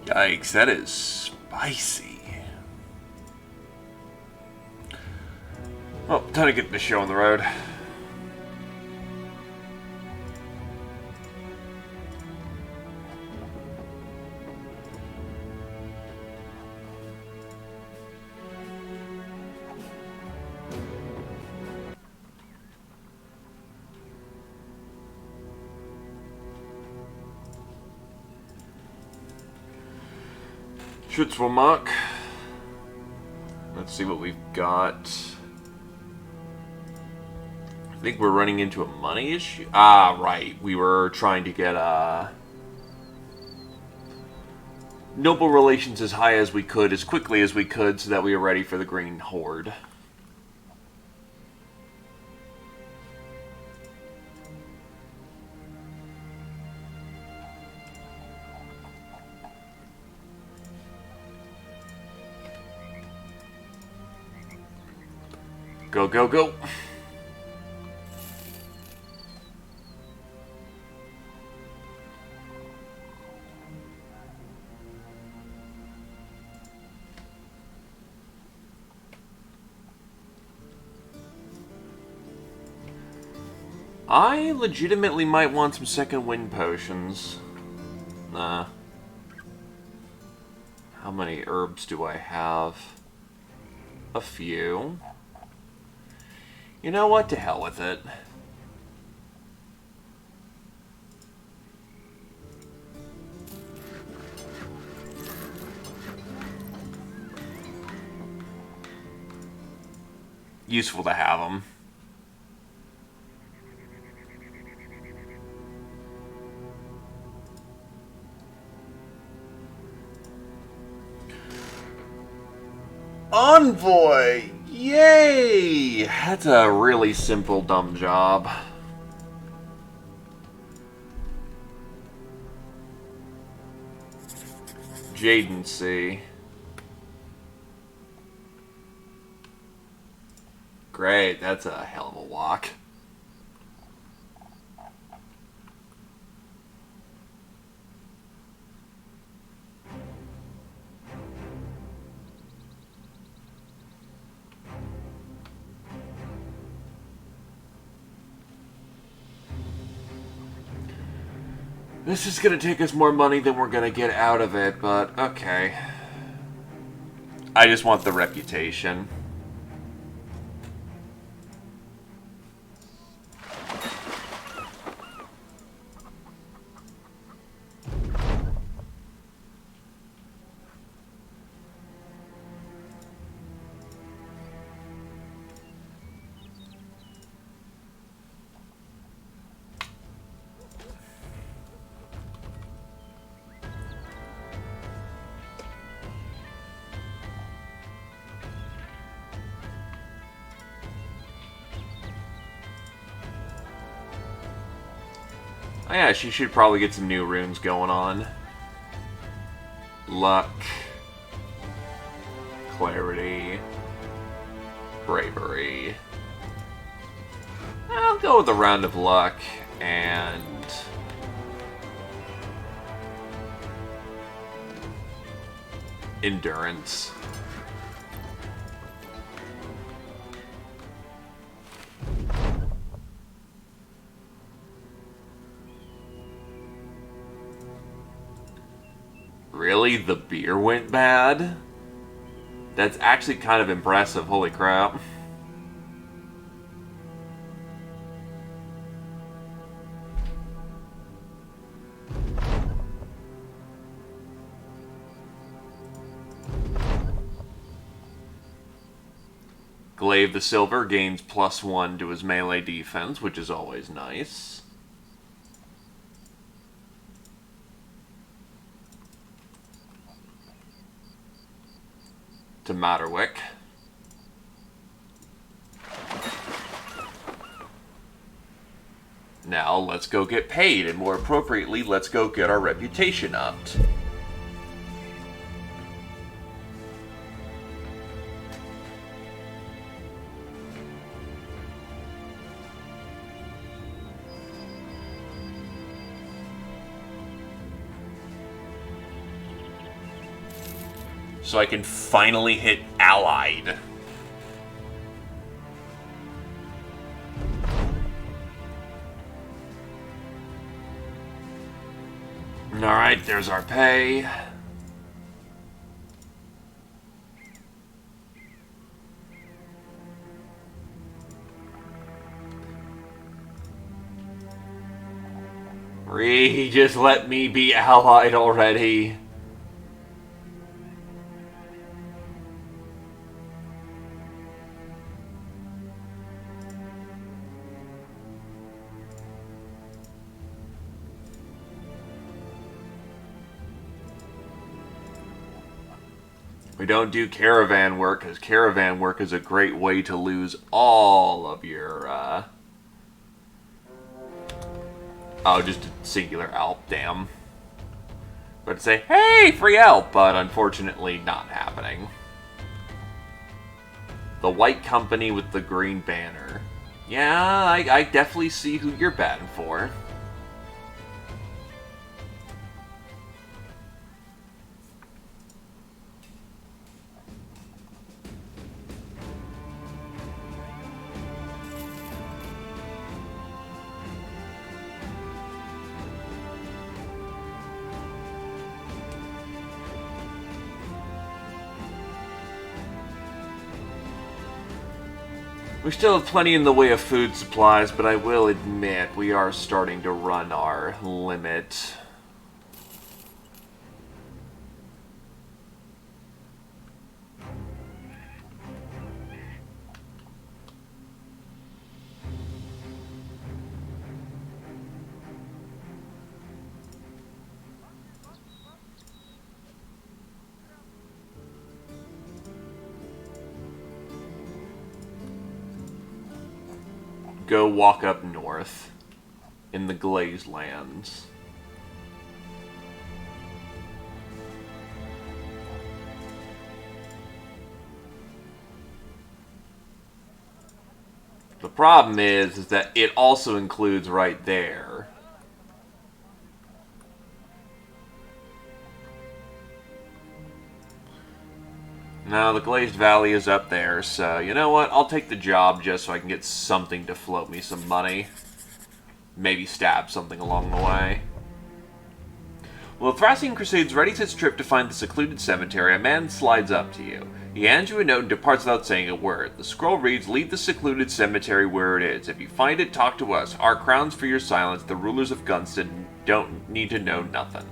Yikes, that is spicy. Well, time to get this show on the road. Schutzwalmark. Let's see what we've got. I think we're running into a money issue. Ah, right. We were trying to get noble relations as high as we could, as quickly as we could, so that we were ready for the Green Horde. Go, go, go. I legitimately might want some second wind potions. Nah. How many herbs do I have? A few. You know what? To hell with it. Useful to have them. Envoy! Yay! That's a really simple, dumb job. Jadency. Great, that's a hell of a walk. This is gonna take us more money than we're gonna get out of it, but okay. I just want the reputation. Oh yeah, she should probably get some new runes going on. Luck. Clarity. Bravery. I'll go with a round of luck and... endurance. Really? The beer went bad? That's actually kind of impressive, holy crap. Glaive the Silver gains +1 to his melee defense, which is always nice. To Matterwick. Now, let's go get paid, and more appropriately, let's go get our reputation upped. so I can finally hit Allied. Alright, there's our pay. Just let me be allied already. We don't do caravan work, because caravan work is a great way to lose all of your, oh, just a singular Alp, damn. But say, hey, free Alp, but unfortunately not happening. The white company with the green banner. Yeah, I definitely see who you're batting for. We still have plenty in the way of food supplies, but I will admit we are starting to run our limit. Go walk up north in the Glazed Lands. The problem is that it also includes right there. No, the Glazed Valley is up there, so you know what? I'll take the job just so I can get something to float me some money. Maybe stab something along the way. Well, the Thracian Crusade's ready its trip to find the secluded cemetery. A man slides up to you. He hands you a note and departs without saying a word. The scroll reads, "Leave the secluded cemetery where it is. If you find it, talk to us. Our crowns for your silence. The rulers of Gunston don't need to know nothing."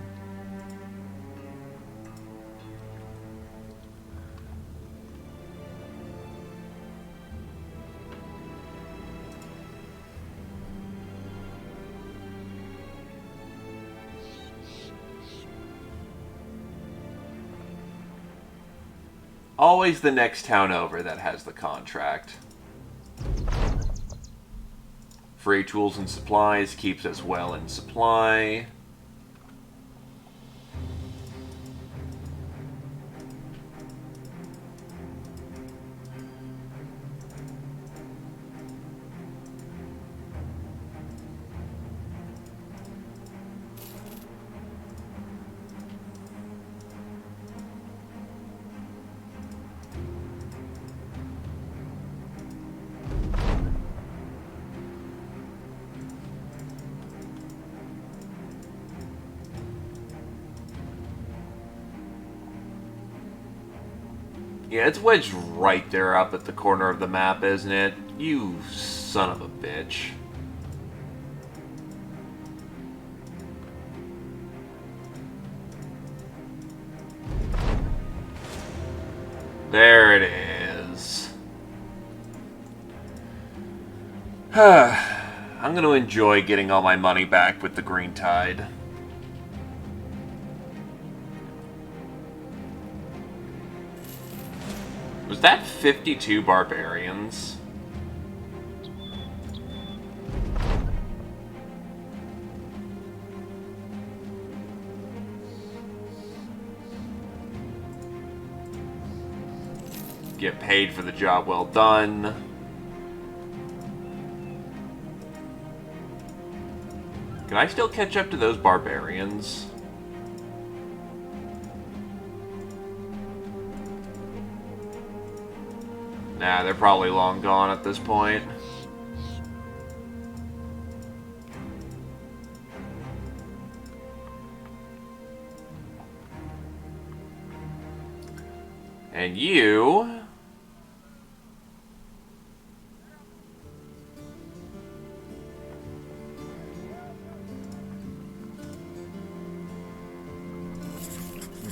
Always the next town over that has the contract. Free tools and supplies keeps us well in supply. Yeah, it's wedged right there up at the corner of the map, isn't it? You son of a bitch. There it is. I'm going to enjoy getting all my money back with the Green Tide. Was that 52 barbarians? Get paid for the job well done. Can I still catch up to those barbarians? Nah, they're probably long gone at this point. And you...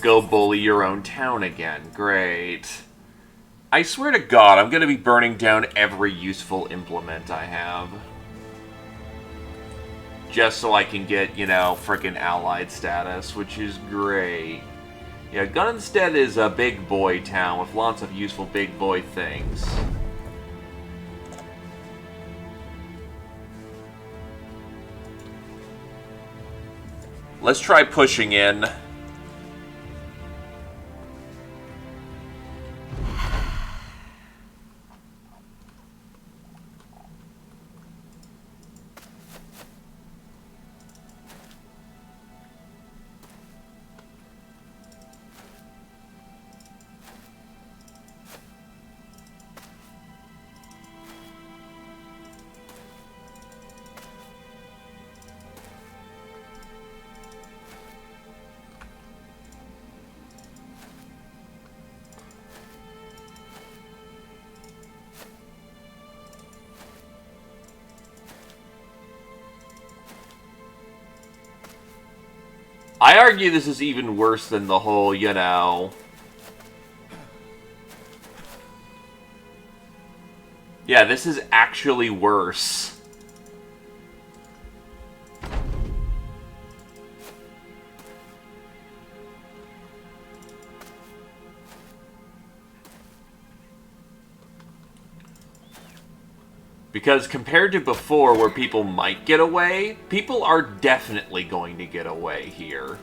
go bully your own town again. Great. I swear to God, I'm going to be burning down every useful implement I have. Just so I can get, you know, frickin' allied status, which is great. Yeah, Gunstead is a big boy town with lots of useful big boy things. Let's try pushing in. I argue this is even worse than the whole, you know... Yeah, this is actually worse. Because compared to before, where people might get away, people are definitely going to get away here.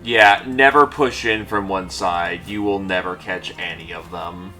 Yeah, never push in from one side. You will never catch any of them.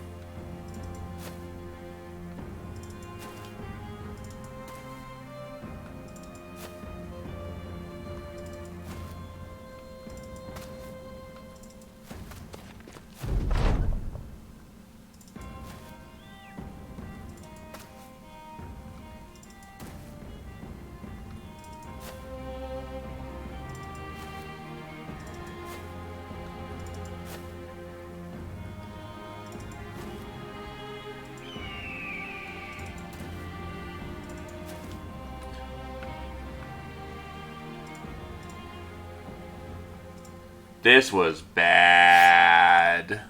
This was bad.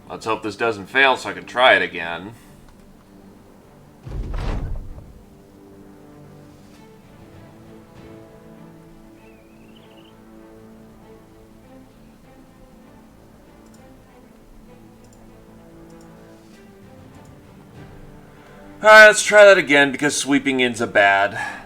Let's hope this doesn't fail so I can try it again. Alright, let's try that again because sweeping in's a bad.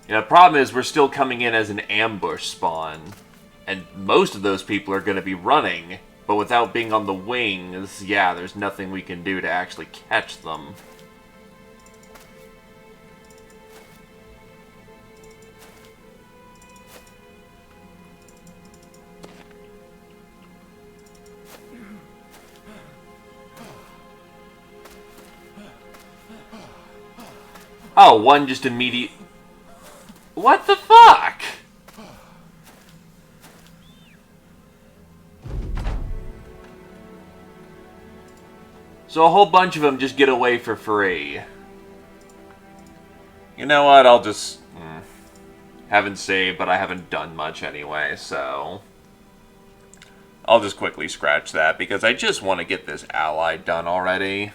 Yeah, the problem is we're still coming in as an ambush spawn. And most of those people are going to be running. But without being on the wings, yeah, there's nothing we can do to actually catch them. Oh, one just immediate... What the fuck? So a whole bunch of them just get away for free. You know what, I'll just... haven't saved, but I haven't done much anyway, so... I'll just quickly scratch that, because I just want to get this ally done already.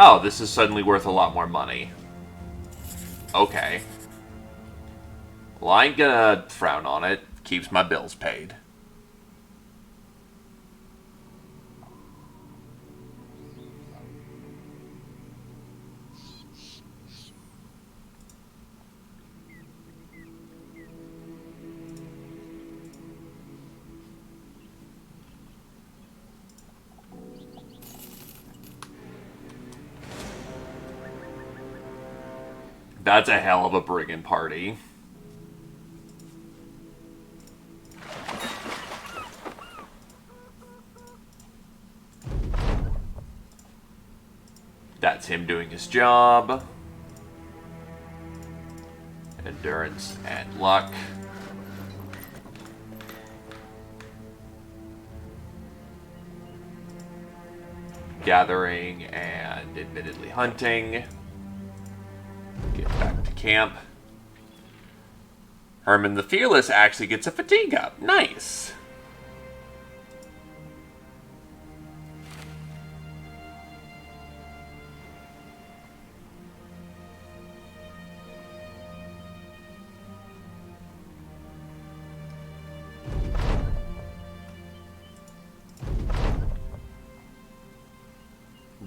Oh, this is suddenly worth a lot more money. Okay. Well, I ain't gonna frown on it. Keeps my bills paid. That's a hell of a brigand party. That's him doing his job. Endurance and luck. Gathering and admittedly hunting. Get back to camp. Herman the Fearless actually gets a fatigue up. Nice.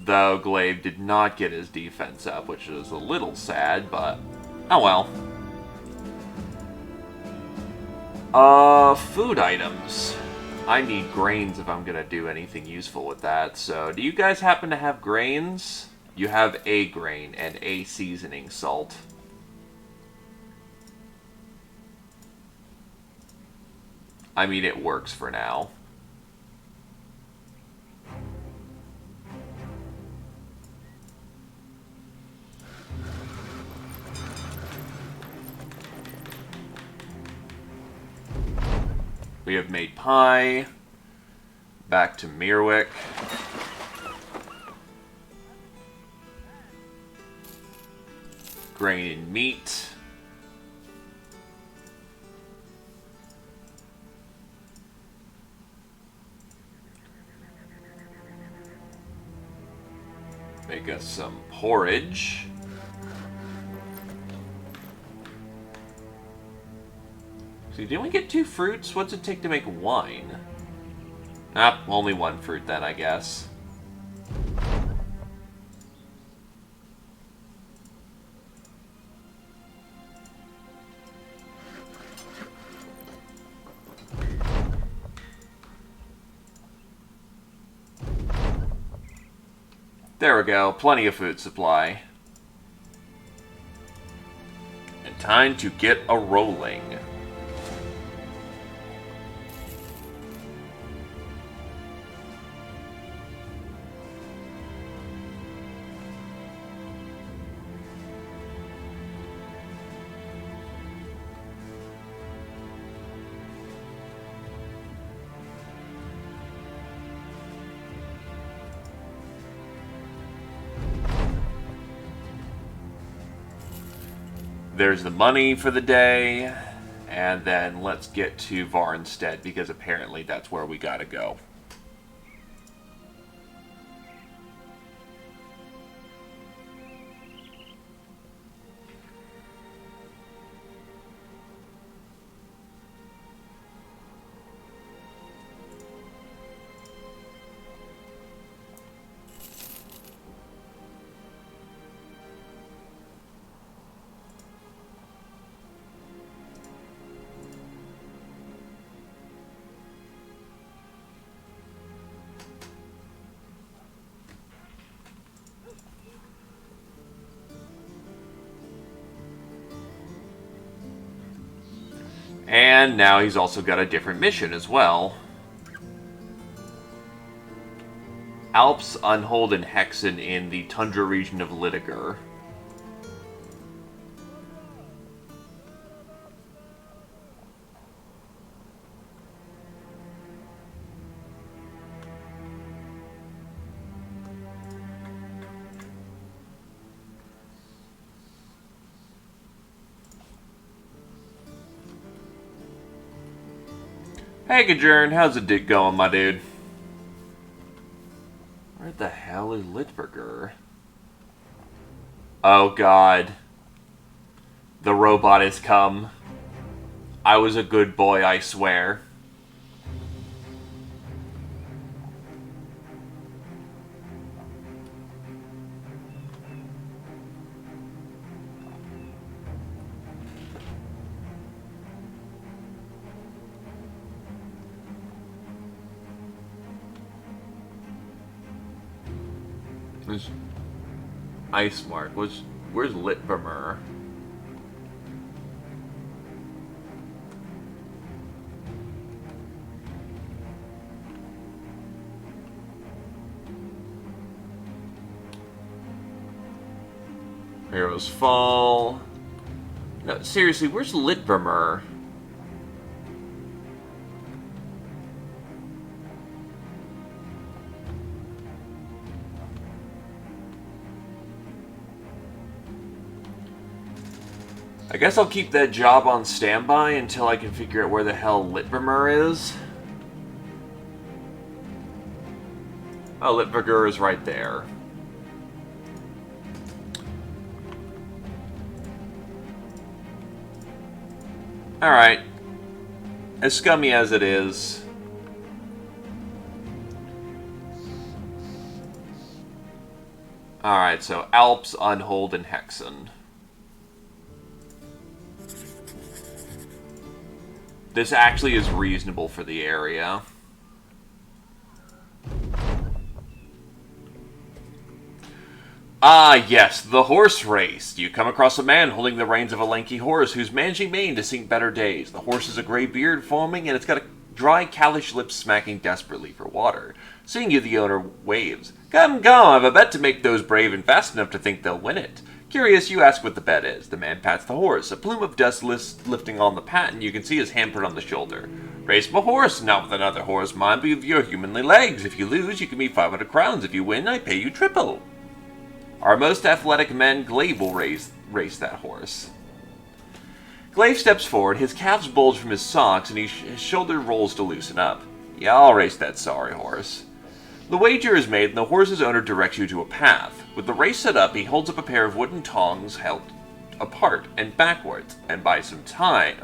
Though Glaive did not get his defense up, which is a little sad, but oh well. Food items. I need grains if I'm gonna do anything useful with that, so do you guys happen to have grains? You have a grain and a seasoning salt. I mean, it works for now. We have made pie. Back to Mirwick. Grain and meat. Make us some porridge. See, didn't we get 2 fruits? What's it take to make wine? Ah, only 1 fruit then, I guess. There we go. Plenty of food supply. And time to get a rolling. There's the money for the day, and then let's get to Varnstead, because apparently that's where we gotta go. And now he's also got a different mission as well. Alps, Unhold, and Hexen in the tundra region of Lidiger. Hey, Gajern, how's it going, my dude? Where the hell is Litberger? Oh, God. The robot has come. I was a good boy, I swear. Where's Ice Mark? Where's Litvermer? Heroes Fall. No, seriously, where's Litvermer? I guess I'll keep that job on standby until I can figure out where the hell Litvermer is. Oh, Litverger is right there. Alright. As scummy as it is. Alright, so Alps, Unhold, and Hexen. This actually is reasonable for the area. Ah, yes, the horse race. You come across a man holding the reins of a lanky horse who's managing mane to sink better days. The horse has a gray beard foaming, and it's got a dry, calloused lips smacking desperately for water. Seeing you, the owner waves. Come, come, I've a bet to make those brave and fast enough to think they'll win it. Curious, you ask what the bet is. The man pats the horse. A plume of dust lifting on the patten, you can see his hand put on the shoulder. Race my horse, not with another horse, mind, but with your humanly legs. If you lose, you give me 500 crowns. If you win, I pay you triple. Our most athletic man, Glaive, will race that horse. Glaive steps forward, his calves bulge from his socks, and his shoulder rolls to loosen up. Yeah, I'll race that sorry horse. The wager is made, and the horse's owner directs you to a path. With the race set up, he holds up a pair of wooden tongs held apart and backwards, and by some time.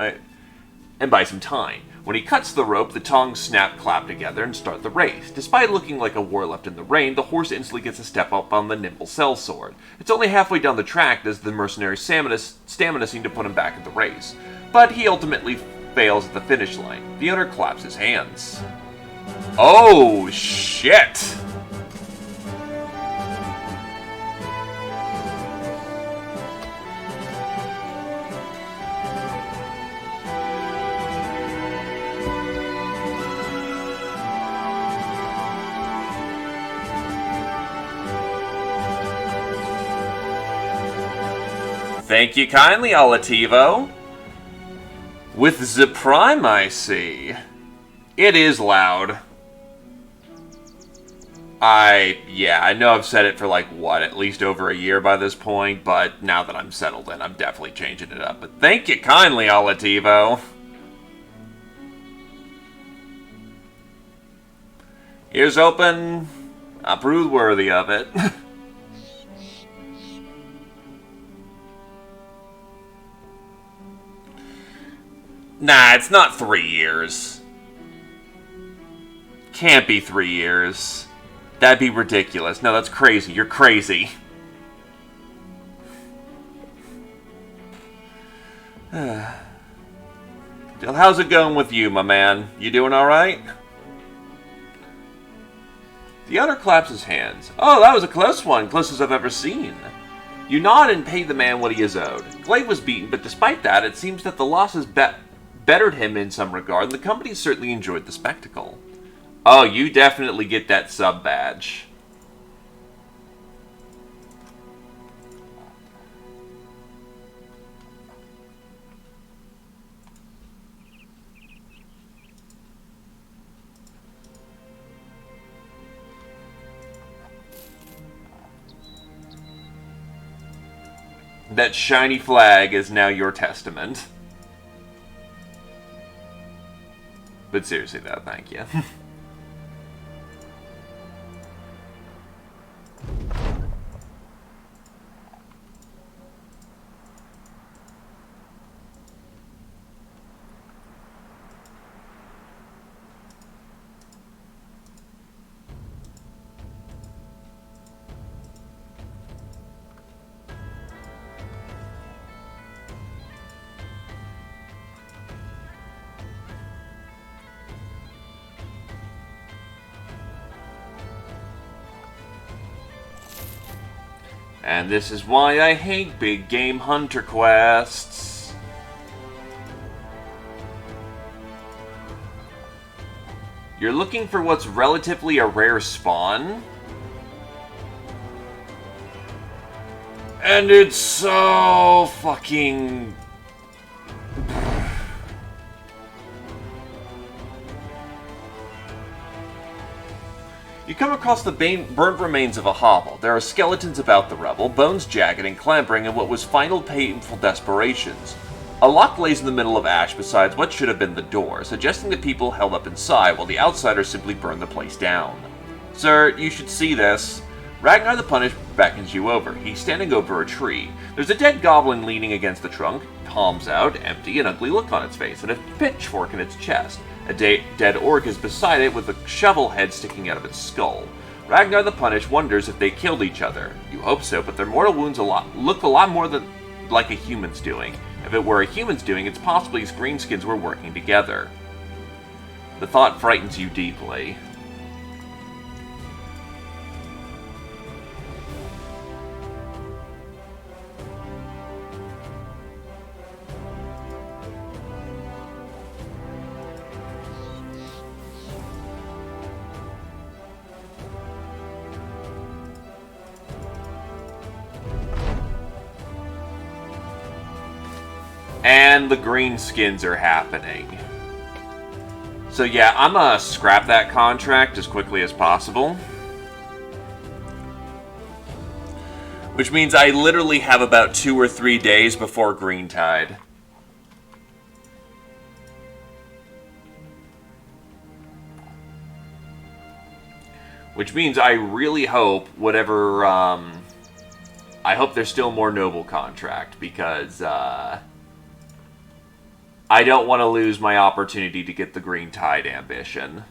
When he cuts the rope, the tongs snap, clap together, and start the race. Despite looking like a war left in the rain, the horse instantly gets a step up on the nimble sellsword. It's only halfway down the track does the mercenary stamina seem to put him back in the race, but he ultimately fails at the finish line. The owner claps his hands. Oh, shit! Thank you kindly, Olativo. With the Prime, I see. It is loud. I know I've said it for like, what, at least over a year by this point, but now that I'm settled in, I'm definitely changing it up. But thank you kindly, Olativo. Ears open. I prove worthy of it. Nah, it's not 3 years. Can't be 3 years. That'd be ridiculous. No, that's crazy. You're crazy. Still, how's it going with you, my man? You doing alright? The other claps his hands. Oh, that was a close one. Closest I've ever seen. You nod and pay the man what he is owed. Glade was beaten, but despite that, it seems that the losses bettered him in some regard, and the company certainly enjoyed the spectacle. Oh, you definitely get that sub badge. That shiny flag is now your testament. But seriously though, thank you. And this is why I hate big game hunter quests. You're looking for what's relatively a rare spawn? And it's so fucking... You come across the burnt remains of a hovel. There are skeletons about the rubble, bones jagged and clambering in what was final painful desperations. A lock lays in the middle of ash beside what should have been the door, suggesting that people held up inside while the outsiders simply burned the place down. Sir, you should see this. Ragnar the Punished beckons you over. He's standing over a tree. There's a dead goblin leaning against the trunk, palms out, empty, an ugly look on its face, and a pitchfork in its chest. A dead orc is beside it with a shovel head sticking out of its skull. Ragnar the Punished wonders if they killed each other. You hope so, but their mortal wounds look a lot more like a human's doing. If it were a human's doing, it's possible these greenskins were working together. The thought frightens you deeply. And the greenskins are happening. So yeah, I'm gonna scrap that contract as quickly as possible. Which means I literally have about 2 or 3 days before Greentide. Which means I really hope whatever, I hope there's still more Noble contract, because, I don't want to lose my opportunity to get the Greentide ambition.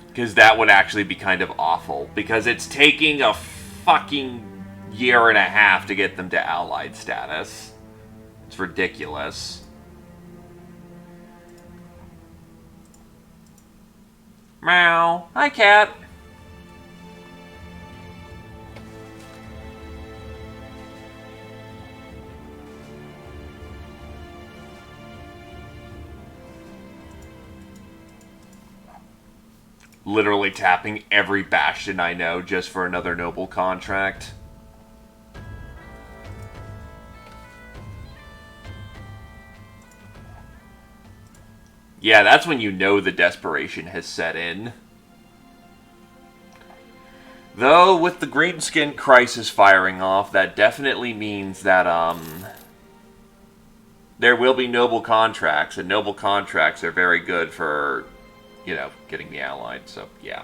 Because that would actually be kind of awful. Because it's taking a fucking year and a half to get them to Allied status. It's ridiculous. Meow. Hi, cat. Literally tapping every bastion I know just for another noble contract. Yeah, that's when you know the desperation has set in. Though, with the Greenskin crisis firing off, that definitely means that, there will be noble contracts, and noble contracts are very good for, you know, getting the allied, so, yeah.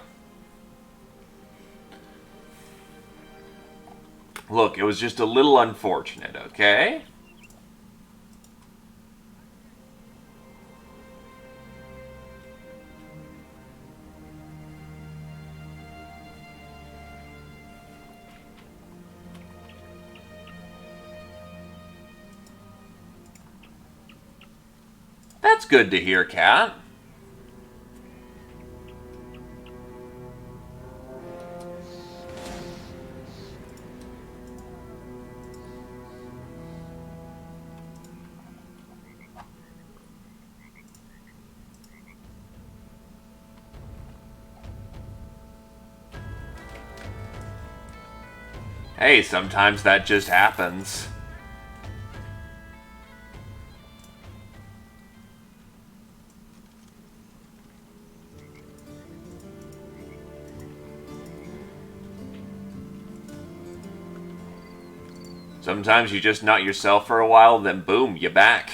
Look, it was just a little unfortunate, okay? That's good to hear, Cat. Hey, sometimes that just happens. Sometimes you just not yourself for a while, then boom, you're back.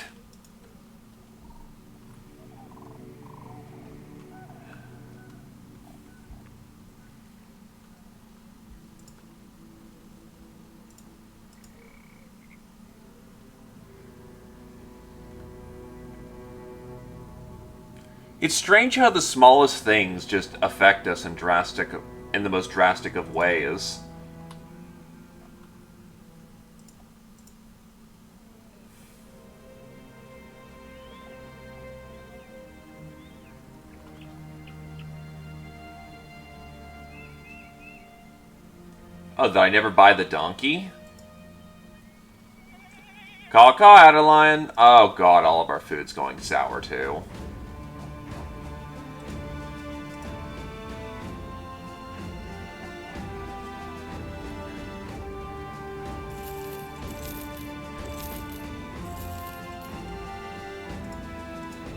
It's strange how the smallest things just affect us in the most drastic of ways. Oh, did I never buy the donkey? Caw-caw, Adeline. Oh god, all of our food's going sour too.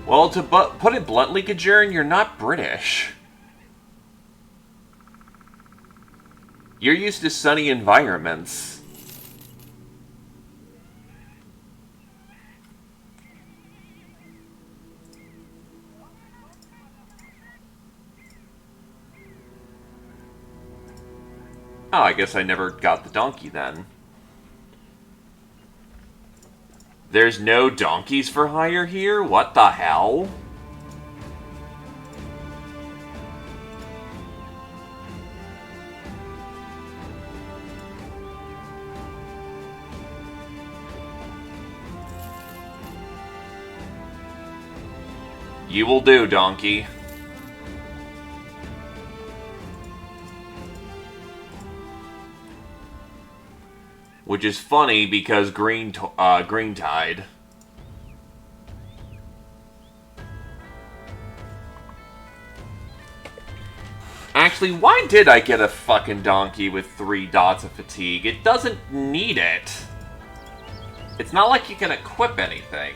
Well, to put it bluntly, Kajern, you're not British. You're used to sunny environments. Oh, I guess I never got the donkey then. There's no donkeys for hire here? What the hell? You will do, donkey. Which is funny because Green Tide. Actually, why did I get a fucking donkey with 3 dots of fatigue? It doesn't need it. It's not like you can equip anything.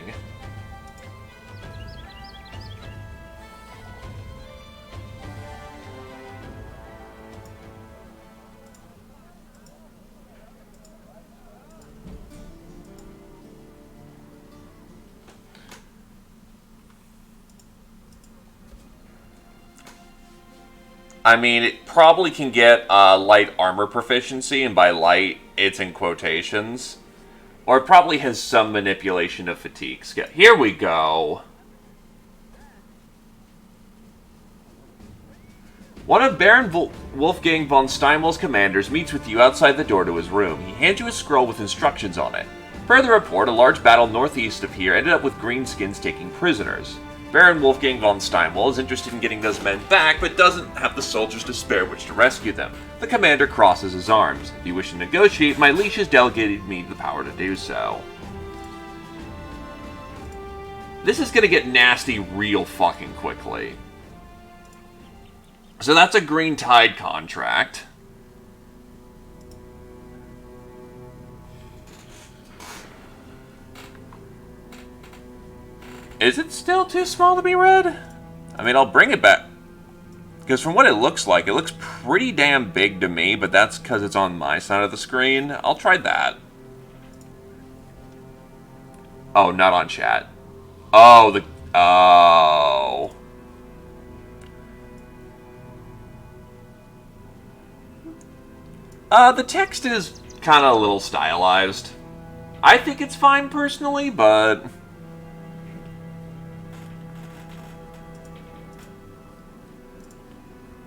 I mean, it probably can get light armor proficiency, and by light, it's in quotations. Or it probably has some manipulation of fatigue skill. Here we go. One of Baron Wolfgang von Steinwell's commanders meets with you outside the door to his room. He hands you a scroll with instructions on it. Per the report, a large battle northeast of here ended up with greenskins taking prisoners. Baron Wolfgang von Steinwell is interested in getting those men back, but doesn't have the soldiers to spare which to rescue them. The commander crosses his arms. If you wish to negotiate, my leash has delegated me the power to do so. This is gonna get nasty real fucking quickly. So that's a Green Tide contract. Is it still too small to be read? I mean, I'll bring it back. Because from what it looks pretty damn big to me, but that's because it's on my side of the screen. I'll try that. Oh, not on chat. Oh, oh. The text is kind of a little stylized. I think it's fine personally, but...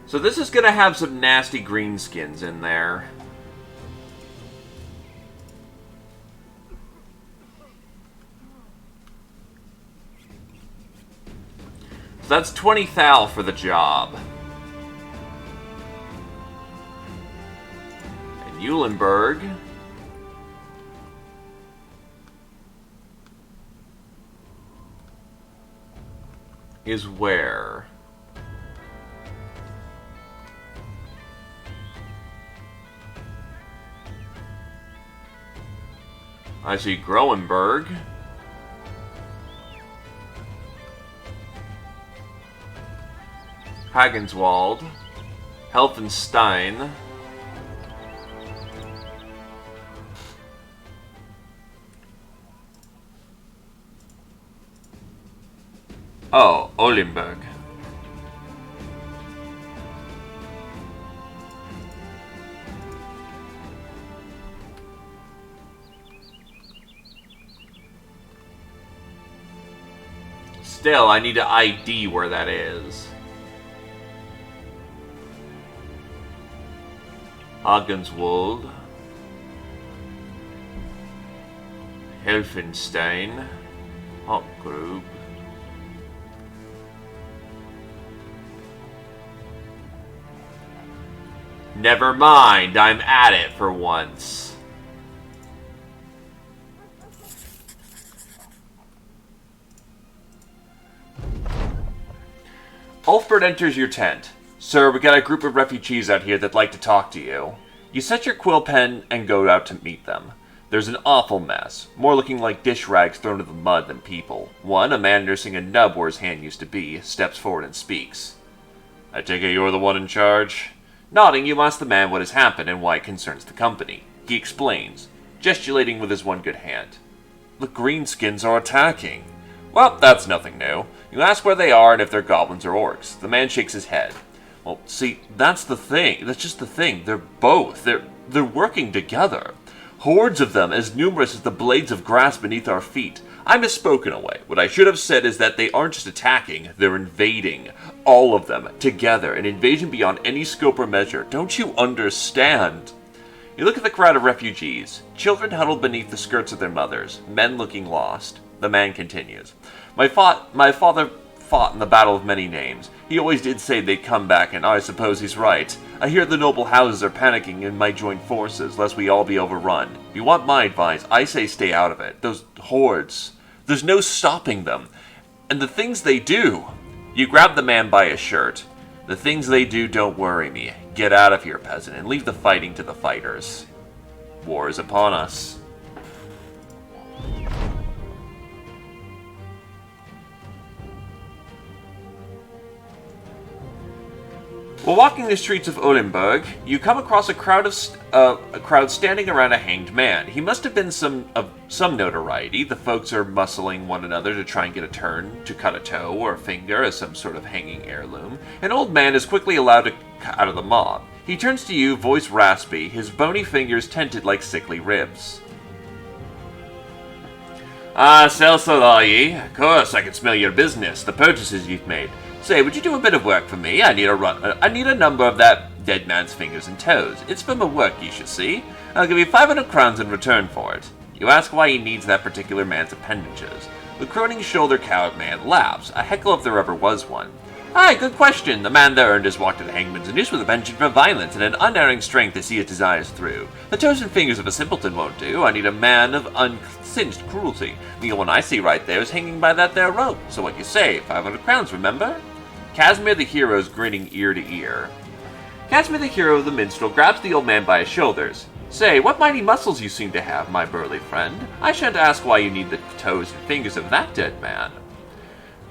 So this is going to have some nasty greenskins in there. So that's 20 thou for the job. And Eulenberg is where? I see Groenberg. Hagenswald. Helfenstein. Oh, Olimberg. Still, I need to ID where that is. Hagenswald. Helfenstein. Hopgrub. Never mind, I'm at it for once. Ulfbert enters your tent. Sir, we got a group of refugees out here that'd like to talk to you. You set your quill pen and go out to meet them. There's an awful mess, more looking like dish rags thrown in the mud than people. One, a man nursing a nub where his hand used to be, steps forward and speaks. I take it you're the one in charge? Nodding, you ask the man what has happened and why it concerns the company. He explains, gesticulating with his one good hand. The greenskins are attacking. Well, that's nothing new. You ask where they are and if they're goblins or orcs. The man shakes his head. Well, see, that's the thing. That's just the thing. They're both. They're working together. Hordes of them, as numerous as the blades of grass beneath our feet. I misspoke in a way. What I should have said is that they aren't just attacking, they're invading. All of them, together. An invasion beyond any scope or measure. Don't you understand? You look at the crowd of refugees. Children huddled beneath the skirts of their mothers. Men looking lost. The man continues. My father fought in the Battle of Many Names. He always did say they'd come back, and I suppose he's right. I hear the noble houses are panicking and might join forces, lest we all be overrun. If you want my advice, I say stay out of it. Those hordes, there's no stopping them. And the things they do. You grab the man by his shirt. The things they do don't worry me. Get out of here, peasant, and leave the fighting to the fighters. War is upon us. While walking the streets of Olenberg, you come across a crowd standing around a hanged man. He must have been of some notoriety. The folks are muscling one another to try and get a turn, to cut a toe or a finger as some sort of hanging heirloom. An old man is quickly allowed to cut out of the mob. He turns to you, voice raspy, his bony fingers tented like sickly ribs. Ah, Celso are ye? Of course, I can smell your business, the purchases you've made. Say, would you do a bit of work for me? I need a number of that dead man's fingers and toes. It's for my work, you should see. I'll give you 500 crowns in return for it. You ask why he needs that particular man's appendages. The crooning shoulder-cowed man laughs, a heckle if there ever was one. Aye, good question. The man there earned his walk to the hangman's noose with a penchant for violence and an unerring strength to see his desires through. The toes and fingers of a simpleton won't do. I need a man of unsinged cruelty. The one I see right there is hanging by that there rope. So what you say, 500 crowns, remember? Casimir the hero is grinning ear to ear. Casimir the hero of the minstrel grabs the old man by his shoulders. Say, what mighty muscles you seem to have, my burly friend. I shan't ask why you need the toes and fingers of that dead man.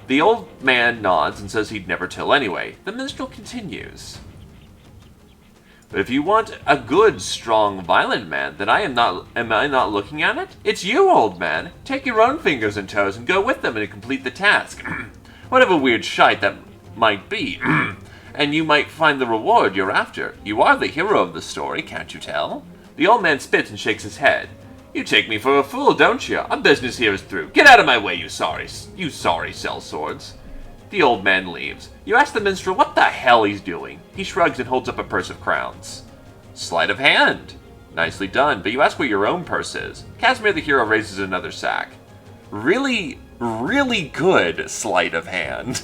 The old man nods and says he'd never tell anyway. The minstrel continues. But if you want a good, strong, violent man, then am I not looking at it? It's you, old man. Take your own fingers and toes and go with them and complete the task. Whatever weird shite that might be. And you might find the reward you're after. You are the hero of the story, can't you tell? The old man spits and shakes his head. You take me for a fool, don't you? Our business here is through. Get out of my way, you sorry sellswords. The old man leaves. You ask the minstrel what the hell he's doing. He shrugs and holds up a purse of crowns. Sleight of hand. Nicely done, but you ask where your own purse is. Casimir the hero raises another sack. Really, really good sleight of hand.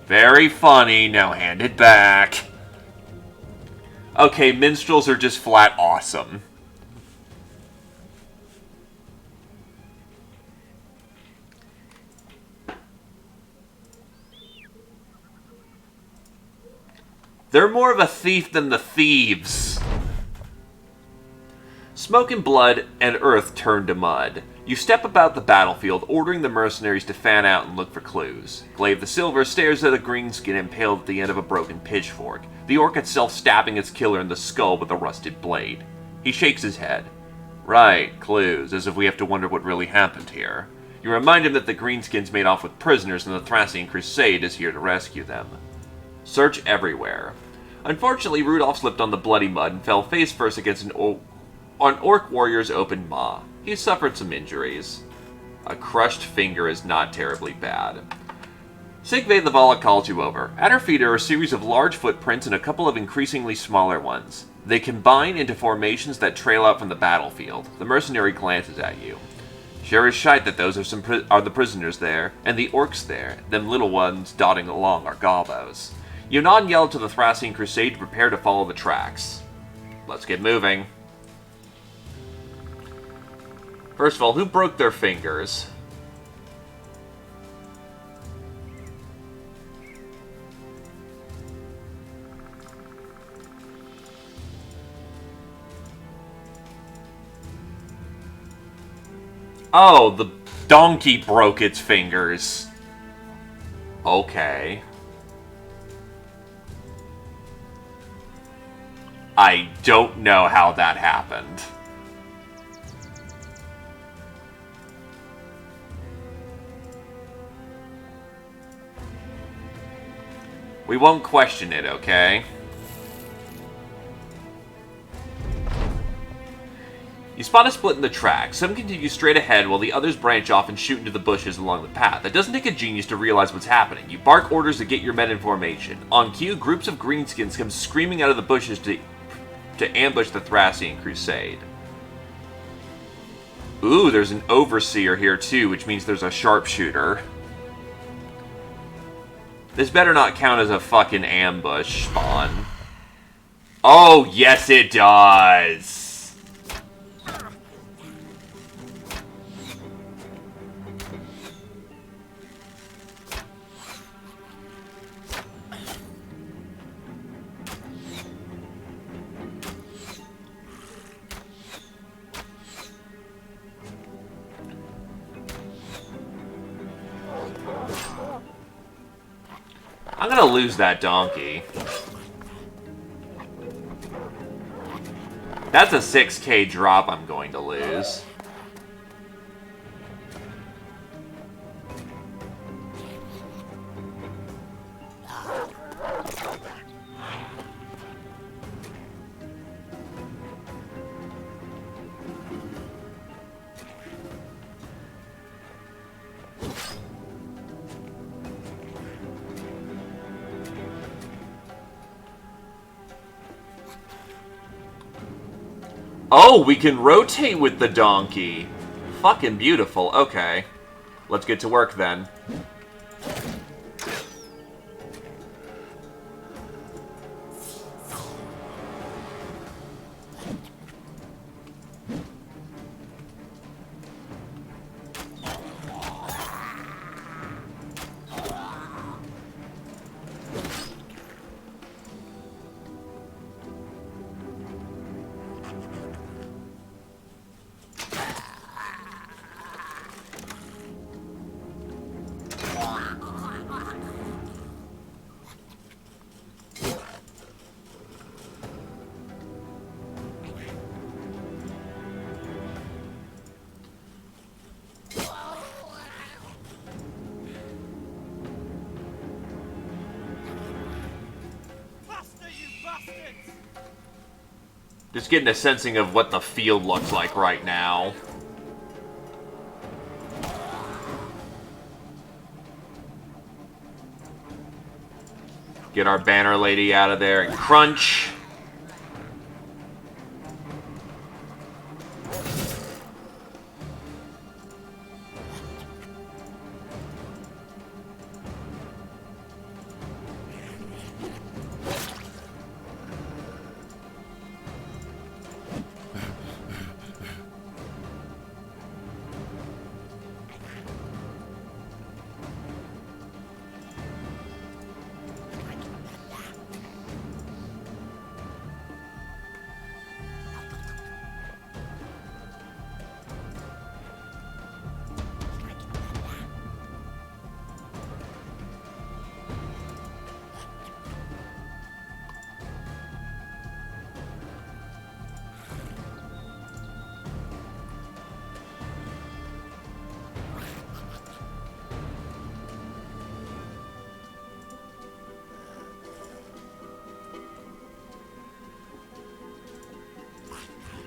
Very funny, now hand it back. Okay, minstrels are just flat awesome. They're more of a thief than the thieves. Smoke and blood and earth turn to mud. You step about the battlefield, ordering the mercenaries to fan out and look for clues. Glaive the Silver stares at a greenskin impaled at the end of a broken pitchfork, the orc itself stabbing its killer in the skull with a rusted blade. He shakes his head. Right, clues, as if we have to wonder what really happened here. You remind him that the greenskins made off with prisoners and the Thracian Crusade is here to rescue them. Search everywhere. Unfortunately, Rudolph slipped on the bloody mud and fell face first against an orc warrior's open maw. He suffered some injuries. A crushed finger is not terribly bad. Sigve the Vala calls you over. At her feet are a series of large footprints and a couple of increasingly smaller ones. They combine into formations that trail out from the battlefield. The mercenary glances at you. Sure as shite that those are the prisoners there, and the orcs there. Them little ones dotting along are gobos. You nod and yell to the Thracian Crusade to prepare to follow the tracks. Let's get moving. First of all, who broke their fingers? Oh, the donkey broke its fingers. Okay. I don't know how that happened. We won't question it, okay? You spot a split in the track. Some continue straight ahead while the others branch off and shoot into the bushes along the path. It doesn't take a genius to realize what's happening. You bark orders to get your men in formation. On cue, groups of greenskins come screaming out of the bushes to ambush the Thracian Crusade. Ooh, there's an overseer here too, which means there's a sharpshooter. This better not count as a fucking ambush spawn. Oh, yes it does! I'm gonna lose that donkey. That's a 6K drop I'm going to lose. Oh, we can rotate with the donkey. Fucking beautiful. Okay. Let's get to work then. Just getting a sensing of what the field looks like right now. Get our banner lady out of there and crunch.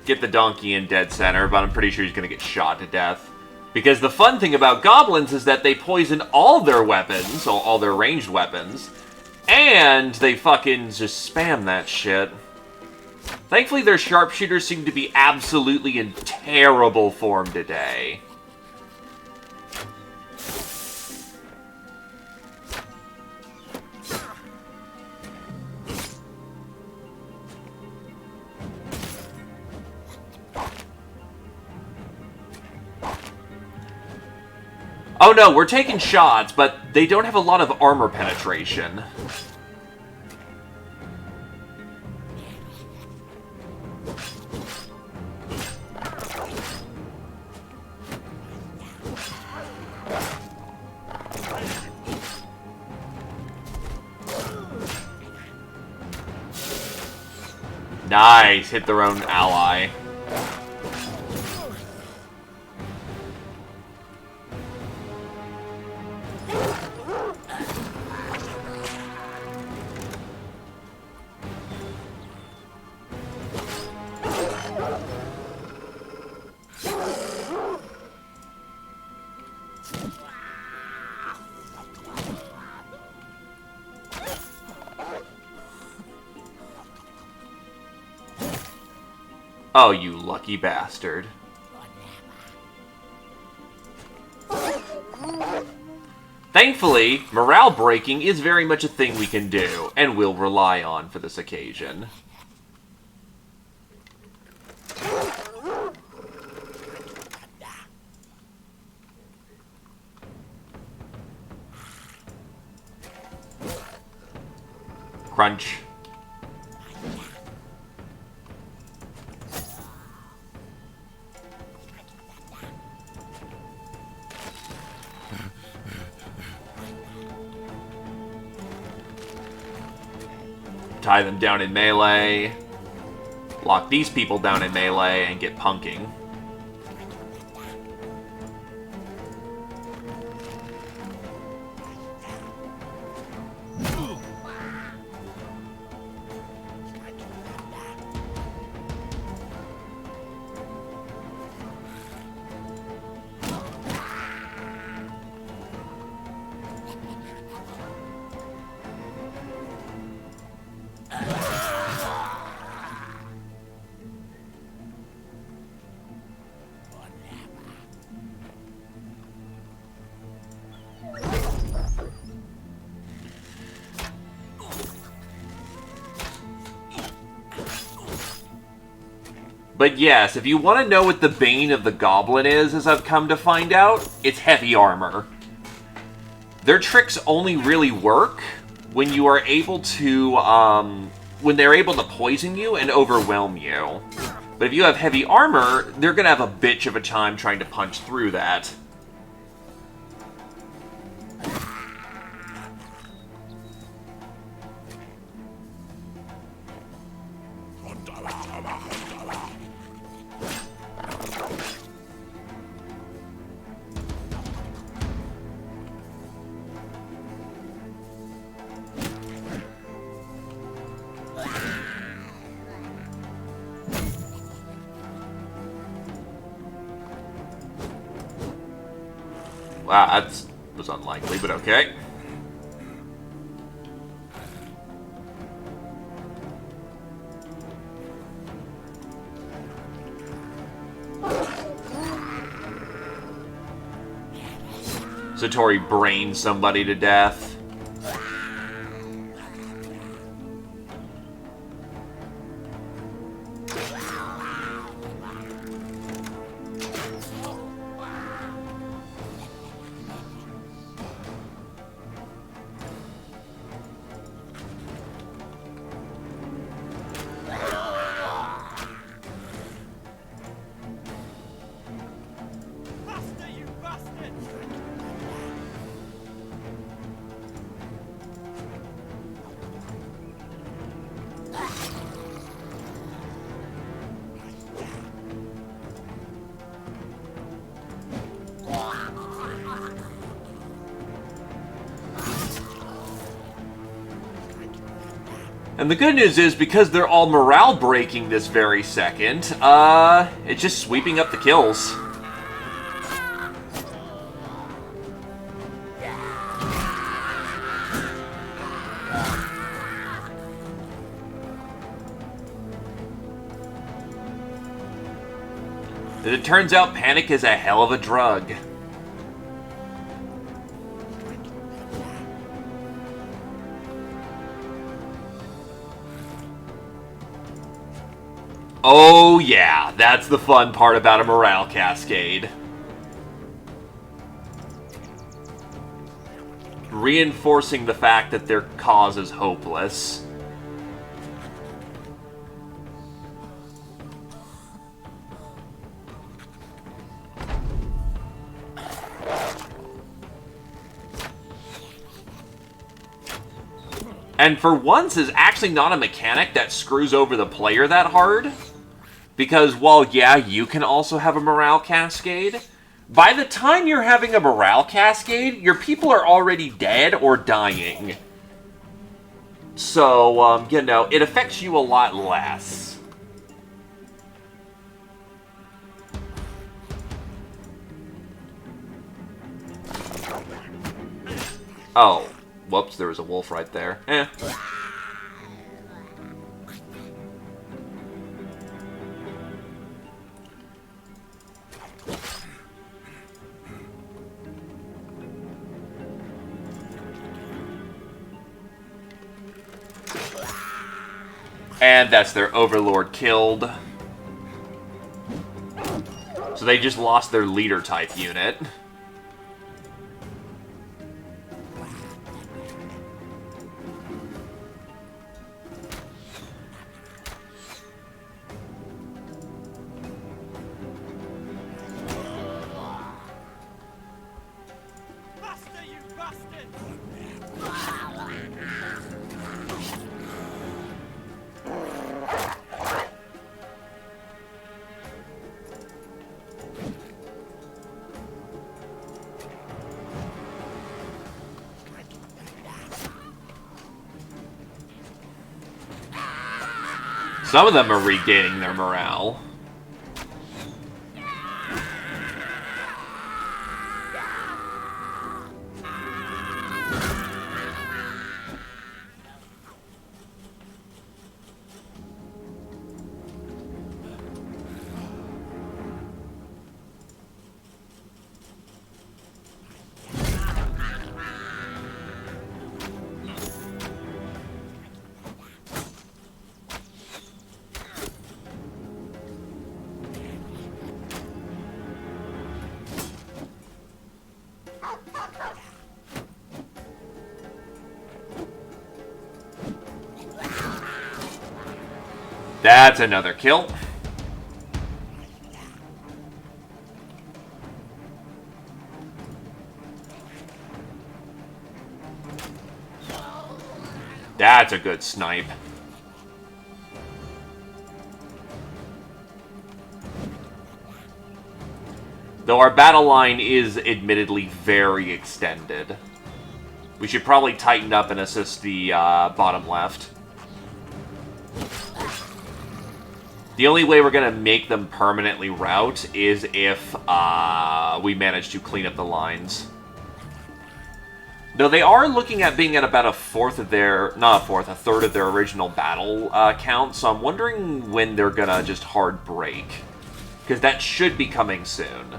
Get the donkey in dead center, but I'm pretty sure he's going to get shot to death. Because the fun thing about goblins is that they poison all their weapons, all their ranged weapons, and they fucking just spam that shit. Thankfully, their sharpshooters seem to be absolutely in terrible form today. Oh no, we're taking shots, but they don't have a lot of armor penetration. Nice, hit their own ally. Oh, you lucky bastard. Thankfully, morale breaking is very much a thing we can do, and will rely on for this occasion. Crunch. Tie them down in melee. Lock these people down in melee and get punking. But yes, if you want to know what the bane of the goblin is, as I've come to find out, it's heavy armor. Their tricks only really work when you are able to, when they're able to poison you and overwhelm you. But if you have heavy armor, they're going to have a bitch of a time trying to punch through that. Wow, that was unlikely, but okay. Satori brained somebody to death. And the good news is, because they're all morale breaking this very second, it's just sweeping up the kills. As it turns out, panic is a hell of a drug. Oh yeah, that's the fun part about a morale cascade. Reinforcing the fact that their cause is hopeless. And for once, is actually not a mechanic that screws over the player that hard. Because while, yeah, you can also have a morale cascade, by the time you're having a morale cascade, your people are already dead or dying. So, you know, it affects you a lot less. Oh. Whoops, there was a wolf right there. Eh. And that's their overlord killed. So they just lost their leader type unit. Some of them are regaining their morale. That's another kill. That's a good snipe. Though our battle line is admittedly very extended. We should probably tighten up and assist the bottom left. The only way we're going to make them permanently rout is if we manage to clean up the lines. Though they are looking at being at about a third of their original battle count, so I'm wondering when they're going to just hard break. Because that should be coming soon.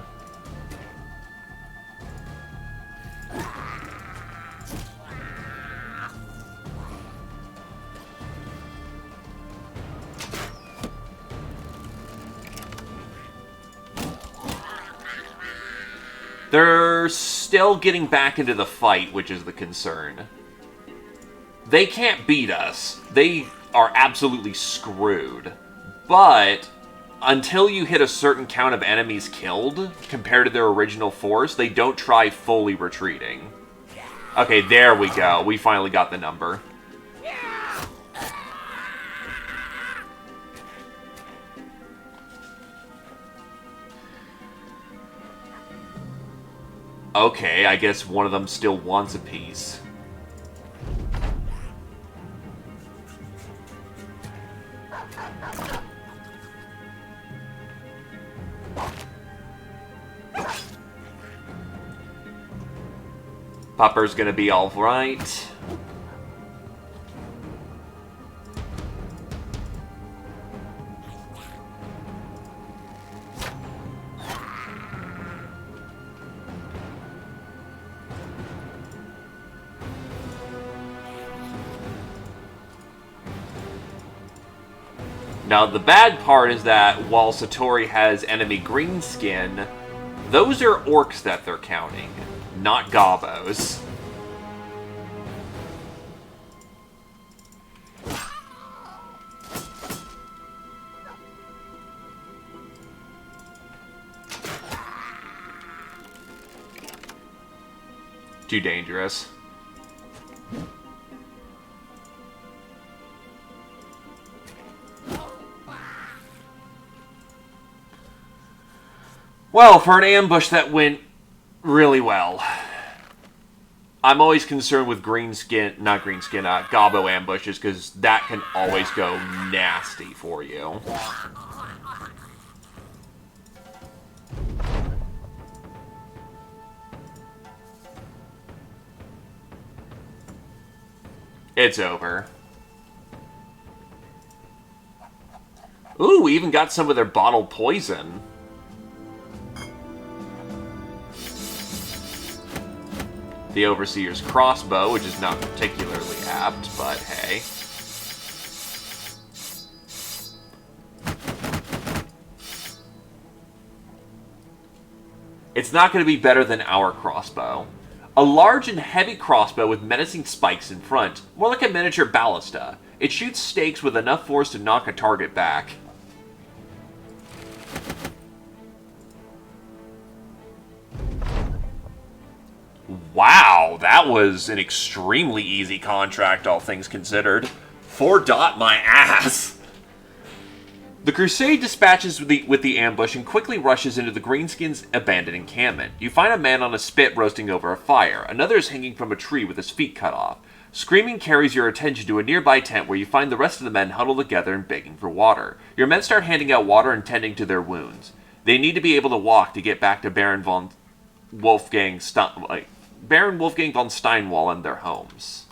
They're still getting back into the fight, which is the concern. They can't beat us. They are absolutely screwed. But until you hit a certain count of enemies killed, compared to their original force, they don't try fully retreating. Okay, there we go. We finally got the number. Okay, I guess one of them still wants a piece. Popper's gonna be alright. Now, the bad part is that while Satori has enemy greenskin, those are orcs that they're counting, not gobos. Too dangerous. Well, for an ambush, that went really well. I'm always concerned with Gobbo ambushes, because that can always go nasty for you. It's over. Ooh, we even got some of their bottled poison. The Overseer's crossbow, which is not particularly apt, but hey. It's not going to be better than our crossbow. A large and heavy crossbow with menacing spikes in front, more like a miniature ballista. It shoots stakes with enough force to knock a target back. Wow, that was an extremely easy contract, all things considered. 4-dot my ass! The Crusade dispatches with the ambush and quickly rushes into the Greenskins' abandoned encampment. You find a man on a spit roasting over a fire. Another is hanging from a tree with his feet cut off. Screaming carries your attention to a nearby tent where you find the rest of the men huddled together and begging for water. Your men start handing out water and tending to their wounds. They need to be able to walk to get back to Baron Wolfgang von Steinwall and their homes.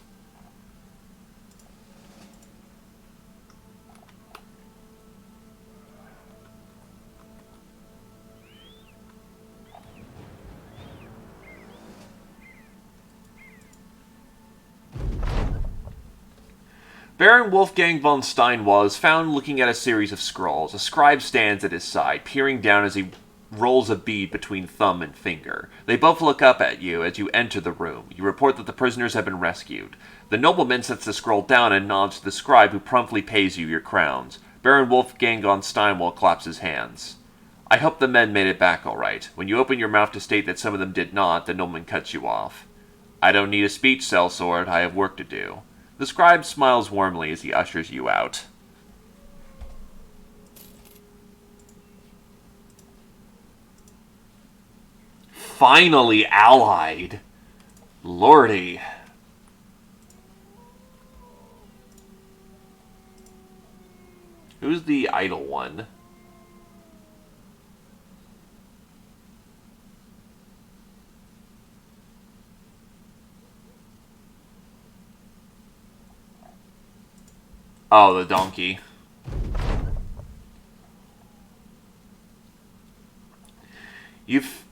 Baron Wolfgang von Steinwall is found looking at a series of scrolls. A scribe stands at his side, peering down as he rolls a bead between thumb and finger. They both look up at you as you enter the room. You report that the prisoners have been rescued. The nobleman sets the scroll down and nods to the scribe, who promptly pays you your crowns. Baron Wolfgang von Steinwall claps his hands. I hope the men made it back all right. When you open your mouth to state that some of them did not, the nobleman cuts you off. I don't need a speech, sellsword. I have work to do. The scribe smiles warmly as he ushers you out. Finally allied! Lordy. Who's the idle one? Oh, the donkey. You've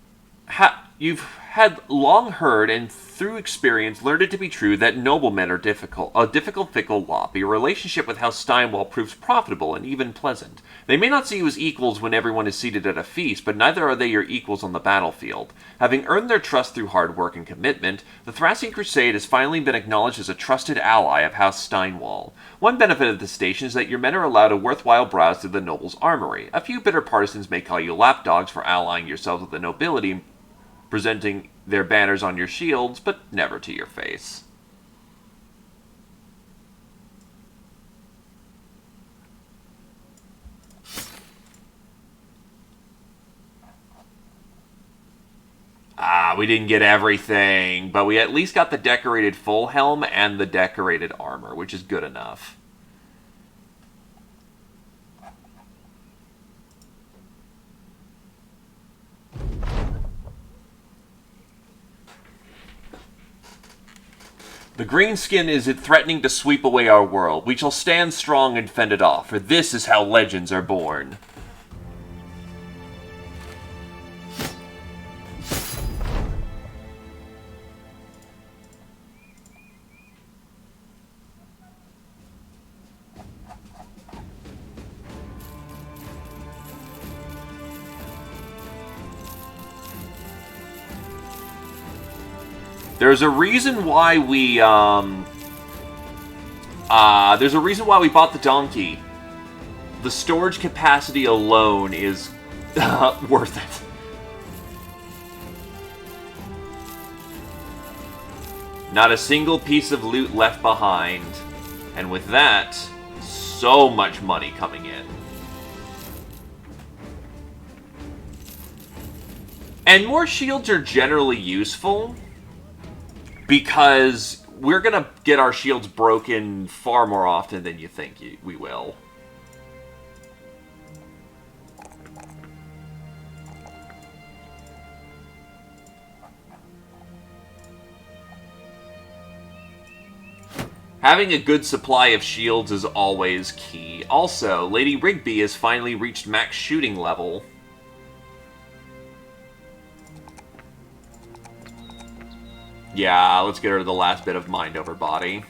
had long heard and through experience learned it to be true that noblemen are difficult, a difficult, fickle lot, but your relationship with House Steinwall proves profitable and even pleasant. They may not see you as equals when everyone is seated at a feast, but neither are they your equals on the battlefield. Having earned their trust through hard work and commitment, the Thracian Crusade has finally been acknowledged as a trusted ally of House Steinwall. One benefit of this station is that your men are allowed a worthwhile browse through the noble's armory. A few bitter partisans may call you lapdogs for allying yourselves with the nobility, presenting their banners on your shields, but never to your face. Ah, we didn't get everything, but we at least got the decorated full helm and the decorated armor, which is good enough. The greenskin is threatening to sweep away our world. We shall stand strong and fend it off, for this is how legends are born. There's a reason why we, there's a reason why we bought the donkey. The storage capacity alone is worth it. Not a single piece of loot left behind. And with that, so much money coming in. And more shields are generally useful, because we're going to get our shields broken far more often than you think we will. Having a good supply of shields is always key. Also, Lady Rigby has finally reached max shooting level. Yeah, let's get her the last bit of mind over body.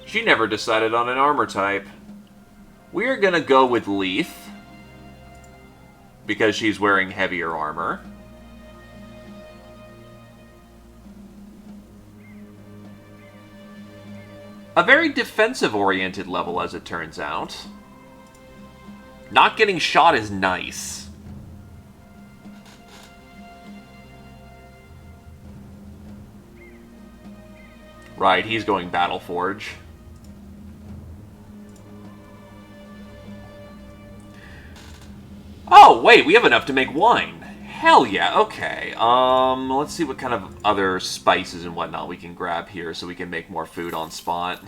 She never decided on an armor type. We're gonna go with Leith, because she's wearing heavier armor. A very defensive-oriented level, as it turns out. Not getting shot is nice. Right, he's going Battleforge. Oh, wait, we have enough to make wine. Hell yeah, okay. Let's see what kind of other spices and whatnot we can grab here so we can make more food on spot.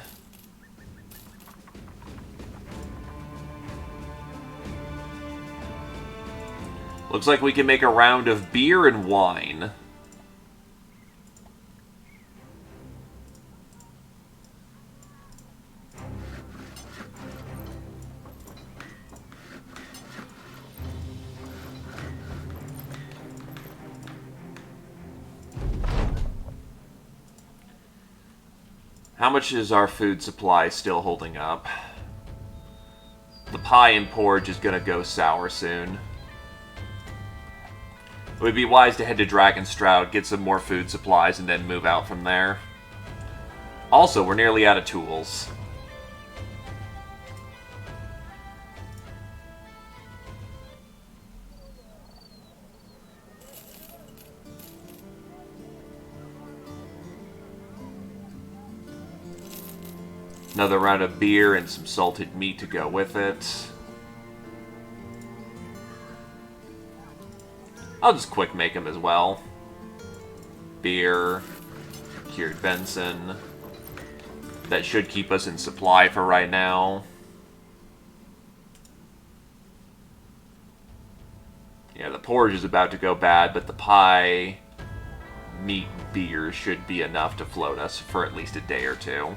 Looks like we can make a round of beer and wine. How much is our food supply still holding up? The pie and porridge is gonna go sour soon. It would be wise to head to Dragonstroud, get some more food supplies, and then move out from there. Also, we're nearly out of tools. Another round of beer and some salted meat to go with it. I'll just quick make them as well. Beer. Cured venison. That should keep us in supply for right now. Yeah, the porridge is about to go bad, but the pie, meat, beer should be enough to float us for at least a day or two.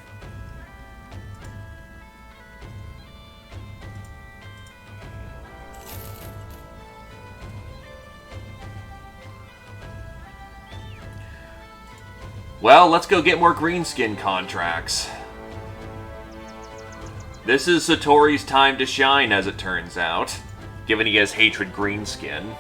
Well, let's go get more greenskin contracts. This is Satori's time to shine, as it turns out, given he has hatred greenskin.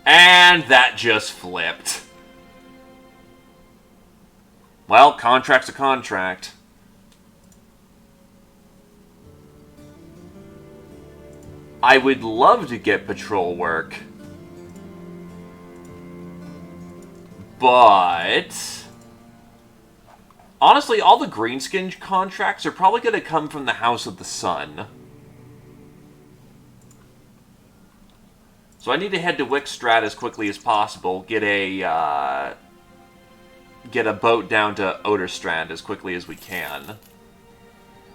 And that just flipped. Well, contract's a contract. I would love to get patrol work. But honestly, all the greenskin contracts are probably going to come from the House of the Sun. So I need to head to Wickstrat as quickly as possible, get a boat down to Oderstrand as quickly as we can,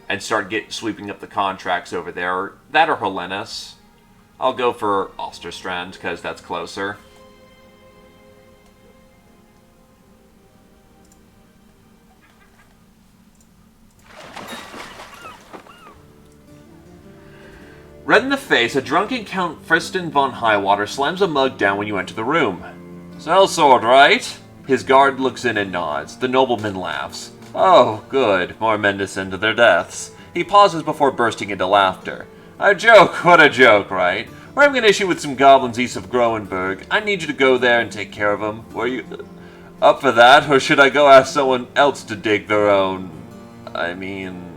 and start sweeping up the contracts over there. That or Hellenis. I'll go for Osterstrand, because that's closer. Red in the face, a drunken Count Friston von Highwater slams a mug down when you enter the room. Sellsword, right? His guard looks in and nods. The nobleman laughs. Oh, good. More men descend to their deaths. He pauses before bursting into laughter. A joke, what a joke, right? We're having an issue with some goblins east of Groenberg. I need you to go there and take care of them. Were you up for that, or should I go ask someone else to dig their own? I mean...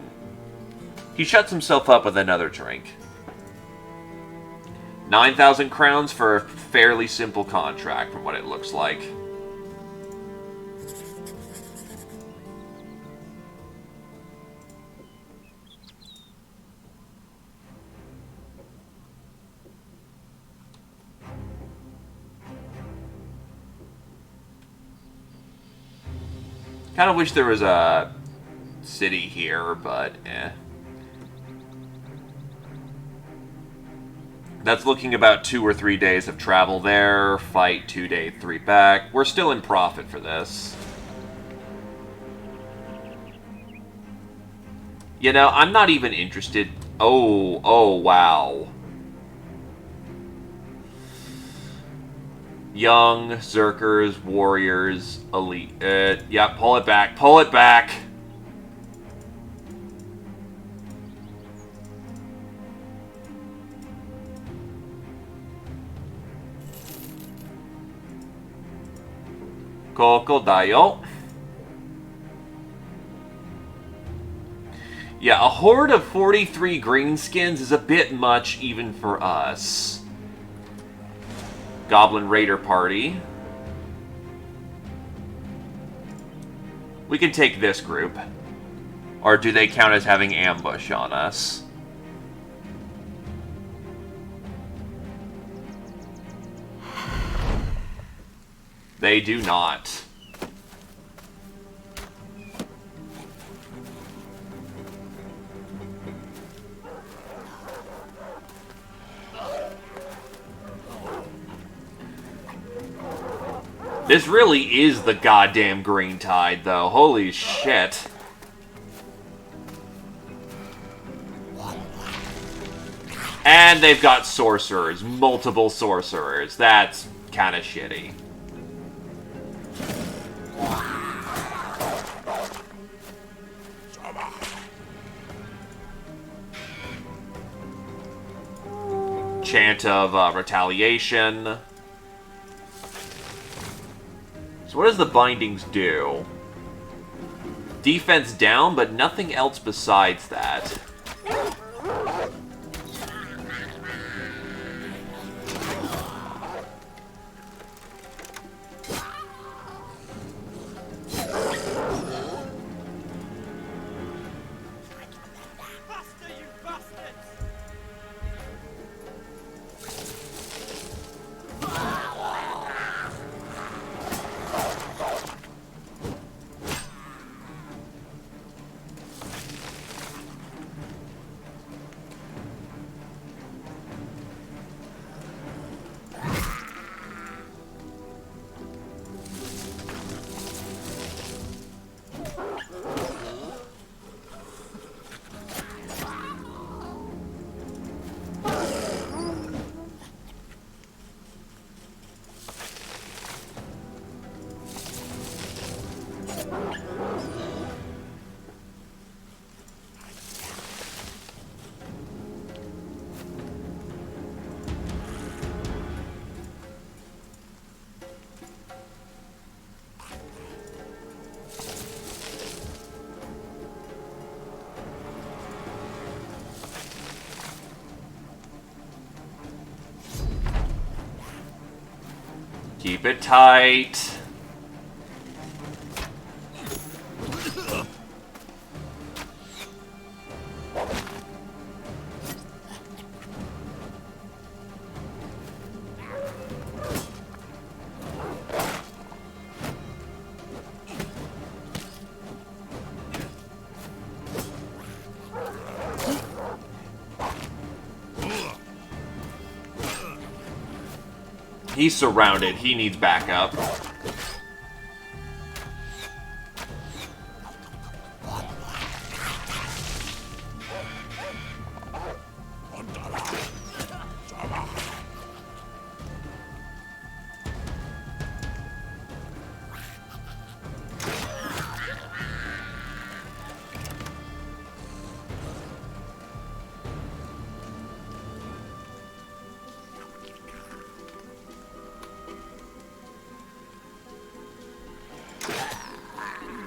He shuts himself up with another drink. 9,000 crowns for a fairly simple contract, from what it looks like. Kind of wish there was a city here, but eh. That's looking about 2 or 3 days of travel there. Fight 2 days, 3 back. We're still in profit for this. You know, I'm not even interested. Oh, wow. Young, Zerkers, Warriors, Elite. Yeah, pull it back. Pull it back! Crocodile. Yeah, a horde of 43 greenskins is a bit much even for us. Goblin Raider Party. We can take this group. Or do they count as having ambush on us? They do not. This really is the goddamn Green Tide, though. Holy shit. And they've got sorcerers. Multiple sorcerers. That's kind of shitty. Chant of retaliation. So what does the bindings do? Defense down, but nothing else besides that. Keep it tight. He's surrounded. He needs backup.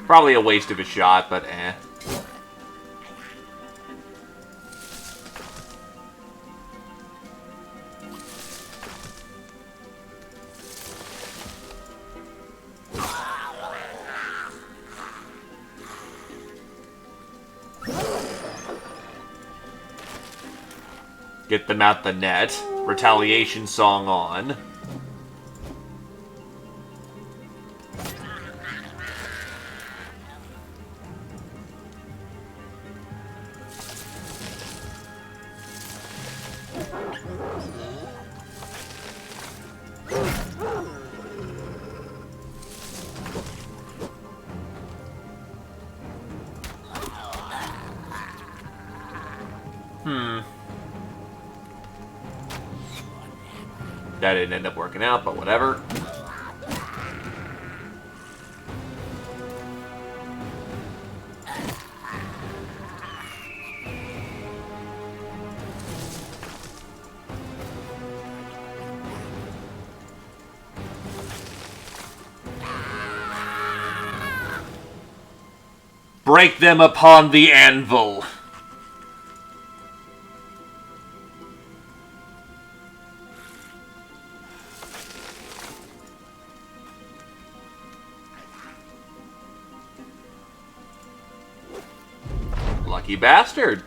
Probably a waste of a shot, but eh. Get them out the net. Retaliation song on. That didn't end up working out, but whatever. Break them upon the anvil. Lucky bastard.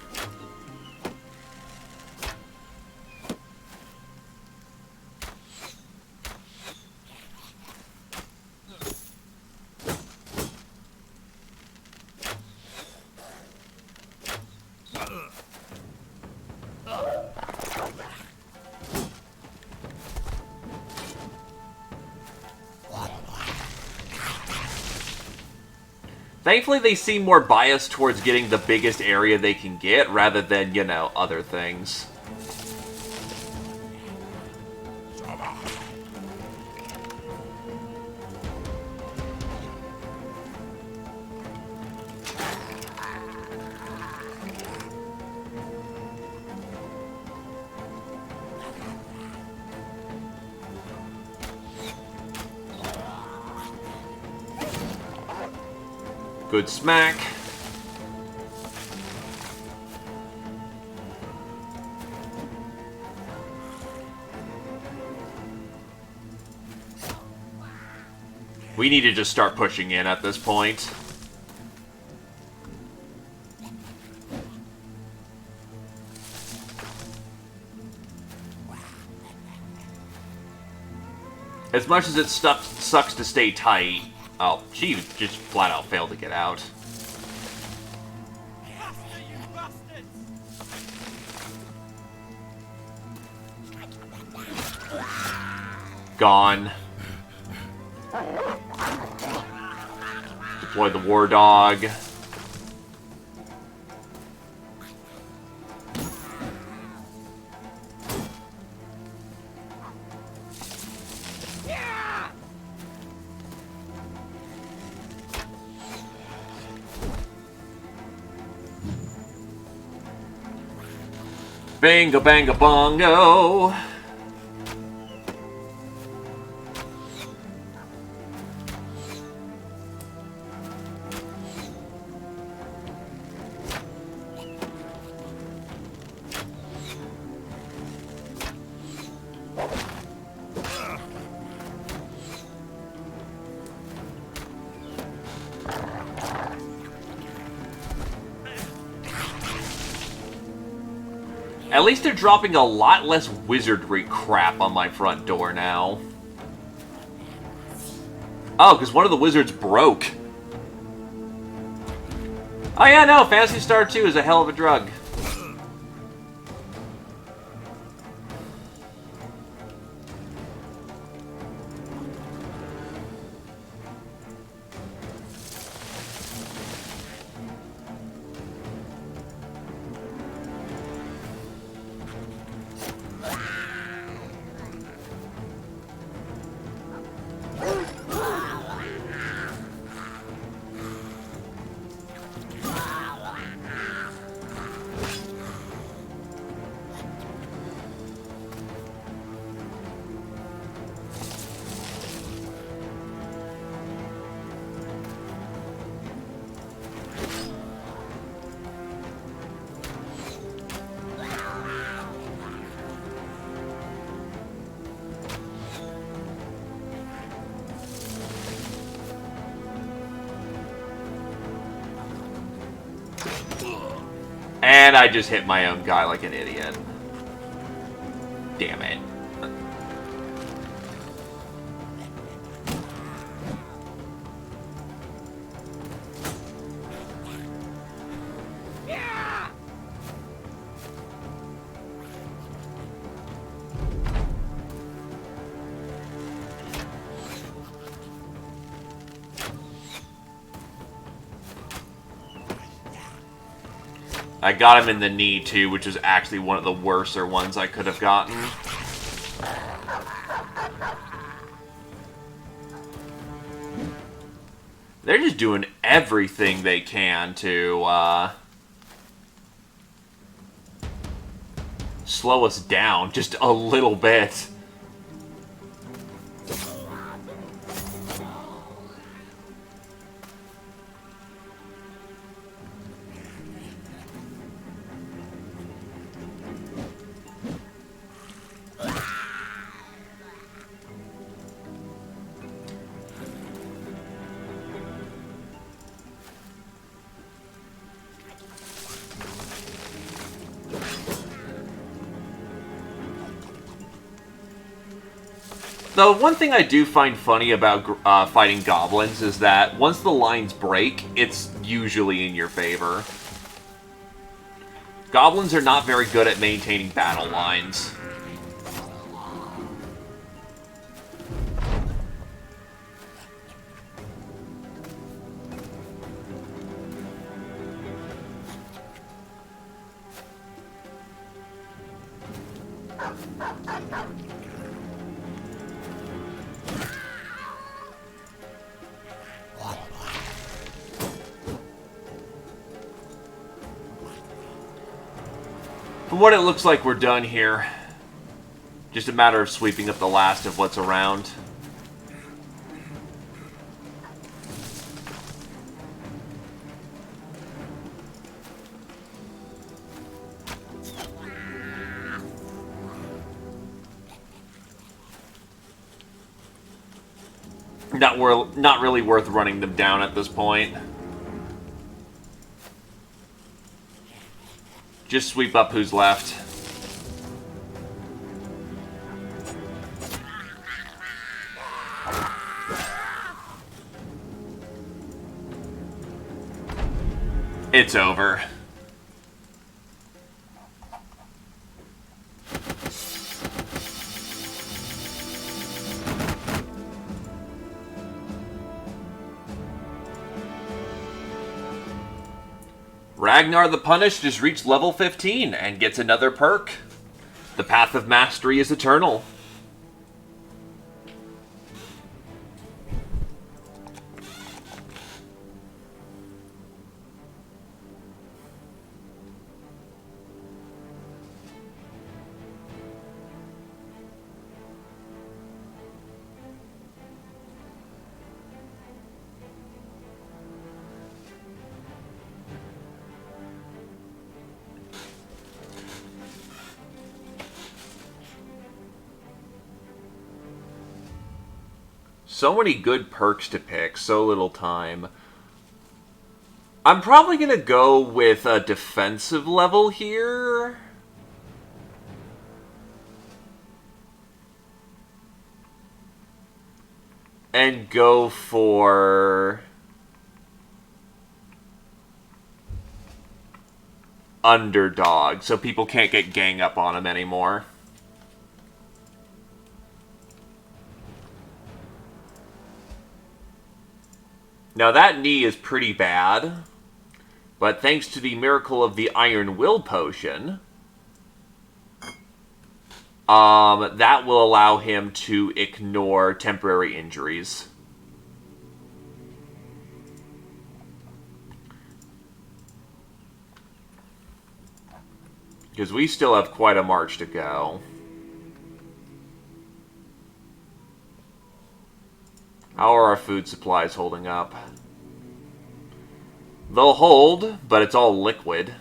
Thankfully, they seem more biased towards getting the biggest area they can get, rather than, you know, other things. Good smack. We need to just start pushing in at this point. As much as it sucks to stay tight. Oh, she just flat out failed to get out. Gone. Deploy the war dog. Bingo, bango, bongo. At least they're dropping a lot less wizardry crap on my front door now. Oh, because one of the wizards broke. Oh yeah, no, Phantasy Star 2 is a hell of a drug. And I just hit my own guy like an idiot. Damn it. I got him in the knee, too, which is actually one of the worser ones I could have gotten. They're just doing everything they can to, slow us down just a little bit. The one thing I do find funny about fighting goblins is that once the lines break, it's usually in your favor. Goblins are not very good at maintaining battle lines. From what it looks like, we're done here. Just a matter of sweeping up the last of what's around. Not really worth running them down at this point. Just sweep up who's left. It's over. Ragnar the Punished just reached level 15 and gets another perk. The Path of Mastery is eternal. So many good perks to pick, so little time. I'm probably going to go with a defensive level here. and go for underdog, so people can't get gang up on him anymore. Now that knee is pretty bad, but thanks to the miracle of the Iron Will Potion, that will allow him to ignore temporary injuries. Because we still have quite a march to go. How are our food supplies holding up? They'll hold, but it's all liquid.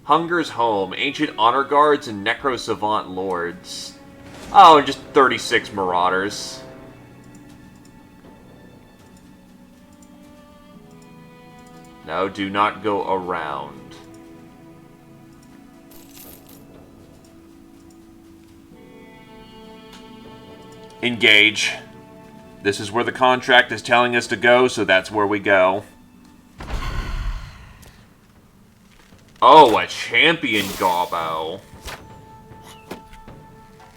Hunger's home. Ancient honor guards and necro savant lords. Oh, and just 36 marauders. No, do not go around. Engage. This is where the contract is telling us to go, so that's where we go. Oh, a champion gobbo.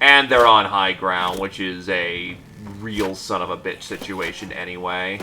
And they're on high ground, which is a real son of a bitch situation anyway.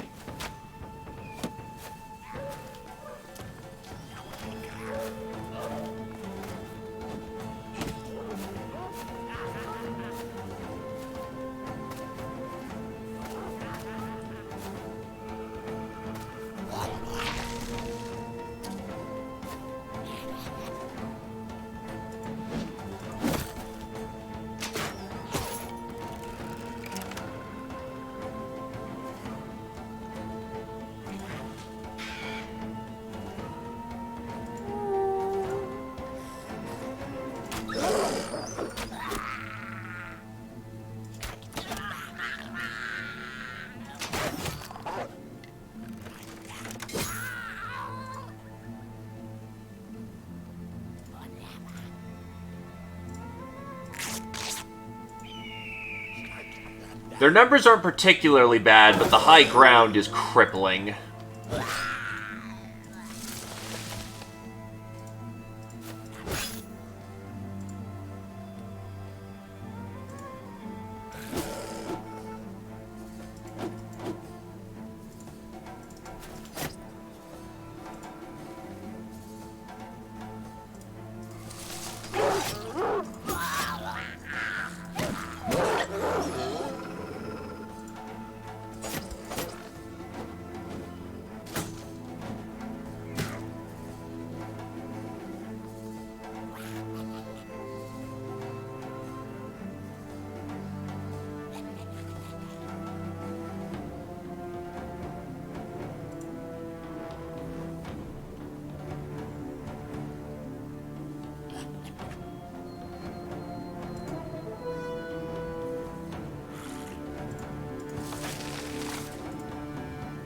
Their numbers aren't particularly bad, but the high ground is crippling.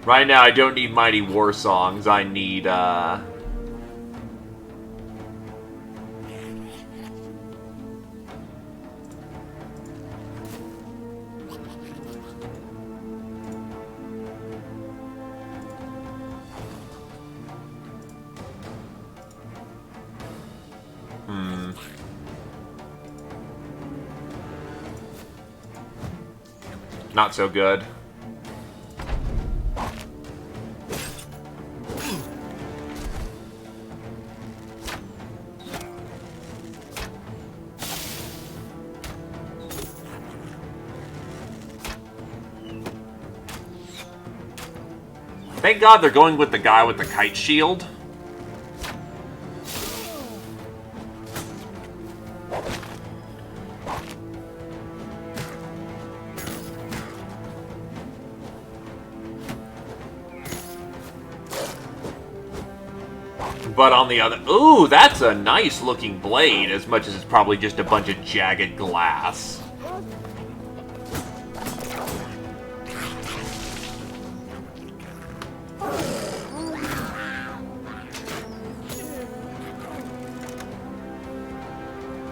Right now, I don't need Mighty War Songs. I need, not so good. Thank God they're going with the guy with the kite shield. But on the other... Ooh, that's a nice looking blade, as much as it's probably just a bunch of jagged glass.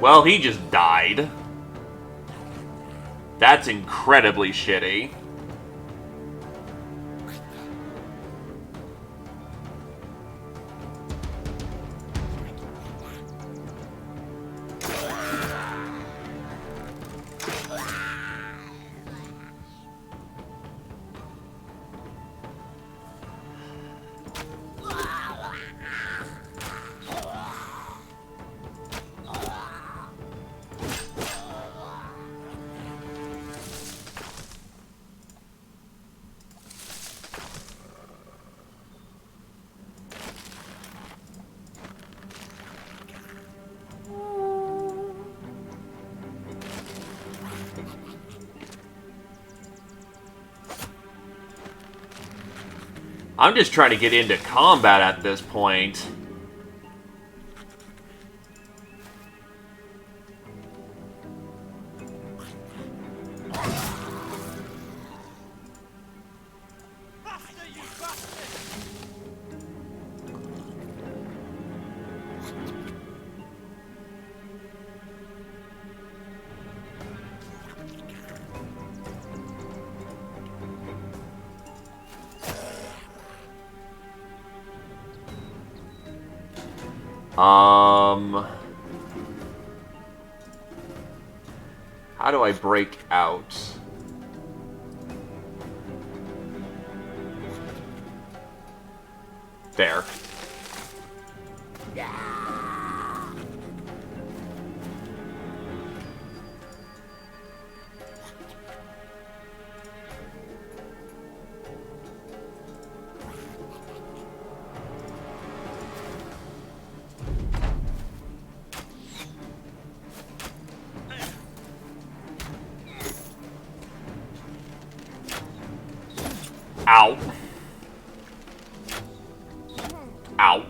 Well, he just died. That's incredibly shitty. I'm just trying to get into combat at this point. How do I break out? There. Ow. Ow.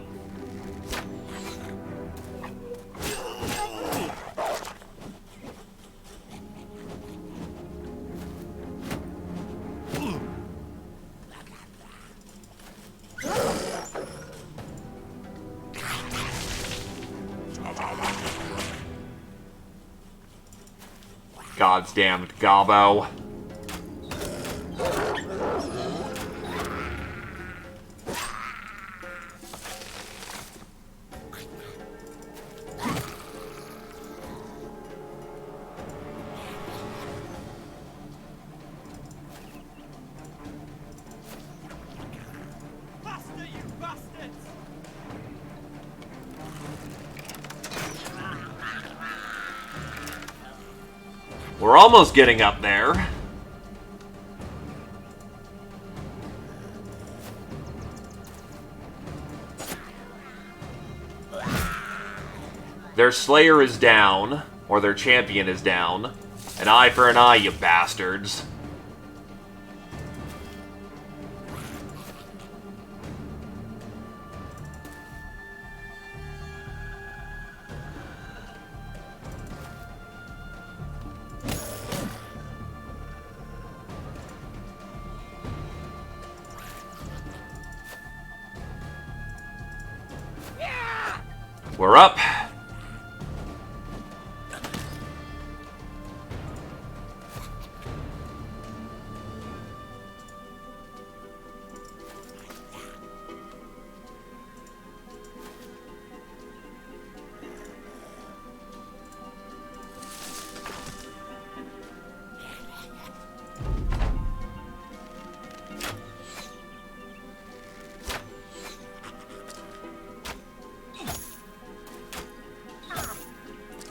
God's damned gobbo. We're almost getting up there. Their Slayer is down, or their champion is down. An eye for an eye, you bastards. We're up.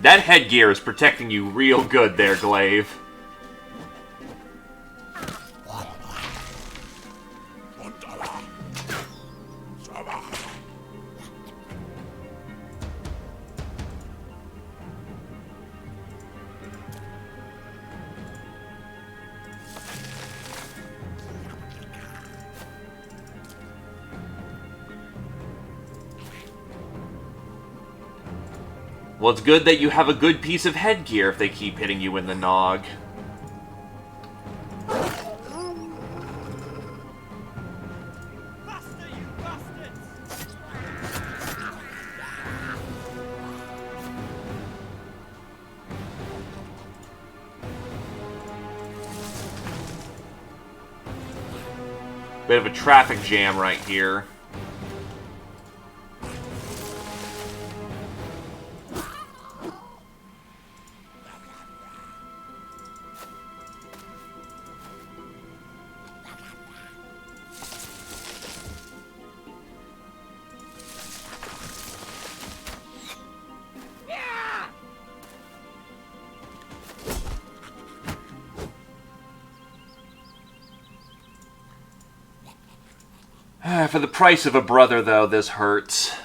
That headgear is protecting you real good there, Glaive. Well, it's good that you have a good piece of headgear if they keep hitting you in the nog. Bit of a traffic jam right here. For the price of a brother, though, this hurts.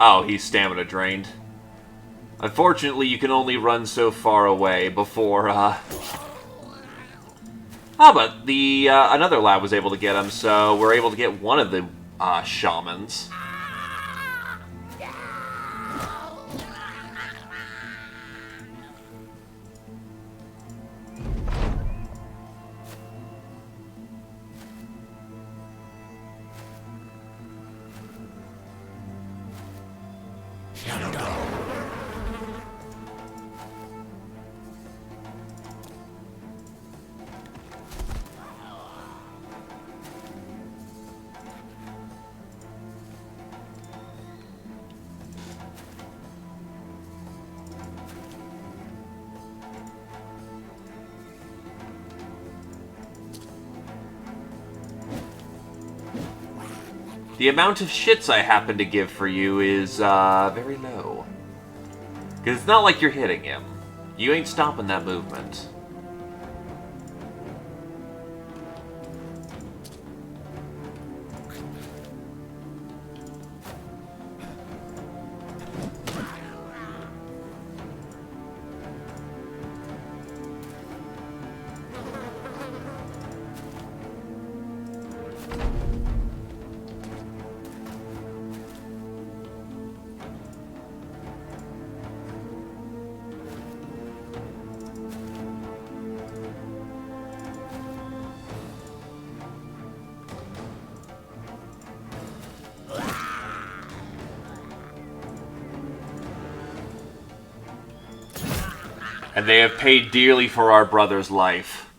Oh, he's stamina drained. Unfortunately, you can only run so far away before, Oh, but the, another lab was able to get him, so we're able to get one of the, shamans. The amount of shits I happen to give for you is, very low. Because it's not like you're hitting him. You ain't stopping that movement. And they have paid dearly for our brother's life.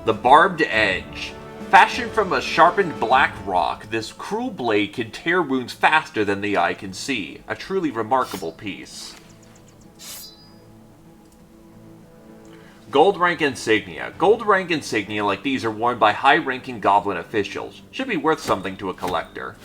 The Barbed Edge. Fashioned from a sharpened black rock, this cruel blade can tear wounds faster than the eye can see. A truly remarkable piece. Gold rank insignia. Gold rank insignia like these are worn by high-ranking goblin officials. Should be worth something to a collector.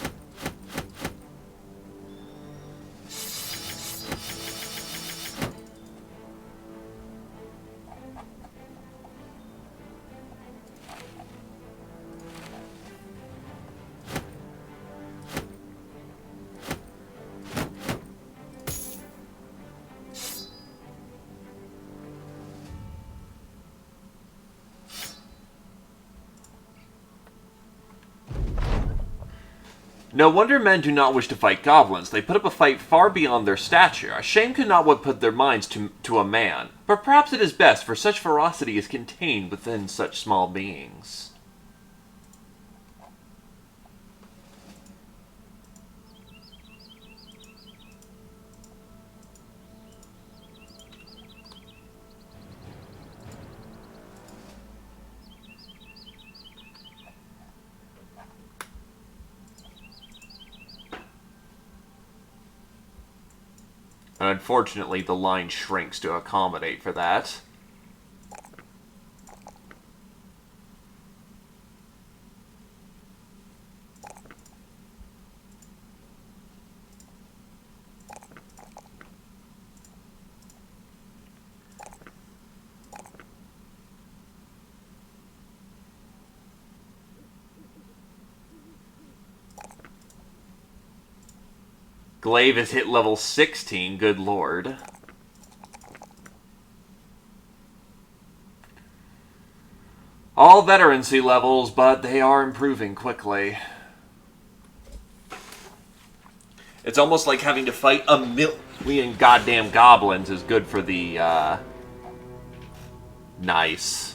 No wonder men do not wish to fight goblins. They put up a fight far beyond their stature. A shame could not what put their minds to a man. But perhaps it is best, for such ferocity is contained within such small beings. And unfortunately, the line shrinks to accommodate for that. Glaive has hit level 16, good lord. All veterancy levels, but they are improving quickly. It's almost like having to fight a million goddamn goblins is good for the, Nice.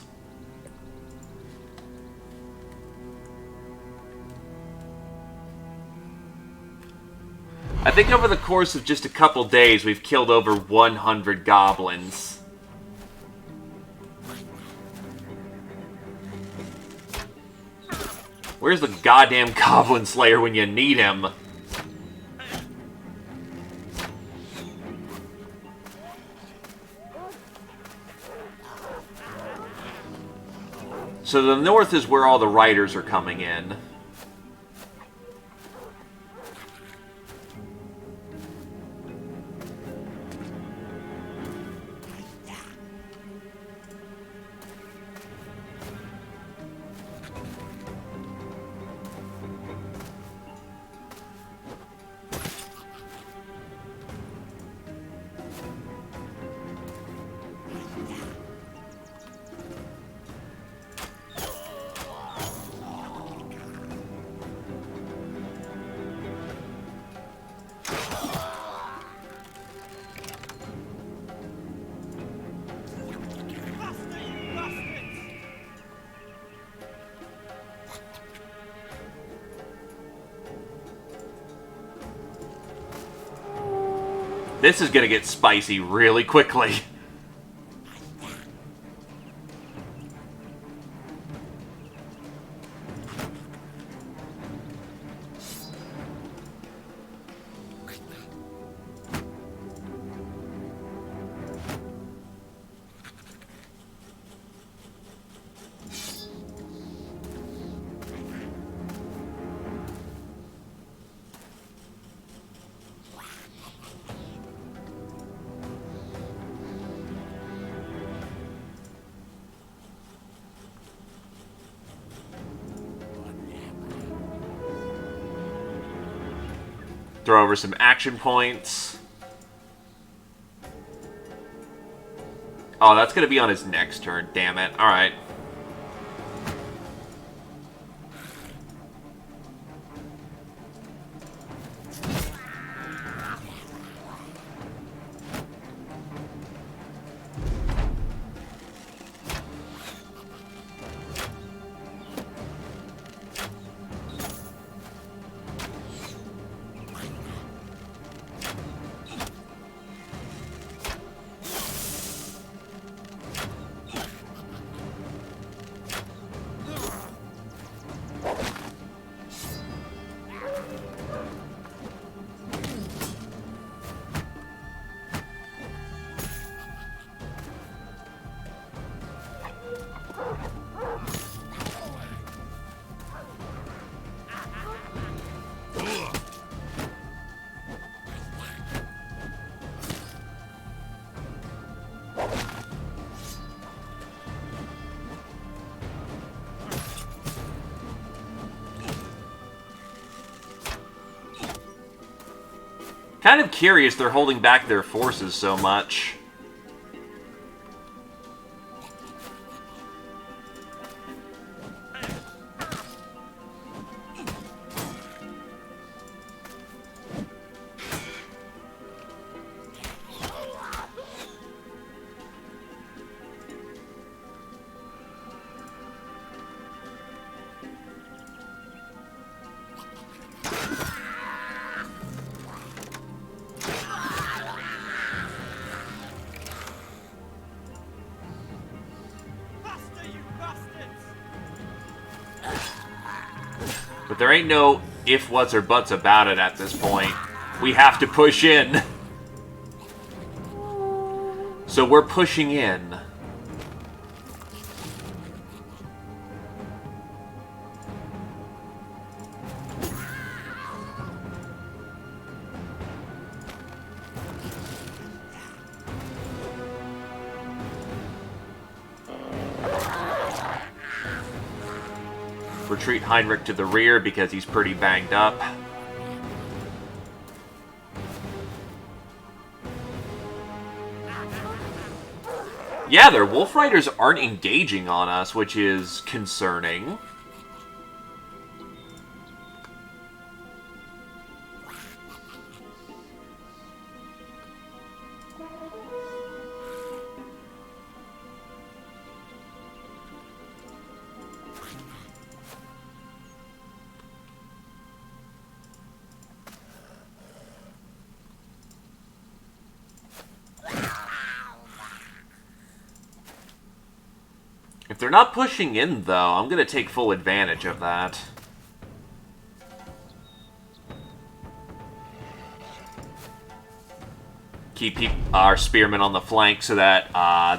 I think over the course of just a couple days, we've killed over 100 goblins. Where's the goddamn Goblin Slayer when you need him? So the north is where all the riders are coming in. This is gonna get spicy really quickly. Throw over some action points. Oh, that's going to be on his next turn. Damn it. Alright. Kind of curious they're holding back their forces so much. But there ain't no if, whats, or buts about it at this point. We have to push in. So we're pushing in. Retreat Heinrich to the rear because he's pretty banged up. Yeah, their wolf riders aren't engaging on us, which is concerning. If they're not pushing in, though, I'm going to take full advantage of that. Keep our spearmen on the flank so that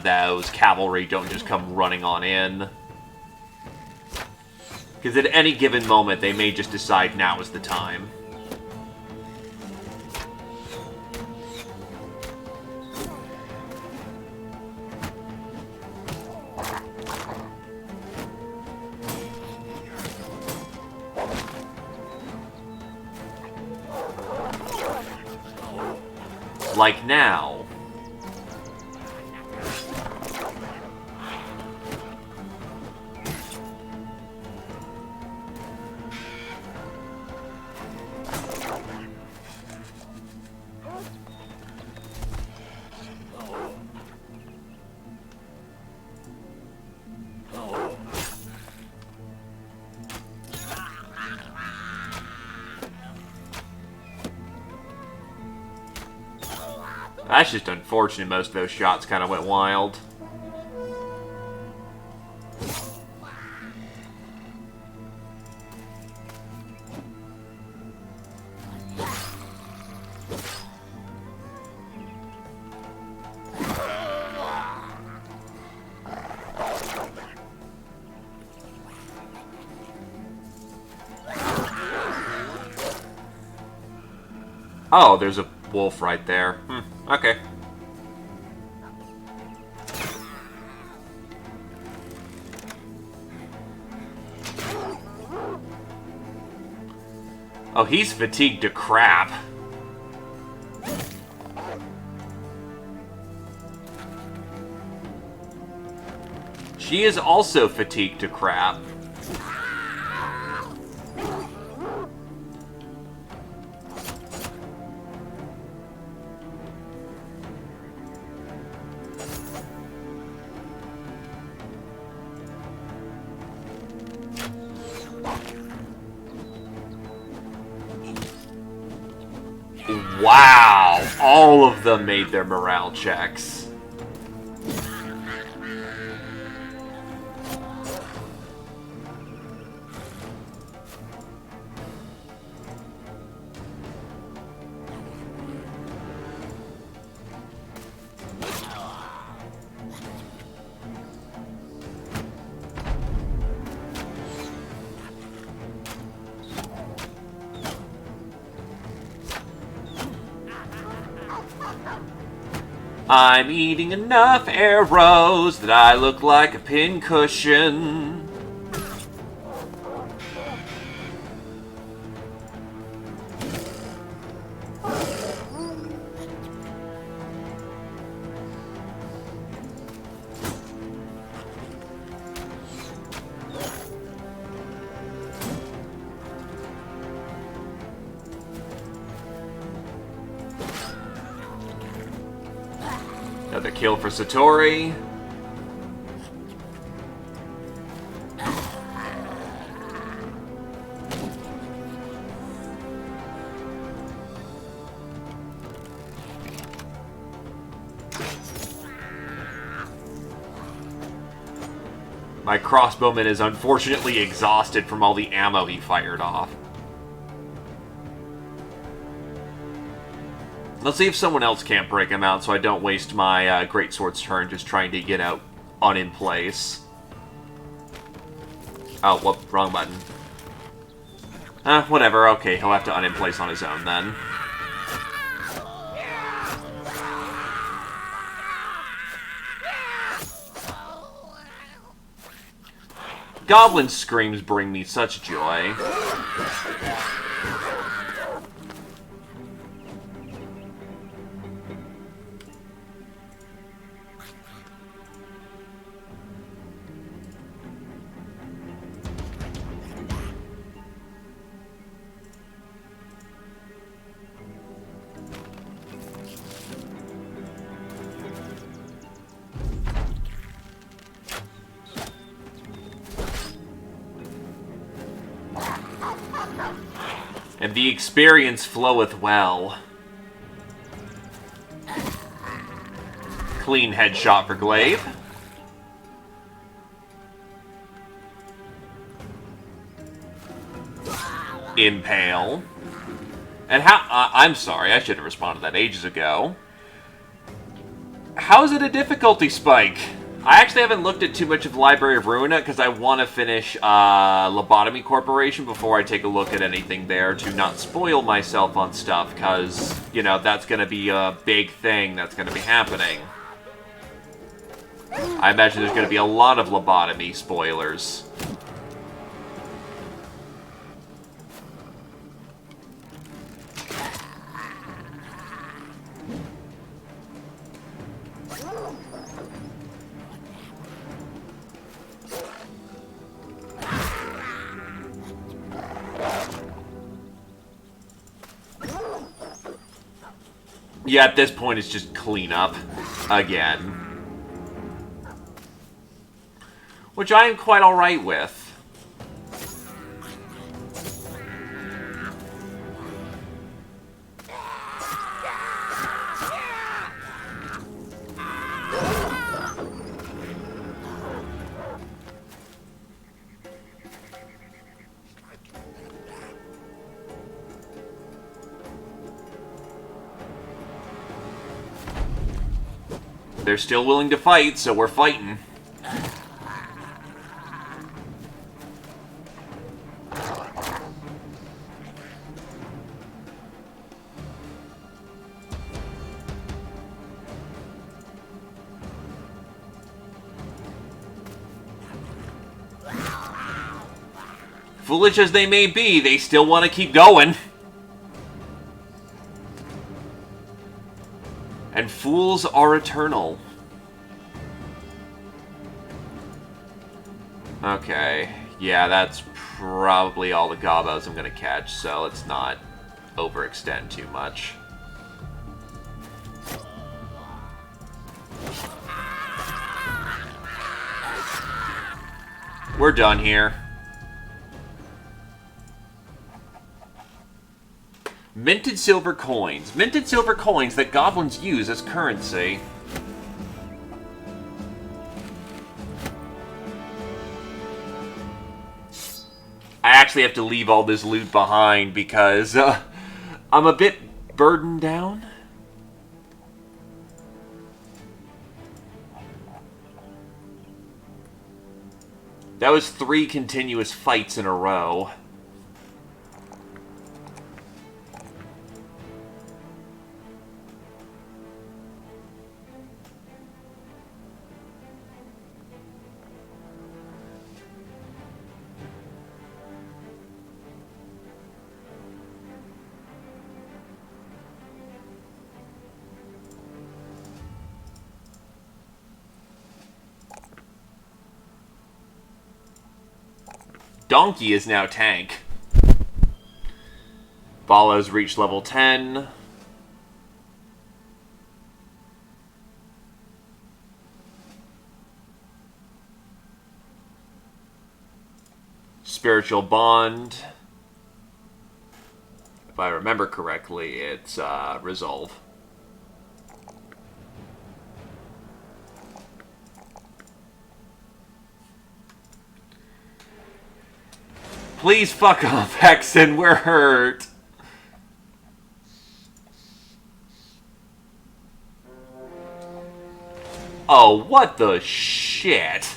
those cavalry don't just come running on in. Because at any given moment, they may just decide now is the time. Like now. That's just unfortunate. Most of those shots kind of went wild. Oh, there's a wolf right there. Okay. Oh, he's fatigued to crap. She is also fatigued to crap. Wow! All of them made their morale checks. I'm eating enough arrows that I look like a pincushion. Another kill for Satori. My crossbowman is unfortunately exhausted from all the ammo he fired off. Let's see if someone else can't break him out so I don't waste my greatsword's turn just trying to get out in place. Oh, whoop, wrong button. Whatever, okay, he'll have to in place on his own then. Goblin screams bring me such joy. And the experience floweth well. Clean headshot for Glaive. Impale. And how... I'm sorry, I should have responded to that ages ago. How is it a difficulty spike? I actually haven't looked at too much of the Library of Ruina because I want to finish Lobotomy Corporation before I take a look at anything there to not spoil myself on stuff because, you know, that's going to be a big thing that's going to be happening. I imagine there's going to be a lot of Lobotomy spoilers. Yeah, at this point, it's just clean up again. Which I am quite alright with. They're still willing to fight, so we're fighting. Foolish as they may be, they still want to keep going. And fools are eternal. Okay. Yeah, that's probably all the gobos I'm going to catch, so let's not overextend too much. We're done here. Minted silver coins. Minted silver coins that goblins use as currency. I actually have to leave all this loot behind because I'm a bit burdened down. That was 3 continuous fights in a row. Donkey is now tank. Bala's reached level 10. Spiritual Bond. If I remember correctly, it's Resolve. Please fuck off, Hexen, we're hurt. Oh, what the shit?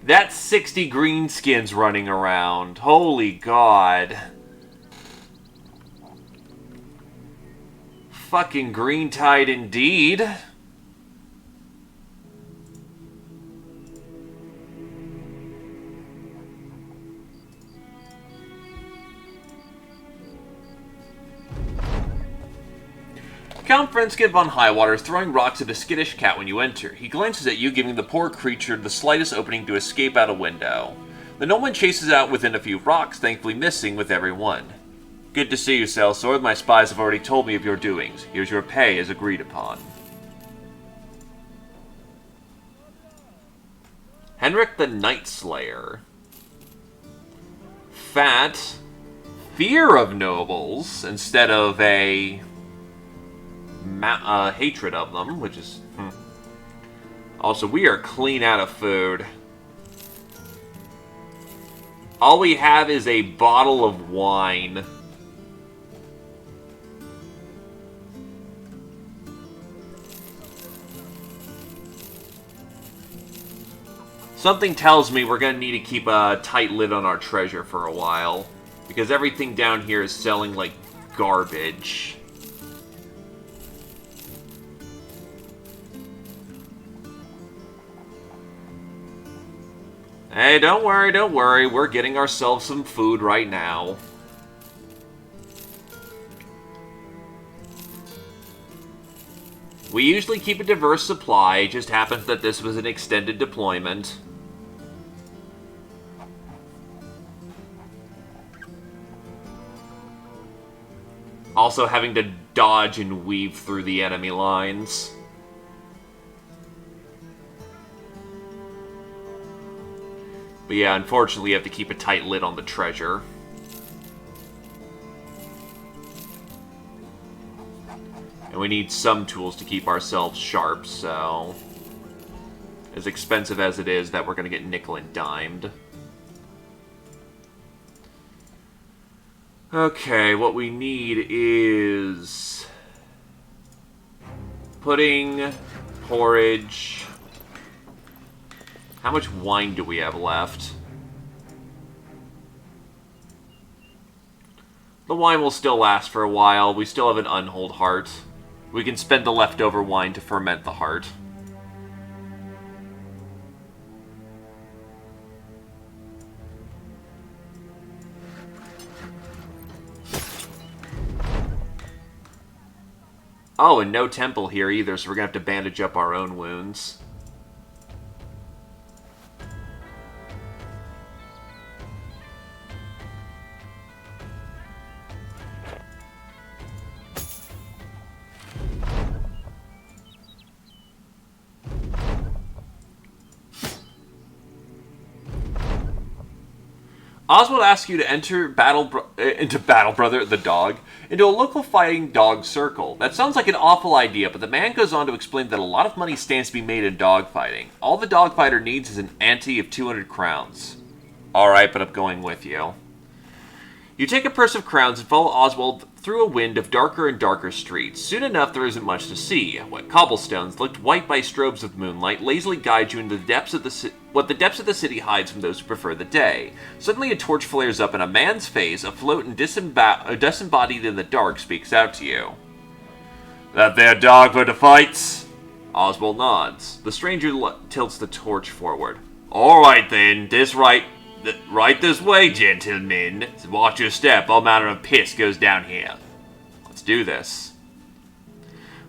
That's 60 greenskins running around. Holy God. Fucking green tide indeed. Count Frenskid von Highwater is throwing rocks at a skittish cat when you enter. He glances at you, giving the poor creature the slightest opening to escape out a window. The Nobleman chases out within a few rocks, thankfully missing with every one. Good to see you, Sellsword. My spies have already told me of your doings. Here's your pay as agreed upon. Henrik the Night Slayer. Fat. Fear of nobles instead of a hatred of them, which is... Also, we are clean out of food. All we have is a bottle of wine. Something tells me we're going to need to keep a tight lid on our treasure for a while. Because everything down here is selling like garbage. Hey, don't worry, don't worry. We're getting ourselves some food right now. We usually keep a diverse supply. It just happens that this was an extended deployment. Also having to dodge and weave through the enemy lines. But yeah, unfortunately you have to keep a tight lid on the treasure. And we need some tools to keep ourselves sharp, so... as expensive as it is, that we're going to get nickel and dimed. Okay, what we need is... pudding, porridge... How much wine do we have left? The wine will still last for a while. We still have an unhold heart. We can spend the leftover wine to ferment the heart. Oh, and no temple here either, so we're going to have to bandage up our own wounds. Oswald asks you to enter into Battle Brother, the dog, into a local fighting dog circle. That sounds like an awful idea, but the man goes on to explain that a lot of money stands to be made in dogfighting. All the dogfighter needs is an ante of 200 crowns. Alright, but I'm going with you. You take a purse of crowns and follow Oswald through a wind of darker and darker streets. Soon enough, there isn't much to see. What cobblestones, licked white by strobes of moonlight, lazily guide you into the depths of the depths of the city hides from those who prefer the day. Suddenly, a torch flares up, and a man's face, afloat and disembodied in the dark, speaks out to you. "That there dog for the fights?" Oswald nods. The stranger tilts the torch forward. "All right then, right this way, gentlemen. Watch your step, all manner of piss goes down here." Let's do this.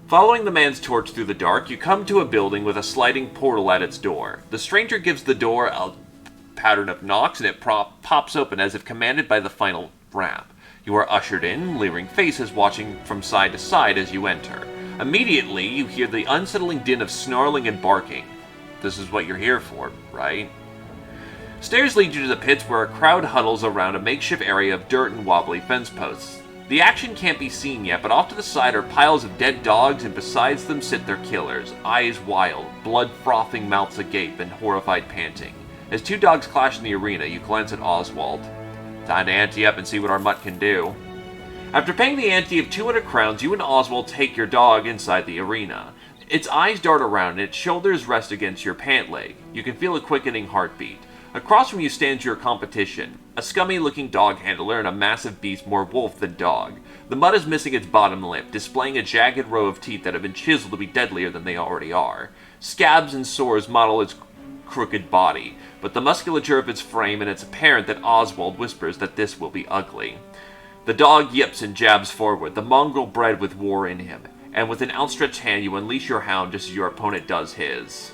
Following the man's torch through the dark, you come to a building with a sliding portal at its door. The stranger gives the door a pattern of knocks, and it pops open as if commanded by the final rap. You are ushered in, leering faces watching from side to side as you enter. Immediately, you hear the unsettling din of snarling and barking. This is what you're here for, right? Stairs lead you to the pits where a crowd huddles around a makeshift area of dirt and wobbly fence posts. The action can't be seen yet, but off to the side are piles of dead dogs, and besides them sit their killers, eyes wild, blood-frothing mouths agape, and horrified panting. As two dogs clash in the arena, you glance at Oswald. Time to ante up and see what our mutt can do. After paying the ante of 200 crowns, you and Oswald take your dog inside the arena. Its eyes dart around, and its shoulders rest against your pant leg. You can feel a quickening heartbeat. Across from you stands your competition, a scummy-looking dog handler and a massive beast more wolf than dog. The mutt is missing its bottom lip, displaying a jagged row of teeth that have been chiseled to be deadlier than they already are. Scabs and sores model its crooked body, but the musculature of its frame, and it's apparent that Oswald whispers that this will be ugly. The dog yips and jabs forward, the mongrel bred with war in him, and with an outstretched hand you unleash your hound just as your opponent does his.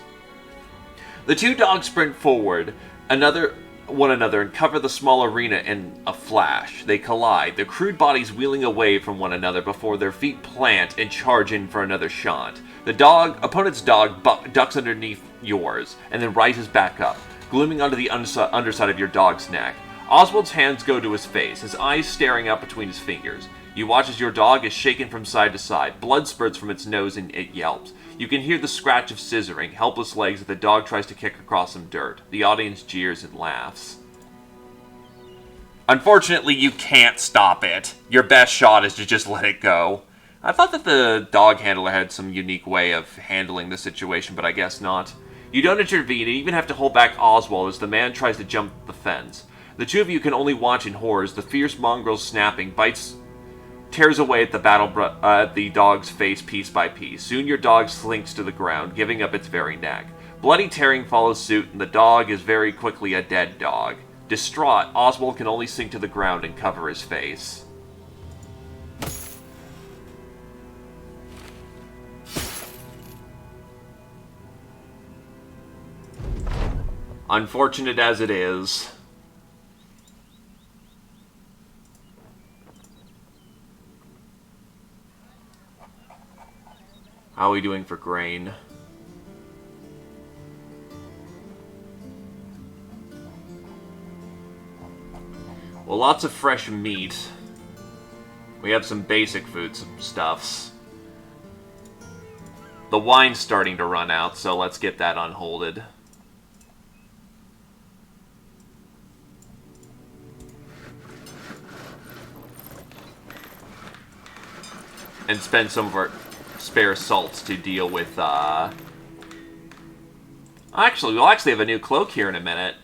The two dogs sprint forward, one another, and cover the small arena in a flash. They collide, their crude bodies wheeling away from one another before their feet plant and charge in for another shot. The opponent's dog ducks underneath yours, and then rises back up. glooming onto the underside of your dog's neck. Oswald's hands go to his face, his eyes staring out between his fingers. You watch as your dog is shaken from side to side. Blood spurts from its nose and it yelps. You can hear the scratch of scissoring, helpless legs as the dog tries to kick across some dirt. The audience jeers and laughs. Unfortunately, you can't stop it. Your best shot is to just let it go. I thought that the dog handler had some unique way of handling the situation, but I guess not. You don't intervene and even have to hold back Oswald as the man tries to jump the fence. The two of you can only watch in horror as the fierce mongrel snapping tears away at the dog's face piece by piece. Soon your dog slinks to the ground, giving up its very neck. Bloody tearing follows suit, and the dog is very quickly a dead dog. Distraught, Oswald can only sink to the ground and cover his face. Unfortunate as it is. How are we doing for grain? Well, lots of fresh meat. We have some basic food, some stuffs. The wine's starting to run out, so let's get that unholded. And spend some of our spare salts to deal with, Actually, we'll actually have a new cloak here in a minute.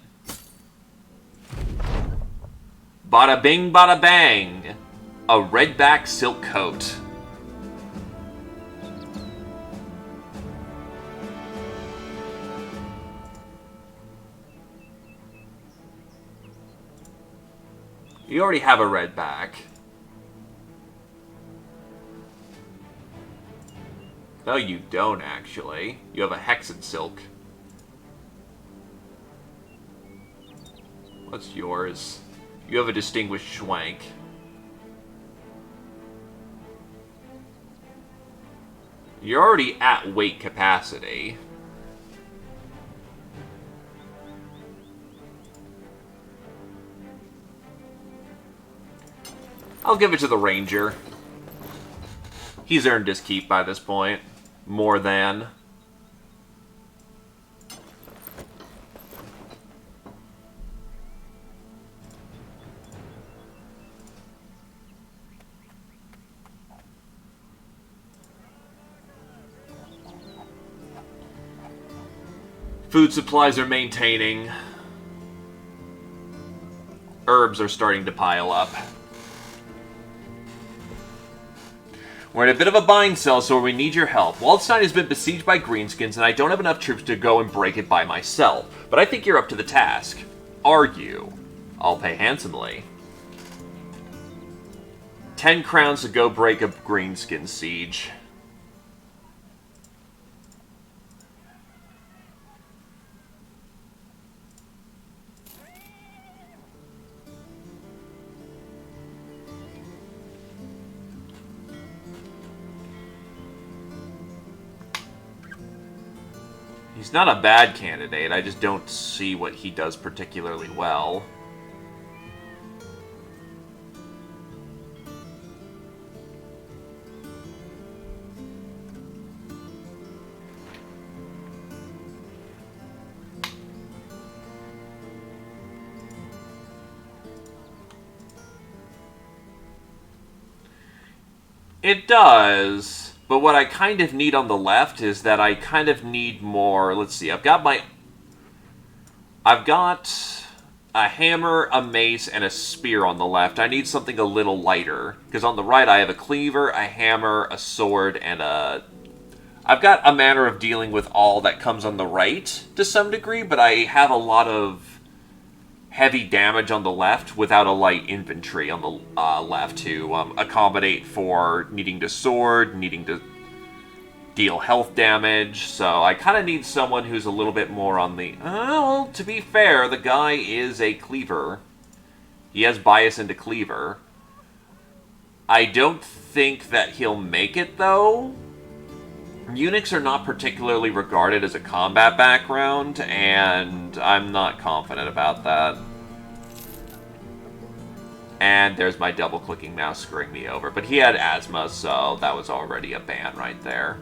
Bada bing, bada bang! A redback silk coat. You already have a redback. No, you don't, actually. You have a hexed silk. What's yours? You have a distinguished schwank. You're already at weight capacity. I'll give it to the ranger. He's earned his keep by this point. More than. Food supplies are maintaining. Herbs are starting to pile up. We're in a bit of a bind cell, so we need your help. Waldstein has been besieged by greenskins, and I don't have enough troops to go and break it by myself. But I think you're up to the task. Are you? I'll pay handsomely. 10 crowns to go break a greenskin siege. He's not a bad candidate, I just don't see what he does particularly well. It does. But what I kind of need on the left is that I kind of need more... Let's see, I've got a hammer, a mace, and a spear on the left. I need something a little lighter. Because on the right I have a cleaver, a hammer, a sword, and a... I've got a manner of dealing with all that comes on the right to some degree, but I have a lot of heavy damage on the left without a light infantry on the left to accommodate for needing to sword, needing to deal health damage. So I kind of need someone who's a little bit more on the... well, to be fair, the guy is a cleaver. He has bias into cleaver. I don't think that he'll make it, though. Unix are not particularly regarded as a combat background, and I'm not confident about that. And there's my double-clicking mouse screwing me over. But he had asthma, so that was already a ban right there.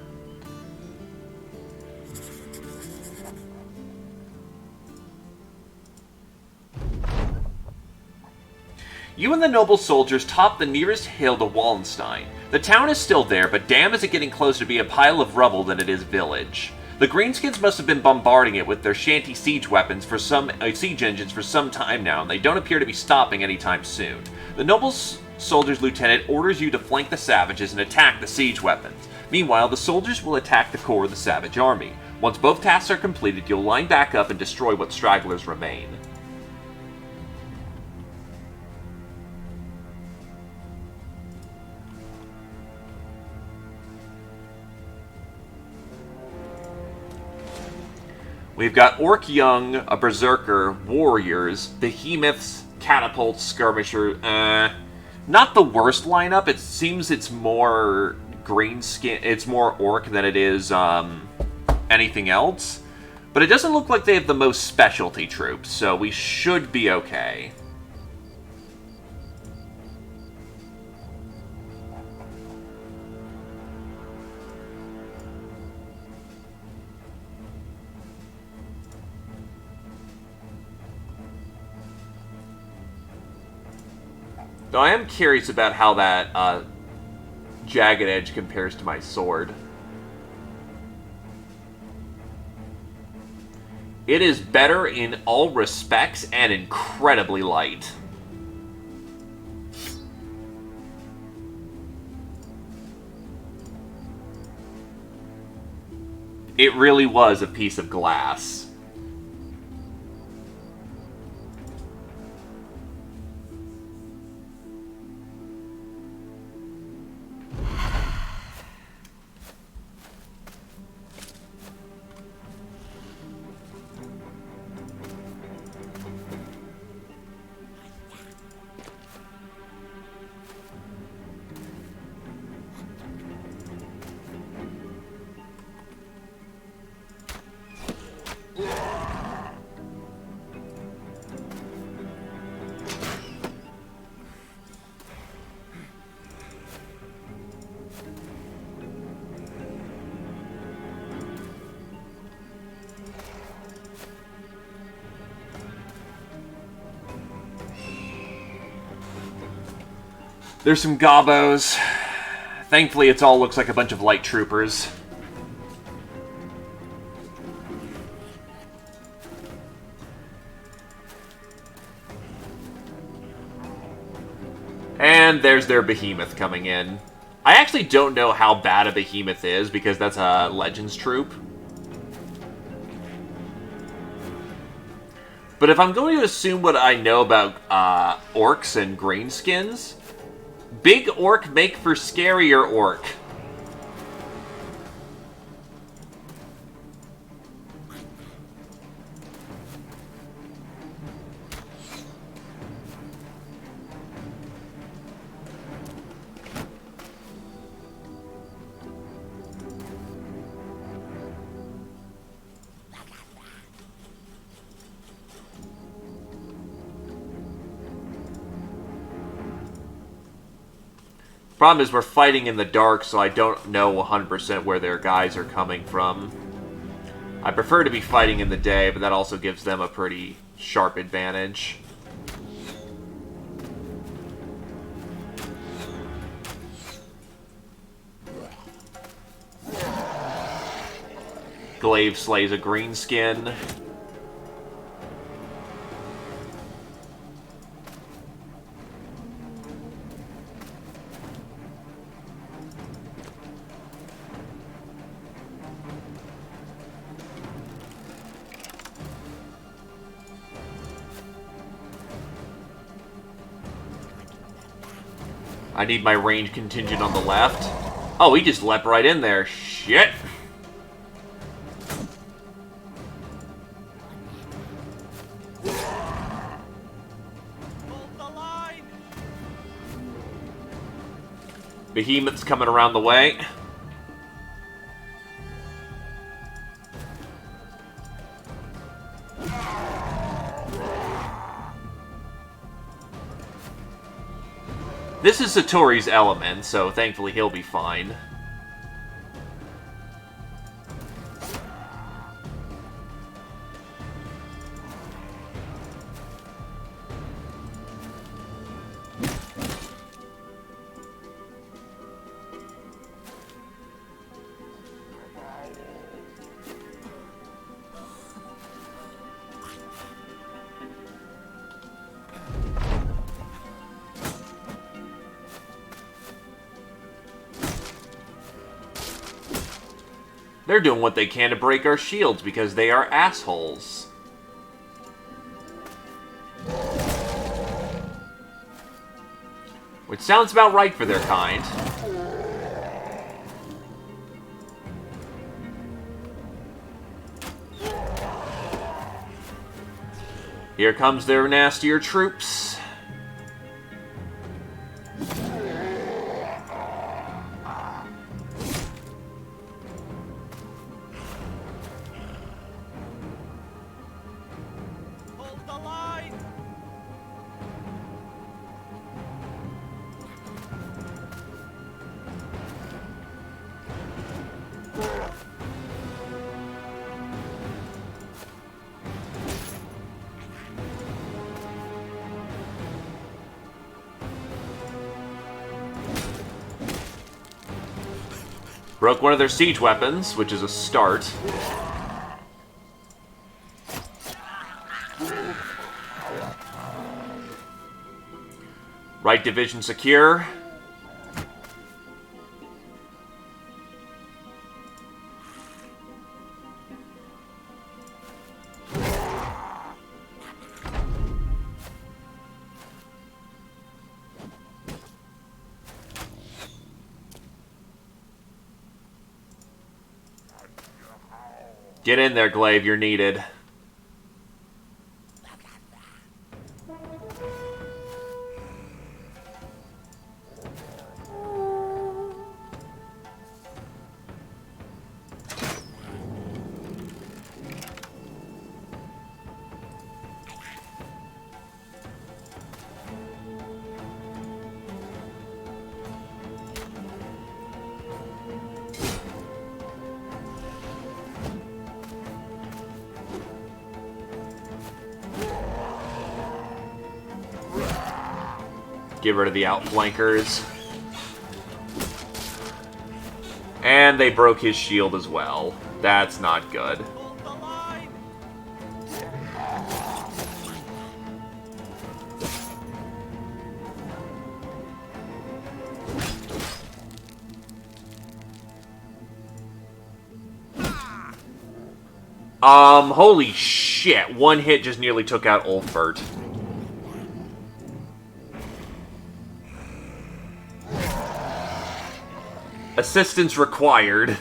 You and the noble soldiers top the nearest hill to Wallenstein. The town is still there, but damn is it getting closer to be a pile of rubble than it is village. The Greenskins must have been bombarding it with their shanty siege weapons for siege engines for some time now, and they don't appear to be stopping anytime soon. The noble soldiers' lieutenant orders you to flank the savages and attack the siege weapons. Meanwhile, the soldiers will attack the core of the savage army. Once both tasks are completed, you'll line back up and destroy what stragglers remain. We've got Orc Young, a Berserker, Warriors, Behemoths, Catapults, Skirmisher. Not the worst lineup. It seems it's more greenskin. It's more Orc than it is anything else. But it doesn't look like they have the most specialty troops, so we should be okay. Though I am curious about how that jagged edge compares to my sword. It is better in all respects and incredibly light. It really was a piece of glass. There's some gobos. Thankfully, it all looks like a bunch of light troopers. And there's their behemoth coming in. I actually don't know how bad a behemoth is, because that's a Legends troop. But if I'm going to assume what I know about orcs and greenskins, big orc make for scarier orc. Problem is, we're fighting in the dark, so I don't know 100% where their guys are coming from. I prefer to be fighting in the day, but that also gives them a pretty sharp advantage. Glaive slays a greenskin. I need my range contingent on the left. Oh, he just leapt right in there. Shit! Behemoth's coming around the way. This is Satori's element, so thankfully he'll be fine. They're doing what they can to break our shields because they are assholes. Which sounds about right for their kind. Here comes their nastier troops. Broke one of their siege weapons, which is a start. Right division secure. Get in there, Glaive, you're needed. Get rid of the outflankers. And they broke his shield as well. That's not good. Holy shit. One hit just nearly took out Ulfbert. Assistance required.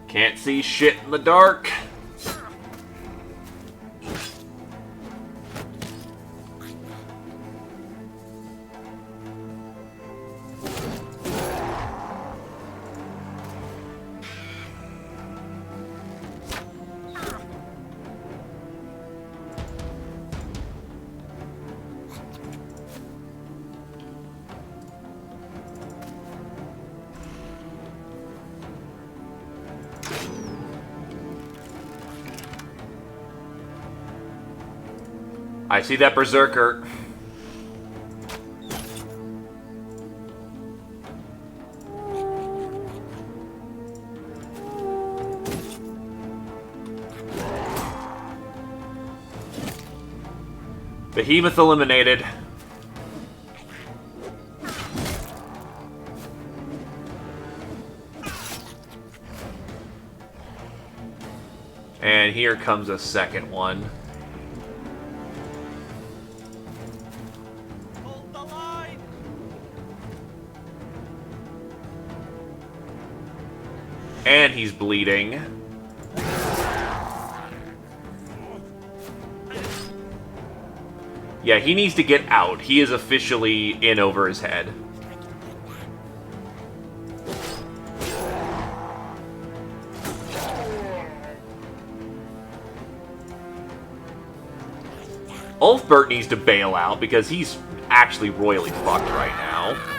Can't see shit in the dark. I see that berserker. Behemoth eliminated. And here comes a second one. Hold the line. And he's bleeding. Yeah, he needs to get out. He is officially in over his head. Ulfbert needs to bail out because he's actually royally fucked right now.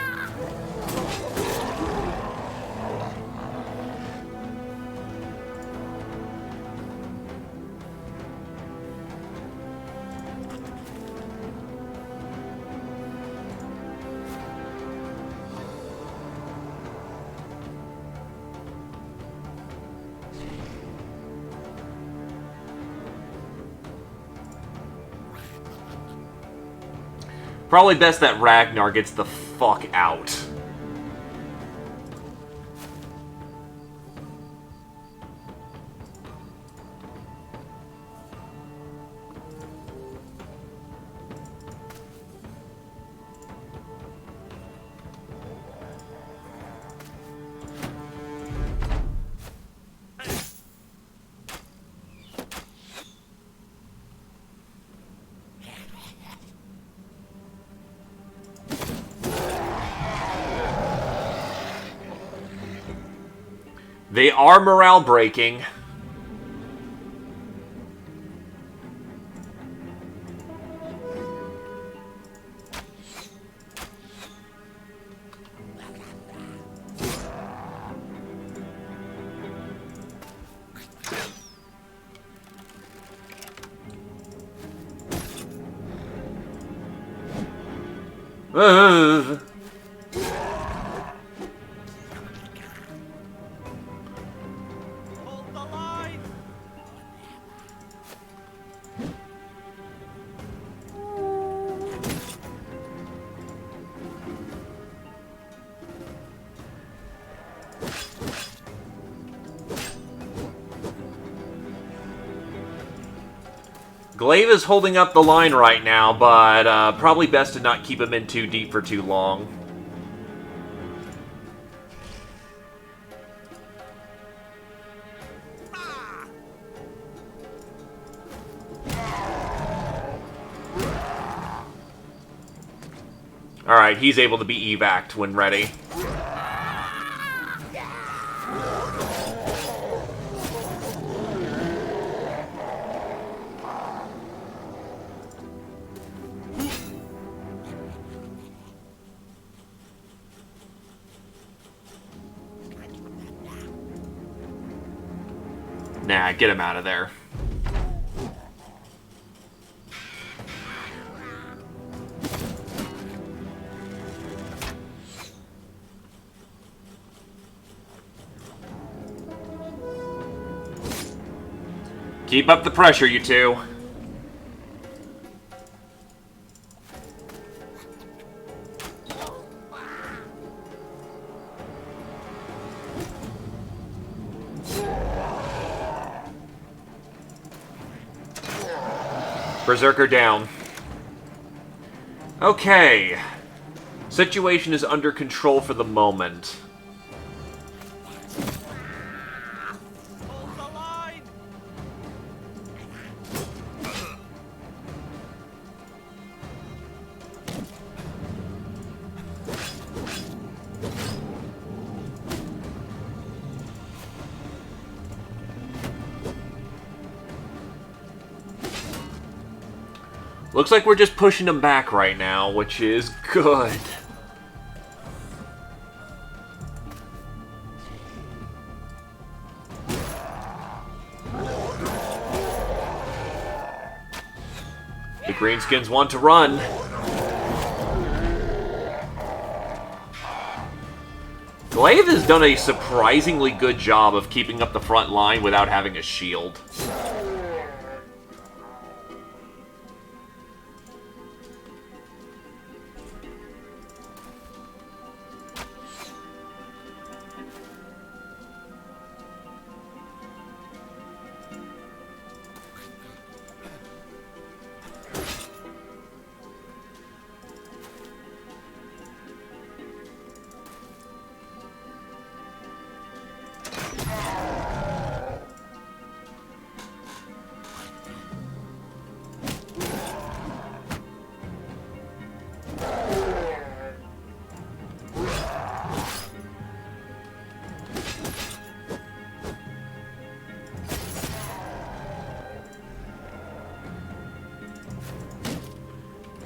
Probably best that Ragnar gets the fuck out. They are morale breaking. Glaive is holding up the line right now, but probably best to not keep him in too deep for too long. Alright, he's able to be evac'd when ready. Nah, get him out of there. Keep up the pressure, you two. Berserker down. Okay. Situation is under control for the moment. Looks like we're just pushing them back right now, which is good. The Greenskins want to run. Glaive has done a surprisingly good job of keeping up the front line without having a shield.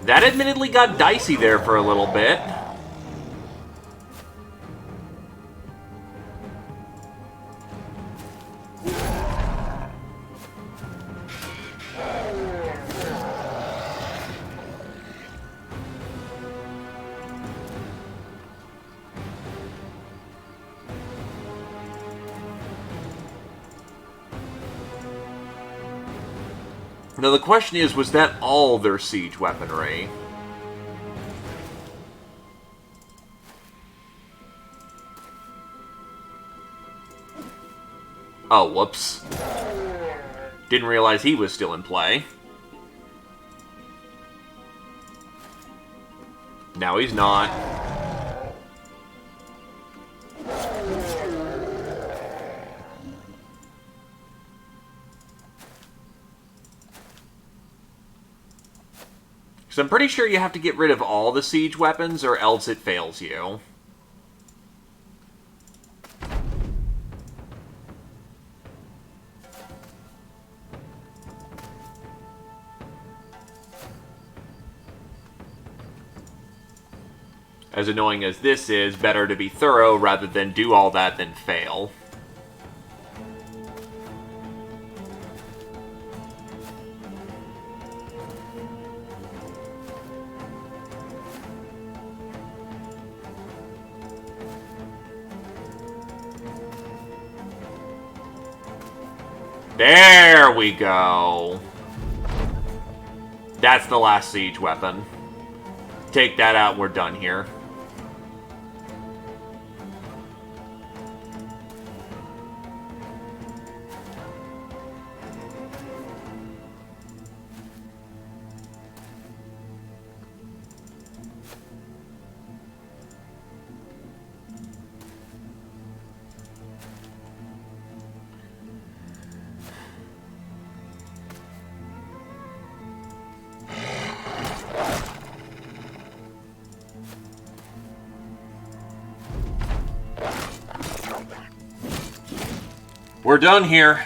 That admittedly got dicey there for a little bit. Now the question is, was that all their siege weaponry? Oh, whoops. Didn't realize he was still in play. Now he's not. So I'm pretty sure you have to get rid of all the siege weapons or else it fails you. As annoying as this is, better to be thorough rather than do all that than fail. There we go. That's the last siege weapon. Take that out, we're done here. We're done here.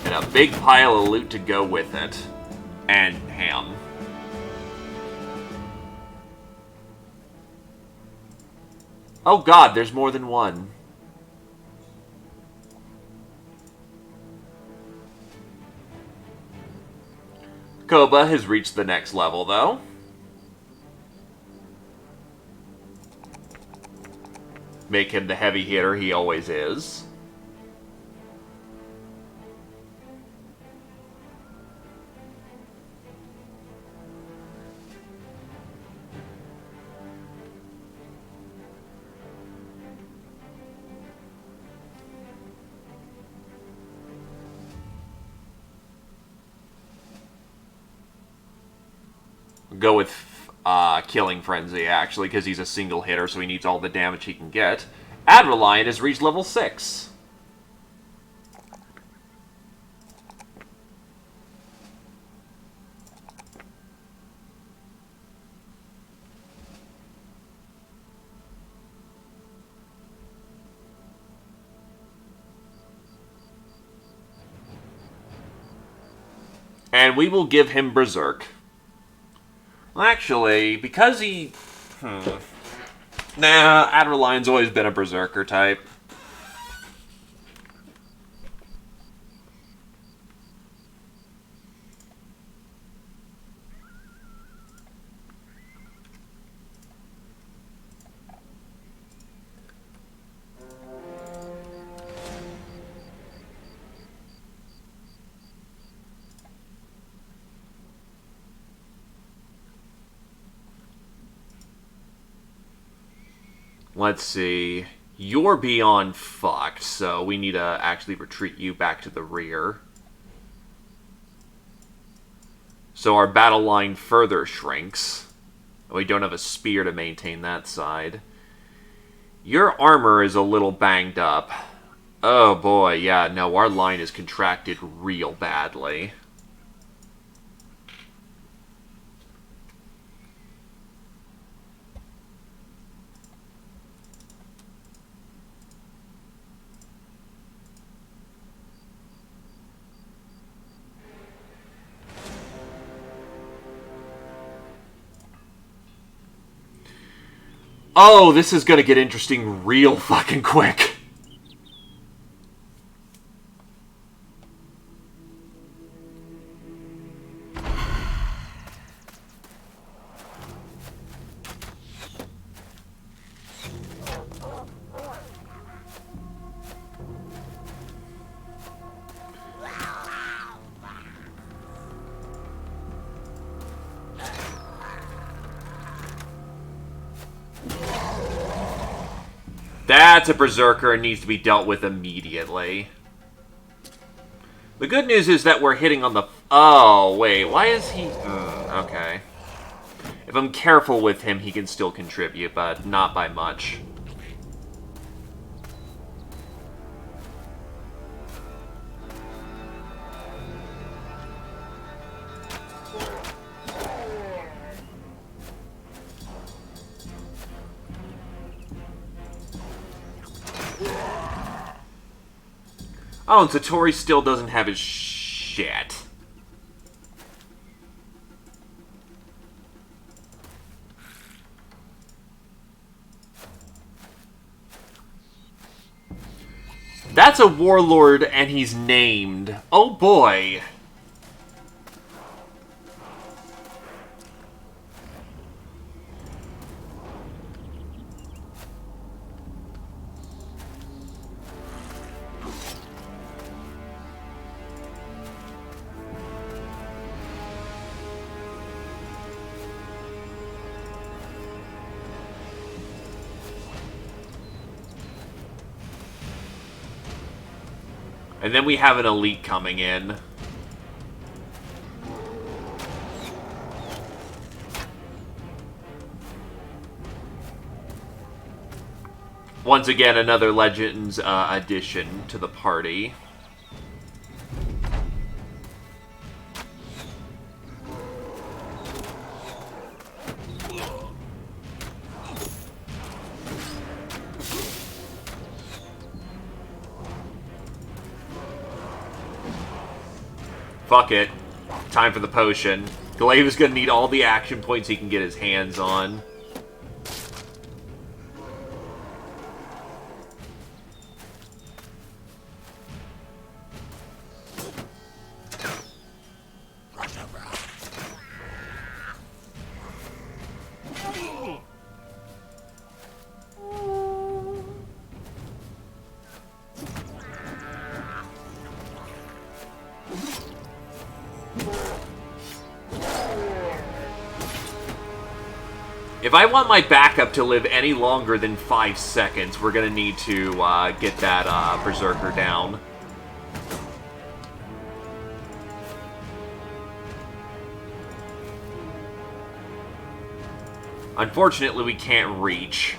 And a big pile of loot to go with it. And ham. Oh god, there's more than one. Koba has reached the next level, though. Make him the heavy hitter he always is. Go with Killing Frenzy, actually, because he's a single hitter, so he needs all the damage he can get. Adrelion has reached level 6. And we will give him Berserk. Actually, because he... Nah, Adrelion's always been a Berserker type. Let's see. You're beyond fucked, so we need to actually retreat you back to the rear. So our battle line further shrinks. We don't have a spear to maintain that side. Your armor is a little banged up. Oh boy, yeah, no, our line is contracted real badly. Oh, this is gonna get interesting real fucking quick. That's a berserker and needs to be dealt with immediately. The good news is that we're hitting on the... Oh, wait. Why is he... okay. If I'm careful with him, he can still contribute, but not by much. Oh, and Satori still doesn't have his shit. That's a warlord, and he's named. Oh boy. And then we have an elite coming in. Once again, another Legends addition to the party. Fuck it. Time for the potion. Glaive is going to need all the action points he can get his hands on. If I want my backup to live any longer than 5 seconds, we're going to need to get that Berserker down. Unfortunately, we can't reach.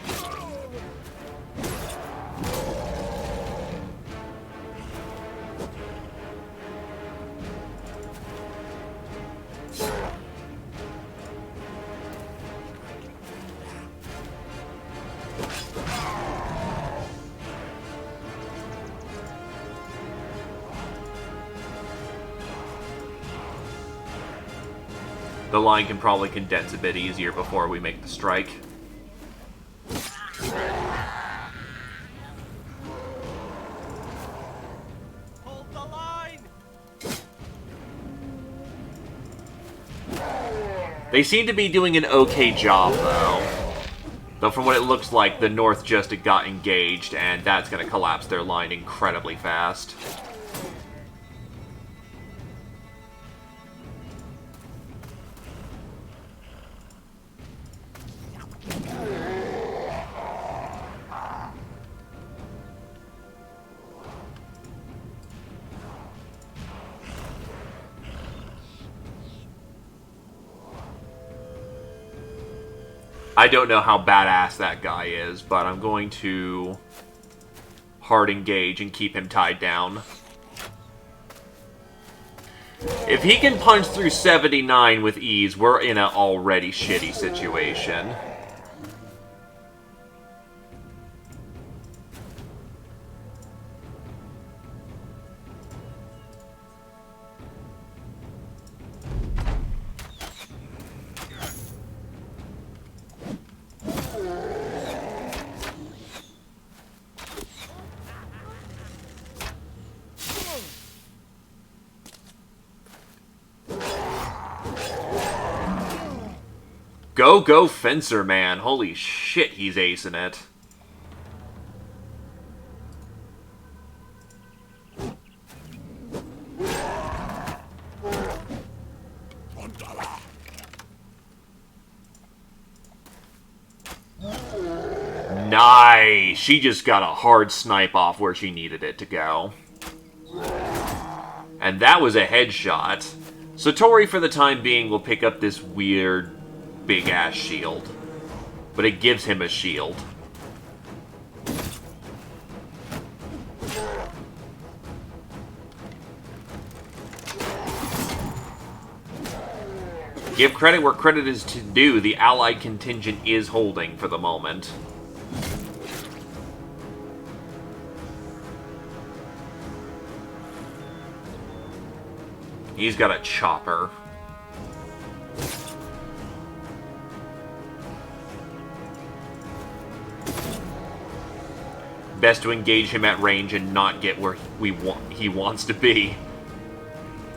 The line can probably condense a bit easier before we make the strike. Hold the line. They seem to be doing an okay job, though. Though from what it looks like, the North just got engaged, and that's going to collapse their line incredibly fast. I don't know how badass that guy is, but I'm going to hard engage and keep him tied down. If he can punch through 79 with ease, we're in an already shitty situation. Go Fencer Man. Holy shit, he's acing it. Nice! She just got a hard snipe off where she needed it to go. And that was a headshot. Satori, for the time being, will pick up this weird, big-ass shield. But it gives him a shield. Give credit where credit is due. The Allied contingent is holding for the moment. He's got a chopper. Best to engage him at range and not get where he wants to be.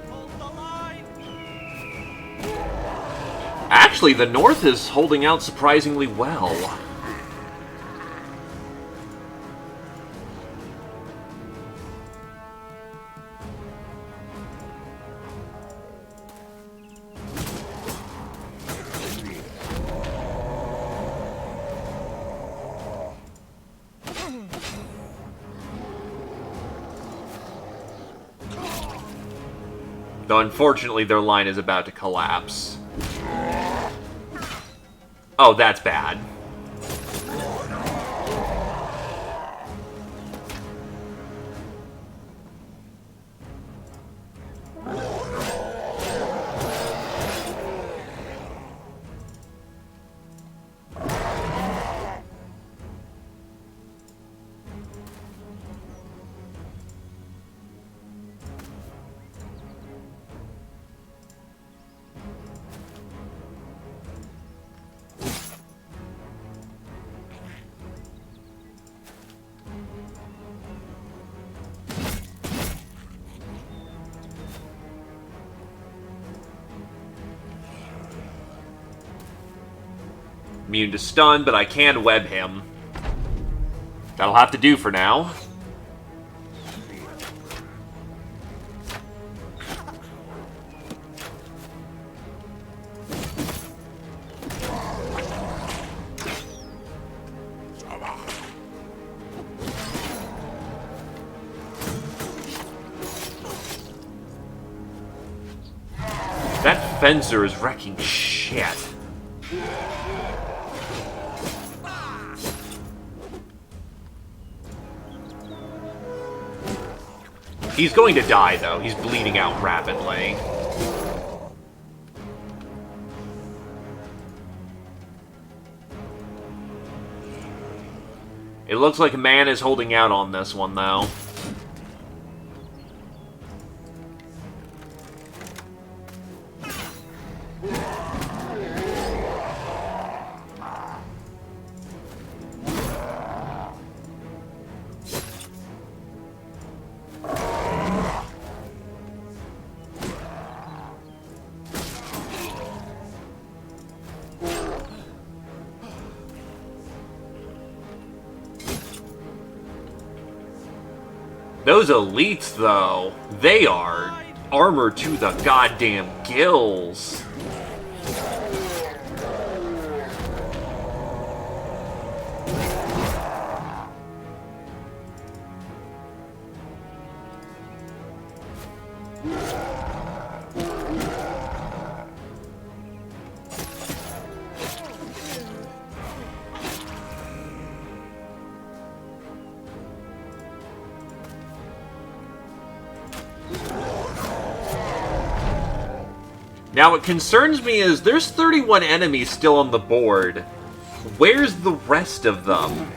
Hold the line! Actually, the North is holding out surprisingly well. Though unfortunately their line is about to collapse. Oh, that's bad. Immune to stun, but I can web him. That'll have to do for now. That Fencer is wrecking shit. He's going to die, though. He's bleeding out rapidly. It looks like Man is holding out on this one, though. Those elites, though, they are armored to the goddamn gills. Now, what concerns me is there's 31 enemies still on the board. Where's the rest of them?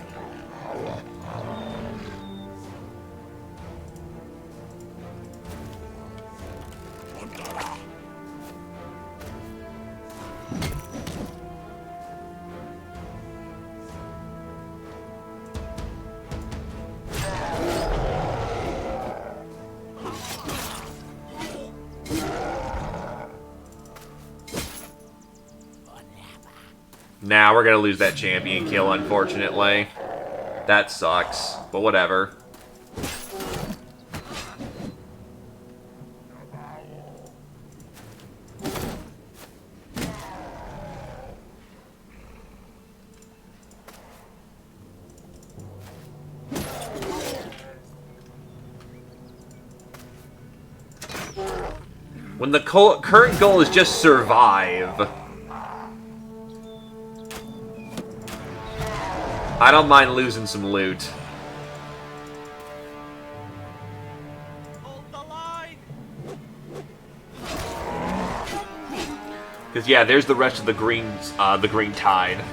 Nah, we're gonna lose that champion kill, unfortunately. That sucks, but whatever. When the current goal is just survive, I don't mind losing some loot. Hold the line. Because yeah, there's the rest of the green tide.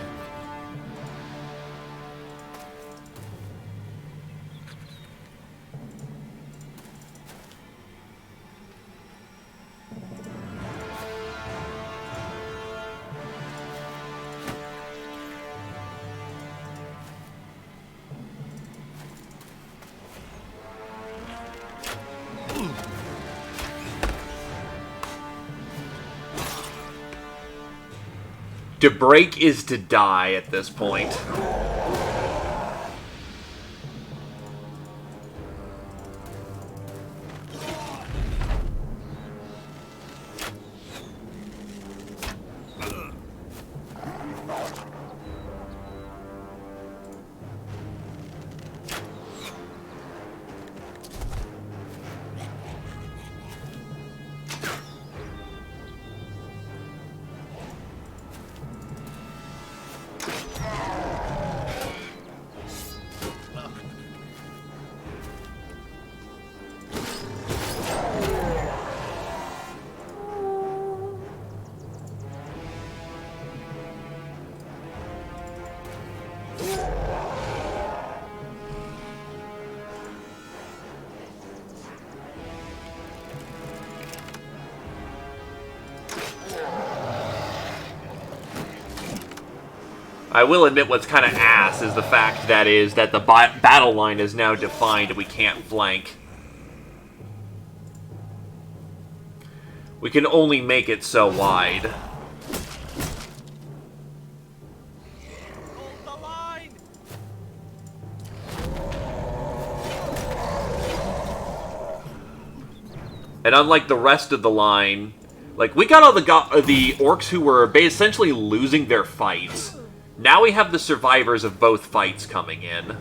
To break is to die at this point. I will admit what's kind of ass is the fact that the battle line is now defined and we can't flank. We can only make it so wide. Hold the line. And unlike the rest of the line, like, we got all the orcs who were essentially losing their fights. Now we have the survivors of both fights coming in.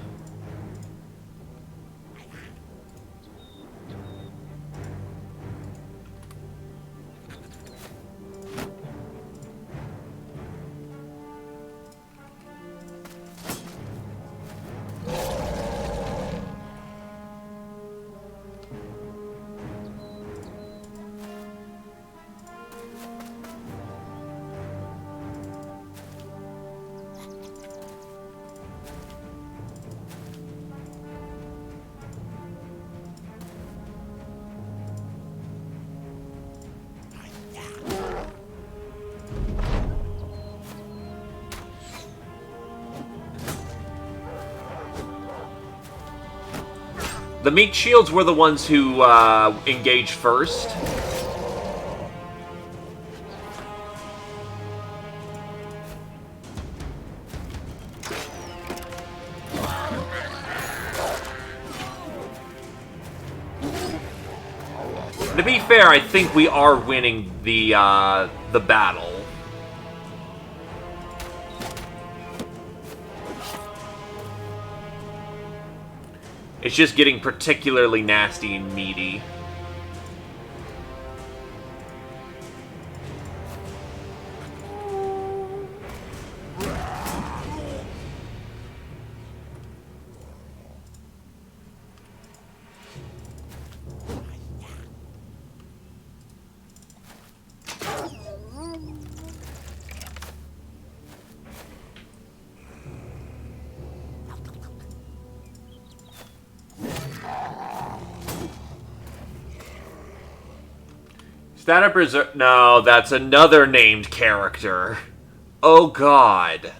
The meat shields were the ones who engaged first. To be fair, I think we are winning the battle. It's just getting particularly nasty and meaty. That a berserk? No, that's another named character. Oh god.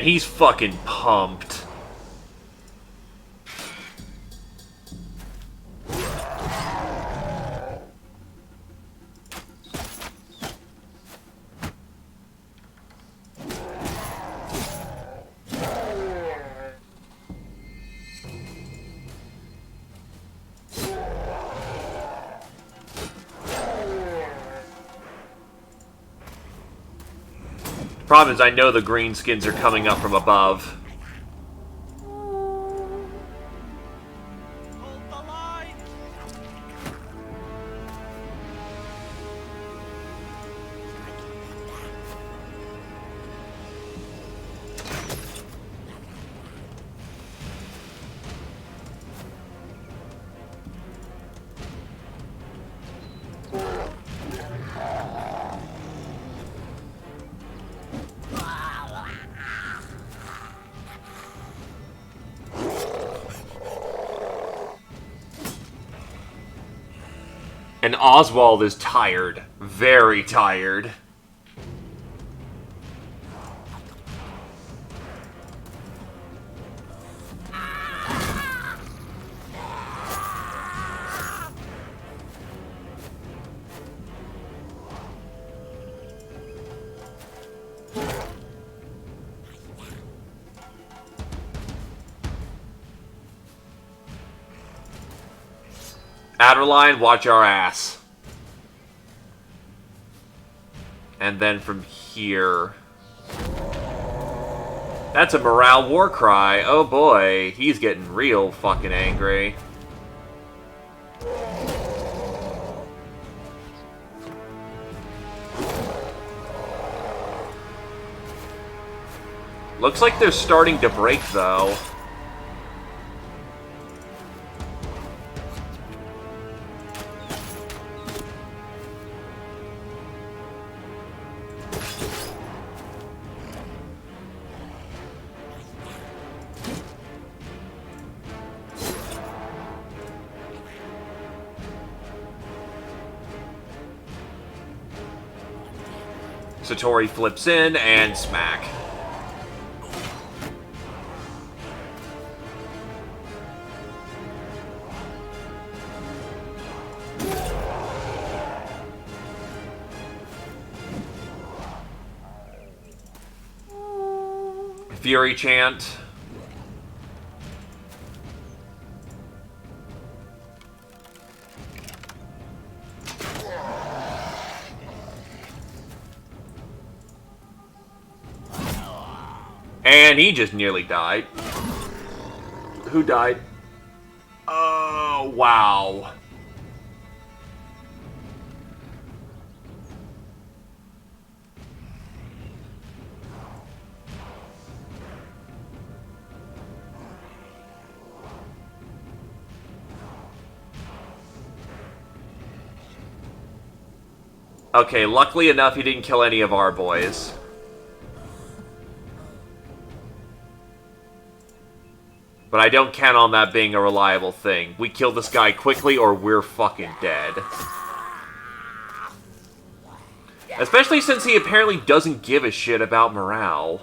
And he's fucking pumped. Problem is, I know the greenskins are coming up from above. Hold the line! And Oswald is tired. Very tired. Adeline, watch our ass. And then from here... That's a morale war cry. Oh boy, he's getting real fucking angry. Looks like they're starting to break, though. Satori flips in and smack. Fury chant. And he just nearly died. Who died? Oh, wow. Okay, luckily enough, he didn't kill any of our boys. But I don't count on that being a reliable thing. We kill this guy quickly or we're fucking dead. Especially since he apparently doesn't give a shit about morale.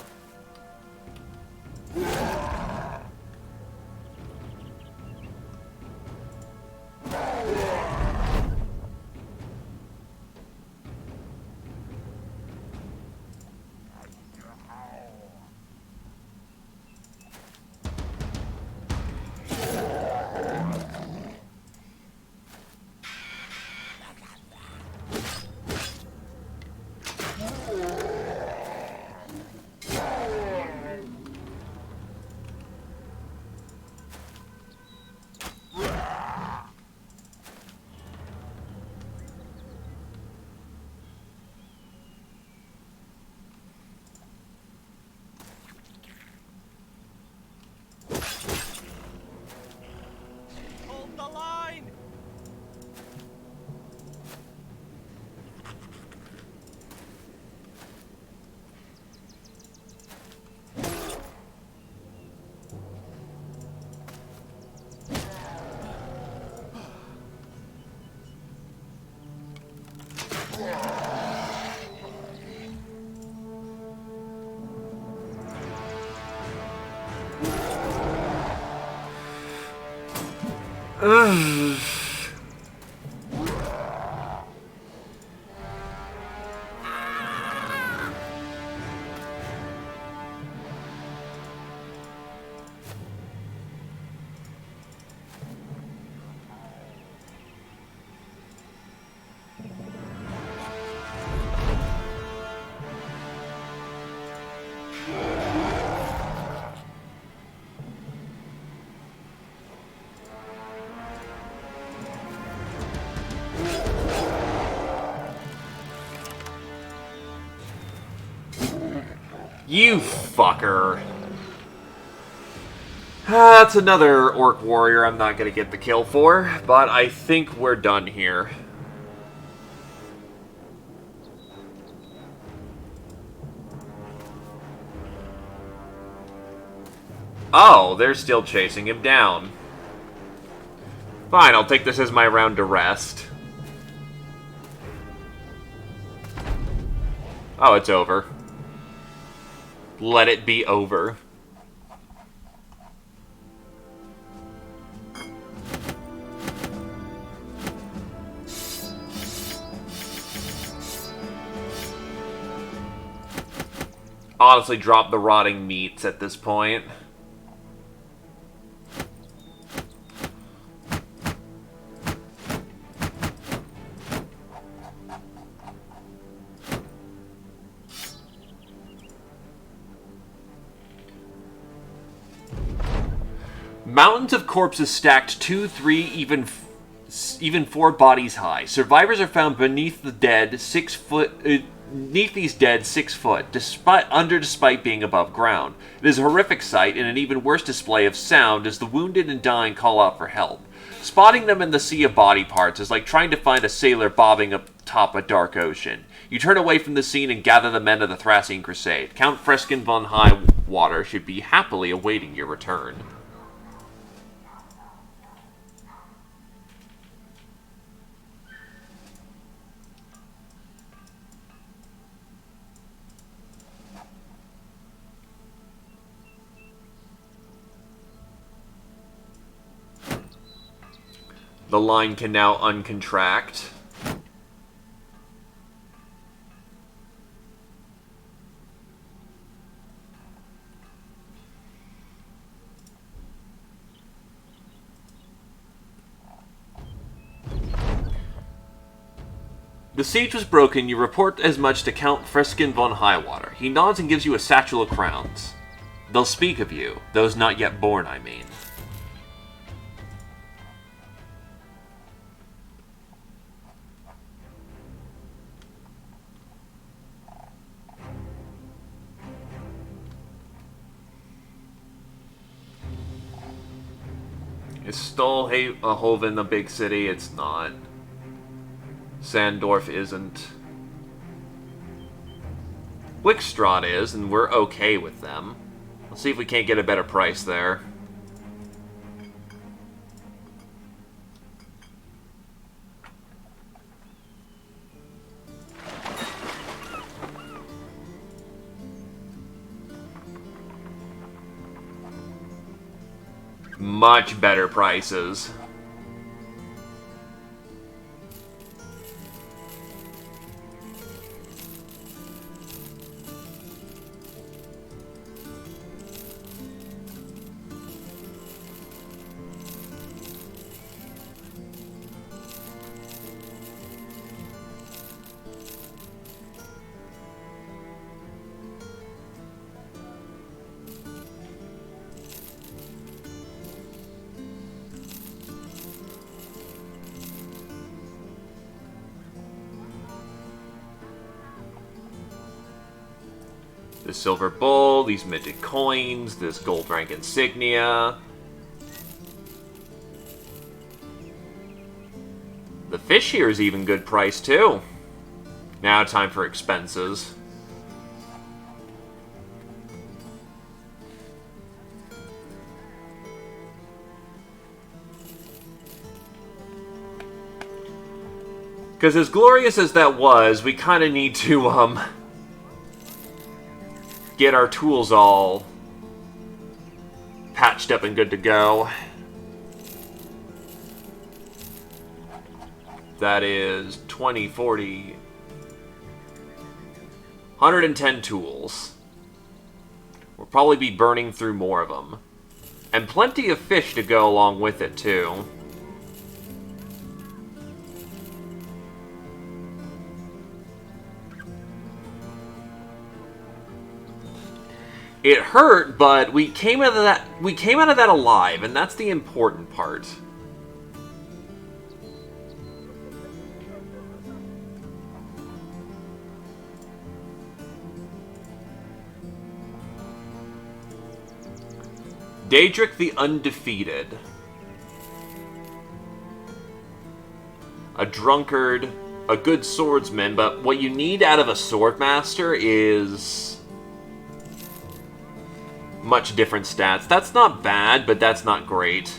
Ugh. You fucker. That's another orc warrior I'm not going to get the kill for, but I think we're done here. Oh, they're still chasing him down. Fine, I'll take this as my round to rest. Oh, it's over. Let it be over. Honestly, drop the rotting meats at this point. Mountains of corpses stacked 2, 3, even 4 bodies high. Survivors are found beneath the dead 6 foot. Beneath these dead 6 foot, despite being above ground. It is a horrific sight, and an even worse display of sound as the wounded and dying call out for help. Spotting them in the sea of body parts is like trying to find a sailor bobbing atop a dark ocean. You turn away from the scene and gather the men of the Thracian Crusade. Count Freskin von Highwater should be happily awaiting your return. The line can now uncontract. The siege was broken. You report as much to Count Freskin von Highwater. He nods and gives you a satchel of crowns. They'll speak of you, those not yet born, I mean. Is Stolhoven the big city? It's not. Sandorf isn't. Wickstrad is, and we're okay with them. Let's see if we can't get a better price there. Much better prices. The silver bowl, these minted coins, this gold rank insignia. The fish here is even good price too. Now time for expenses. Because as glorious as that was, we kind of need to, get our tools all patched up and good to go. That is 20, 40... 110 tools. We'll probably be burning through more of them. And plenty of fish to go along with it, too. It hurt, but we came out of that alive, and that's the important part. Daedric the Undefeated. A drunkard, a good swordsman, but what you need out of a swordmaster is much different stats. That's not bad, but that's not great.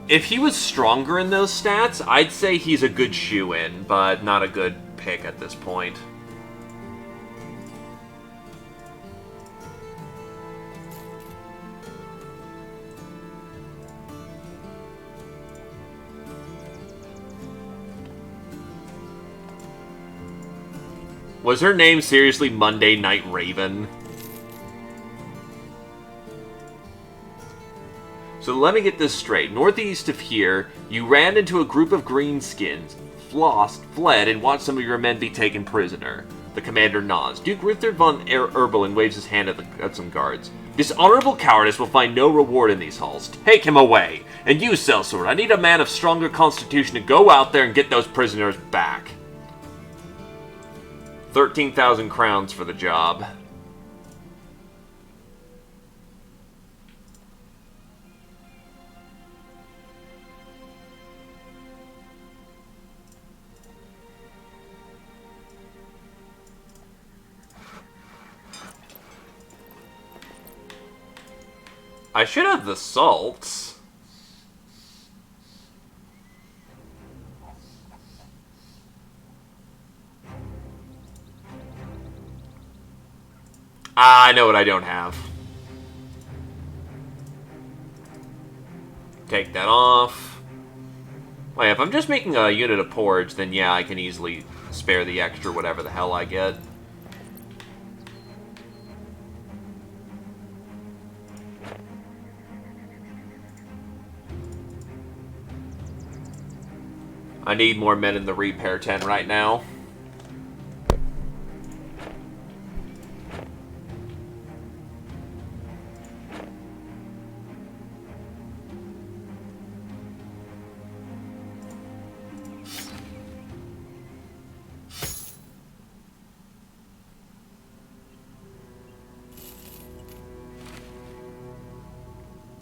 If he was stronger in those stats, I'd say he's a good shoe-in, but not a good pick at this point. Was her name seriously Monday Night Raven? So let me get this straight. Northeast of here, you ran into a group of greenskins, fled, and watched some of your men be taken prisoner. The commander nods. Duke Richard von Erbelin waves his hand at some guards. Dishonorable cowardice will find no reward in these halls. Take him away. And you, Sellsword, I need a man of stronger constitution to go out there and get those prisoners back. 13,000 crowns for the job. I should have the salts. I know what I don't have. Take that off. Wait, if I'm just making a unit of porridge, then yeah, I can easily spare the extra whatever the hell I get. I need more men in the repair tent right now.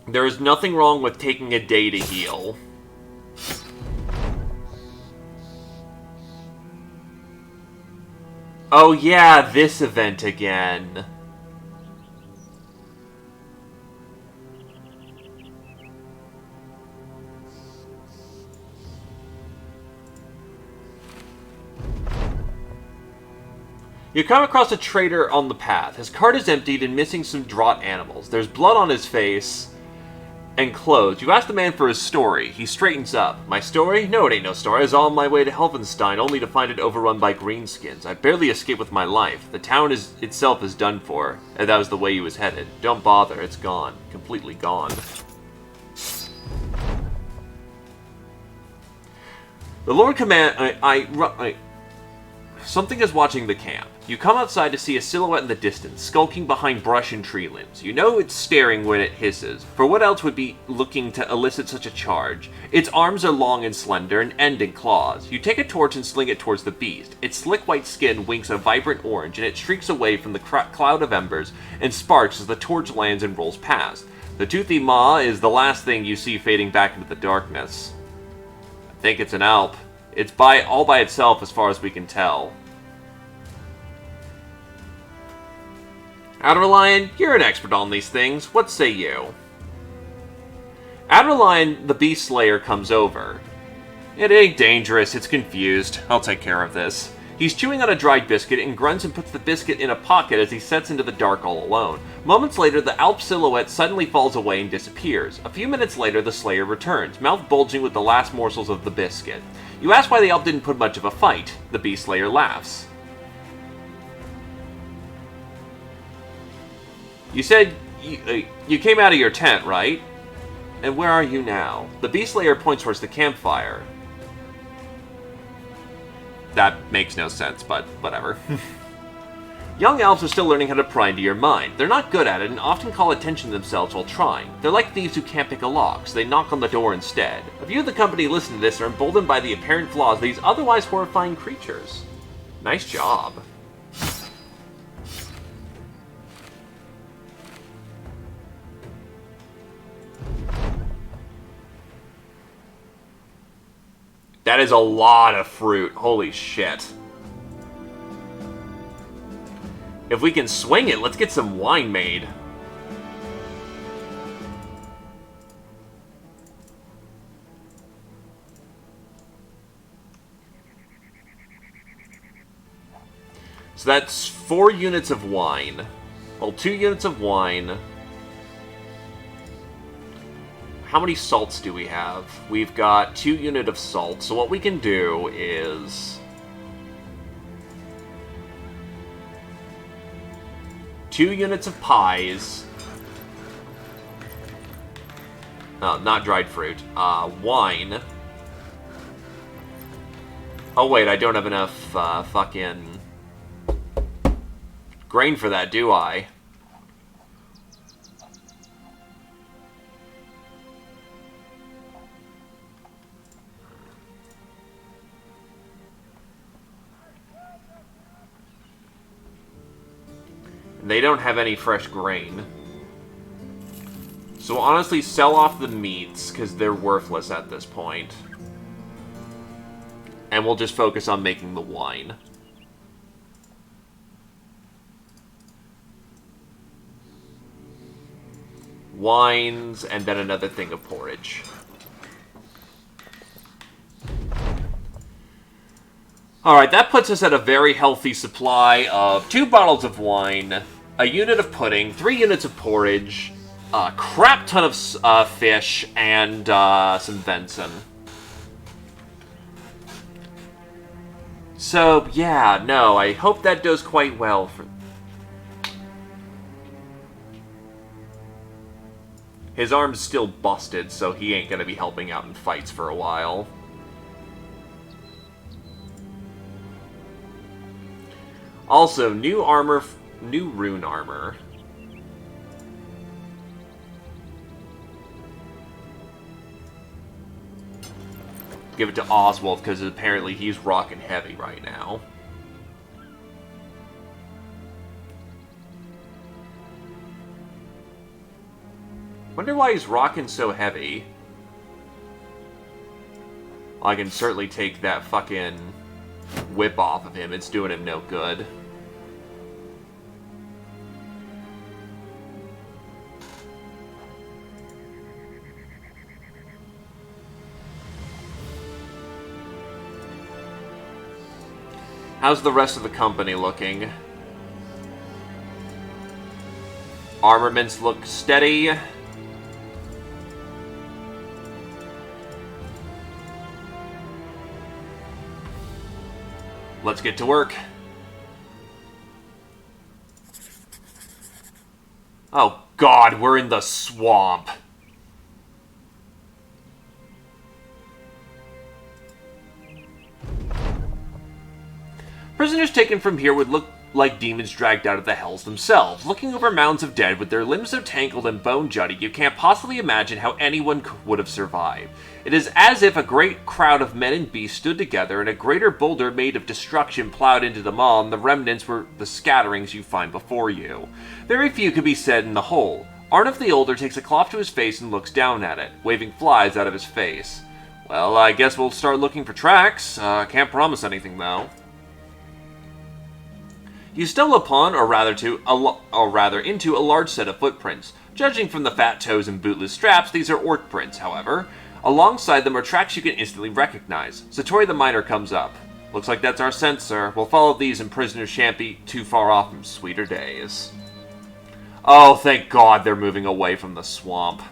There is nothing wrong with taking a day to heal. Oh yeah, this event again. You come across a trader on the path. His cart is emptied and missing some draught animals. There's blood on his face and clothes. You ask the man for his story. He straightens up. My story? No, it ain't no story. I was on my way to Helfenstein, only to find it overrun by greenskins. I barely escaped with my life. The town itself is done for, and that was the way he was headed. Don't bother, it's gone. Completely gone. The Lord Command... Something is watching the camp. You come outside to see a silhouette in the distance, skulking behind brush and tree limbs. You know it's staring when it hisses, for what else would be looking to elicit such a charge? Its arms are long and slender and end in claws. You take a torch and sling it towards the beast. Its slick white skin winks a vibrant orange, and it streaks away from the cloud of embers and sparks as the torch lands and rolls past. The toothy maw is the last thing you see fading back into the darkness. I think it's an Alp. It's all by itself as far as we can tell. Adderlion, you're an expert on these things. What say you? Adderlion, the Beast Slayer, comes over. It ain't dangerous. It's confused. I'll take care of this. He's chewing on a dried biscuit and grunts and puts the biscuit in a pocket as he sets into the dark all alone. Moments later, the Alp silhouette suddenly falls away and disappears. A few minutes later, the Slayer returns, mouth bulging with the last morsels of the biscuit. You ask why the Alp didn't put much of a fight. The Beast Slayer laughs. You said you came out of your tent, right? And where are you now? The Beast Slayer points towards the campfire. That makes no sense, but whatever. Young elves are still learning how to pry into your mind. They're not good at it and often call attention to themselves while trying. They're like thieves who can't pick a lock, so they knock on the door instead. A few of the company listen to this and are emboldened by the apparent flaws of these otherwise horrifying creatures. Nice job. That is a lot of fruit. Holy shit. If we can swing it, let's get some wine made. So that's 4 units of wine. Well, 2 units of wine. How many salts do we have? We've got 2 units of salt. So what we can do is 2 units of pies. Not dried fruit. Wine. Oh wait, I don't have enough fucking grain for that, do I? They don't have any fresh grain. So honestly, sell off the meats, because they're worthless at this point. And we'll just focus on making the wine. Wines, and then another thing of porridge. Alright, that puts us at a very healthy supply of 2 bottles of wine, a unit of pudding, 3 units of porridge, a crap ton of fish, and some venison. So, yeah, no, I hope that does quite well. His arm's still busted, so he ain't gonna be helping out in fights for a while. Also, new armor, new rune armor. Give it to Oswald, because apparently he's rocking heavy right now. Wonder why he's rocking so heavy. I can certainly take that fucking whip off of him. It's doing him no good. How's the rest of the company looking? Armaments look steady. Let's get to work. Oh God, we're in the swamp. Prisoners taken from here would look like demons dragged out of the hells themselves. Looking over mounds of dead with their limbs so tangled and bone-jutty, you can't possibly imagine how anyone would have survived. It is as if a great crowd of men and beasts stood together and a greater boulder made of destruction plowed into them all, and the remnants were the scatterings you find before you. Very few could be said in the whole. Arnulf the Older takes a cloth to his face and looks down at it, waving flies out of his face. Well, I guess we'll start looking for tracks. Can't promise anything, though. You stumble upon, or rather into a large set of footprints. Judging from the fat toes and bootless straps, these are orc prints, however. Alongside them are tracks you can instantly recognize. Satori the Miner comes up. Looks like that's our sensor. We'll follow these and prisoners shan't be too far off from sweeter days. Oh, thank God they're moving away from the swamp.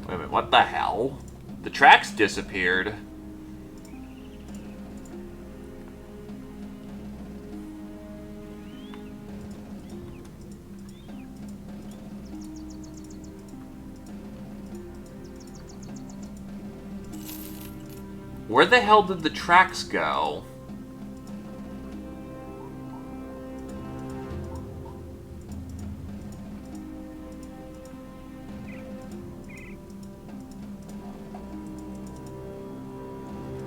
Wait a minute, what the hell? The tracks disappeared. Where the hell did the tracks go?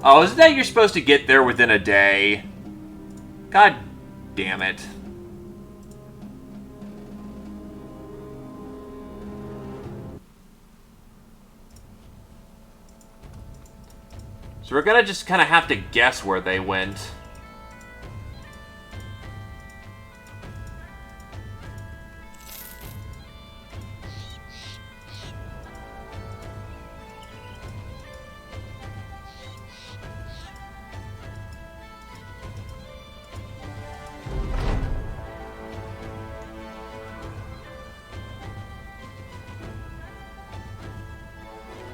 Oh, isn't that you're supposed to get there within a day? God damn it. So we're gonna just kind of have to guess where they went.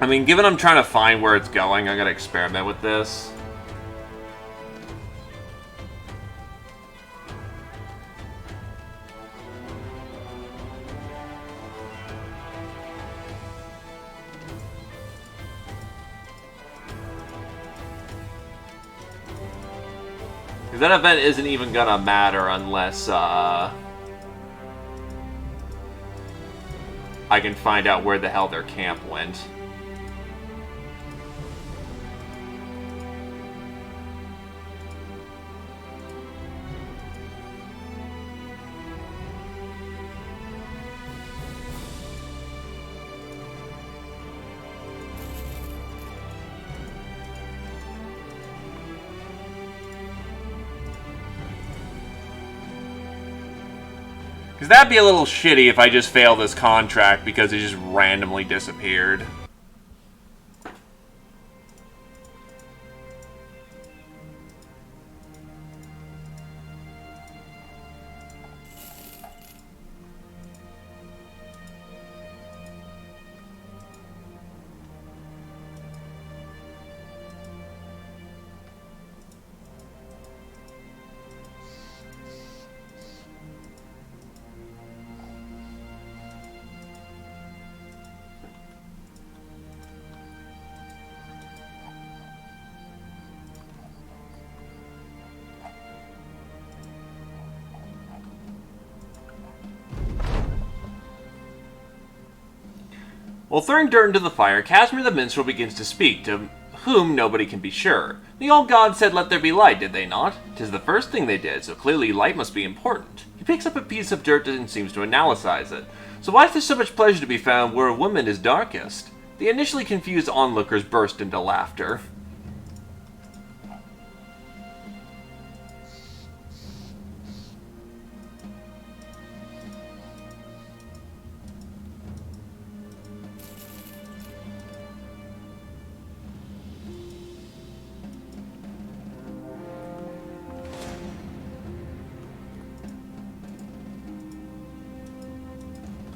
I mean, given I'm trying to find where it's going, I'm gonna experiment with this. Because that event isn't even gonna matter unless, I can find out where the hell their camp went. Because that'd be a little shitty if I just fail this contract because it just randomly disappeared. While throwing dirt into the fire, Casimir the Minstrel begins to speak, to whom nobody can be sure. The old gods said, "Let there be light," did they not? 'Tis the first thing they did, so clearly light must be important. He picks up a piece of dirt and seems to analyze it. So why is there so much pleasure to be found where a woman is darkest? The initially confused onlookers burst into laughter.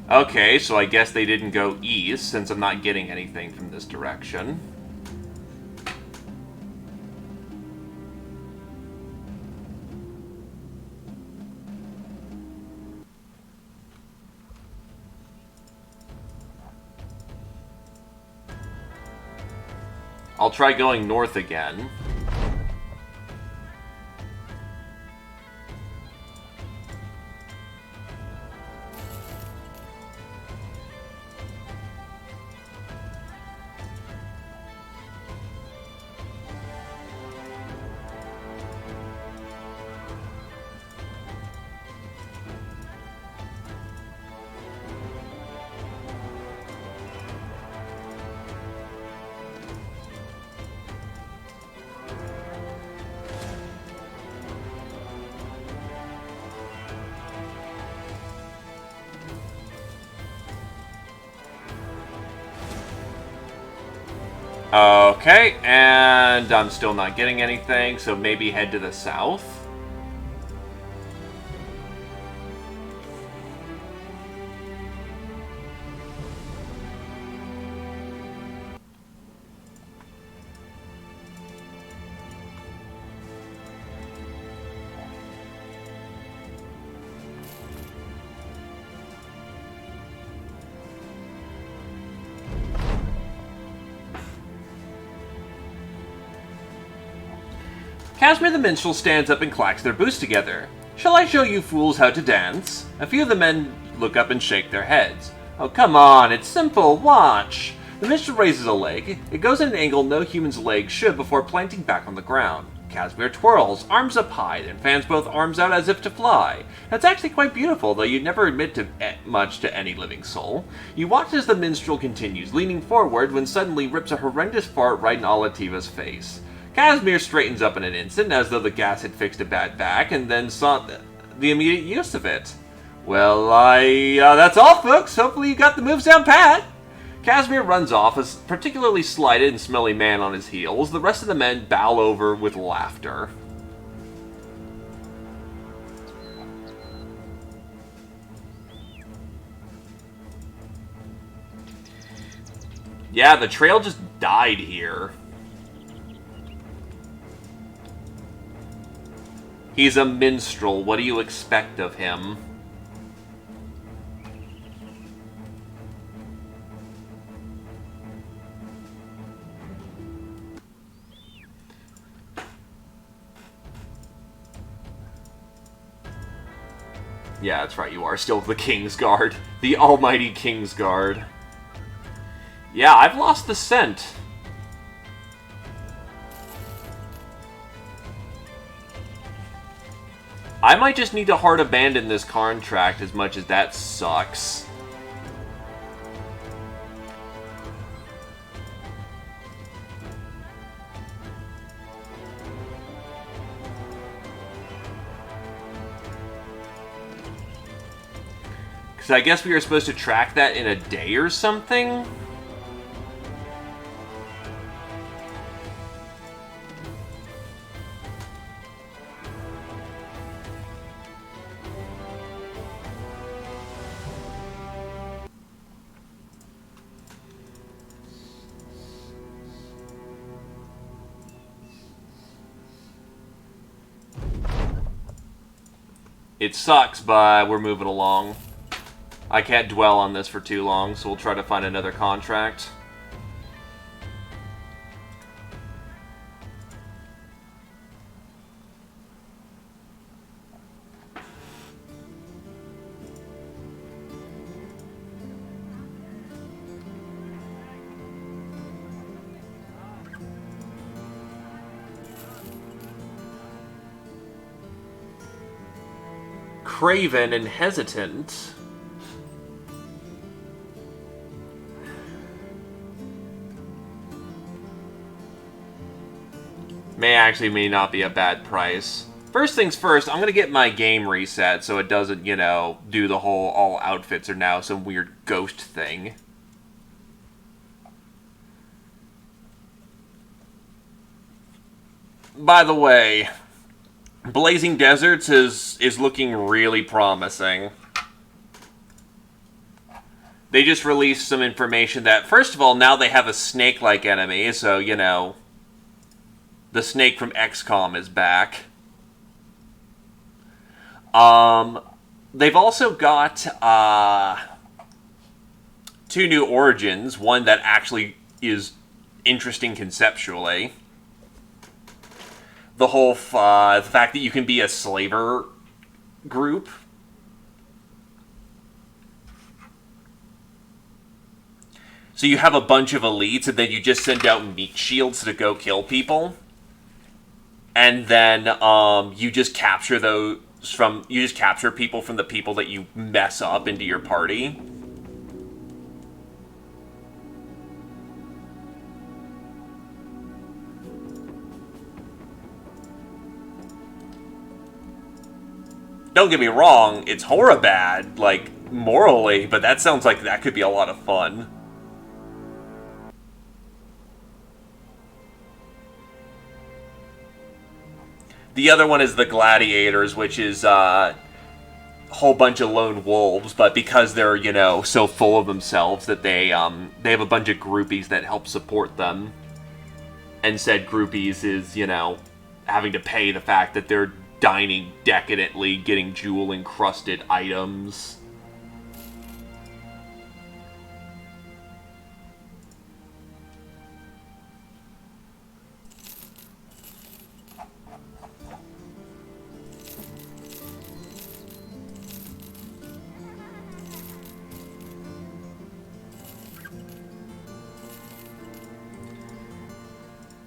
Okay, so I guess they didn't go east, since I'm not getting anything from this direction. I'll try going north again. Okay, and I'm still not getting anything, so maybe head to the south? Casimir the Minstrel stands up and clacks their boots together. Shall I show you fools how to dance? A few of the men look up and shake their heads. Oh, come on, it's simple, watch! The Minstrel raises a leg. It goes at an angle no human's leg should before planting back on the ground. Casimir twirls, arms up high, then fans both arms out as if to fly. That's actually quite beautiful, though you'd never admit to much to any living soul. You watch as the minstrel continues, leaning forward when suddenly rips a horrendous fart right in Olativa's face. Casimir straightens up in an instant, as though the gas had fixed a bad back, and then saw the immediate use of it. Well, that's all, folks. Hopefully you got the moves down pat. Casimir runs off, a particularly slighted and smelly man on his heels. The rest of the men bow over with laughter. Yeah, the trail just died here. He's a minstrel. What do you expect of him? Yeah, that's right, you are still the King's Guard. The almighty King's Guard. Yeah, I've lost the scent. I might just need to hard abandon this contract as much as that sucks. Because I guess we were supposed to track that in a day or something? It sucks, but we're moving along. I can't dwell on this for too long, so we'll try to find another contract. Craven and hesitant. May not be a bad price. First things first, I'm gonna get my game reset so it doesn't, you know, do the whole all outfits are now some weird ghost thing. By the way, Blazing Deserts is looking really promising. They just released some information that, first of all, now they have a snake-like enemy, so, you know, the snake from XCOM is back. They've also got, two new origins, one that actually is interesting conceptually. The whole, the fact that you can be a slaver group. So you have a bunch of elites, and then you just send out meat shields to go kill people. And then, you just capture people from the people that you mess up into your party. Don't get me wrong, it's horror bad, like, morally, but that sounds like that could be a lot of fun. The other one is the Gladiators, which is a whole bunch of lone wolves, but because they're, you know, so full of themselves that they have a bunch of groupies that help support them. And said groupies is, you know, having to pay the fact that they're dining decadently, getting jewel-encrusted items.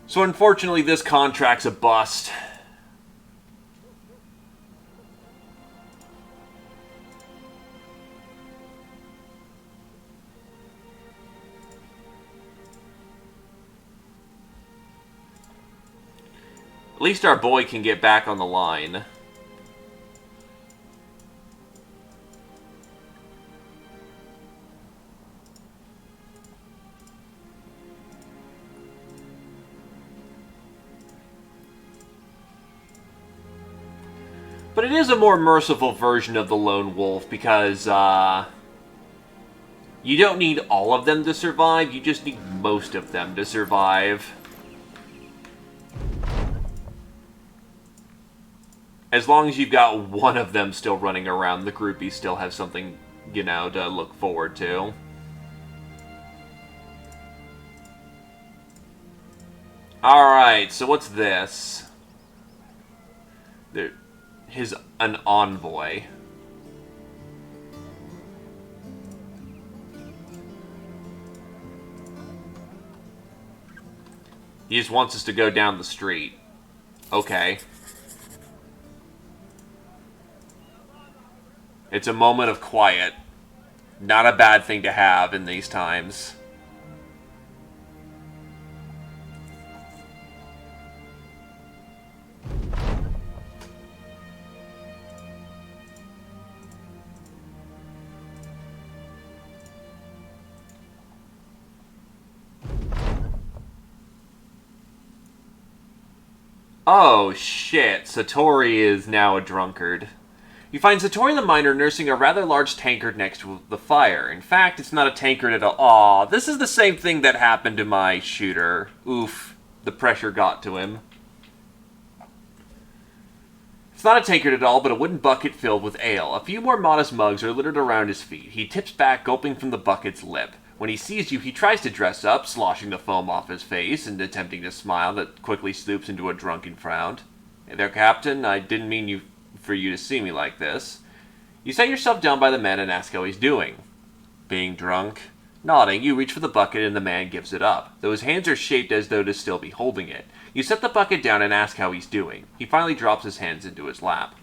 So unfortunately, this contract's a bust. At least our boy can get back on the line. But it is a more merciful version of the lone wolf because, you don't need all of them to survive, you just need most of them to survive. As long as you've got one of them still running around, the groupies still have something, you know, to look forward to. Alright, so what's this? An envoy. He just wants us to go down the street. Okay. It's a moment of quiet. Not a bad thing to have in these times. Oh, shit. Satori is now a drunkard. You find Satori the miner nursing a rather large tankard next to the fire. In fact, it's not a tankard at all. Aw, this is the same thing that happened to my shooter. Oof. The pressure got to him. It's not a tankard at all, but a wooden bucket filled with ale. A few more modest mugs are littered around his feet. He tips back, gulping from the bucket's lip. When he sees you, he tries to dress up, sloshing the foam off his face and attempting to smile that quickly stoops into a drunken frown. Hey there, Captain. I didn't mean for you to see me like this. You set yourself down by the man and ask how he's doing. Being drunk? Nodding, you reach for the bucket and the man gives it up, though his hands are shaped as though to still be holding it. You set the bucket down and ask how he's doing. He finally drops his hands into his lap.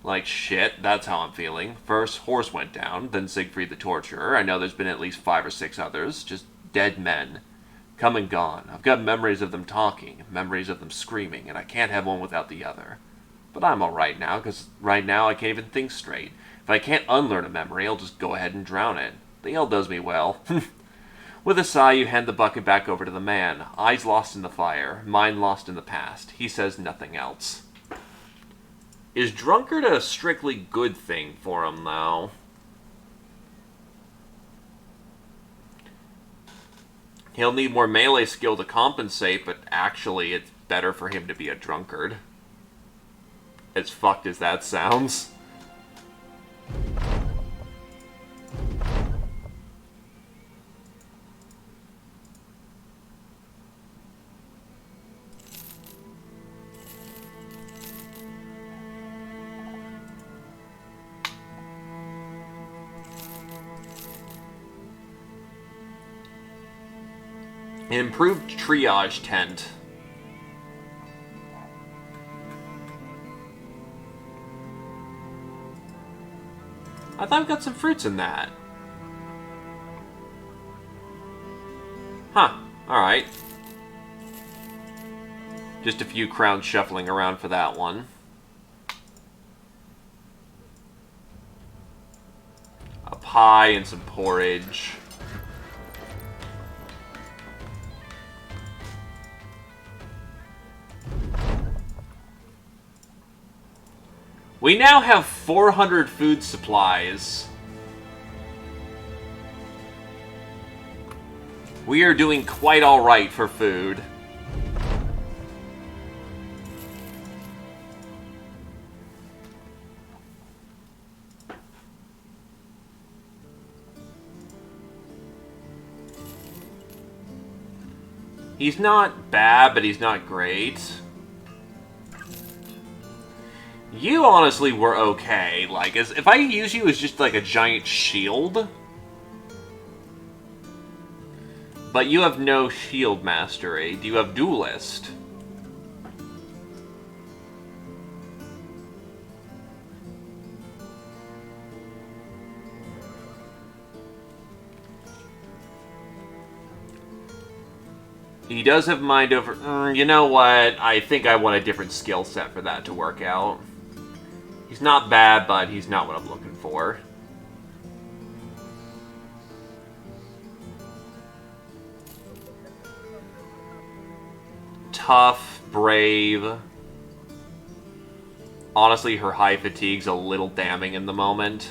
Like shit, that's how I'm feeling. First, Horse went down, then Siegfried the Torturer. I know there's been at least 5 or 6 others. Just dead men. Come and gone. I've got memories of them talking, memories of them screaming, and I can't have one without the other. But I'm alright now, because right now I can't even think straight. If I can't unlearn a memory, I'll just go ahead and drown it. The ale does me well. With a sigh, you hand the bucket back over to the man. Eyes lost in the fire, mind lost in the past. He says nothing else. Is drunkard a strictly good thing for him, though? He'll need more melee skill to compensate, but actually it's better for him to be a drunkard. As fucked as that sounds. An improved triage tent. I thought I've got some fruits in that. Huh, alright. Just a few crowns shuffling around for that one. A pie and some porridge. We now have 400 food supplies. We are doing quite alright for food. He's not bad, but he's not great. You honestly were okay. Like, if I use you as just like a giant shield... But you have no shield mastery. Do you have duelist? He does have mind over... you know what? I think I want a different skill set for that to work out. He's not bad, but he's not what I'm looking for. Tough, brave. Honestly, her high fatigue's a little damning in the moment.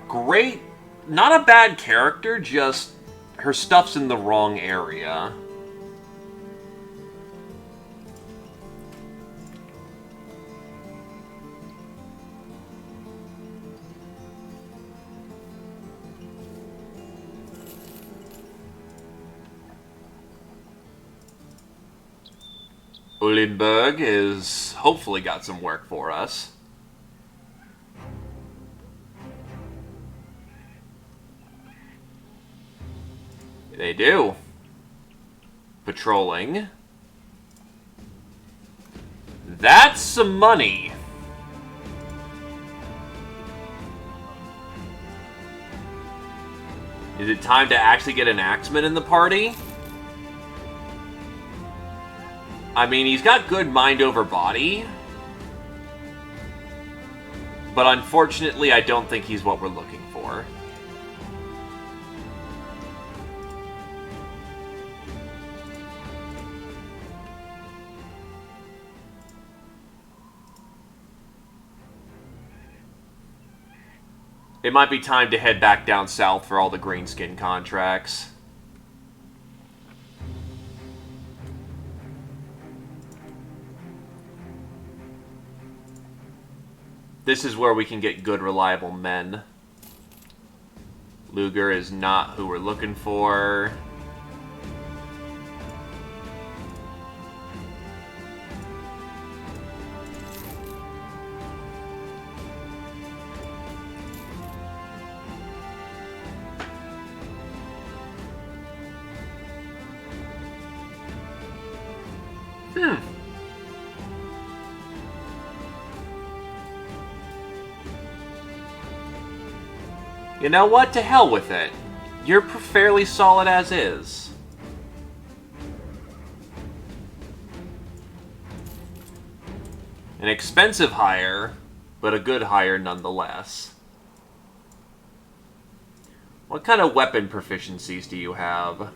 Great. Not a bad character, just her stuff's in the wrong area. Ulenberg has hopefully got some work for us. They do. Patrolling. That's some money. Is it time to actually get an axeman in the party? I mean, he's got good mind over body. But unfortunately, I don't think he's what we're looking for. It might be time to head back down south for all the greenskin contracts. This is where we can get good, reliable men. Luger is not who we're looking for. You know what? To hell with it. You're fairly solid as is. An expensive hire, but a good hire nonetheless. What kind of weapon proficiencies do you have?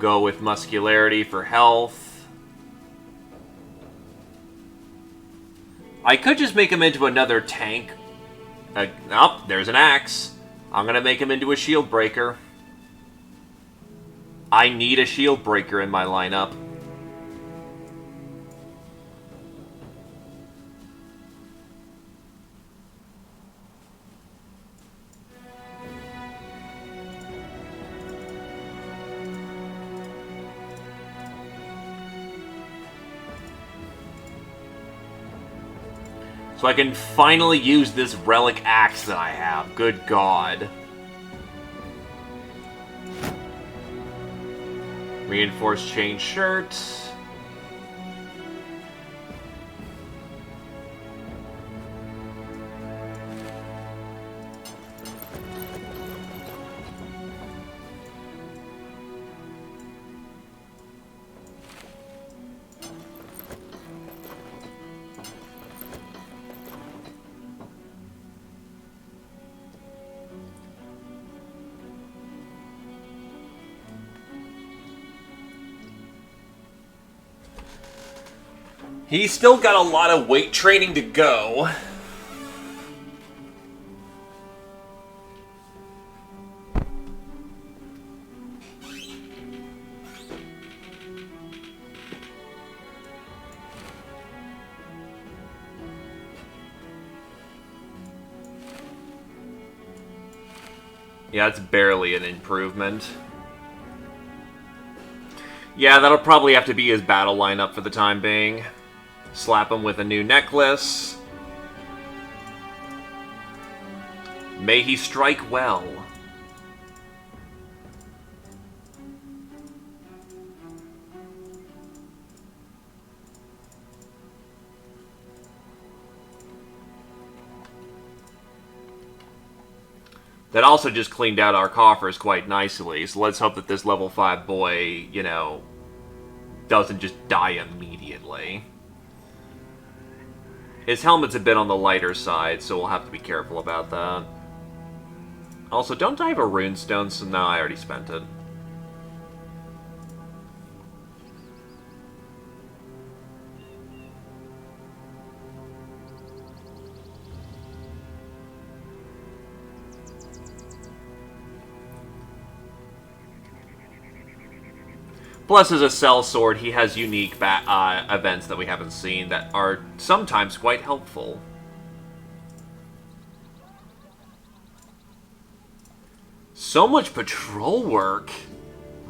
Go with muscularity for health. I could just make him into another tank. Oh, there's an axe. I'm gonna make him into a shield breaker. I need a shield breaker in my lineup. So I can finally use this relic axe that I have. Good God. Reinforced chain shirt. He's still got a lot of weight training to go. Yeah, it's barely an improvement. Yeah, that'll probably have to be his battle lineup for the time being. Slap him with a new necklace. May he strike well. That also just cleaned out our coffers quite nicely, so let's hope that this level 5 boy, you know, doesn't just die immediately. His helmet's a bit on the lighter side, so we'll have to be careful about that. Also, don't I have a runestone? So no, I already spent it. Plus, as a sellsword, he has unique events that we haven't seen that are sometimes quite helpful. So much patrol work!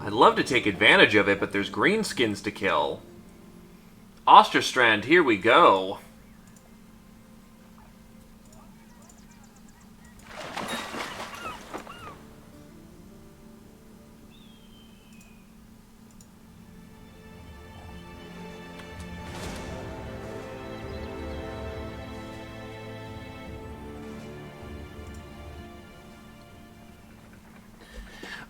I'd love to take advantage of it, but there's greenskins to kill. Osterstrand, here we go.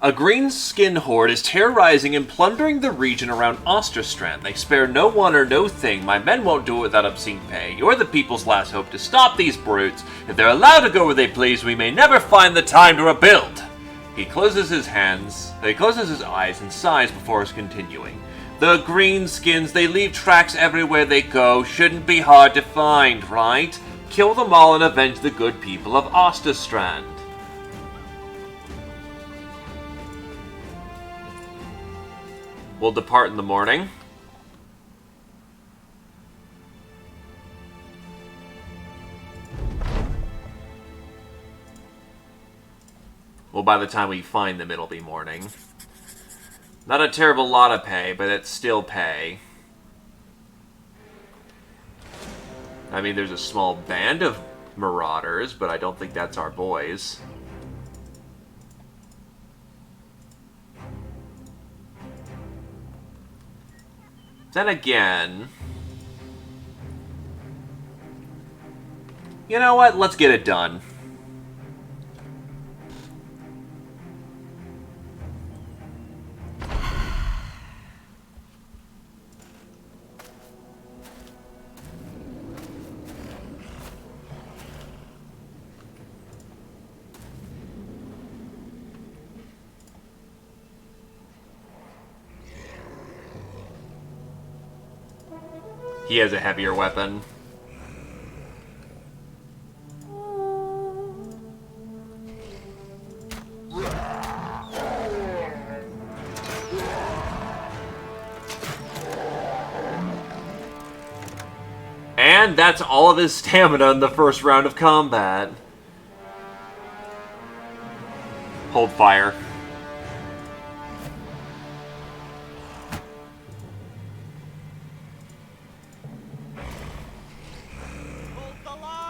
A greenskin horde is terrorizing and plundering the region around Osterstrand. They spare no one or no thing. My men won't do it without obscene pay. You're the people's last hope to stop these brutes. If they're allowed to go where they please, we may never find the time to rebuild. He closes his eyes and sighs before continuing. The greenskins, they leave tracks everywhere they go. Shouldn't be hard to find, right? Kill them all and avenge the good people of Osterstrand. We'll depart in the morning. Well, by the time we find them, it'll be morning. Not a terrible lot of pay, but it's still pay. I mean, there's a small band of marauders, but I don't think that's our boys. Then again... You know what? Let's get it done. He has a heavier weapon. And that's all of his stamina in the first round of combat. Hold fire. Hold the line!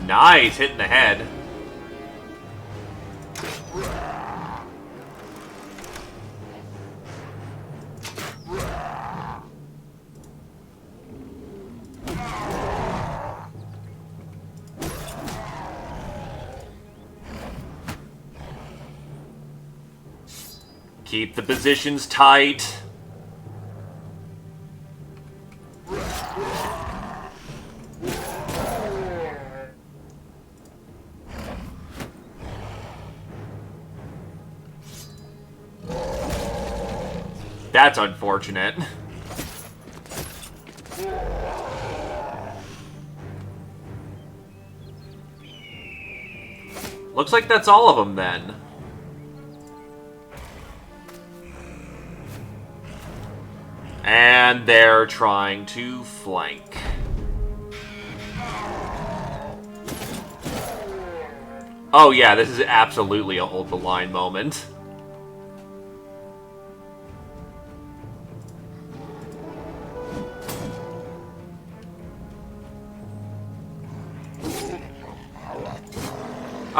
Nice, hitting the head. Keep the positions tight. That's unfortunate. Looks like that's all of them then. And they're trying to flank. Oh yeah, this is absolutely a hold the line moment.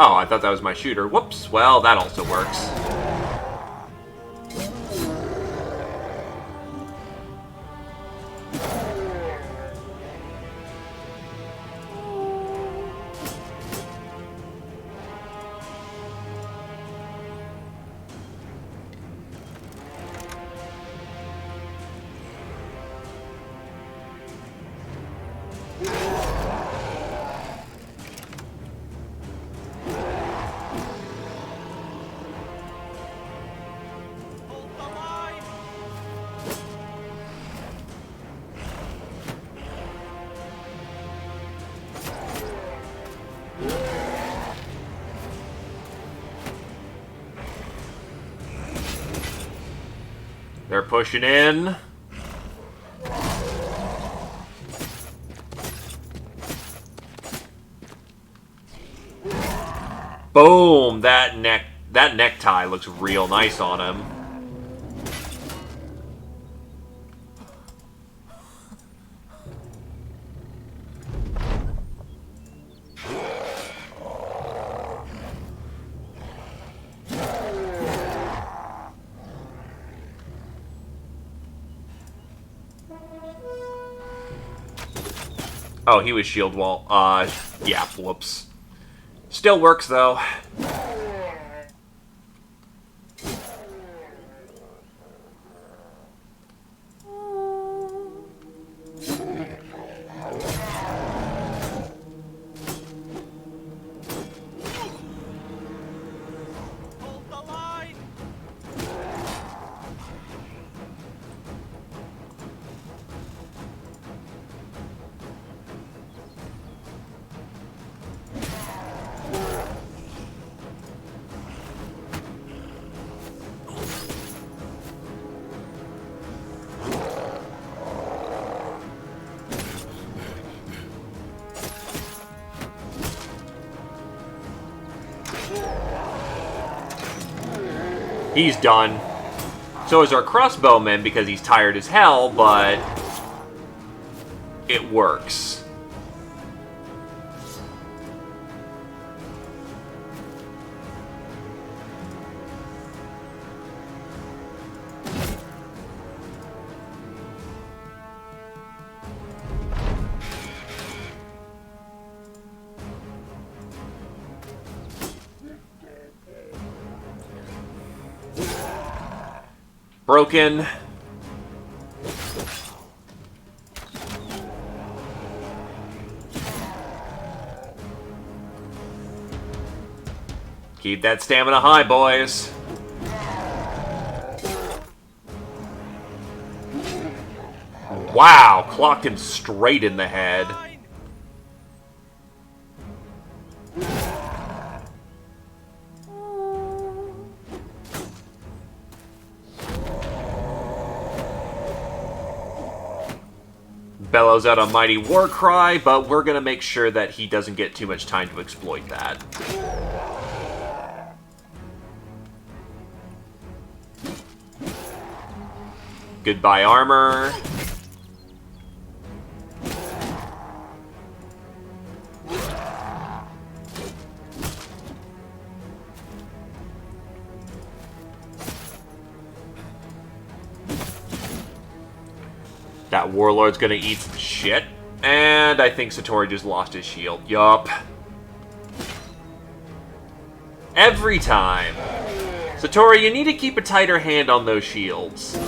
Oh, I thought that was my shooter. Whoops. Well, that also works. Hold the line! They're pushing in. Boom! That necktie looks real nice on him. Oh, he was shield wall. Yeah, whoops. Still works, though. Hold the line! He's done. So is our crossbowman because he's tired as hell, but it works. Broken. Keep that stamina high, boys. Wow, clocked him straight in the head. Line! Bellows out a mighty war cry, but we're gonna make sure that he doesn't get too much time to exploit that. Goodbye, armor. That Warlord's gonna eat some shit. And I think Satori just lost his shield. Yup. Every time. Satori, you need to keep a tighter hand on those shields.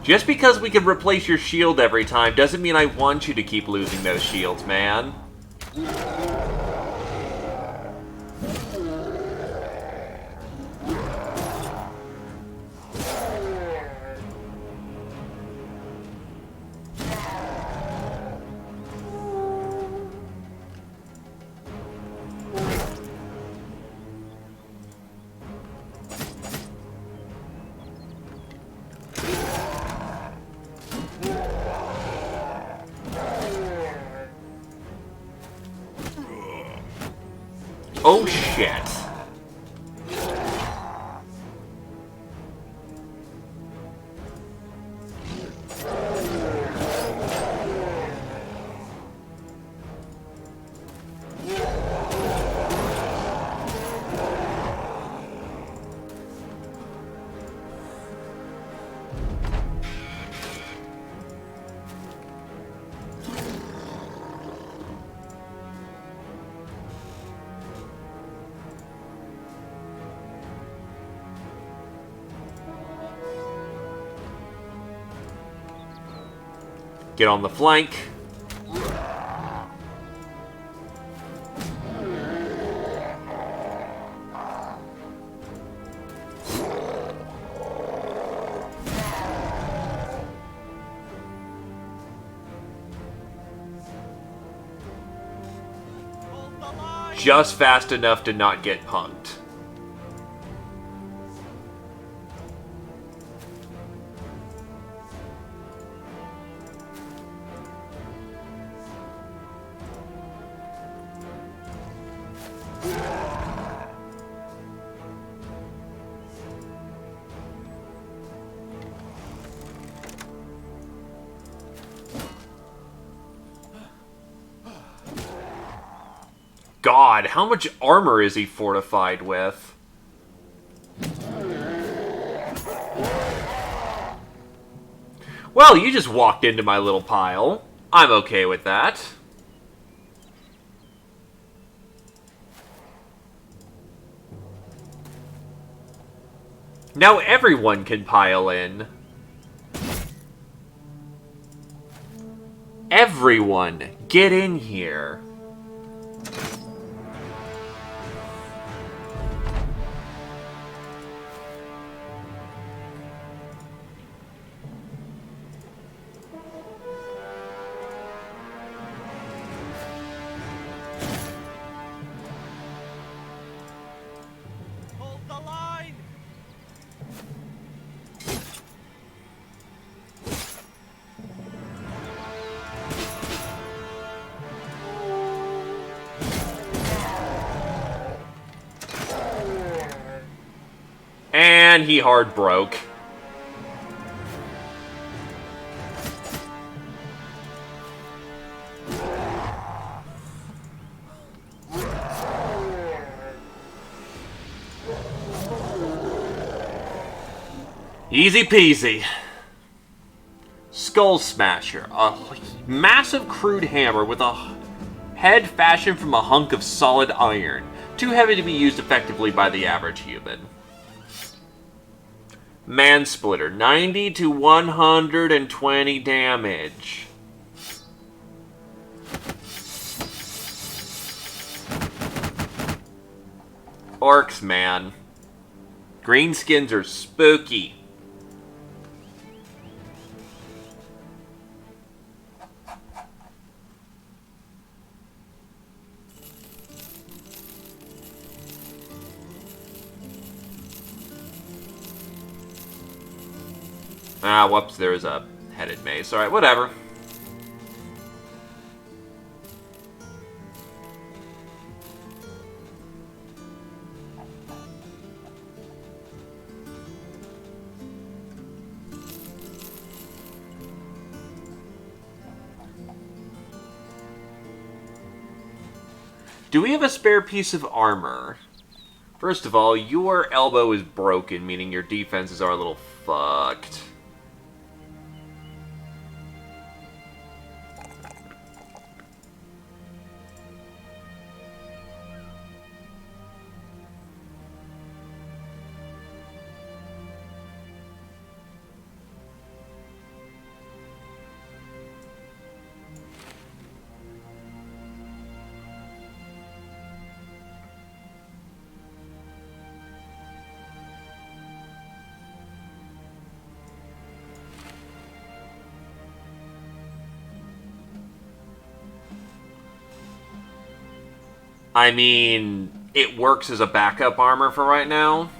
Just because we can replace your shield every time doesn't mean I want you to keep losing those shields, man. Oh, shit. Get on the flank. Hold the line! Just fast enough to not get punked. God, how much armor is he fortified with? Well, you just walked into my little pile. I'm okay with that. Now everyone can pile in. Everyone, get in here. Hold the line! And he hard broke. Easy peasy. Skull Smasher. A massive crude hammer with a head fashioned from a hunk of solid iron. Too heavy to be used effectively by the average human. Mansplitter. 90 to 120 damage. Orcs, man. Greenskins are spooky. Ah, whoops, there's a headed mace. Alright, whatever. Do we have a spare piece of armor? First of all, your elbow is broken, meaning your defenses are a little fucked. I mean, it works as a backup armor for right now.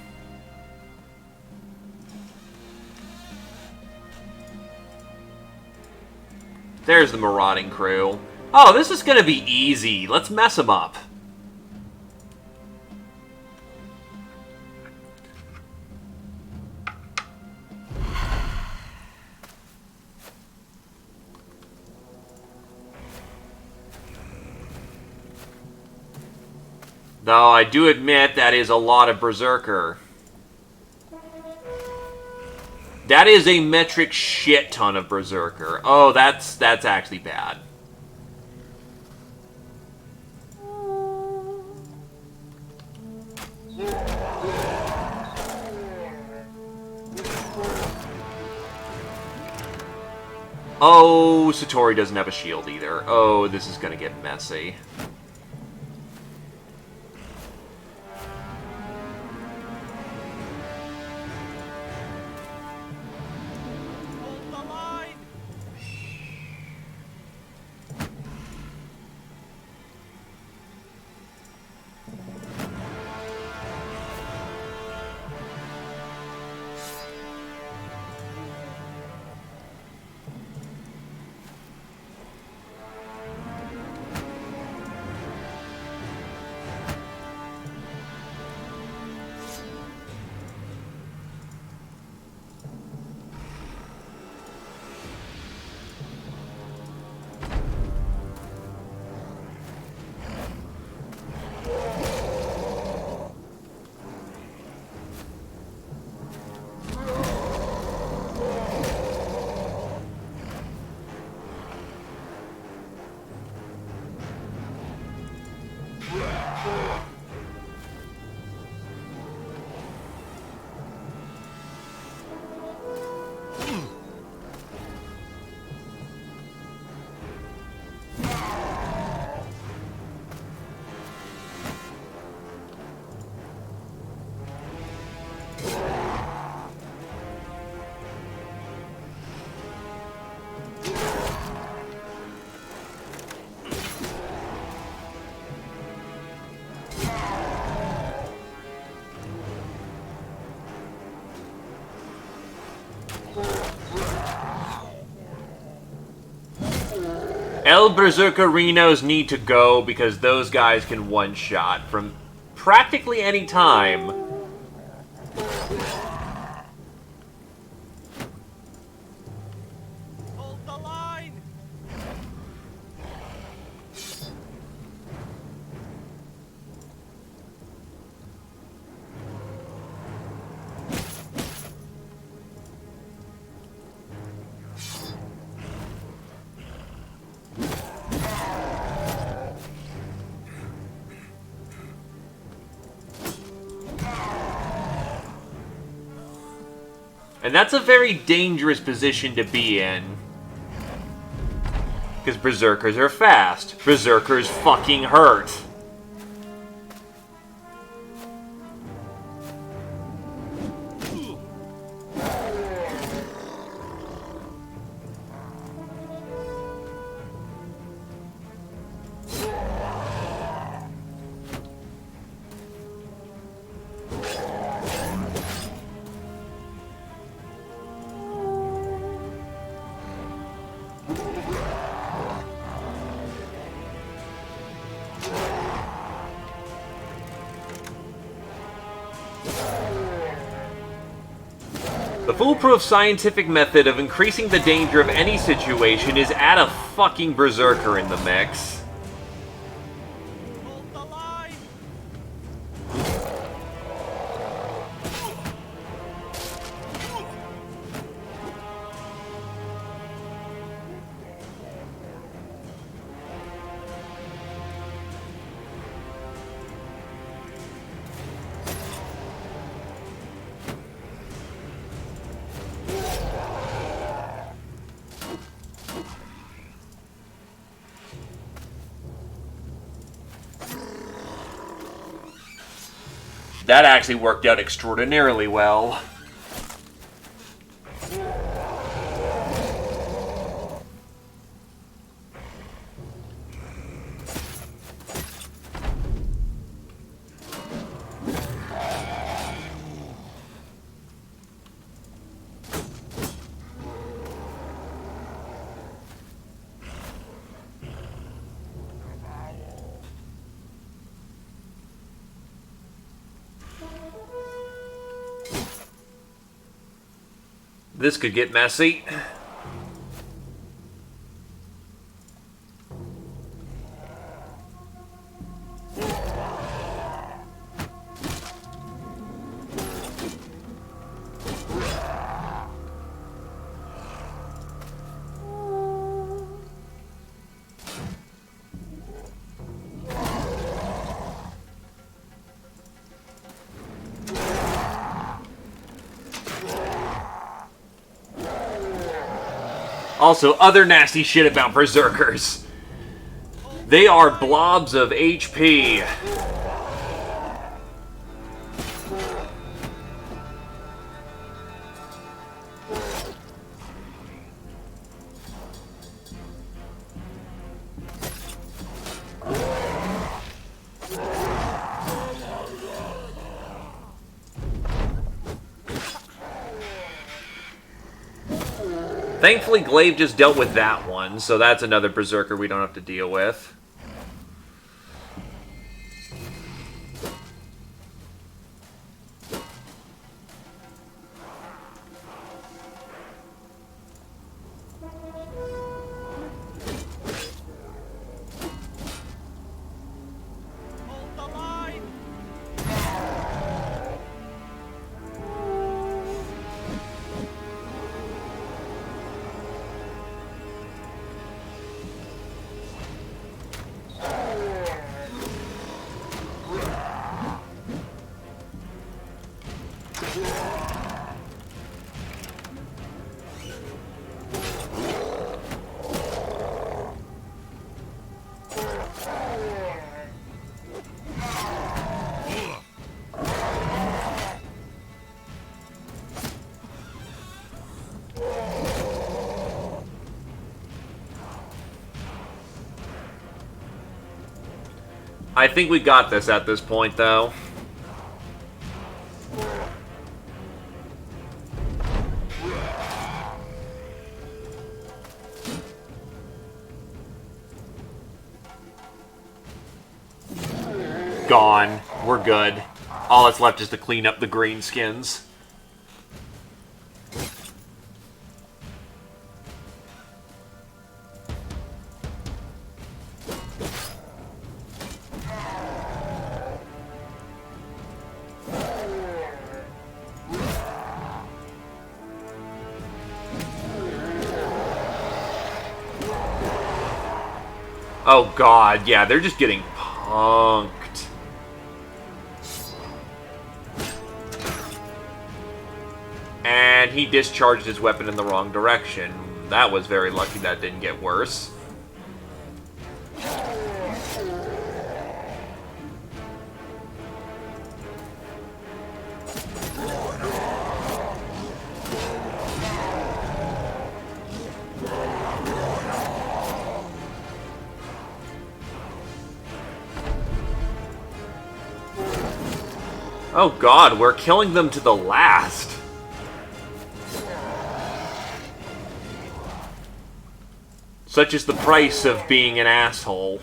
There's the marauding crew. Oh, this is gonna be easy. Let's mess them up. Though I do admit that is a lot of Berserker. That is a metric shit ton of Berserker. Oh, that's actually bad. Oh, Satori doesn't have a shield either. Oh, this is gonna get messy. Hold the line! El Berserkerinos need to go because those guys can one-shot from practically any time. Hold the line! And that's a very dangerous position to be in. Because Berserkers are fast. Berserkers fucking hurt. The foolproof scientific method of increasing the danger of any situation is add a fucking Berserker in the mix. Hold the line! That actually worked out extraordinarily well. This could get messy. Also, other nasty shit about Berserkers. They are blobs of HP. Thankfully, Glaive just dealt with that one, so that's another Berserker we don't have to deal with. Hold the line! I think we got this at this point, though. Gone. We're good. All that's left is to clean up the green skins. Oh god, yeah, they're just getting punked. And he discharged his weapon in the wrong direction. That was very lucky that didn't get worse. Oh god, we're killing them to the last. Such is the price of being an asshole.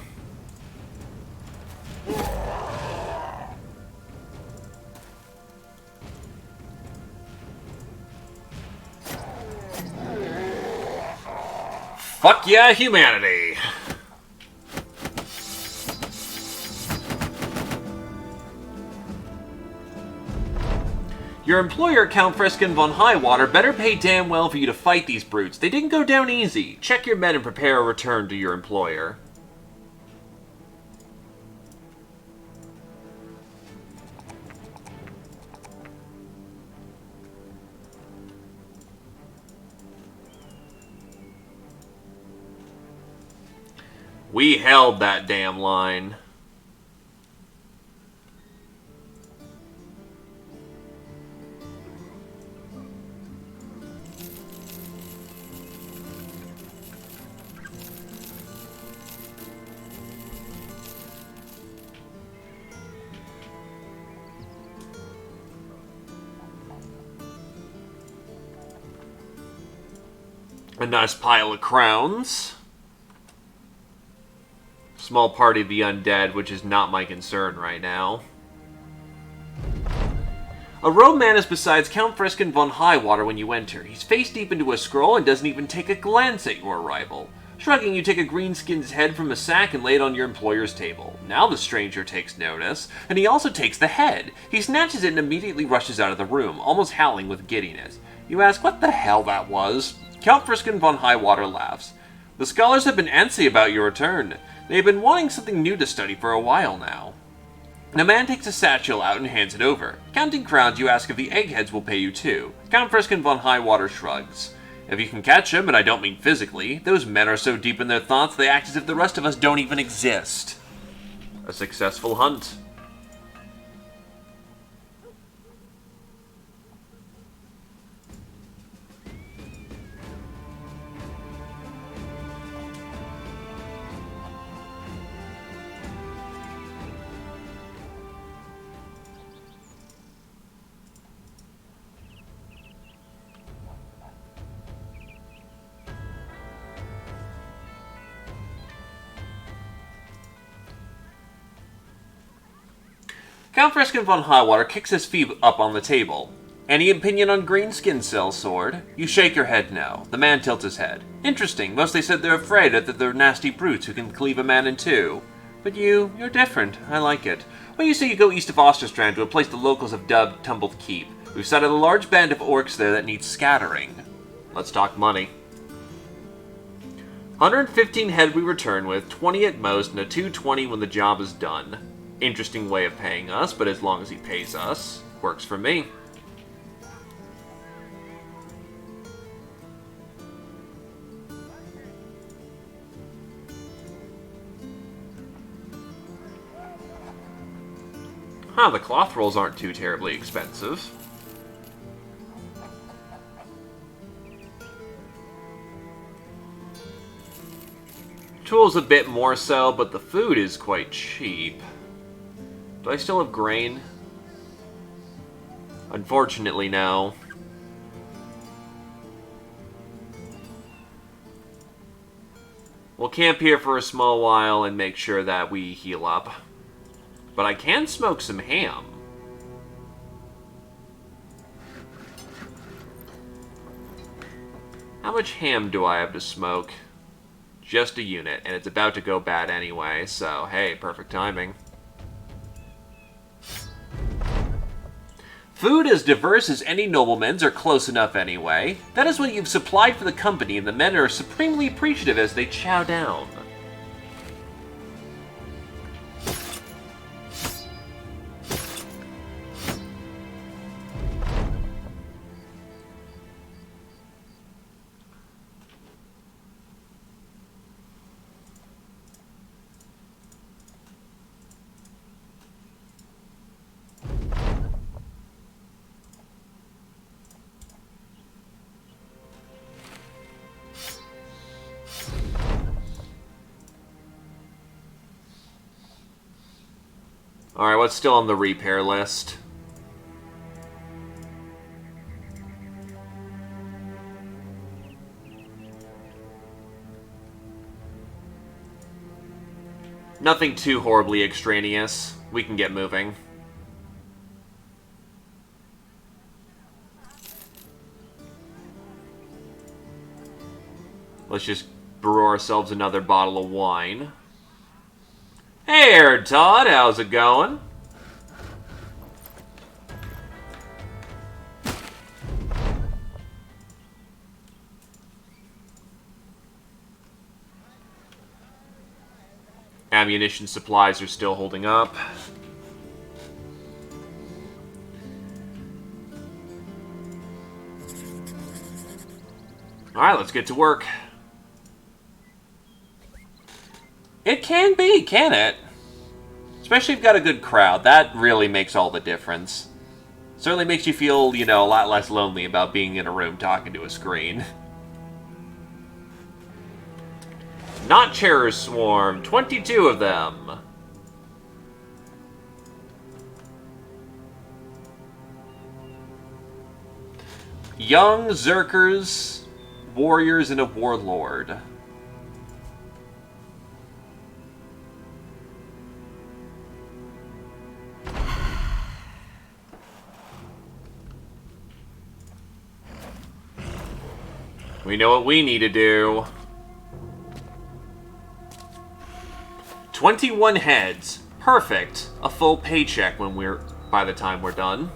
Fuck yeah, humanity! Your employer, Count Friskin von Highwater, better pay damn well for you to fight these brutes. They didn't go down easy. Check your men and prepare a return to your employer. We held that damn line. A nice pile of crowns. Small party of the undead, which is not my concern right now. A robed man is beside Count Friskin von Highwater when you enter. He's face deep into a scroll and doesn't even take a glance at your arrival. Shrugging, you take a greenskin's head from a sack and lay it on your employer's table. Now the stranger takes notice, and he also takes the head. He snatches it and immediately rushes out of the room, almost howling with giddiness. You ask what the hell that was? Count Friskin von Highwater laughs. The scholars have been antsy about your return. They've been wanting something new to study for a while now. The man takes a satchel out and hands it over. Counting crowns, you ask if the eggheads will pay you too. Count Friskin von Highwater shrugs. If you can catch them, and I don't mean physically, those men are so deep in their thoughts they act as if the rest of us don't even exist. A successful hunt. Count Friskin von Highwater kicks his feet up on the table. Any opinion on Greenskin Sellsword? You shake your head no. The man tilts his head. Interesting. Mostly said they're afraid that they're nasty brutes who can cleave a man in two. But you're different. I like it. Well, you say you go east of Osterstrand to a place the locals have dubbed Tumbled Keep. We've sighted a large band of orcs there that needs scattering. Let's talk money. 115 head we return with, 20 at most, and a 220 when the job is done. Interesting way of paying us, but as long as he pays us, works for me. The cloth rolls aren't too terribly expensive. Tools a bit more so, but the food is quite cheap. Do I still have grain? Unfortunately, no. We'll camp here for a small while and make sure that we heal up. But I can smoke some ham. How much ham do I have to smoke? Just a unit, and it's about to go bad anyway, so hey, perfect timing. Food as diverse as any nobleman's, or close enough anyway. That is what you've supplied for the company, and the men are supremely appreciative as they chow down. Alright, what's still on the repair list? Nothing too horribly extraneous. We can get moving. Let's just brew ourselves another bottle of wine. Hey there, Todd. How's it going? Ammunition supplies are still holding up. Alright, let's get to work. It can be, can it? Especially if you've got a good crowd. That really makes all the difference. Certainly makes you feel, you know, a lot less lonely about being in a room talking to a screen. Not Terror Swarm, 22 of them. Young Zerkers warriors and a warlord. We know what we need to do. 21 heads. Perfect. A full paycheck by the time we're done.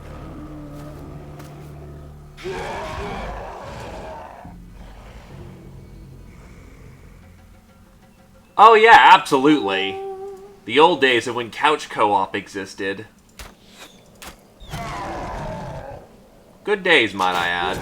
Oh yeah, absolutely. The old days of when couch co-op existed. Good days, might I add.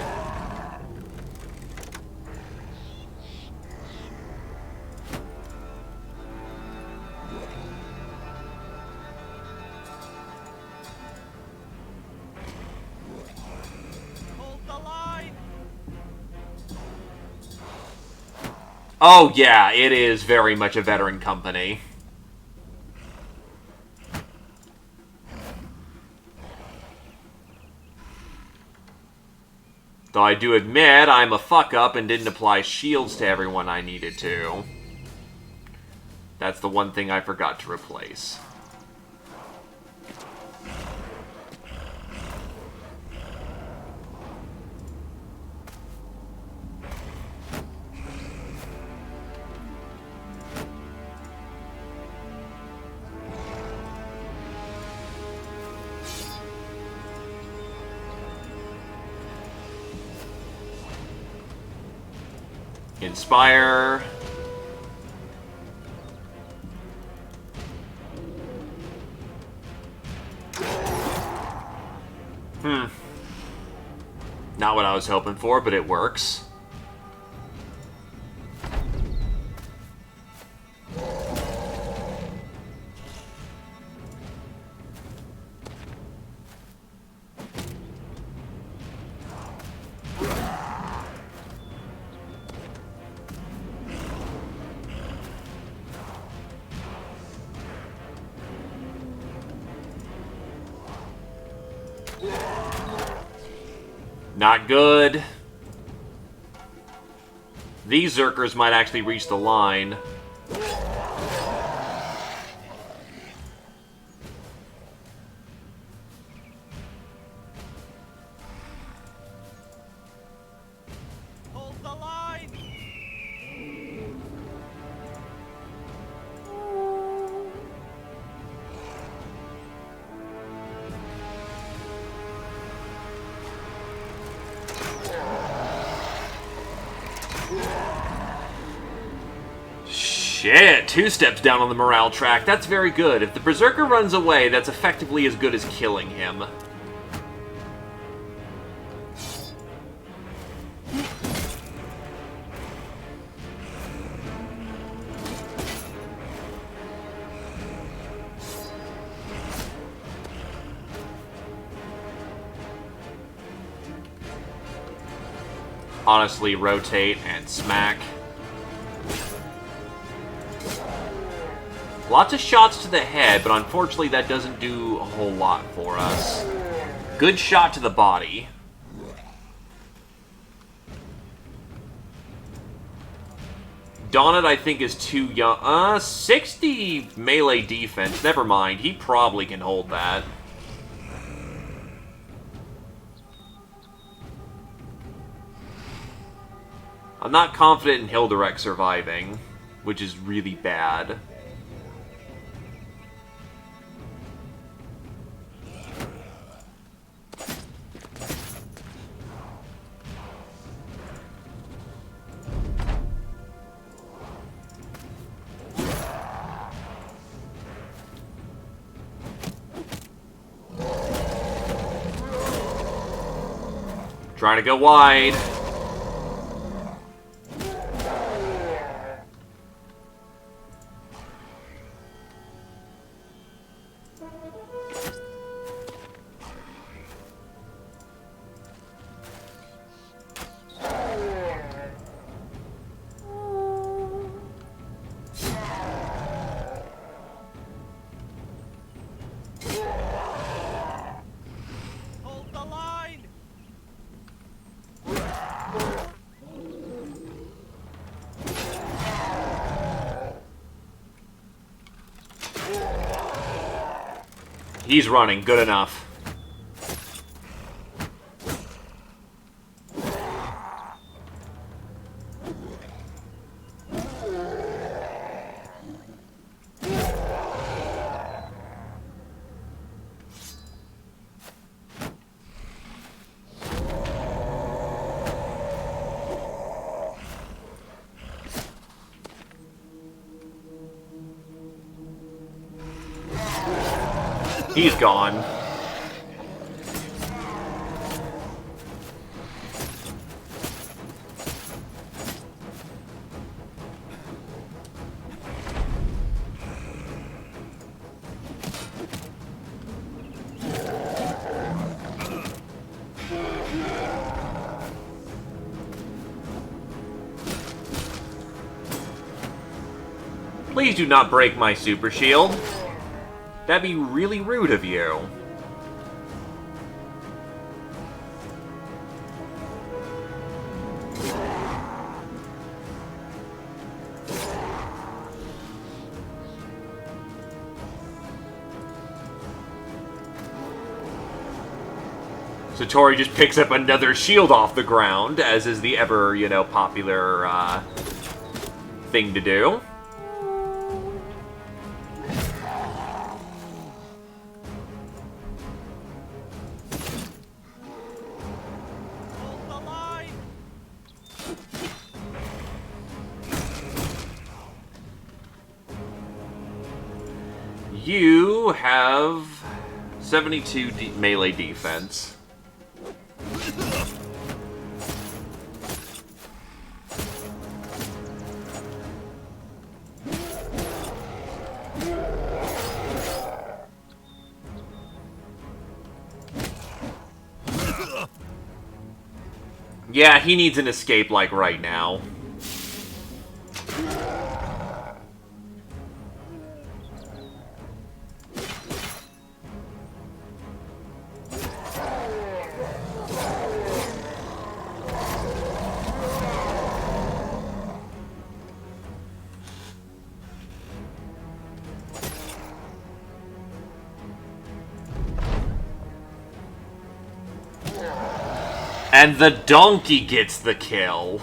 Oh yeah, it is very much a veteran company. Though I do admit I'm a fuck-up and didn't apply shields to everyone I needed to. That's the one thing I forgot to replace. Inspire. Not what I was hoping for, but it works. Not good. These Zerkers might actually reach the line. Hold the line! Shit, 2 steps down on the morale track. That's very good. If the Berserker runs away, that's effectively as good as killing him. Honestly, rotate and smack. Lots of shots to the head, but unfortunately that doesn't do a whole lot for us. Good shot to the body. Donut, I think, is too young. 60 melee defense. Never mind. He probably can hold that. I'm not confident in Hilderek surviving, which is really bad. Trying to go wide. Hold the line! He's running. Good enough. He's gone. Please do not break my super shield. That'd be really rude of you. Satori just picks up another shield off the ground, as is the ever, popular thing to do. You have 72 melee defense. Yeah, he needs an escape like right now. And the donkey gets the kill.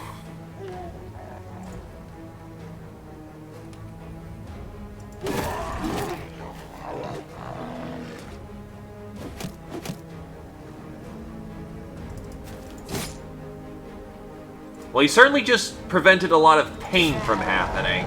Well, he certainly just prevented a lot of pain from happening.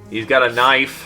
He's got a knife.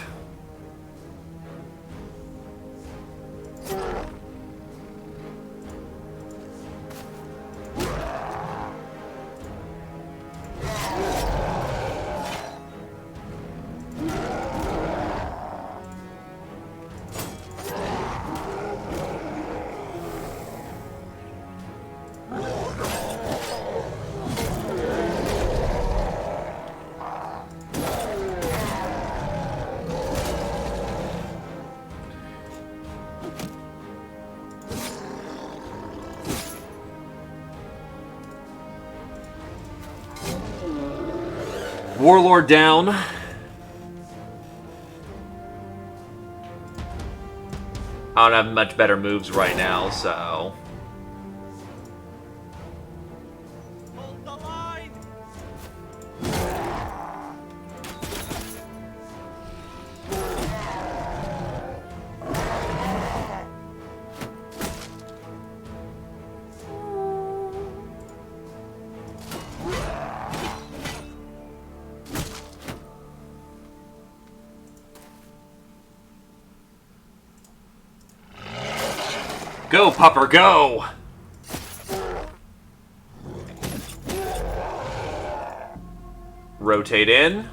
Warlord down. I don't have much better moves right now, so... Hold the line! Go, pupper, go! Rotate in.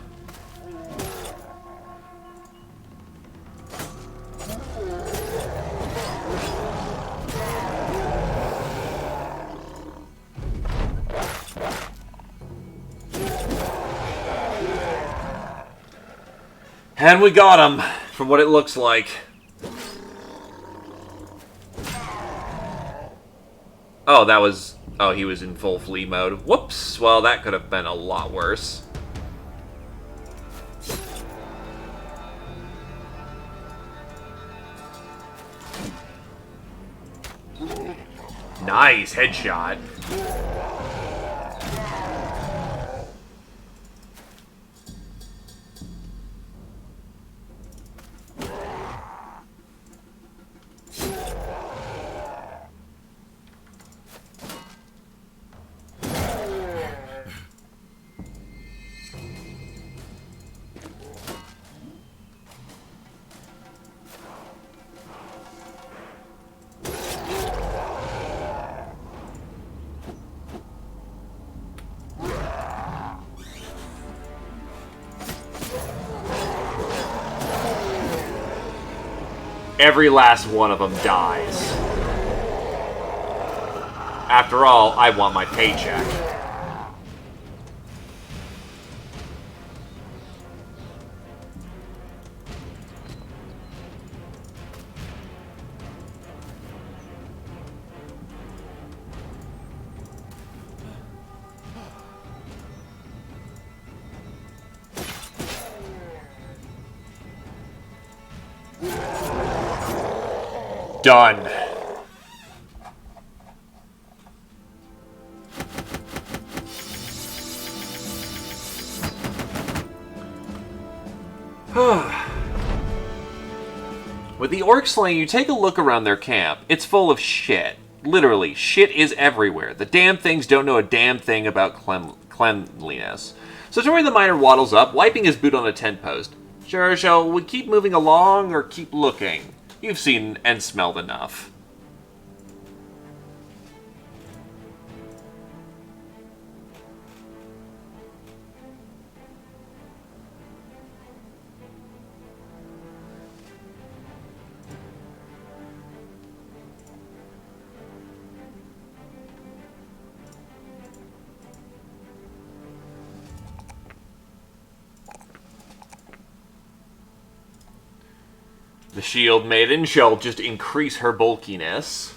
And we got him, from what it looks like. Oh, that was... Oh, he was in full flee mode. Whoops! Well, that could have been a lot worse. Nice headshot. Every last one of them dies. After all, I want my paycheck. Done. With the orc slaying, you take a look around their camp. It's full of shit. Literally, shit is everywhere. The damn things don't know a damn thing about cleanliness. So Tori the Miner waddles up, wiping his boot on a tent post. Sure, shall we keep moving along or keep looking? You've seen and smelled enough. The shield maiden shall just increase her bulkiness.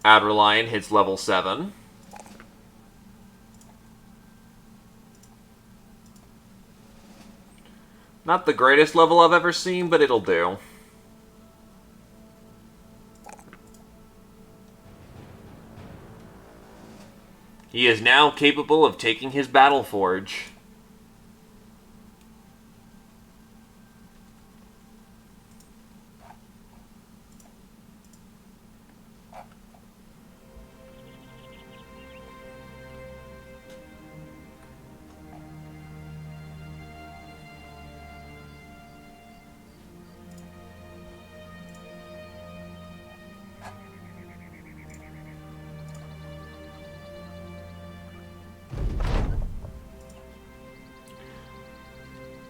Adderline hits level 7. Not the greatest level I've ever seen, but it'll do. He is now capable of taking his battle forge.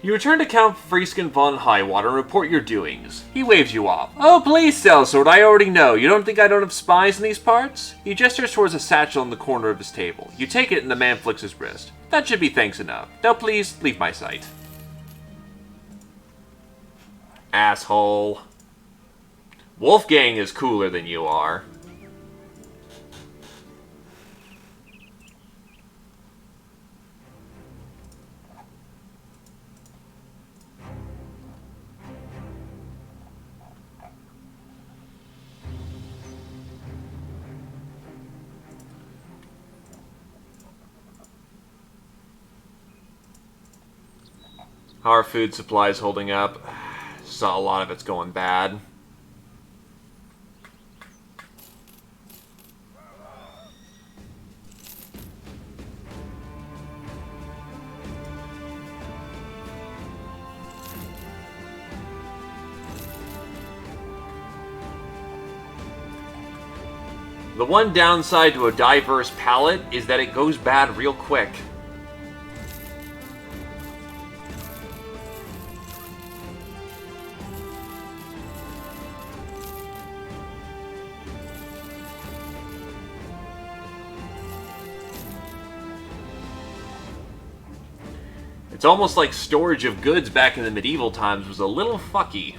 You return to Count Frieskin von Highwater and report your doings. He waves you off. Oh, please, sellsword, I already know. You don't think I don't have spies in these parts? He gestures towards a satchel in the corner of his table. You take it and the man flicks his wrist. That should be thanks enough. Now please, leave my sight. Asshole. Wolfgang is cooler than you are. Our food supply is holding up. Saw a lot of it's going bad. The one downside to a diverse palette is that it goes bad real quick. It's almost like storage of goods back in the medieval times was a little fucky.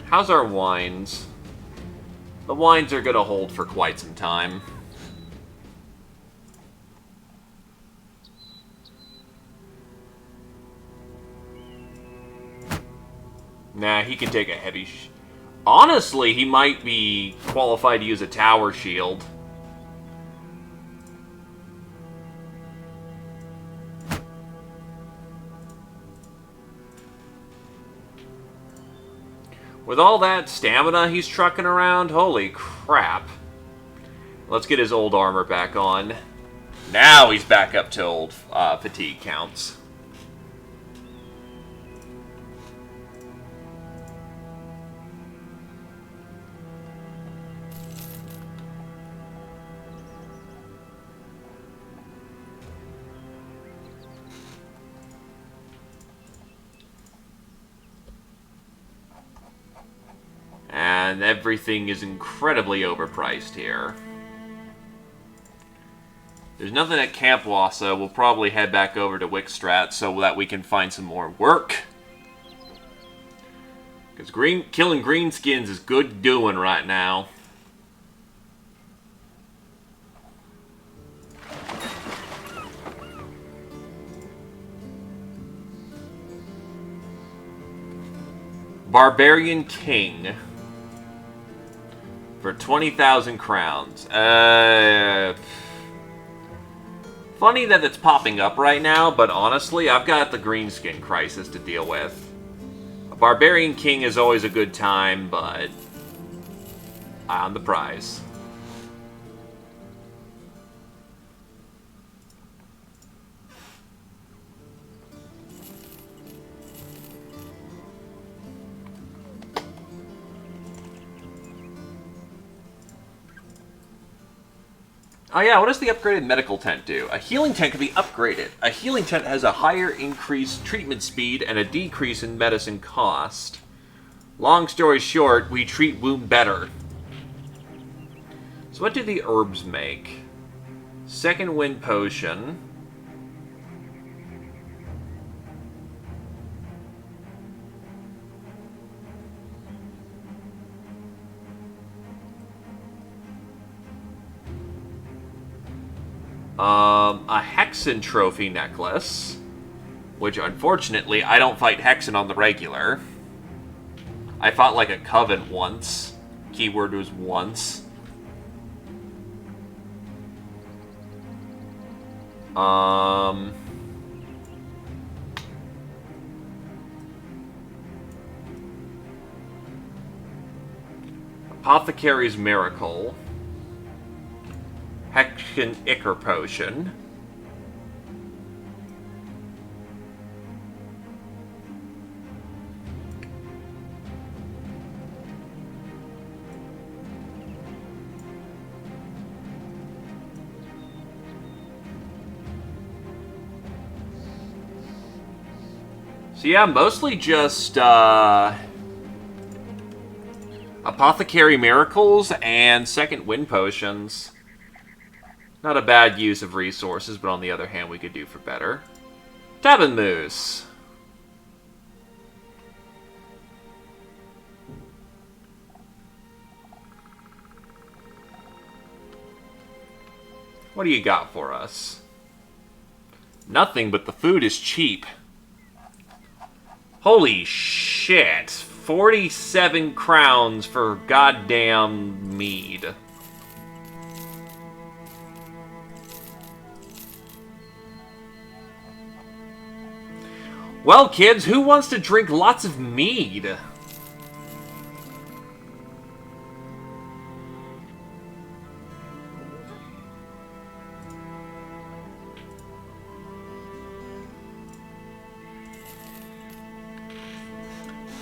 How's our wines? The wines are going to hold for quite some time. Nah, he can take a heavy... Honestly, he might be qualified to use a tower shield. With all that stamina he's trucking around, holy crap. Let's get his old armor back on. Now he's back up to old fatigue counts. And everything is incredibly overpriced here. There's nothing at Camp Wassa. We'll probably head back over to Wickstrat so that we can find some more work. Because killing greenskins is good doing right now. Barbarian King. For 20,000 crowns. Funny that it's popping up right now, but honestly, I've got the greenskin crisis to deal with. A Barbarian King is always a good time, but eye on the prize. Oh yeah, what does the upgraded medical tent do? A healing tent can be upgraded. A healing tent has a higher increased treatment speed and a decrease in medicine cost. Long story short, we treat wound better. So what do the herbs make? Second wind potion. A Hexen trophy necklace, which unfortunately I don't fight Hexen on the regular. I fought like a coven once. Keyword was once. Apothecary's Miracle. Hexen Ichor Potion. So yeah, mostly just Apothecary Miracles and Second Wind Potions. Not a bad use of resources, but on the other hand, we could do for better. Tavern Moose. What do you got for us? Nothing, but the food is cheap. Holy shit. 47 crowns for goddamn mead. Well, kids, who wants to drink lots of mead?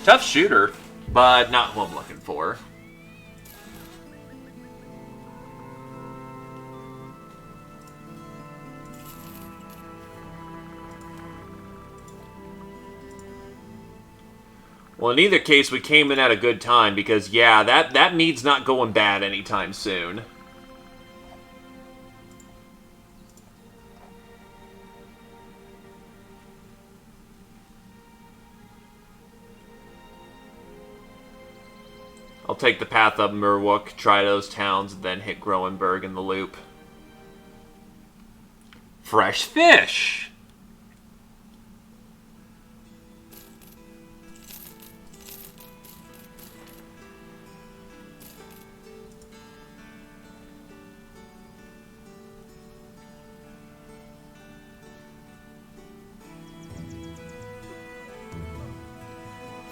Tough shooter, but not who I'm looking for. Well, in either case, we came in at a good time because, yeah, that mead's not going bad anytime soon. I'll take the path up Murwook, try those towns, and then hit Groenberg in the loop. Fresh fish!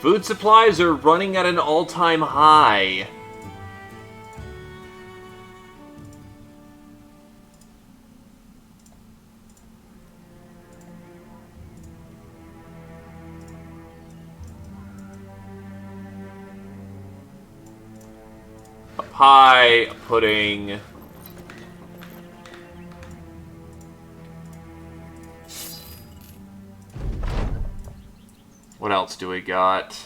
Food supplies are running at an all-time high. A pie, a pudding. What else do we got?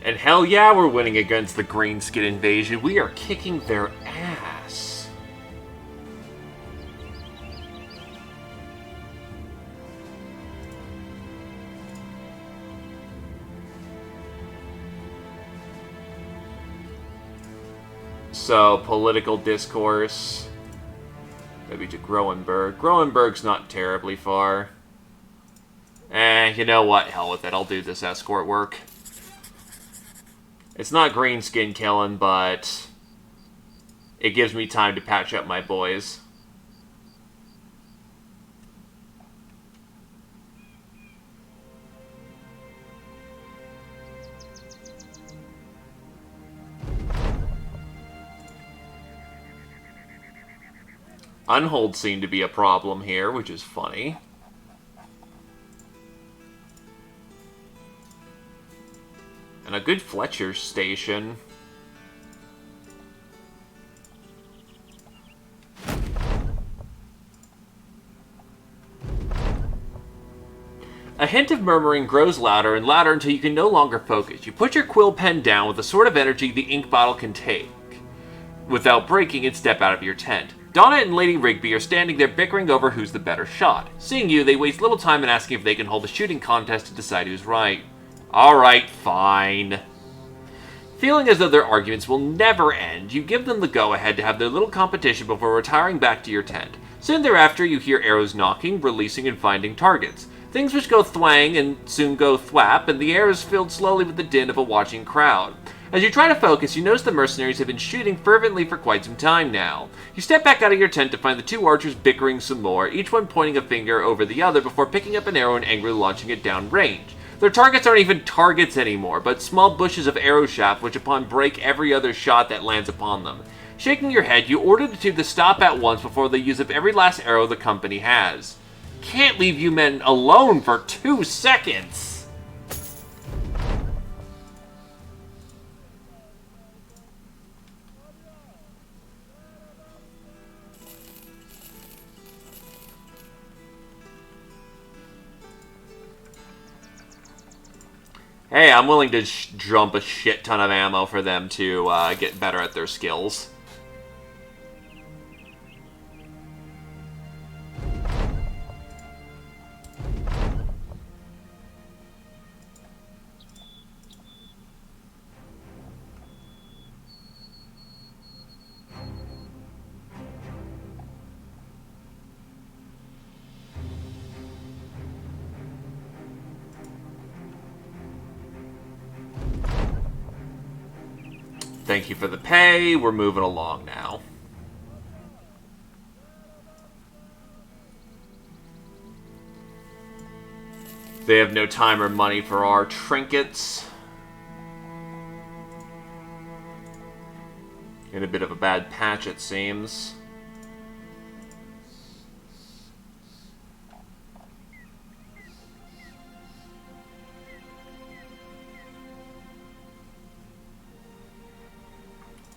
And hell yeah, we're winning against the Greenskin invasion. We are kicking their ass. So, political discourse. Maybe to Groenberg. Groenberg's not terribly far. You know what? Hell with it. I'll do this escort work. It's not Greenskin killing, but it gives me time to patch up my boys. Unholds seem to be a problem here, which is funny. And a good Fletcher station. A hint of murmuring grows louder and louder until you can no longer focus. You put your quill pen down with the sort of energy the ink bottle can take without breaking and step out of your tent. Donna and Lady Rigby are standing there bickering over who's the better shot. Seeing you, they waste little time in asking if they can hold a shooting contest to decide who's right. Alright, fine. Feeling as though their arguments will never end, you give them the go-ahead to have their little competition before retiring back to your tent. Soon thereafter, you hear arrows knocking, releasing, and finding targets. Things which go thwang and soon go thwap, and the air is filled slowly with the din of a watching crowd. As you try to focus, you notice the mercenaries have been shooting fervently for quite some time now. You step back out of your tent to find the two archers bickering some more, each one pointing a finger over the other before picking up an arrow and angrily launching it down range. Their targets aren't even targets anymore, but small bushes of arrow shaft which upon break every other shot that lands upon them. Shaking your head, you order the two to stop at once before they use up every last arrow the company has. Can't leave you men alone for 2 seconds! Hey, I'm willing to jump a shit ton of ammo for them to get better at their skills. Thank you for the pay. We're moving along now. They have no time or money for our trinkets. In a bit of a bad patch, it seems.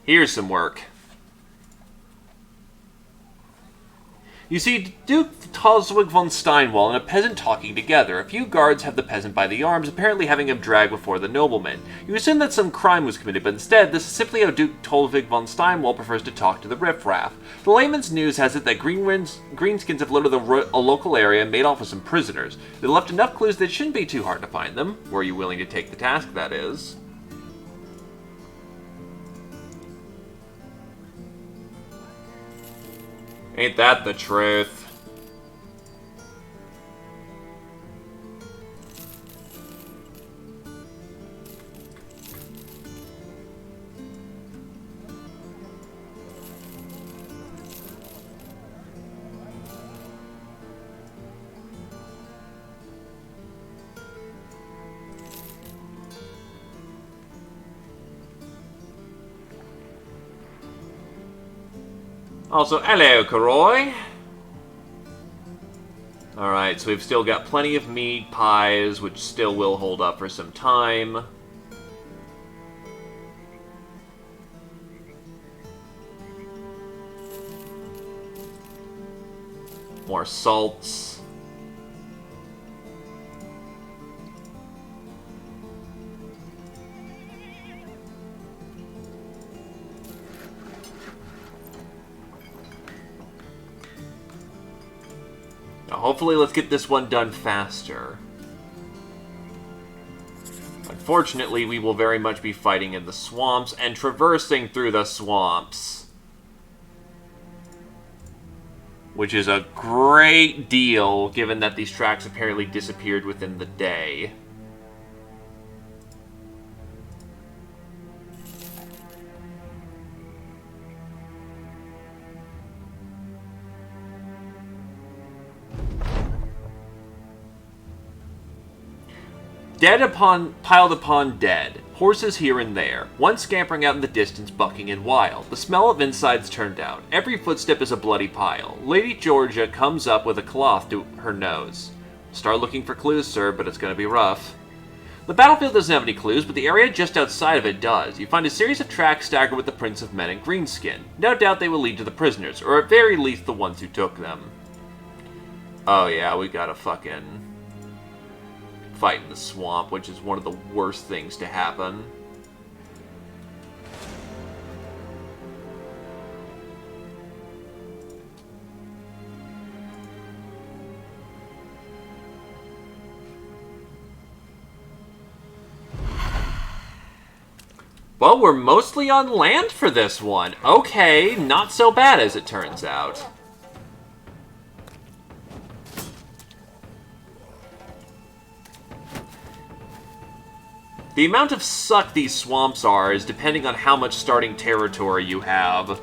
Here's some work. You see Duke Toswig von Steinwall and a peasant talking together. A few guards have the peasant by the arms, apparently having him dragged before the nobleman. You assume that some crime was committed, but instead, this is simply how Duke Toswig von Steinwall prefers to talk to the riffraff. The layman's news has it that Greenskins have loaded a local area and made off with some prisoners. They left enough clues that it shouldn't be too hard to find them. Were you willing to take the task, that is? Ain't that the truth? Also, hello, Karoy. Alright, so we've still got plenty of meat pies, which still will hold up for some time. More salts. Hopefully, let's get this one done faster. Unfortunately, we will very much be fighting in the swamps and traversing through the swamps. Which is a great deal, given that these tracks apparently disappeared within the day. Piled upon dead. Horses here and there. One scampering out in the distance, bucking and wild. The smell of insides turned out. Every footstep is a bloody pile. Lady Georgia comes up with a cloth to her nose. Start looking for clues, sir, but it's going to be rough. The battlefield doesn't have any clues, but the area just outside of it does. You find a series of tracks staggered with the prints of men in greenskin. No doubt they will lead to the prisoners, or at very least the ones who took them. Oh yeah, we gotta fucking fight in the swamp, which is one of the worst things to happen. Well, we're mostly on land for this one. Okay, not so bad as it turns out. The amount of suck these swamps are is depending on how much starting territory you have.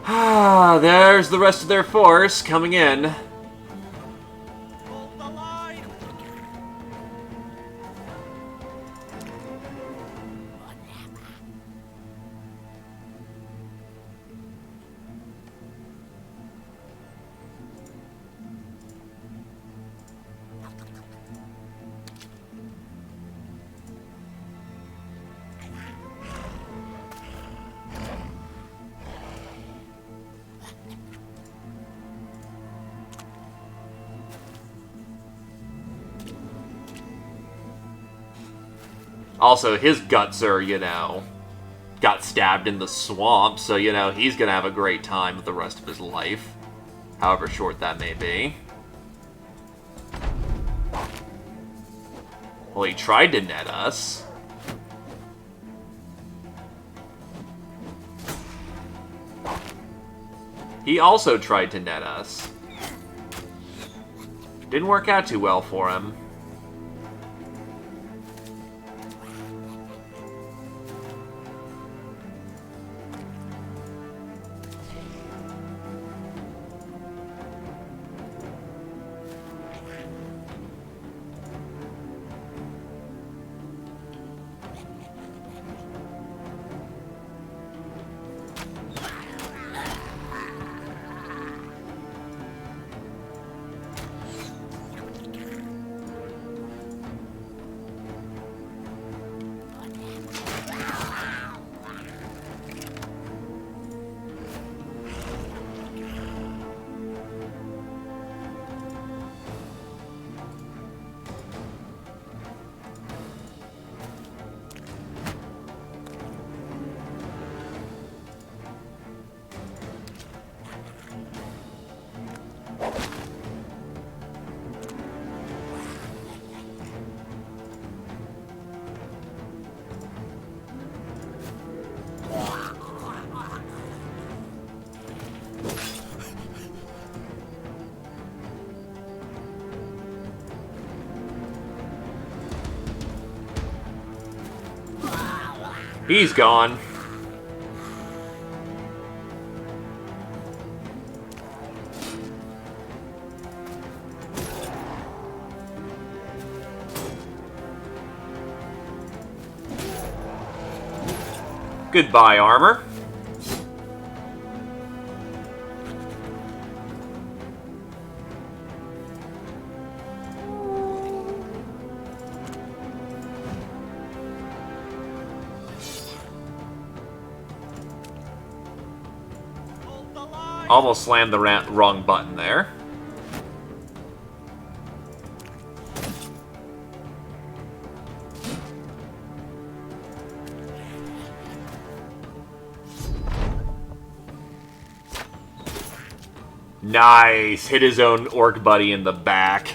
Ah, there's the rest of their force coming in. Also, his guts are, you know, got stabbed in the swamp, so, you know, he's gonna have a great time with the rest of his life. However short that may be. Well, he tried to net us. He also tried to net us. Didn't work out too well for him. He's gone. Goodbye, armor. Hold the line! Almost slammed the wrong button there. Nice! Hit his own orc buddy in the back.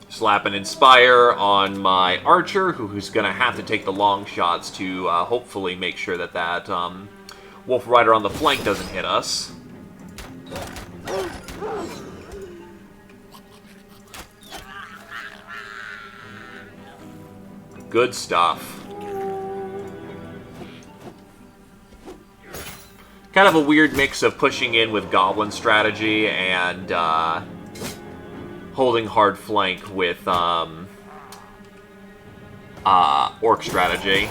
Slap an Inspire on my Archer, who's going to have to take the long shots to hopefully make sure that that Wolf Rider on the flank doesn't hit us. Good stuff. Kind of a weird mix of pushing in with Goblin strategy and holding hard flank with Orc strategy.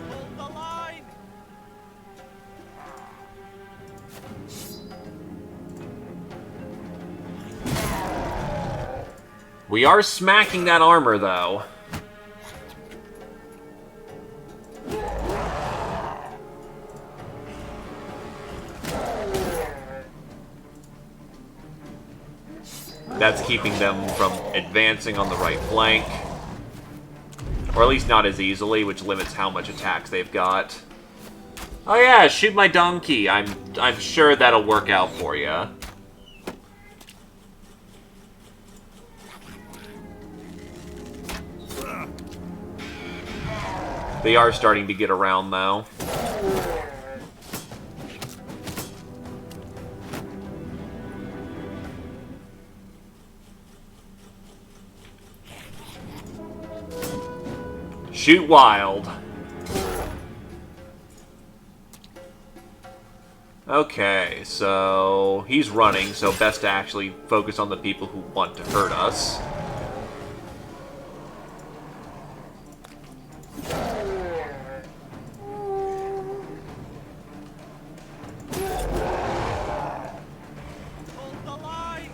Hold the line! We are smacking that armor, though. That's keeping them from advancing on the right flank. Or at least not as easily, which limits how much attacks they've got. Oh yeah, shoot my donkey. I'm sure that'll work out for you. They are starting to get around, though. Shoot wild. Okay, so he's running, so best to actually focus on the people who want to hurt us. Hold the line!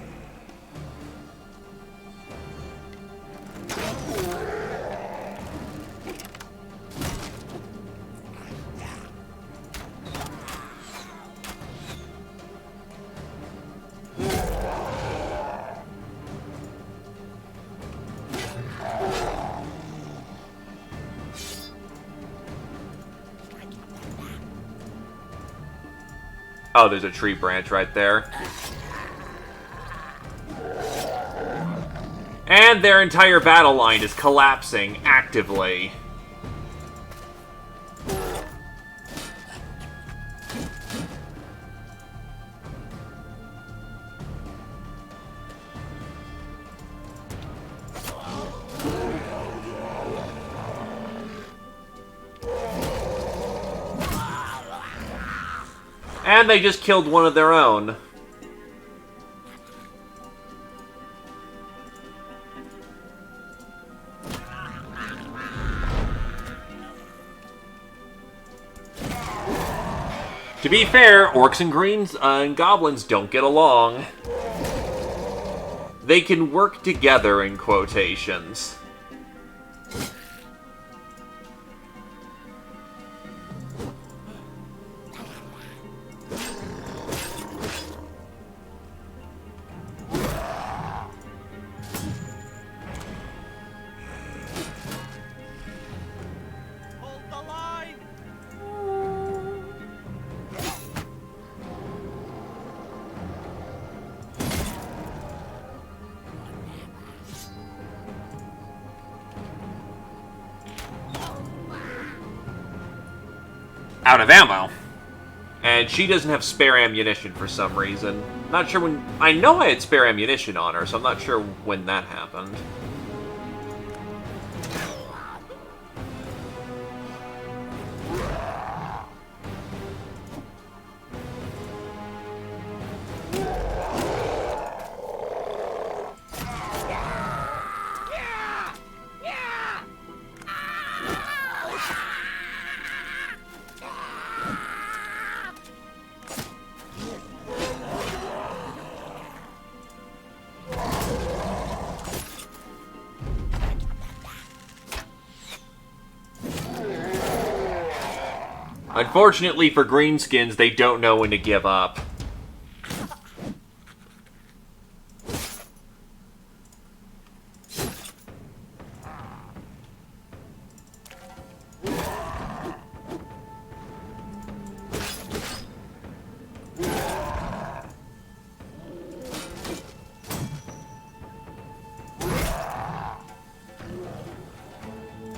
Oh, there's a tree branch right there. And their entire battle line is collapsing actively. And they just killed one of their own. To be fair, orcs and greens and goblins don't get along. They can work together, in quotations. Hold the line! Out of ammo. And she doesn't have spare ammunition for some reason. Not sure when... I know I had spare ammunition on her, so I'm not sure when that happened. Unfortunately for greenskins, they don't know when to give up.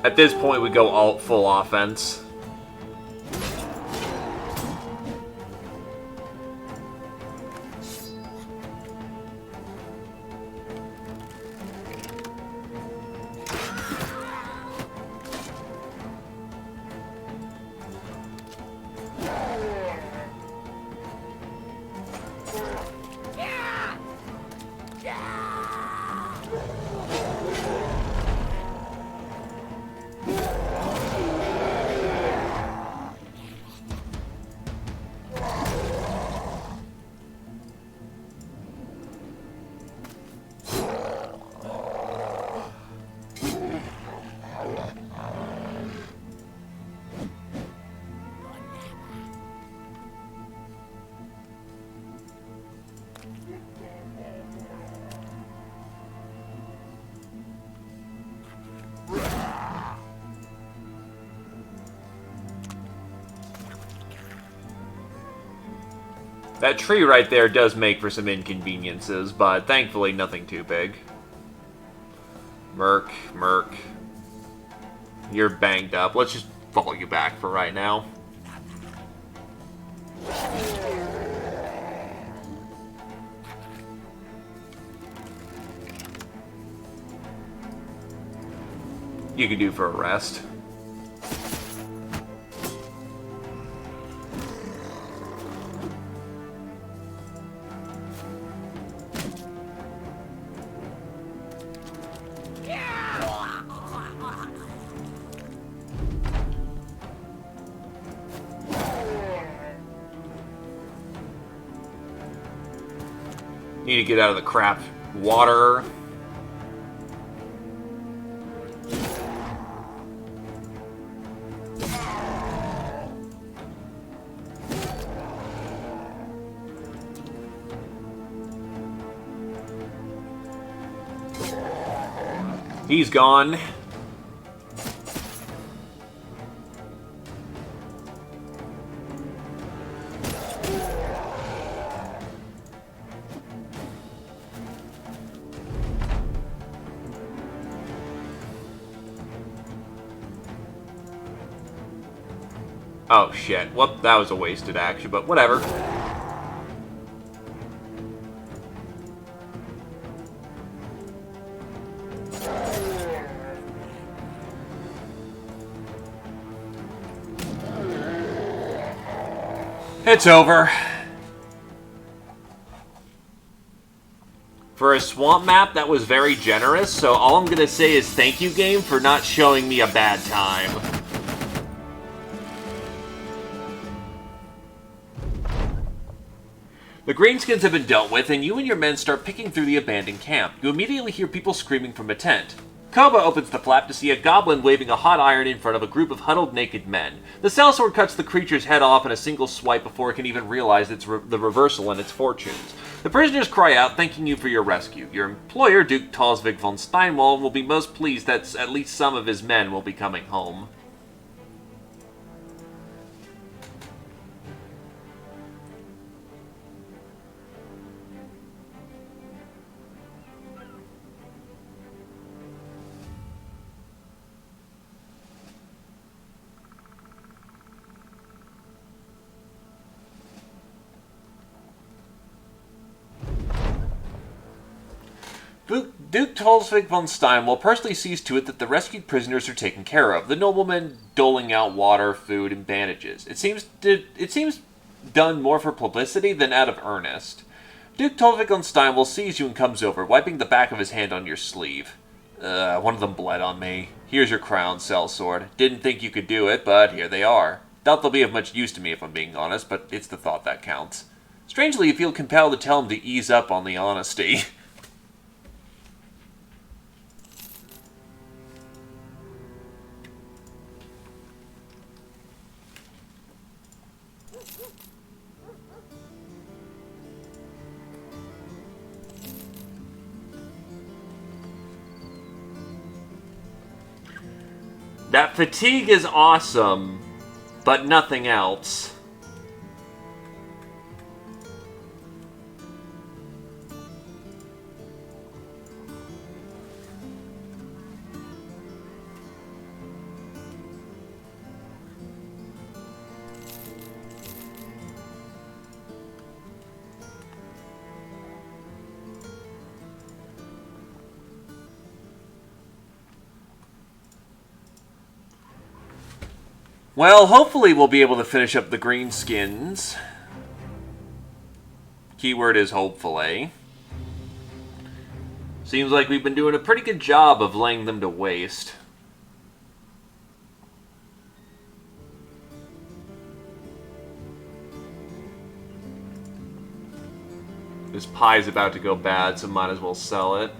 At this point, we go all full offense. That tree right there does make for some inconveniences, but thankfully nothing too big. Merc. You're banged up. Let's just fall you back for right now. You can do for a rest. Need to get out of the crap water. He's gone. Oh, shit. Whoop, that was a wasted action, but whatever. It's over. For a swamp map, that was very generous, so all I'm gonna say is thank you, game, for not showing me a bad time. The Greenskins have been dealt with, and you and your men start picking through the abandoned camp. You immediately hear people screaming from a tent. Koba opens the flap to see a goblin waving a hot iron in front of a group of huddled naked men. The sellsword cuts the creature's head off in a single swipe before it can even realize the reversal in its fortunes. The prisoners cry out, thanking you for your rescue. Your employer, Duke Talsvik von Steinwall, will be most pleased that at least some of his men will be coming home. Duke Talsvik von Steinwall personally sees to it that the rescued prisoners are taken care of, the nobleman doling out water, food, and bandages. It seems done more for publicity than out of earnest. Duke Talsvik von Steinwall sees you and comes over, wiping the back of his hand on your sleeve. One of them bled on me. Here's your crown, sellsword. Didn't think you could do it, but here they are. Doubt they'll be of much use to me if I'm being honest, but it's the thought that counts. Strangely, you feel compelled to tell him to ease up on the honesty. That fatigue is awesome, but nothing else. Well, hopefully we'll be able to finish up the greenskins. Keyword is hopefully. Seems like we've been doing a pretty good job of laying them to waste. This pie's about to go bad, so might as well sell it.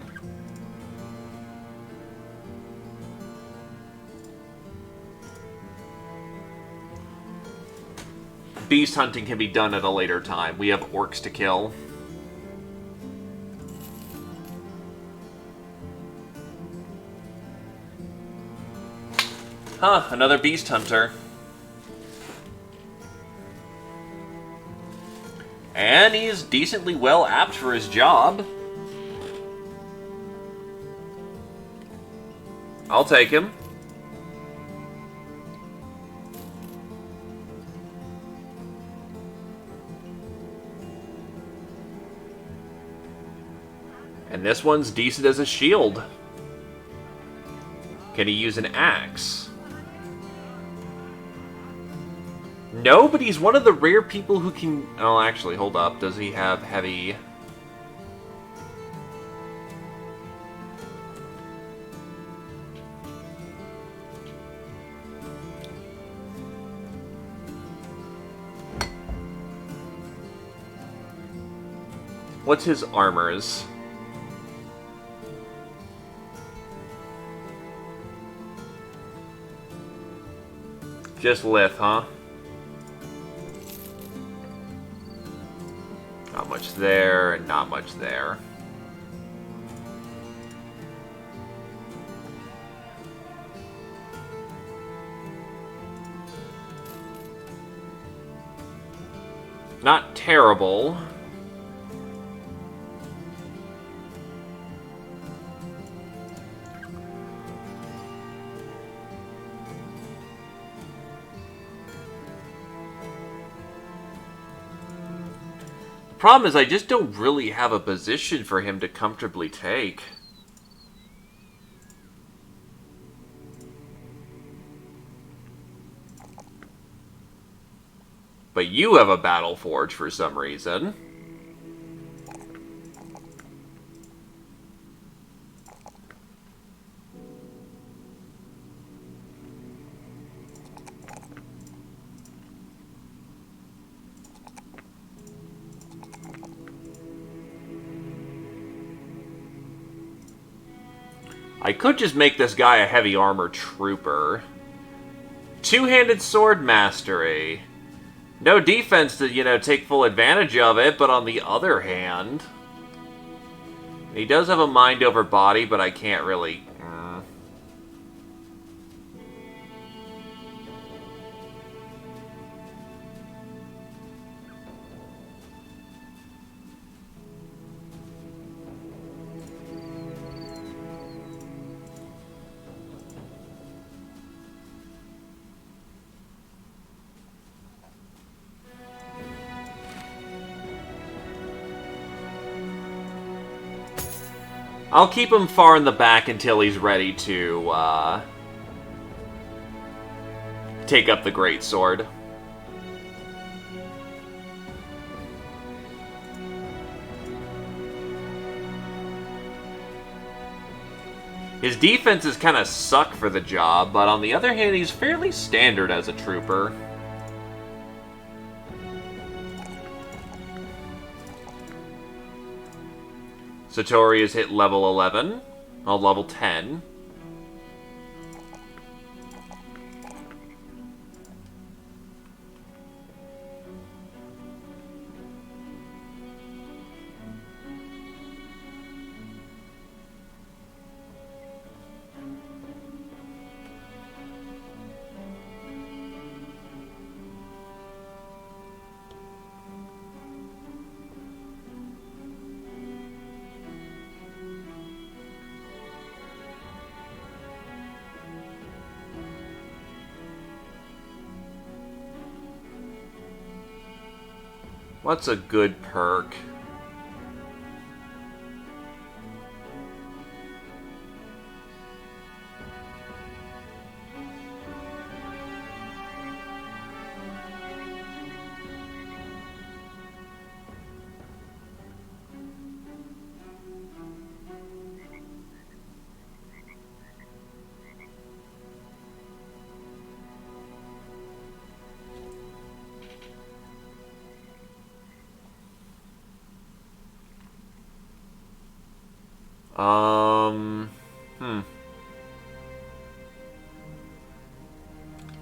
Beast hunting can be done at a later time. We have orcs to kill. Huh, another beast hunter. And he's decently well apt for his job. I'll take him. And this one's decent as a shield. Can he use an axe? No, but he's one of the rare people who can... Oh, actually, hold up. Does he have heavy... What's his armors? Just lith, huh? Not much there, and not much there. Not terrible. problem is I just don't really have a position for him to comfortably take. But you have a battle forge for some reason. I could just make this guy a heavy armor trooper. Two-handed sword mastery. No defense to, take full advantage of it, but on the other hand... He does have a mind over body, but I can't really... I'll keep him far in the back until he's ready to, take up the greatsword. His defenses kind of suck for the job, but on the other hand, he's fairly standard as a trooper. Satori has hit level 11. Oh, level 10. What's a good perk?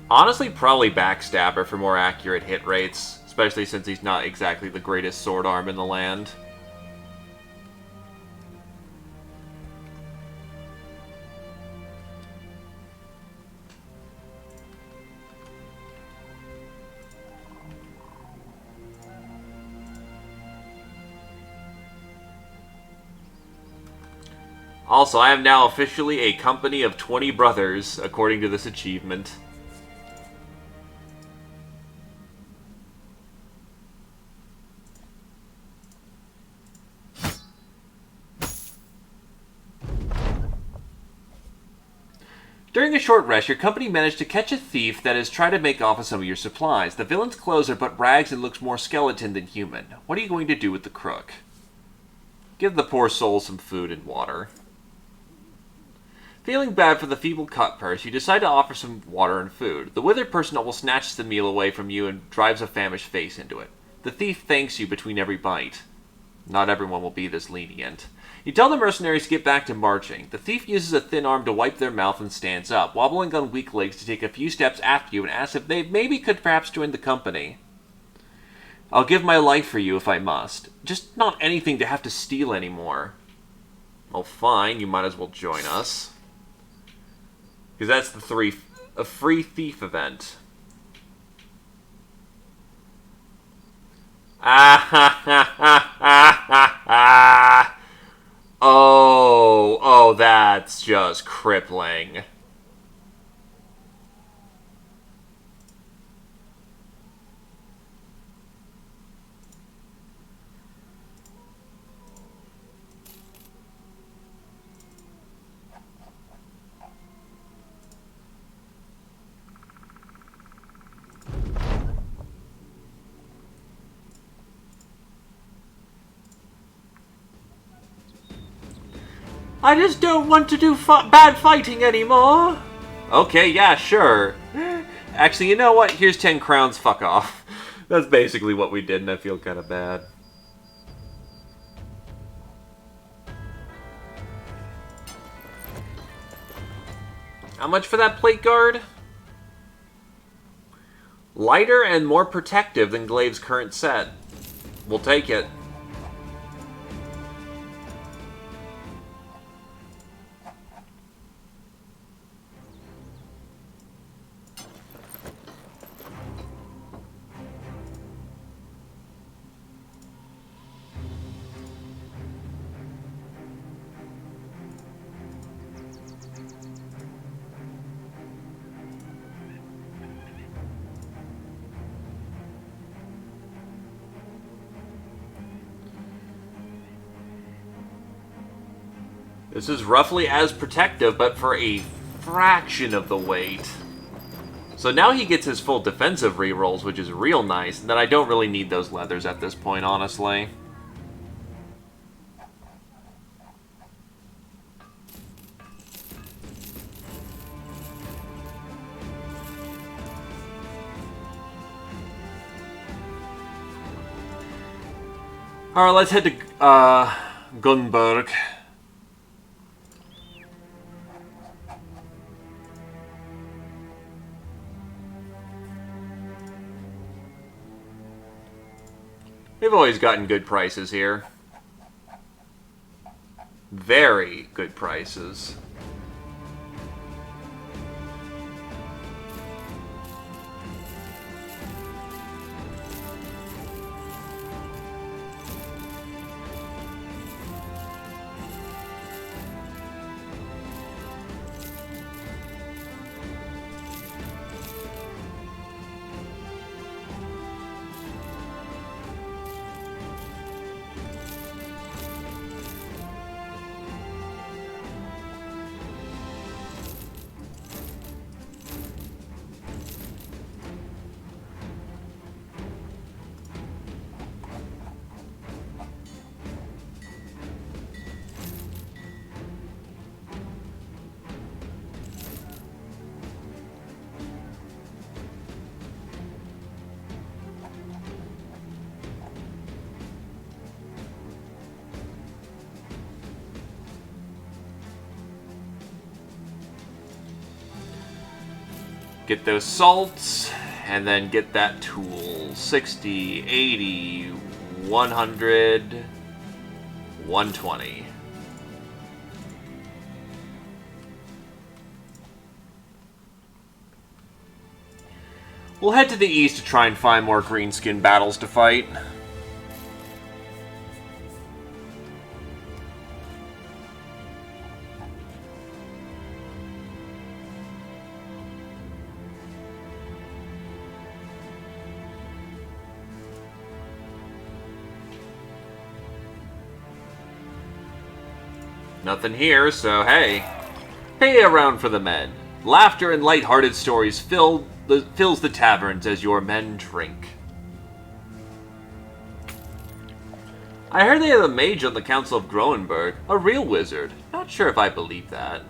Honestly, probably Backstabber for more accurate hit rates, especially since he's not exactly the greatest sword arm in the land. Also, I am now officially a company of 20 brothers, according to this achievement. During a short rest, your company managed to catch a thief that has tried to make off with some of your supplies. The villain's clothes are but rags and looks more skeleton than human. What are you going to do with the crook? Give the poor soul some food and water. Feeling bad for the feeble cut-purse, you decide to offer some water and food. The withered person almost snatches the meal away from you and drives a famished face into it. The thief thanks you between every bite. Not everyone will be this lenient. You tell the mercenaries to get back to marching. The thief uses a thin arm to wipe their mouth and stands up, wobbling on weak legs to take a few steps after you and asks if they maybe could perhaps join the company. I'll give my life for you if I must. Just not anything to have to steal anymore. Well, fine, you might as well join us. Because that's a free thief event. Oh, that's just crippling. I just don't want to do bad fighting anymore. Okay, yeah, sure. Actually, you know what? Here's 10 crowns, fuck off. That's basically what we did, and I feel kind of bad. How much for that plate guard? Lighter and more protective than Glaive's current set. We'll take it. This is roughly as protective, but for a fraction of the weight. So now he gets his full defensive rerolls, which is real nice. And then I don't really need those leathers at this point, honestly. Alright, let's head to Gunberg. They've always gotten good prices here. Very good prices. Get those salts, and then get that tool. 60, 80, 100, 120. We'll head to the east to try and find more greenskin battles to fight. Nothing here, so hey. Pay around for the men. Laughter and light-hearted stories fills the taverns as your men drink. I heard they have a mage on the Council of Groenberg, a real wizard. Not sure if I believe that.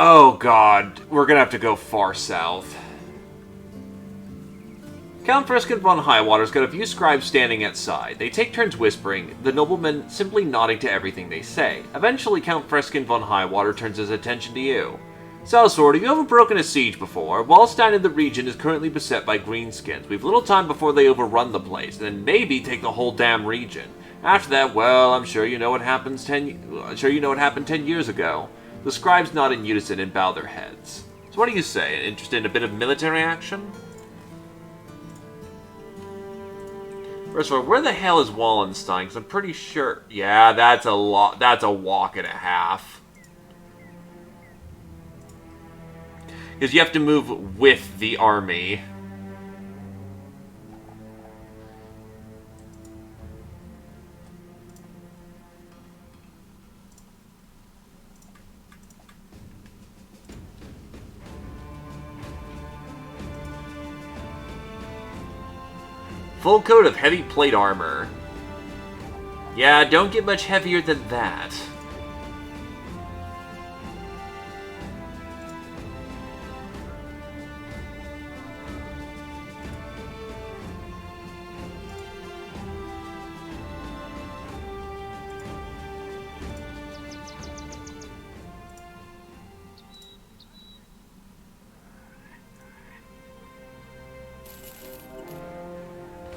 Oh god, we're gonna have to go far south. Count Friskin von Highwater's got a few scribes standing outside. They take turns whispering, the noblemen simply nodding to everything they say. Eventually, Count Friskin von Highwater turns his attention to you. Sellsword, have you ever broken a siege before? Wallstein in the region is currently beset by greenskins. We've little time before they overrun the place, and then maybe take the whole damn region. After that, well, I'm sure you know what happened 10 years ago. The scribes nod in unison and bow their heads. So what do you say? Interested in a bit of military action? First of all, where the hell is Wallenstein? Because I'm pretty sure... Yeah, that's a lot. That's a walk and a half. Because you have to move with the army. Full coat of heavy plate armor. Yeah, don't get much heavier than that.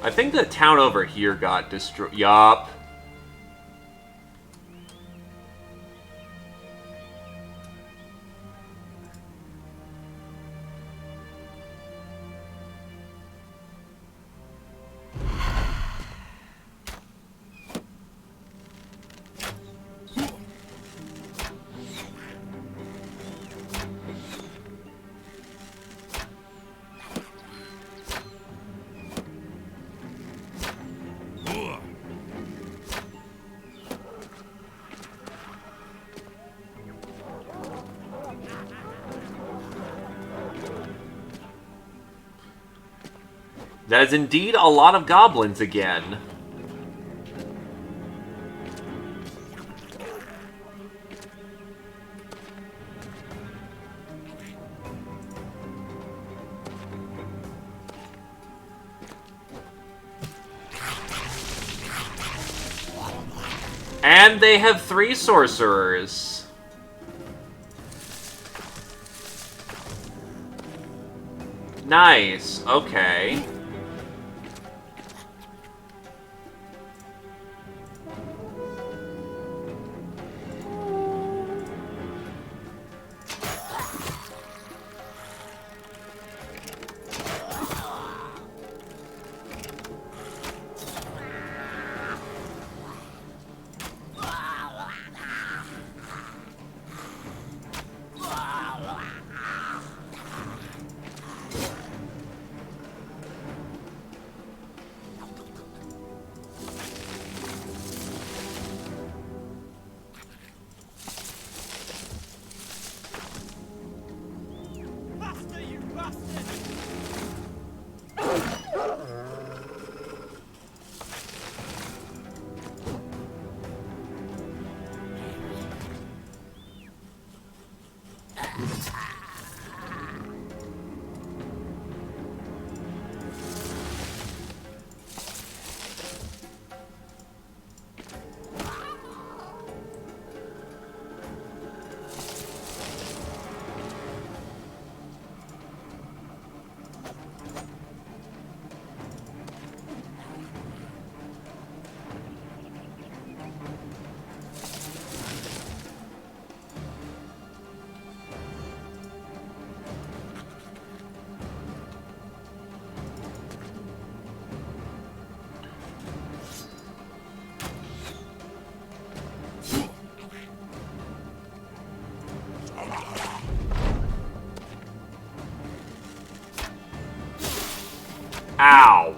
I think the town over here got destroyed. Yup. That is indeed a lot of goblins again. And they have 3 sorcerers. Nice. Okay. Faster, you bastard! Ow.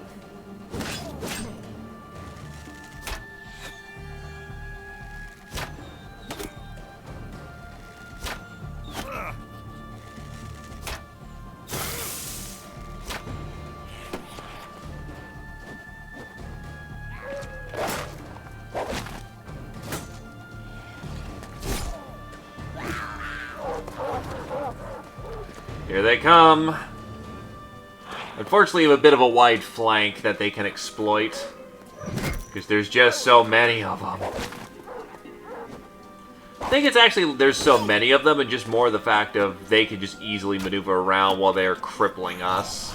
Here they come. Unfortunately, you have a bit of a wide flank that they can exploit. Because there's just so many of them. I think it's actually, there's so many of them, and just more the fact of they can just easily maneuver around while they're crippling us.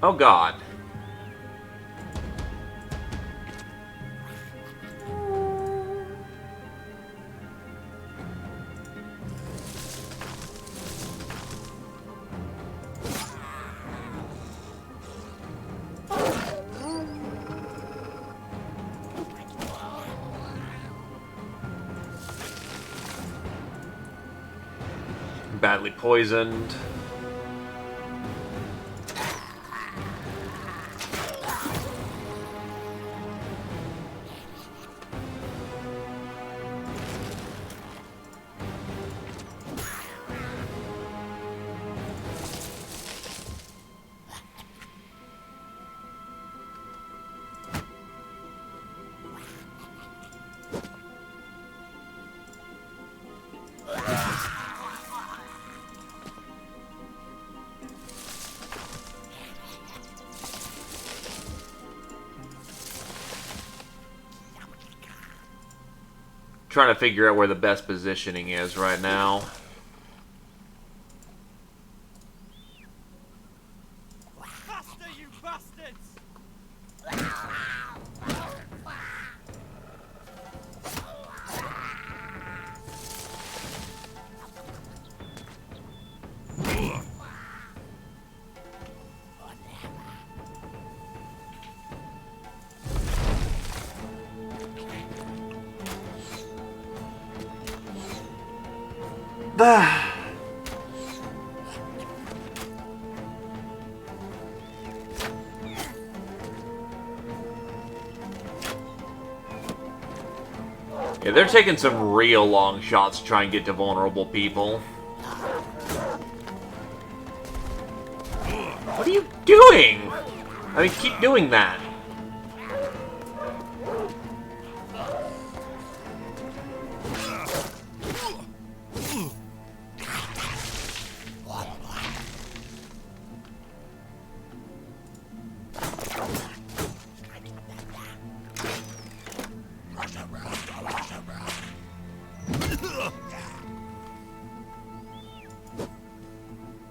Oh god. Badly poisoned. Trying to figure out where the best positioning is right now. Faster, you bastards! Yeah, they're taking some real long shots to try and get to vulnerable people. What are you doing? I mean, keep doing that.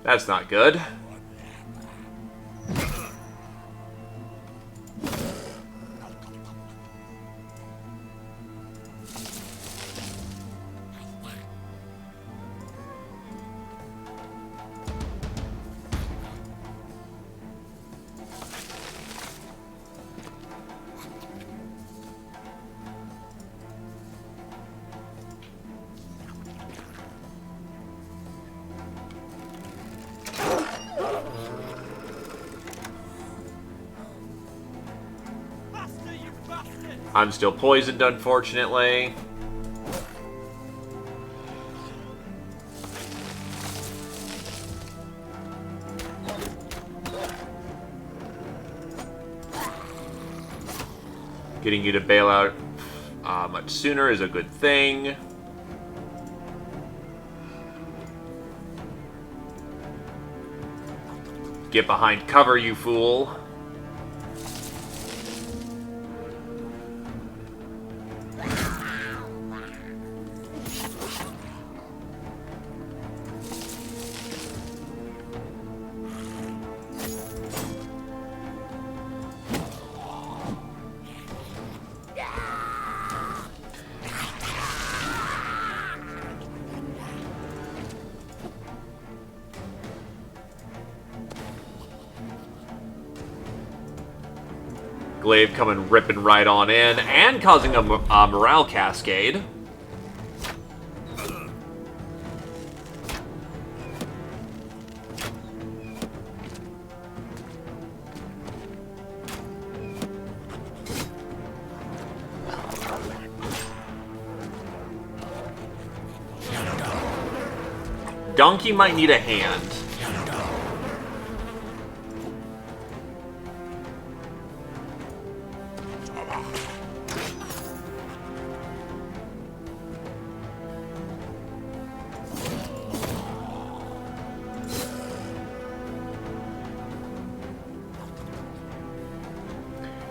That's not good. Faster, you bastards! I'm still poisoned, unfortunately. Getting you to bail out much sooner is a good thing. Get behind cover, you fool. Glaive coming ripping right on in and causing a morale cascade. Donkey might need a hand.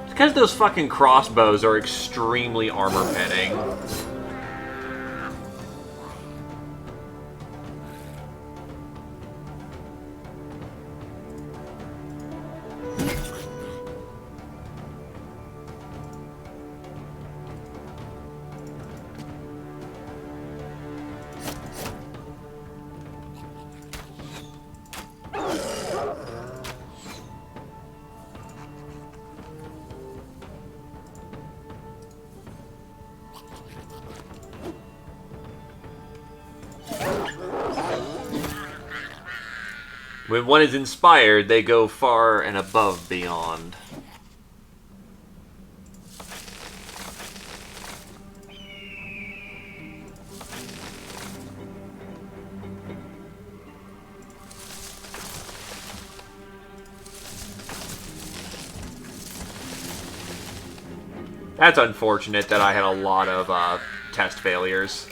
Because those fucking crossbows are extremely armor-pitting. When one is inspired, they go far and above beyond. That's unfortunate that I had a lot of test failures.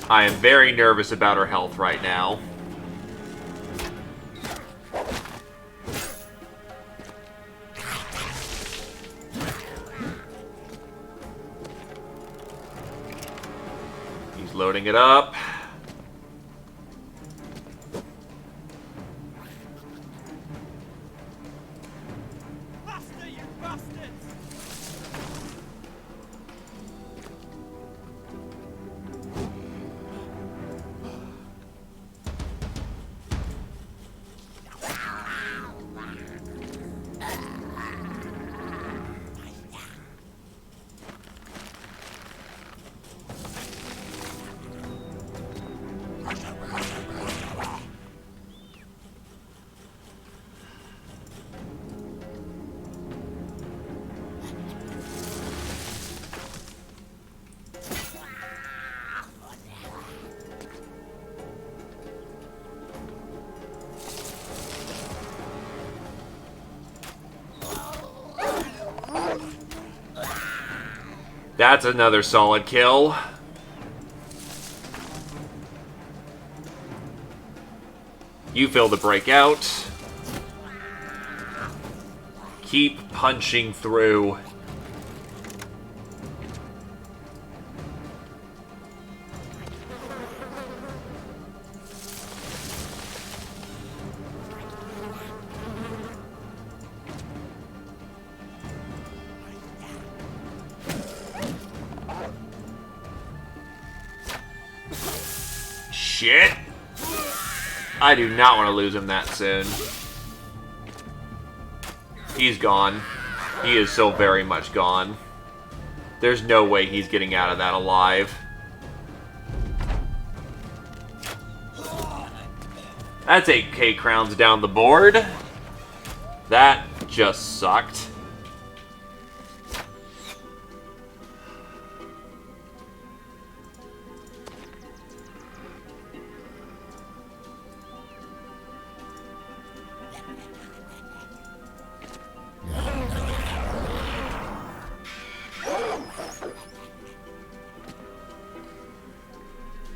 I am very nervous about her health right now. He's loading it up. Faster, you bastards! That's another solid kill. You fail to break out. Keep punching through. Shit! I do not want to lose him that soon. He's gone. He is so very much gone. There's no way he's getting out of that alive. That's 8k crowns down the board. That just sucked.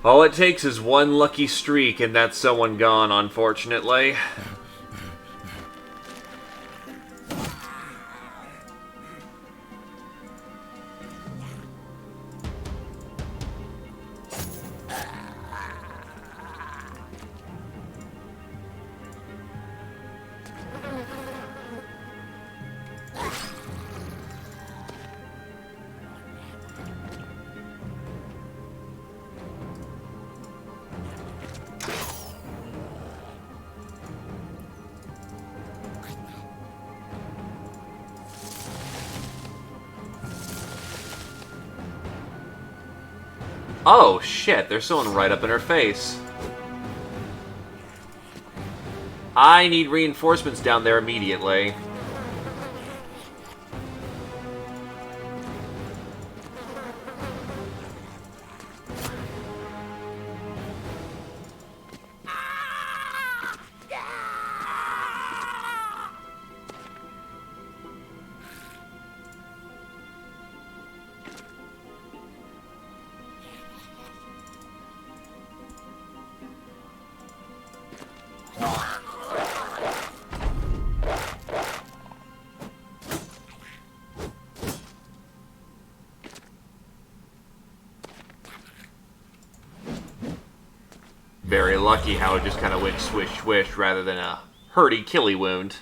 All it takes is one lucky streak and that's someone gone, unfortunately. Oh, shit, there's someone right up in her face. I need reinforcements down there immediately. lucky how it just kind of went swish swish rather than a hurdy killy wound.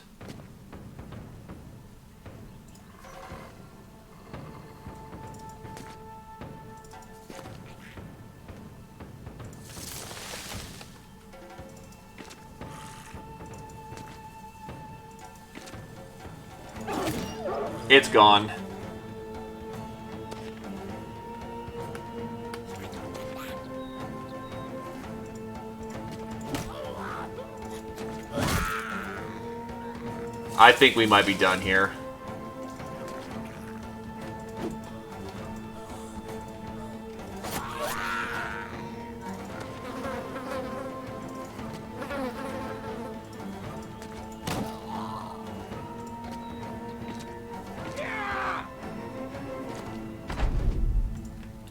It's gone. I think we might be done here.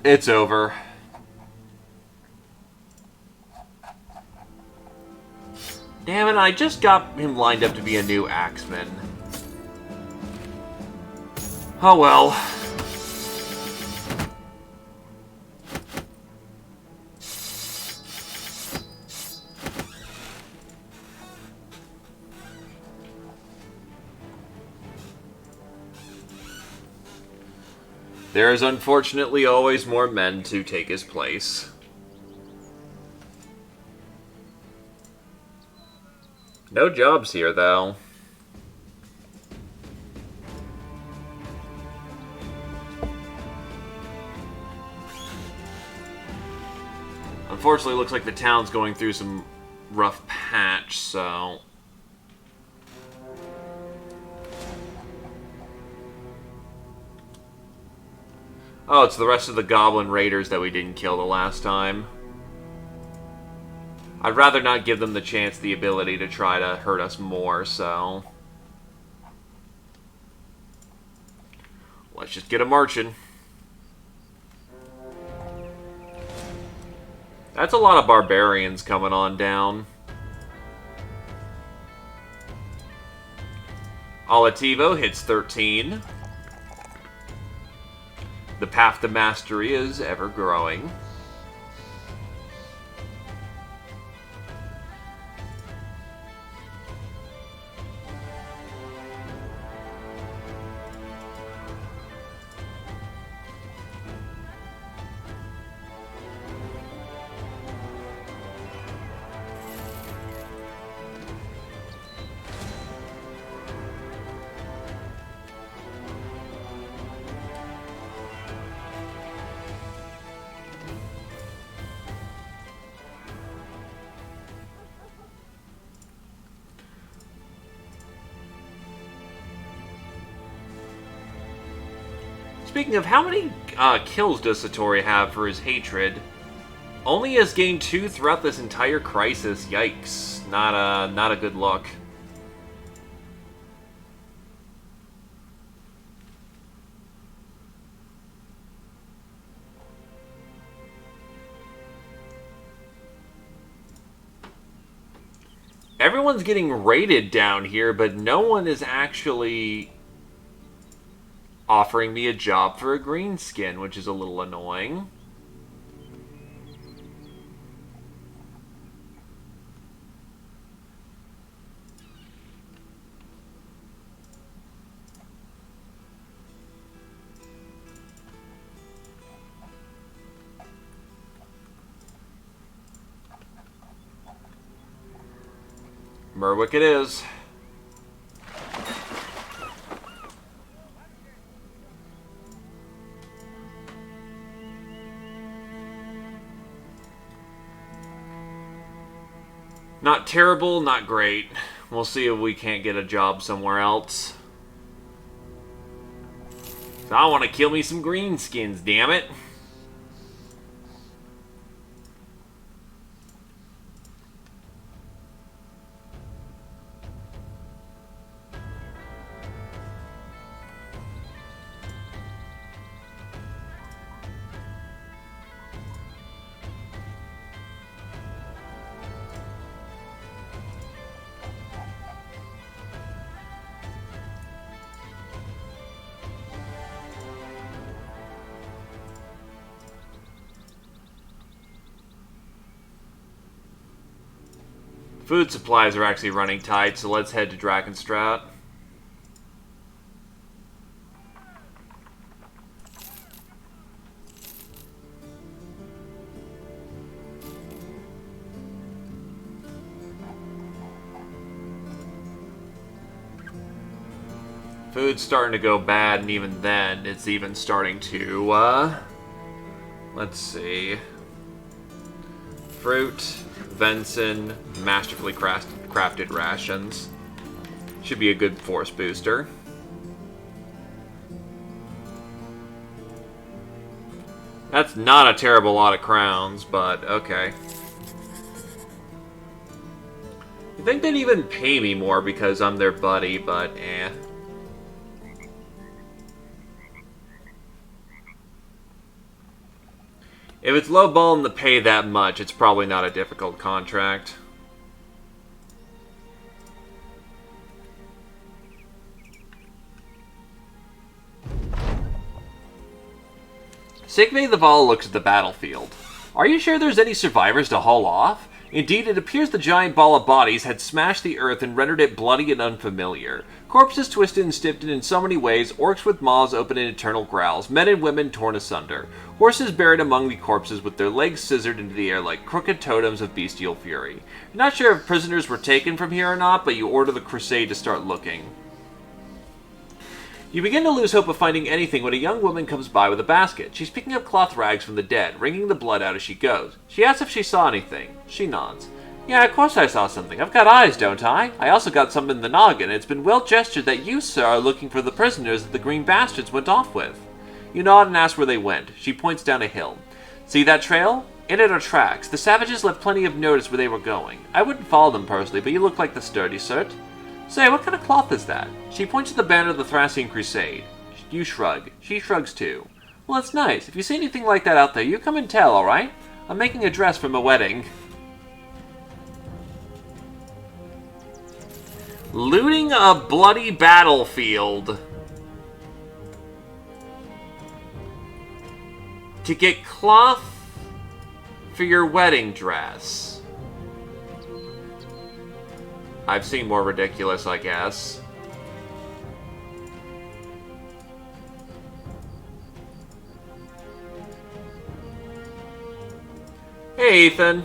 It's over. Damn it, I just got him lined up to be a new Axeman. Oh well. There is unfortunately always more men to take his place. No jobs here, though. Unfortunately, it looks like the town's going through some rough patch, so... Oh, it's the rest of the Goblin Raiders that we didn't kill the last time. I'd rather not give them the chance, the ability to try to hurt us more, so... Let's just get 'em marching. That's a lot of barbarians coming on down. Olativo hits 13. The path to mastery is ever growing. Speaking of, how many kills does Satori have for his hatred? Only has gained 2 throughout this entire crisis. Yikes. Not a good look. Everyone's getting raided down here, but no one is actually offering me a job for a green skin, which is a little annoying. Merwick it is. Not terrible, not great. We'll see if we can't get a job somewhere else. I want to kill me some greenskins, damn it. Food supplies are actually running tight, so let's head to Drakenstrat. Food's starting to go bad, and even then, it's even starting to, let's see. Fruit, venison, masterfully crafted rations. Should be a good force booster. That's not a terrible lot of crowns, but okay. You'd think they'd even pay me more because I'm their buddy, but eh. If it's lowballing the pay that much, it's probably not a difficult contract. Sigve the Val looks at the battlefield. Are you sure there's any survivors to haul off? Indeed, it appears the giant ball of bodies had smashed the earth and rendered it bloody and unfamiliar. Corpses twisted and stiffed in so many ways, orcs with maws open in eternal growls, men and women torn asunder, horses buried among the corpses with their legs scissored into the air like crooked totems of bestial fury. You're not sure if prisoners were taken from here or not, but you order the Crusade to start looking. You begin to lose hope of finding anything when a young woman comes by with a basket. She's picking up cloth rags from the dead, wringing the blood out as she goes. She asks if she saw anything. She nods. Yeah, of course I saw something. I've got eyes, don't I? I also got some in the noggin, and it's been well gestured that you, sir, are looking for the prisoners that the green bastards went off with. You nod and ask where they went. She points down a hill. See that trail? In it are tracks. The savages left plenty of notice where they were going. I wouldn't follow them personally, but you look like the sturdy sort. Say, what kind of cloth is that? She points to the banner of the Thracian Crusade. You shrug. She shrugs too. Well, that's nice. If you see anything like that out there, you come and tell, alright? I'm making a dress for my wedding. Looting a bloody battlefield to get cloth for your wedding dress. I've seen more ridiculous, I guess. Hey, Ethan.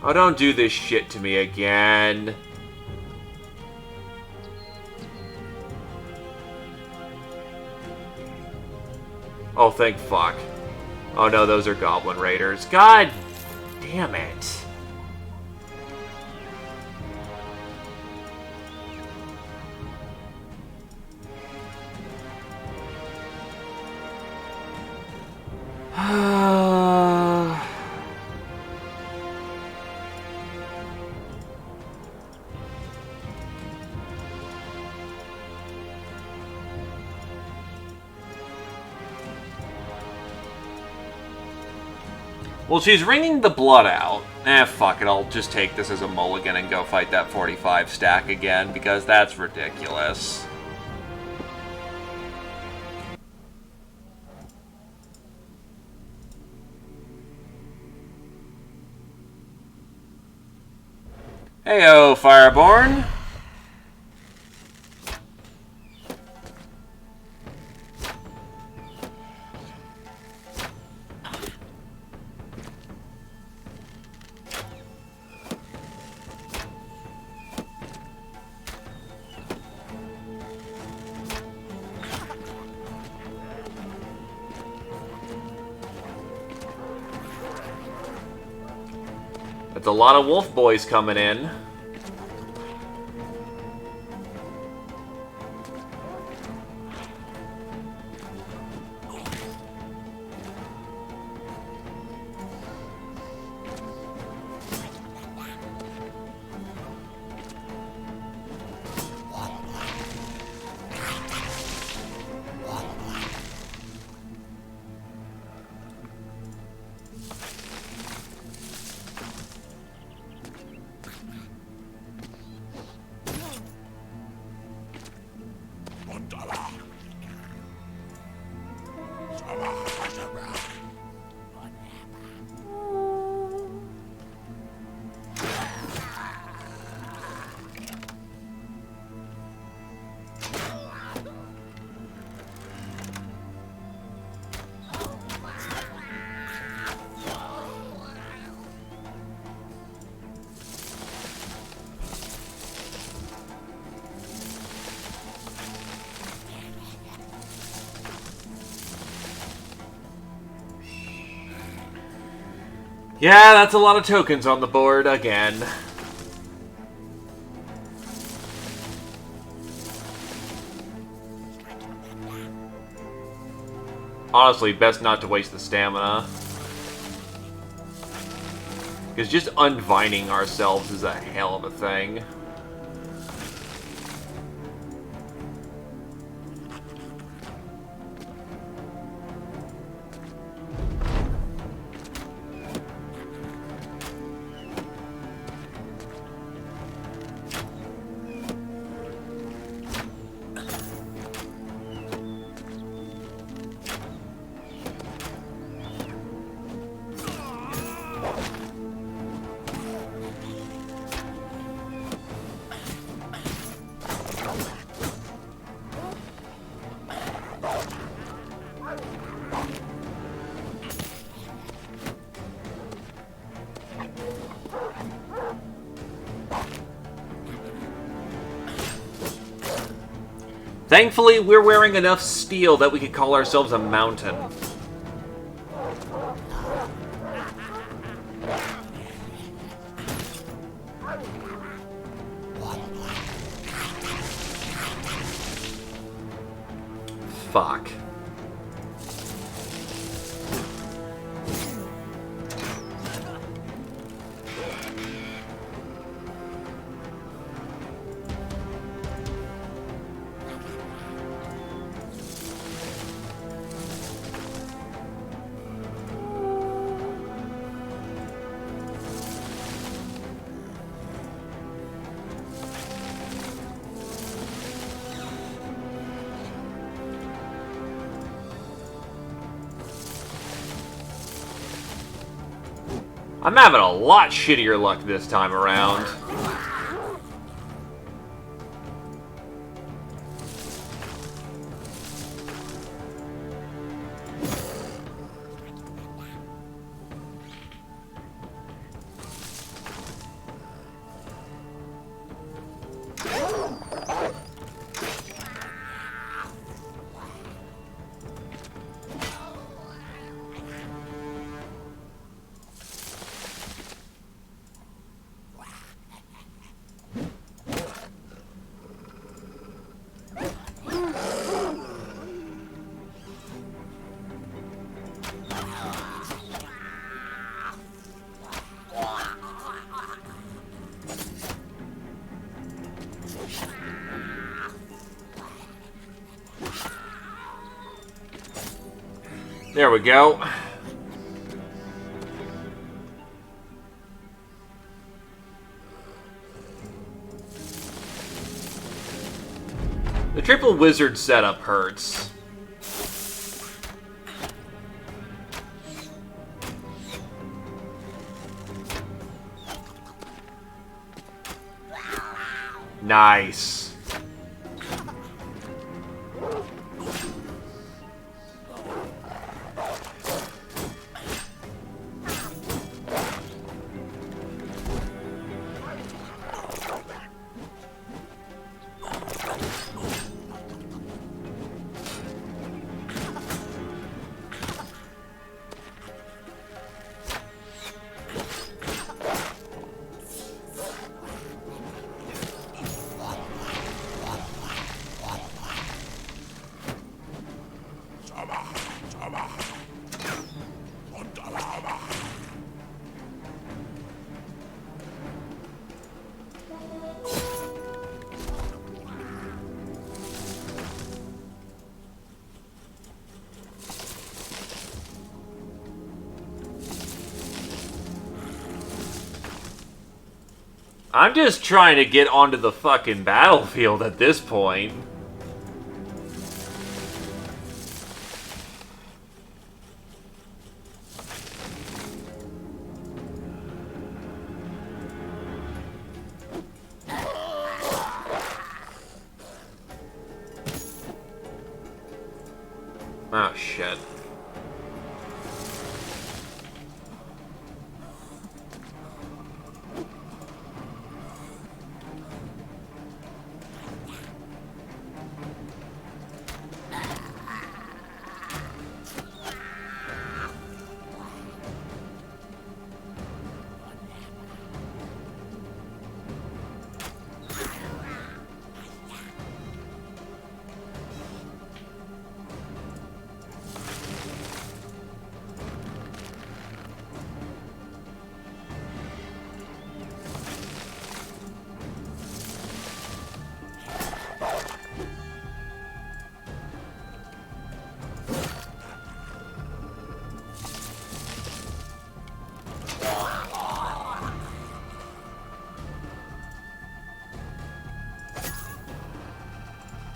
Oh, don't do this shit to me again. Oh, thank fuck. Oh no, those are Goblin Raiders. God damn it. Well, she's wringing the blood out. Fuck it, I'll just take this as a mulligan and go fight that 45 stack again, because that's ridiculous. Heyo, Fireborn! That's a lot of wolf boys coming in. Yeah, that's a lot of tokens on the board again. Honestly, best not to waste the stamina. Because just unvining ourselves is a hell of a thing. Thankfully, we're wearing enough steel that we could call ourselves a mountain. Fuck. I'm having a lot shittier luck this time around. There we go. The triple wizard setup hurts. Nice. I'm just trying to get onto the fucking battlefield at this point. Oh, shit.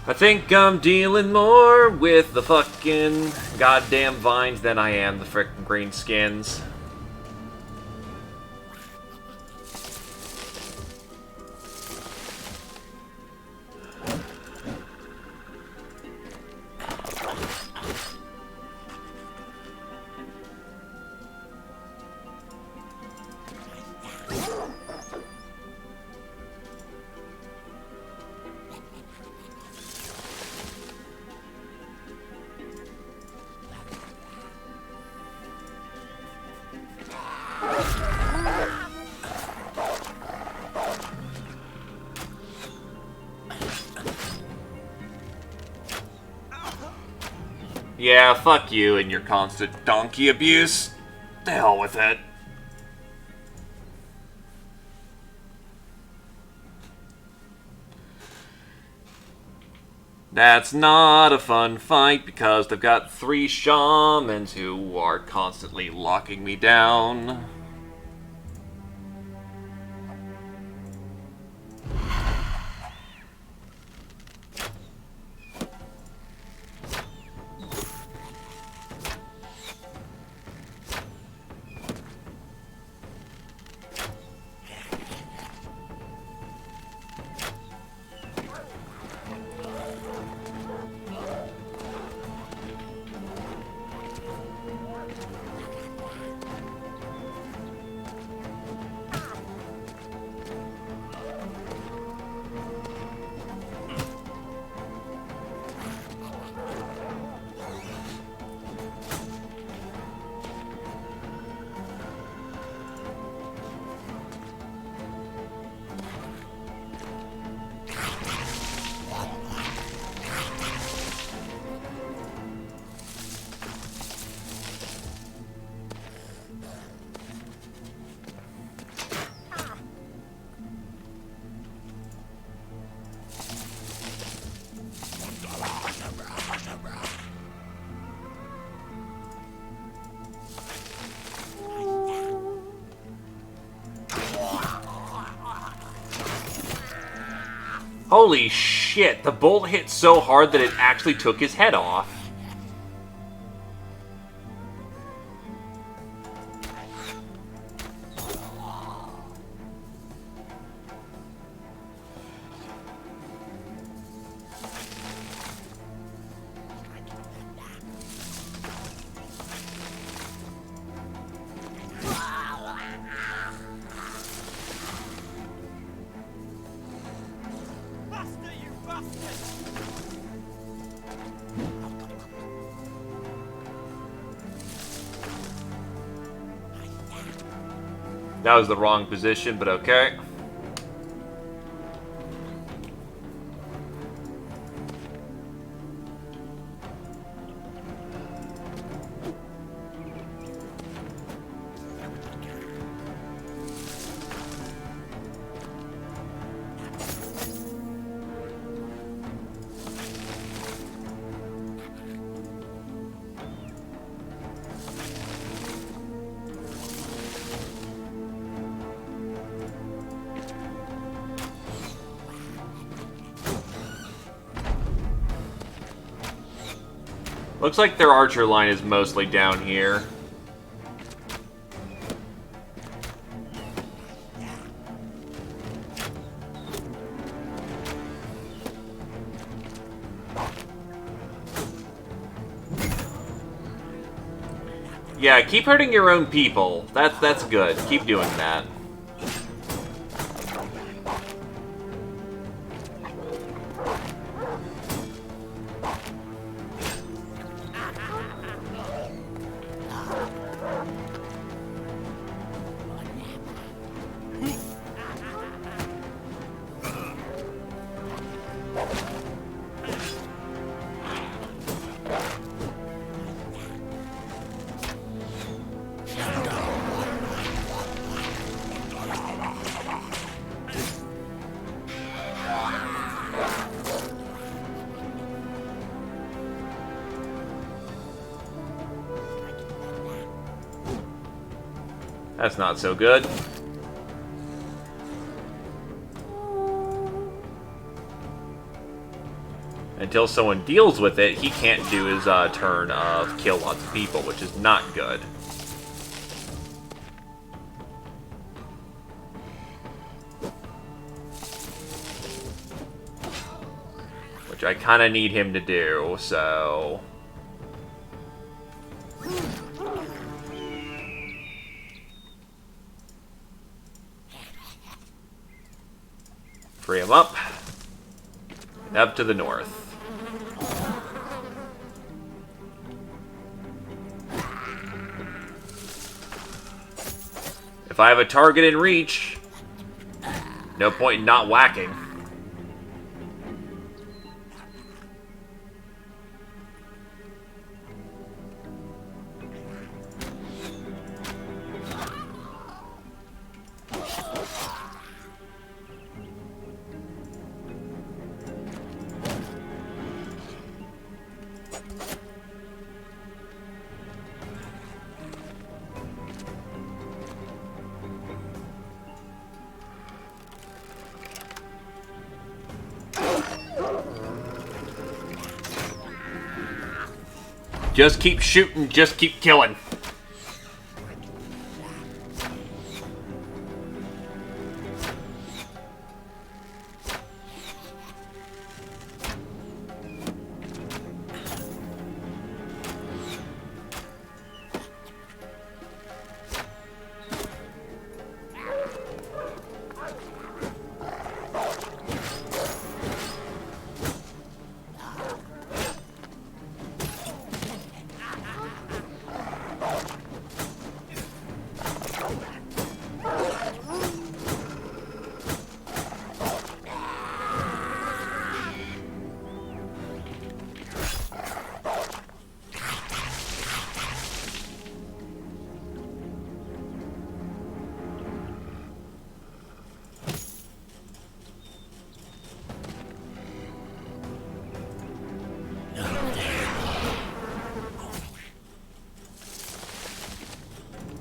I think I'm dealing more with the fucking goddamn vines than I am the frickin' green skins. Yeah, fuck you and your constant donkey abuse. The hell with it. That's not a fun fight because they've got 3 shamans who are constantly locking me down. Holy shit, the bolt hit so hard that it actually took his head off. That was the wrong position, but okay. Looks like their archer line is mostly down here. Yeah, keep hurting your own people. That's good. Keep doing that. That's not so good. Until someone deals with it, he can't do his turn of kill lots of people, which is not good. Which I kind of need him to do, so... Free him up. And up to the north. If I have a target in reach, no point in not whacking. Just keep shooting, just keep killing.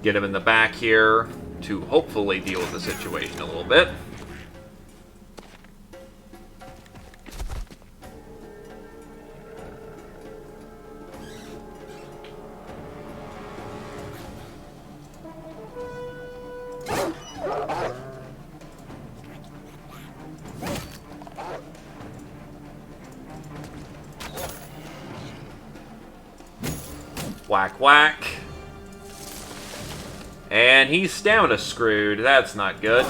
Get him in the back here to hopefully deal with the situation a little bit. Whack, whack. And he's stamina screwed. That's not good.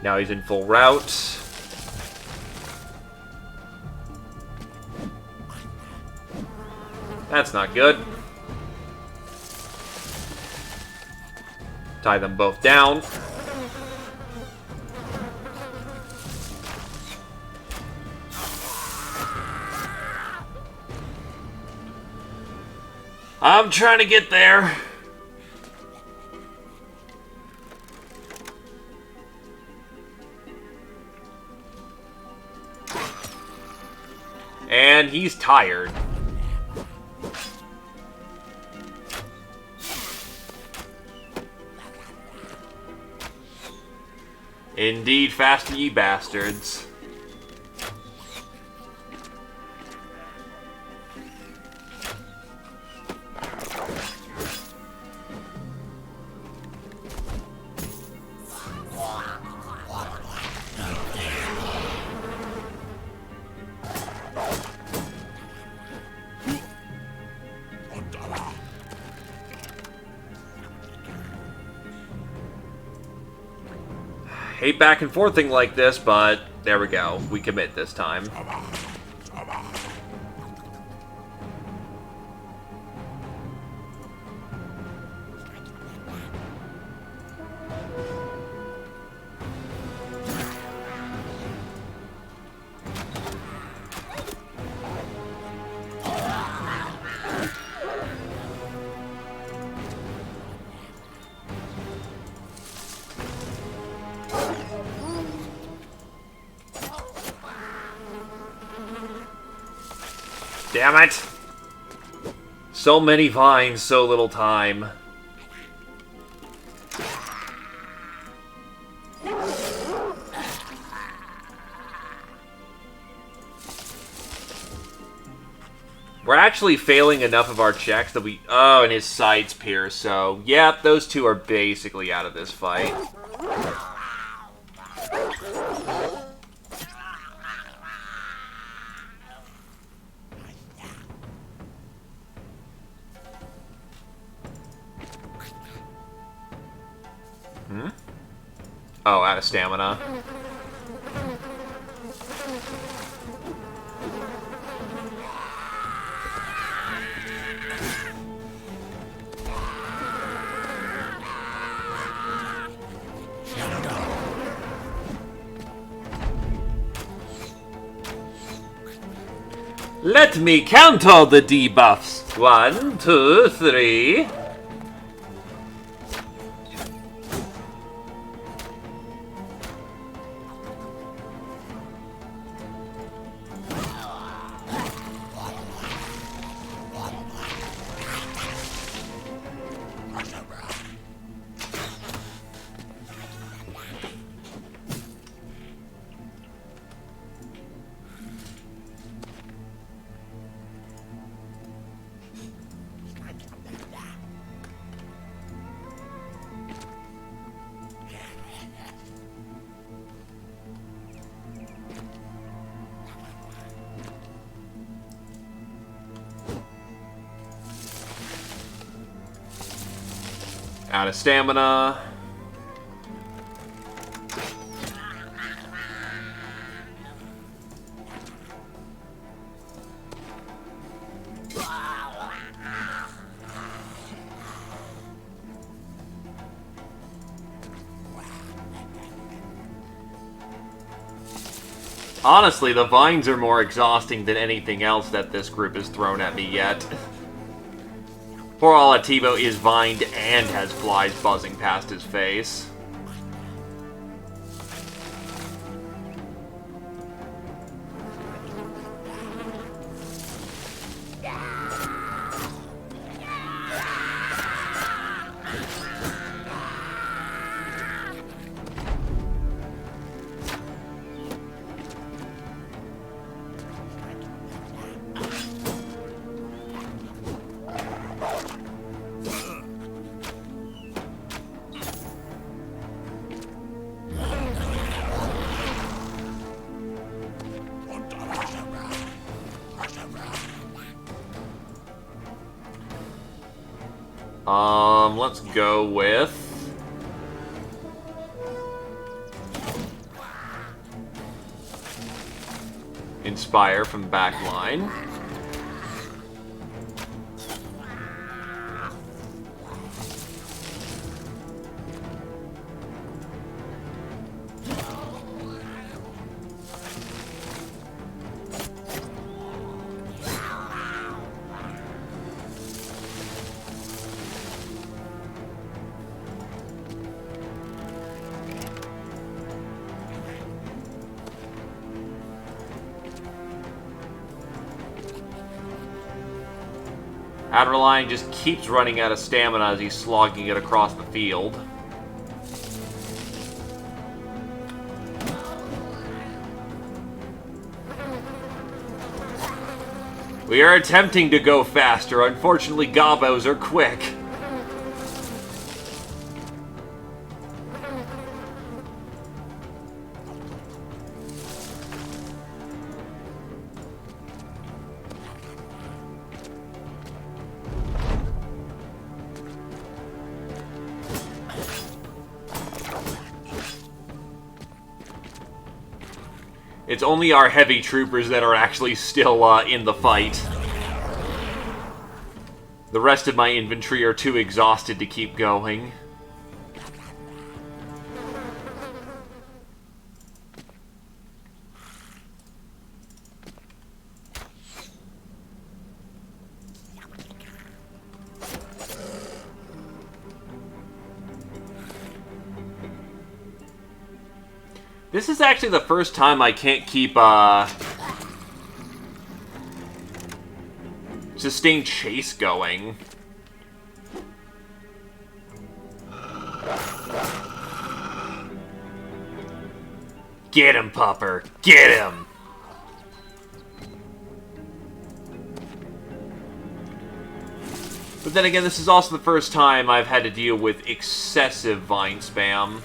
Now he's in full route. That's not good. Tie them both down. I'm trying to get there. And he's tired. Indeed, faster ye bastards. Hate back and forthing like this, but there we go. We commit this time. Damn it! So many vines, so little time. We're actually failing enough of our checks that we... Oh, and his sides pierce, so... Yep, those two are basically out of this fight. Hmm? Oh, out of stamina. Let me count all the debuffs. 1, 2, 3. Out of stamina. Honestly, the vines are more exhausting than anything else that this group has thrown at me yet. Poor Olativo is vined and has flies buzzing past his face. Let's go with... Inspire from backline. Adrenaline just keeps running out of stamina as he's slogging it across the field. We are attempting to go faster. Unfortunately, gobos are quick. It's only our heavy troopers that are actually still in the fight. The rest of my infantry are too exhausted to keep going. This is actually the first time I can't keep, sustained chase going. Get him, pupper! Get him! But then again, this is also the first time I've had to deal with excessive vine spam.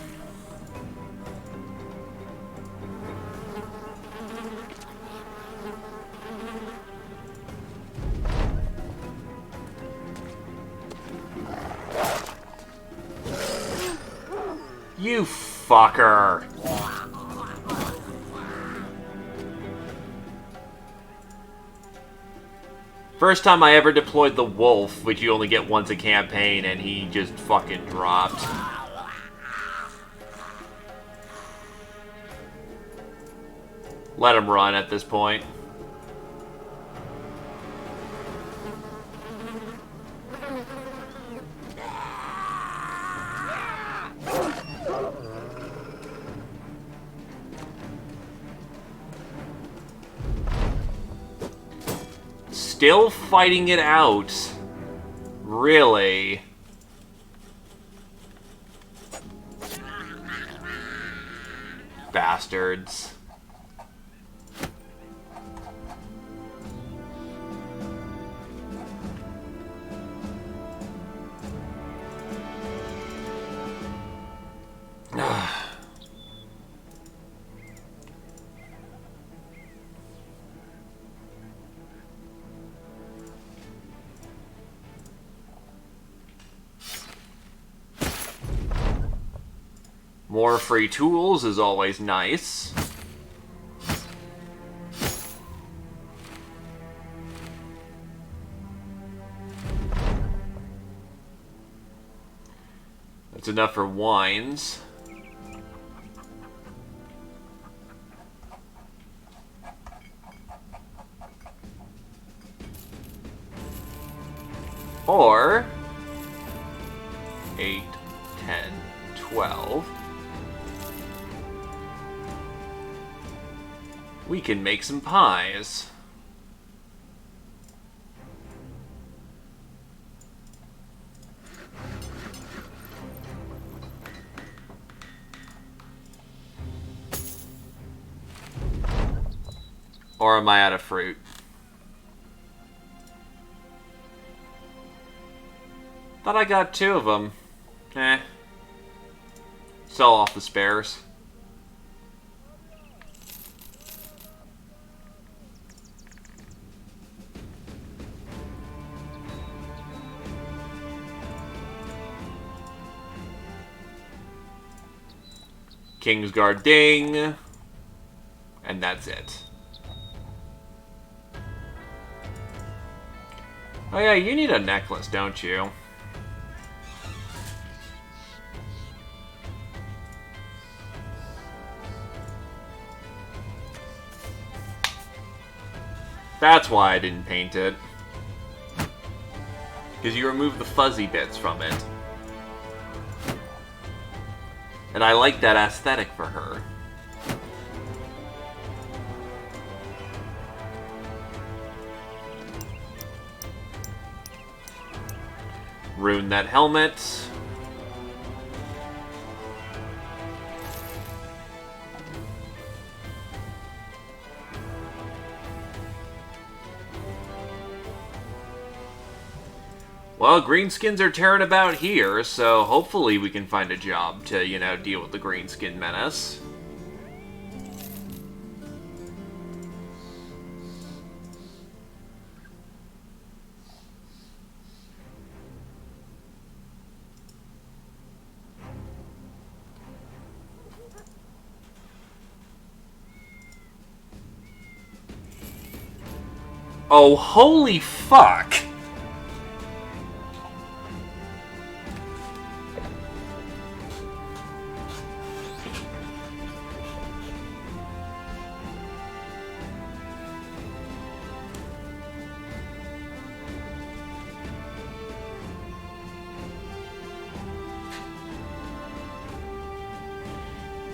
You fucker! First time I ever deployed the wolf, which you only get once a campaign, and he just fucking dropped. Let him run at this point. Still fighting it out. Really? Bastards. More free tools is always nice. That's enough for wines. Or 8, 10, 12. We can make some pies. Or am I out of fruit? Thought I got 2 of them. Sell off the spares. Kingsguard ding. And that's it. Oh yeah, you need a necklace, don't you? That's why I didn't paint it. Because you remove the fuzzy bits from it. And I like that aesthetic for her. Ruin that helmet. Well, greenskins are tearing about here, so hopefully we can find a job to, you know, deal with the greenskin menace. Oh, holy fuck!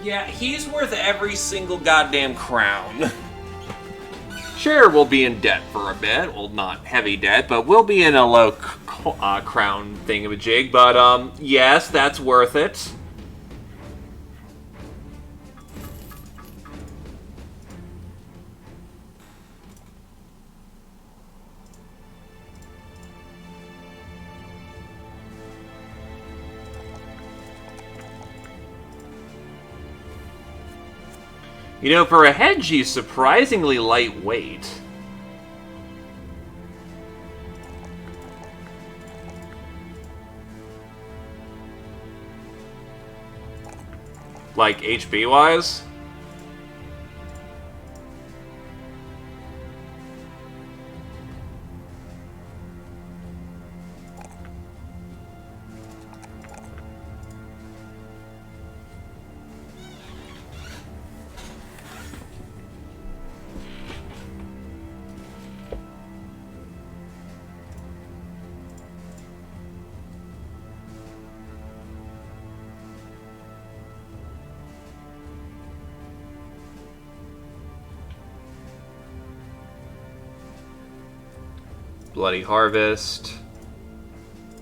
Yeah, he's worth every single goddamn crown. Sure, we'll be in debt for a bit. Well, not heavy debt, but we'll be in a low crown thingamajig. But, yes, that's worth it. You know, for a hedge, he's surprisingly lightweight. Like, HP-wise? Bloody Harvest,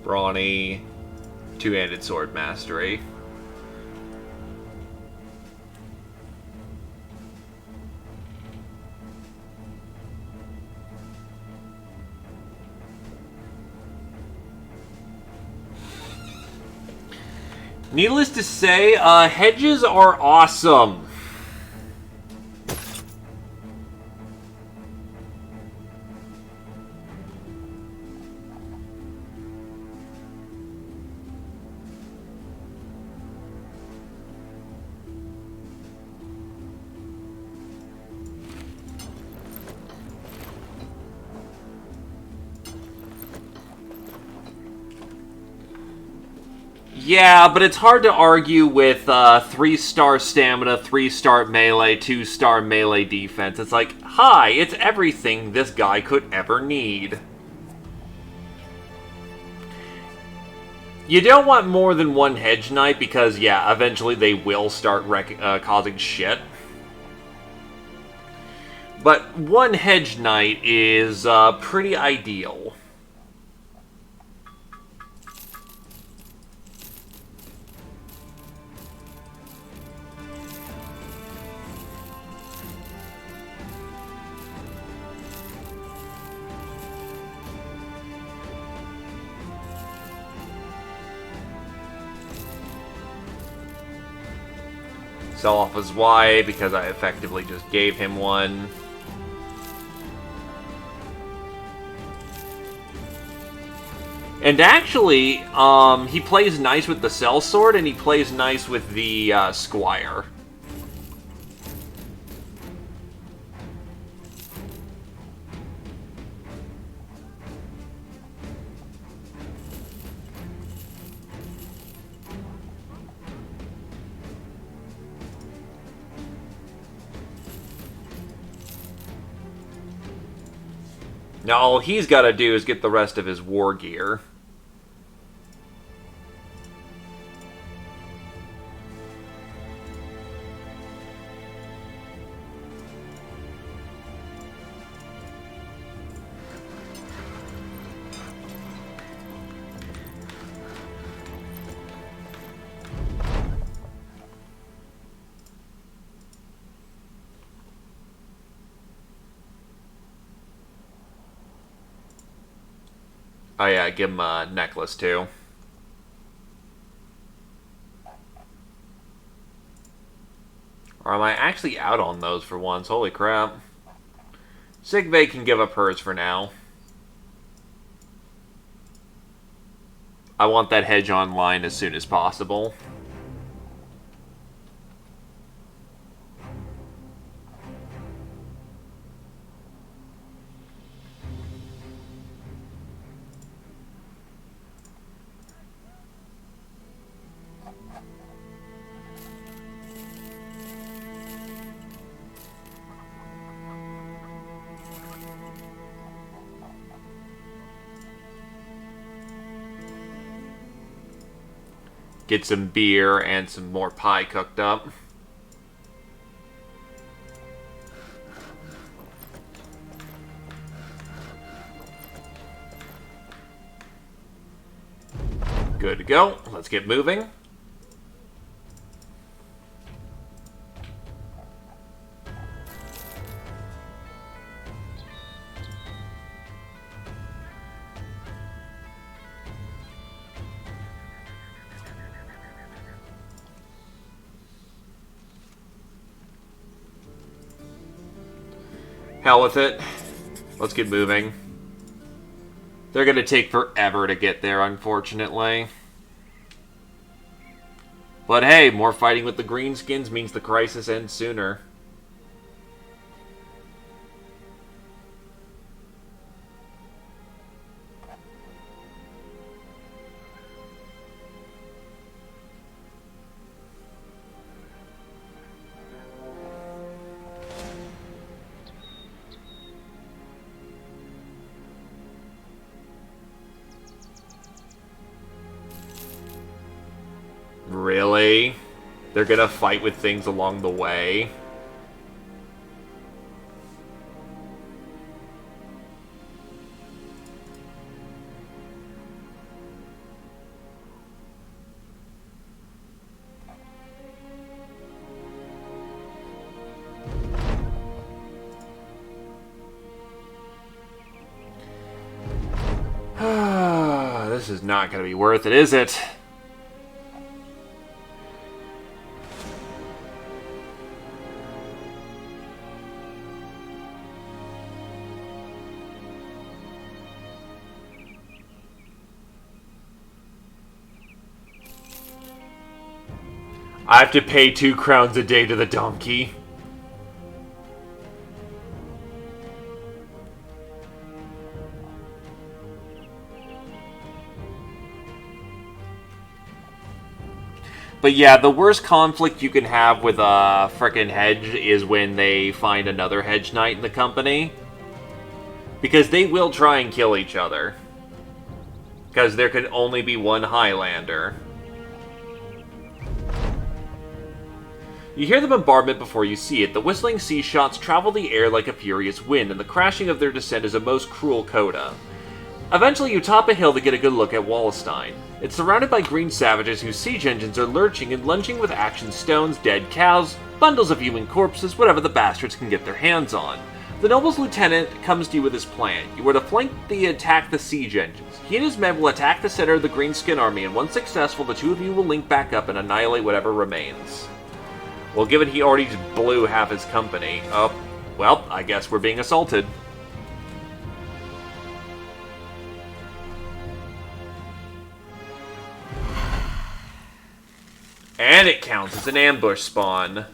Brawny, Two-Handed Sword Mastery. Needless to say, hedges are awesome. Yeah, but it's hard to argue with 3-star stamina, 3-star melee, 2-star melee defense. It's like, hi, it's everything this guy could ever need. You don't want more than one Hedge Knight because, yeah, eventually they will start causing shit. But one Hedge Knight is pretty ideal. Sell off his Y because I effectively just gave him one. And actually, he plays nice with the sellsword, and he plays nice with the squire. Now all he's got to do is get the rest of his war gear. Oh yeah, give him a necklace too. Or am I actually out on those for once? Holy crap. Sigve can give up hers for now. I want that hedge online as soon as possible. Get some beer and some more pie cooked up. Good to go. Let's get moving. Hell with it. Let's get moving. They're gonna take forever to get there, unfortunately. But hey, more fighting with the Greenskins means the crisis ends sooner. Really? They're gonna fight with things along the way? This is not gonna be worth it, is it? I have to pay 2 crowns a day to the donkey. But yeah, the worst conflict you can have with a frickin' hedge is when they find another hedge knight in the company. Because they will try and kill each other. Because there can only be one Highlander. You hear the bombardment before you see it. The whistling sea shots travel the air like a furious wind, and the crashing of their descent is a most cruel coda. Eventually, you top a hill to get a good look at Wallenstein. It's surrounded by green savages whose siege engines are lurching and lunging with action stones, dead cows, bundles of human corpses, whatever the bastards can get their hands on. The noble's lieutenant comes to you with his plan. You are to flank attack the siege engines. He and his men will attack the center of the Greenskin army, and once successful, the two of you will link back up and annihilate whatever remains. Well, given he already just blew half his company, well, I guess we're being assaulted. And it counts as an ambush spawn.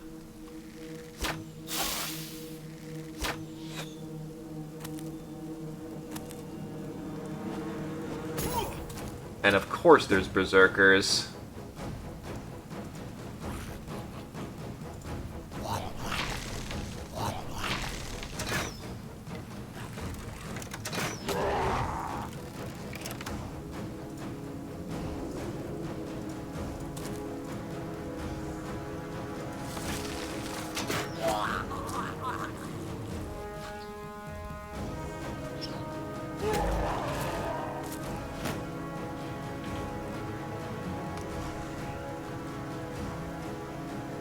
And of course there's berserkers.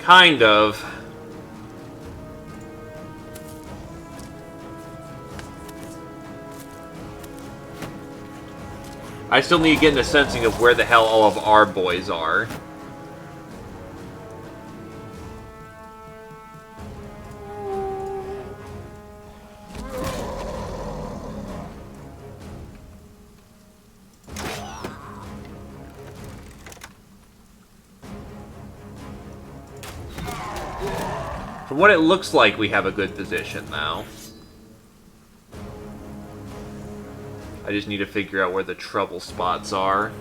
Kind of. I still need to get a sensing of where the hell all of our boys are. From what it looks like, we have a good position now. I just need to figure out where the trouble spots are.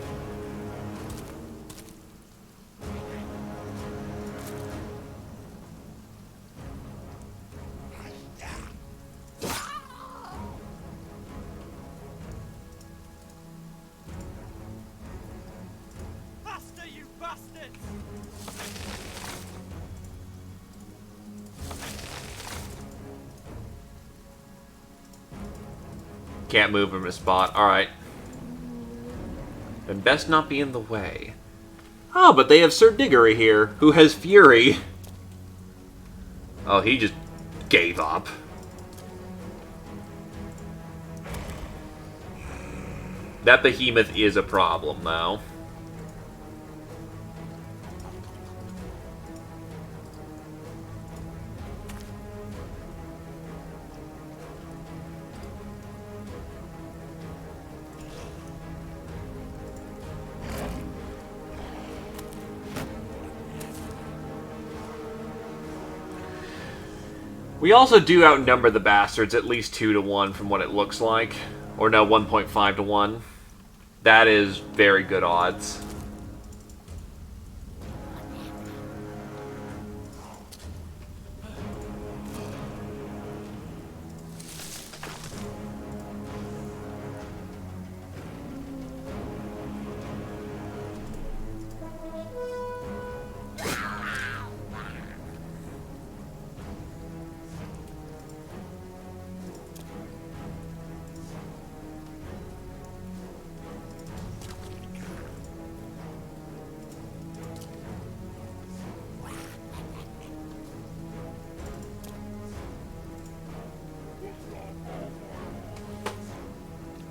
Faster, you bastards! Can't move from his spot. Alright. Then best not be in the way. Oh, but they have Sir Diggory here, who has Fury. Oh, he just gave up. That behemoth is a problem, though. We also do outnumber the bastards at least 2 to 1 from what it looks like. Or no, 1.5 to 1. That is very good odds.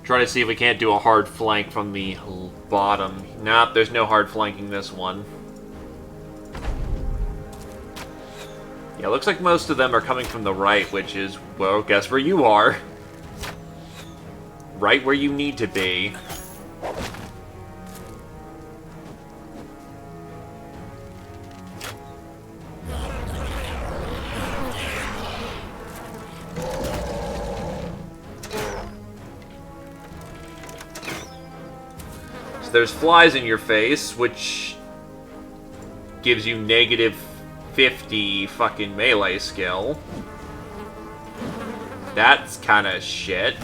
Trying to see if we can't do a hard flank from the bottom. Nope, there's no hard flanking this one. Yeah, looks like most of them are coming from the right, which is, well, guess where you are. Right where you need to be. There's flies in your face, which gives you negative 50 fucking melee skill. That's kind of shit.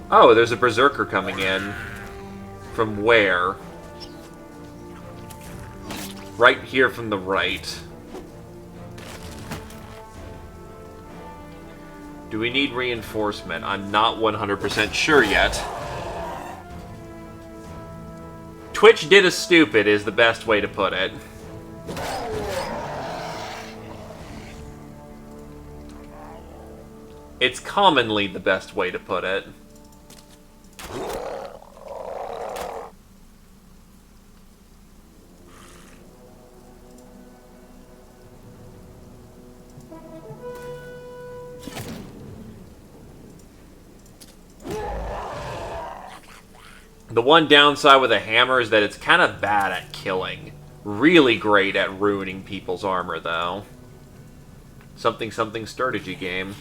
Oh, there's a berserker coming in. From where? Right here from the right. Do we need reinforcement? I'm not 100% sure yet. Twitch did a stupid is the best way to put it. It's commonly the best way to put it. The one downside with a hammer is that it's kind of bad at killing. Really great at ruining people's armor, though. Something strategy game.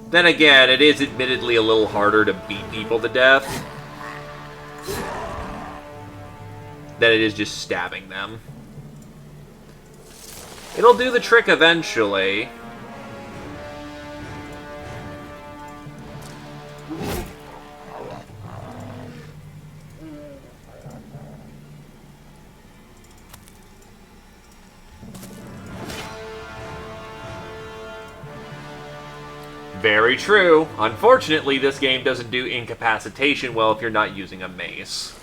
Then again, it is admittedly a little harder to beat people to death than it is just stabbing them. It'll do the trick eventually. Very true. Unfortunately, this game doesn't do incapacitation well if you're not using a mace.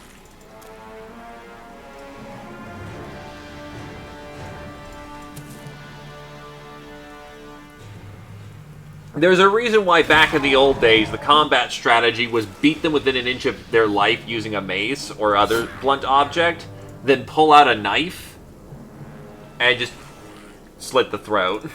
There's a reason why back in the old days, the combat strategy was beat them within an inch of their life using a mace or other blunt object, then pull out a knife and just slit the throat.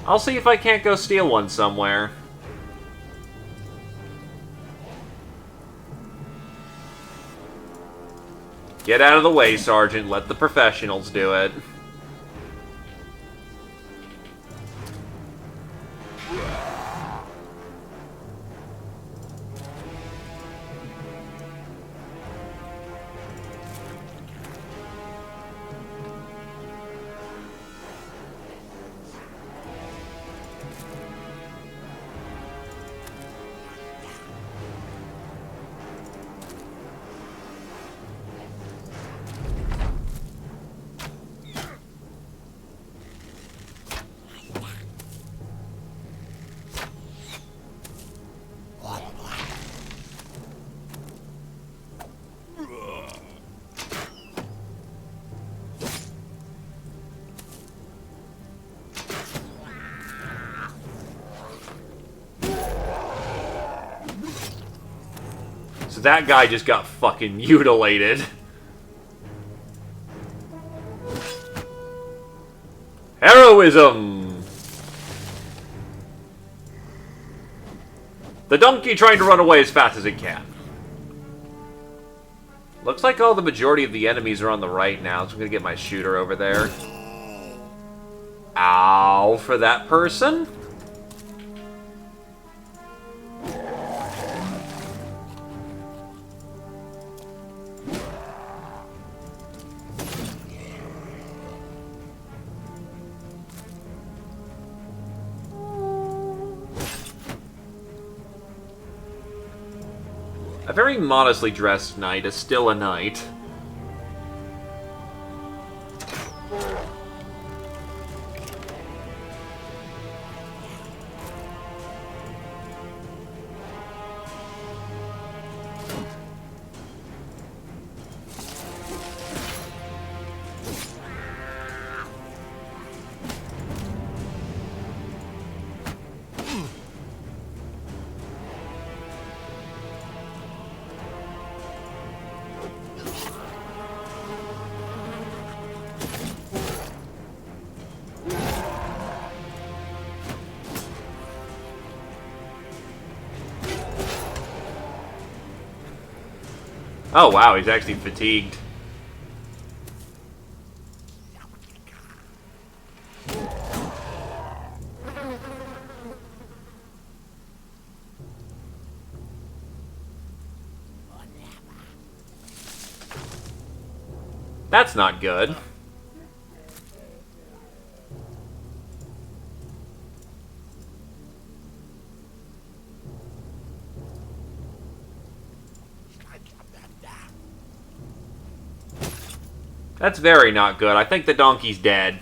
I'll see if I can't go steal one somewhere. Get out of the way, Sergeant. Let the professionals do it. that guy just got fucking mutilated. Heroism! The donkey trying to run away as fast as it can. Looks like all the majority of the enemies are on the right now, so I'm gonna get my shooter over there. Ow for that person. A very modestly dressed knight is still a knight. Oh wow, he's actually fatigued. That's not good. That's very not good. I think the donkey's dead.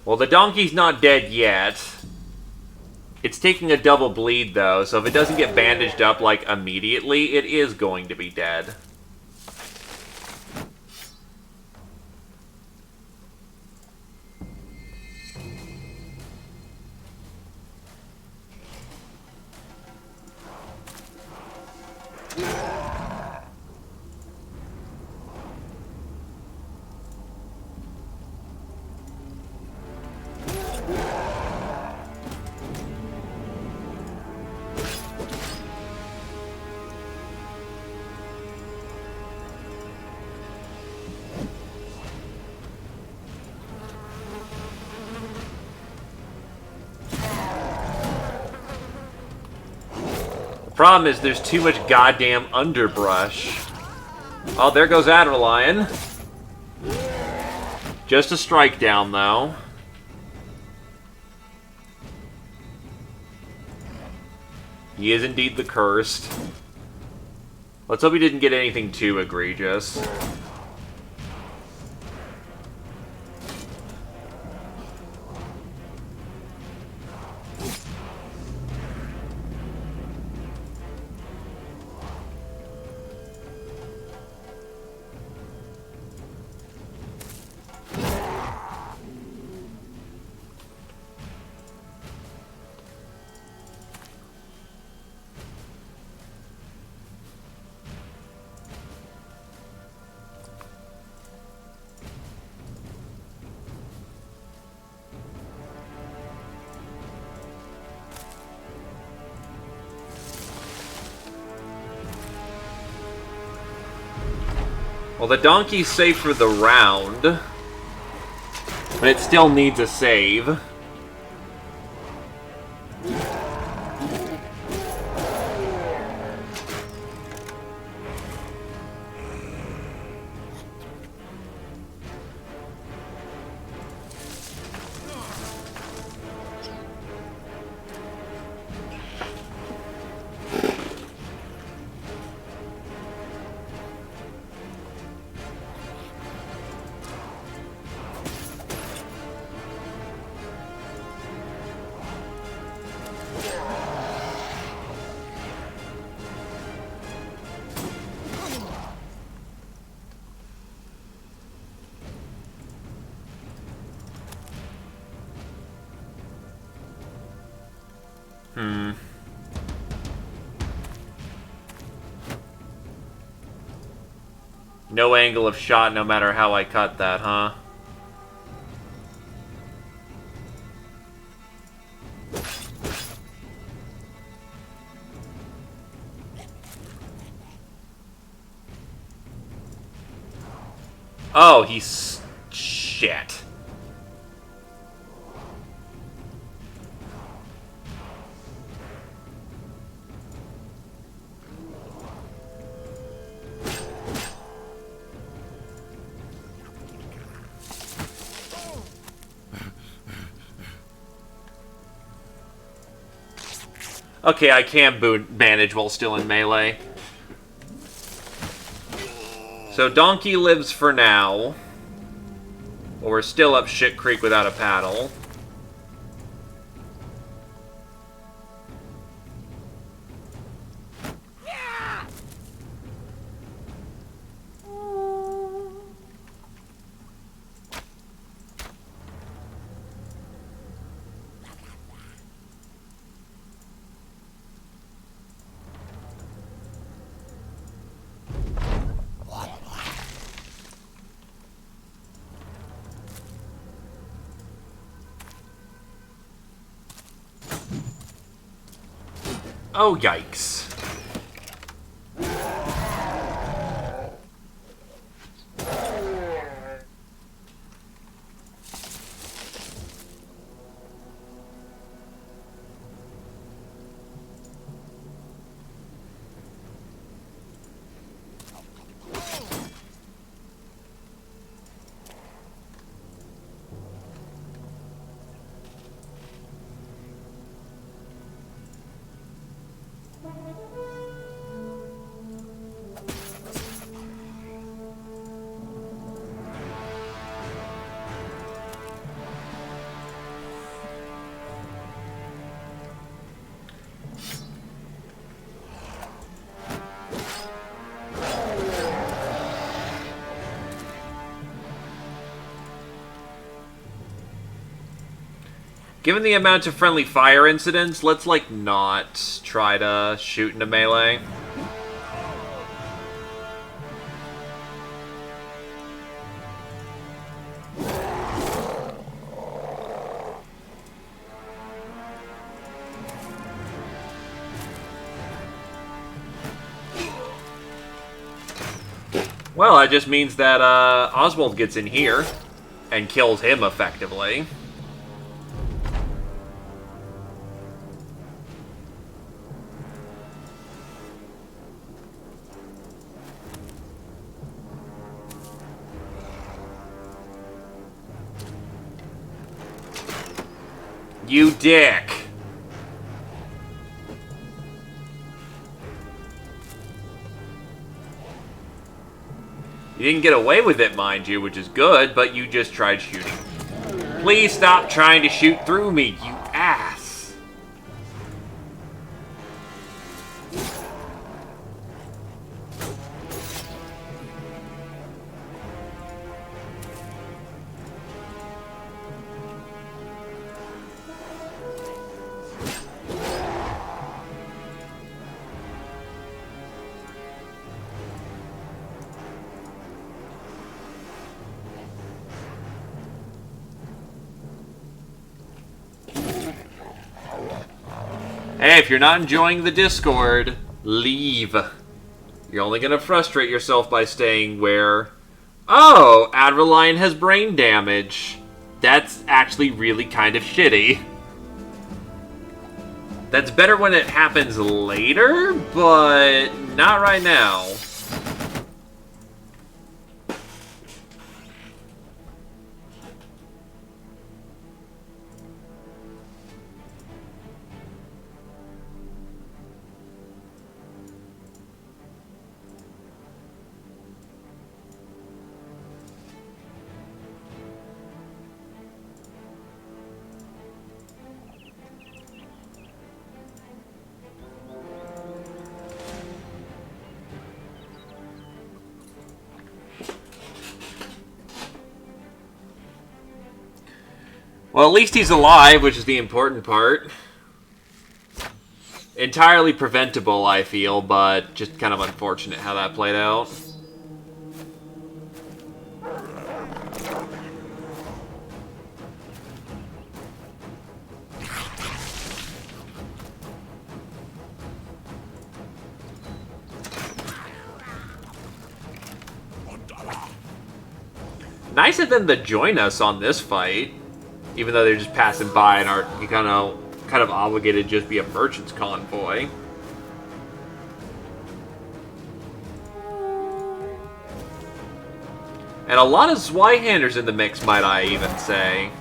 Well, the donkey's not dead yet. It's taking a double bleed, though, so if it doesn't get bandaged up, like, immediately, it is going to be dead. Problem is, there's too much goddamn underbrush. Oh, there goes Adderlion. Just a strike down, though. He is indeed the cursed. Let's hope he didn't get anything too egregious. Well, the donkey's safe for the round, but it still needs a save. No angle of shot no matter how I cut that, huh? Oh, he's... shit. Okay, I can bandage while still in melee. So Donkey lives for now. But we're still up shit creek without a paddle. Oh, yikes. Given the amount of friendly fire incidents, let's, like, not try to shoot into melee. Well, that just means that Oswald gets in here and kills him effectively. You dick! You didn't get away with it, mind you, which is good, but you just tried shooting. Please stop trying to shoot through me, you ass! Hey, if you're not enjoying the Discord, leave. You're only going to frustrate yourself by staying where... Oh, Adrenaline has brain damage. That's actually really kind of shitty. That's better when it happens later, but not right now. Well, at least he's alive, which is the important part. Entirely preventable, I feel, but just kind of unfortunate how that played out. Nice of them to join us on this fight. Even though they're just passing by and are kind of obligated to just be a merchant's convoy. And a lot of Zweihanders in the mix, might I even say.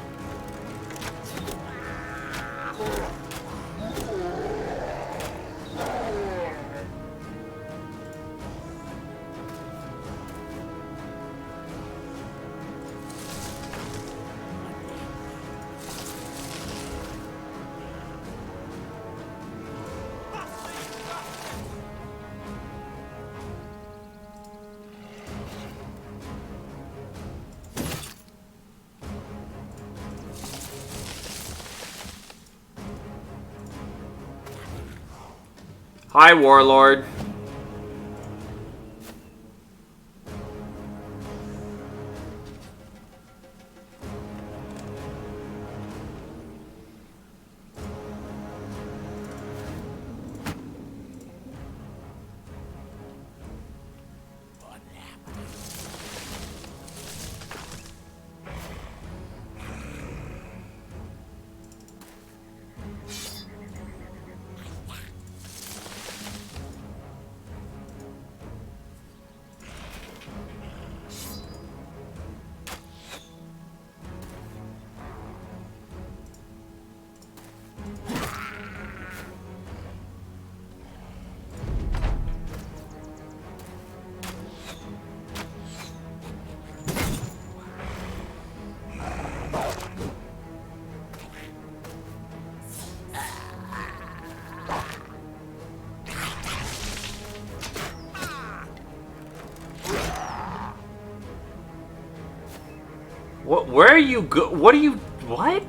Hi, Warlord. What? Where are you go? What are you? What?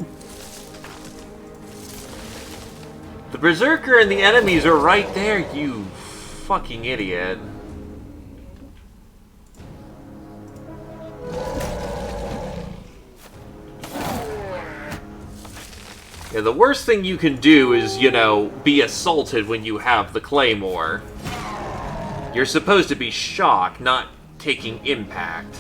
The Berserker and the enemies are right there, you fucking idiot. Yeah, the worst thing you can do is, you know, be assaulted when you have the Claymore. You're supposed to be shocked, not taking impact.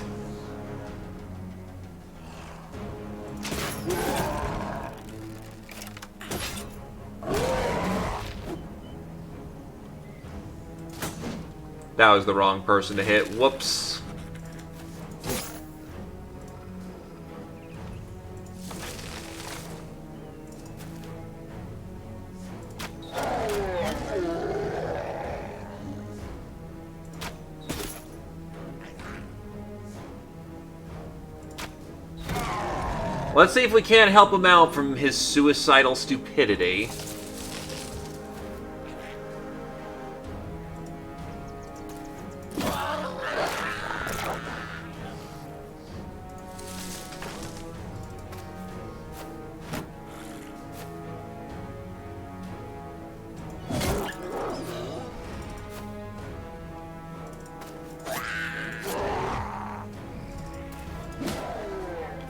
That was the wrong person to hit. Whoops. Let's see if we can't help him out from his suicidal stupidity.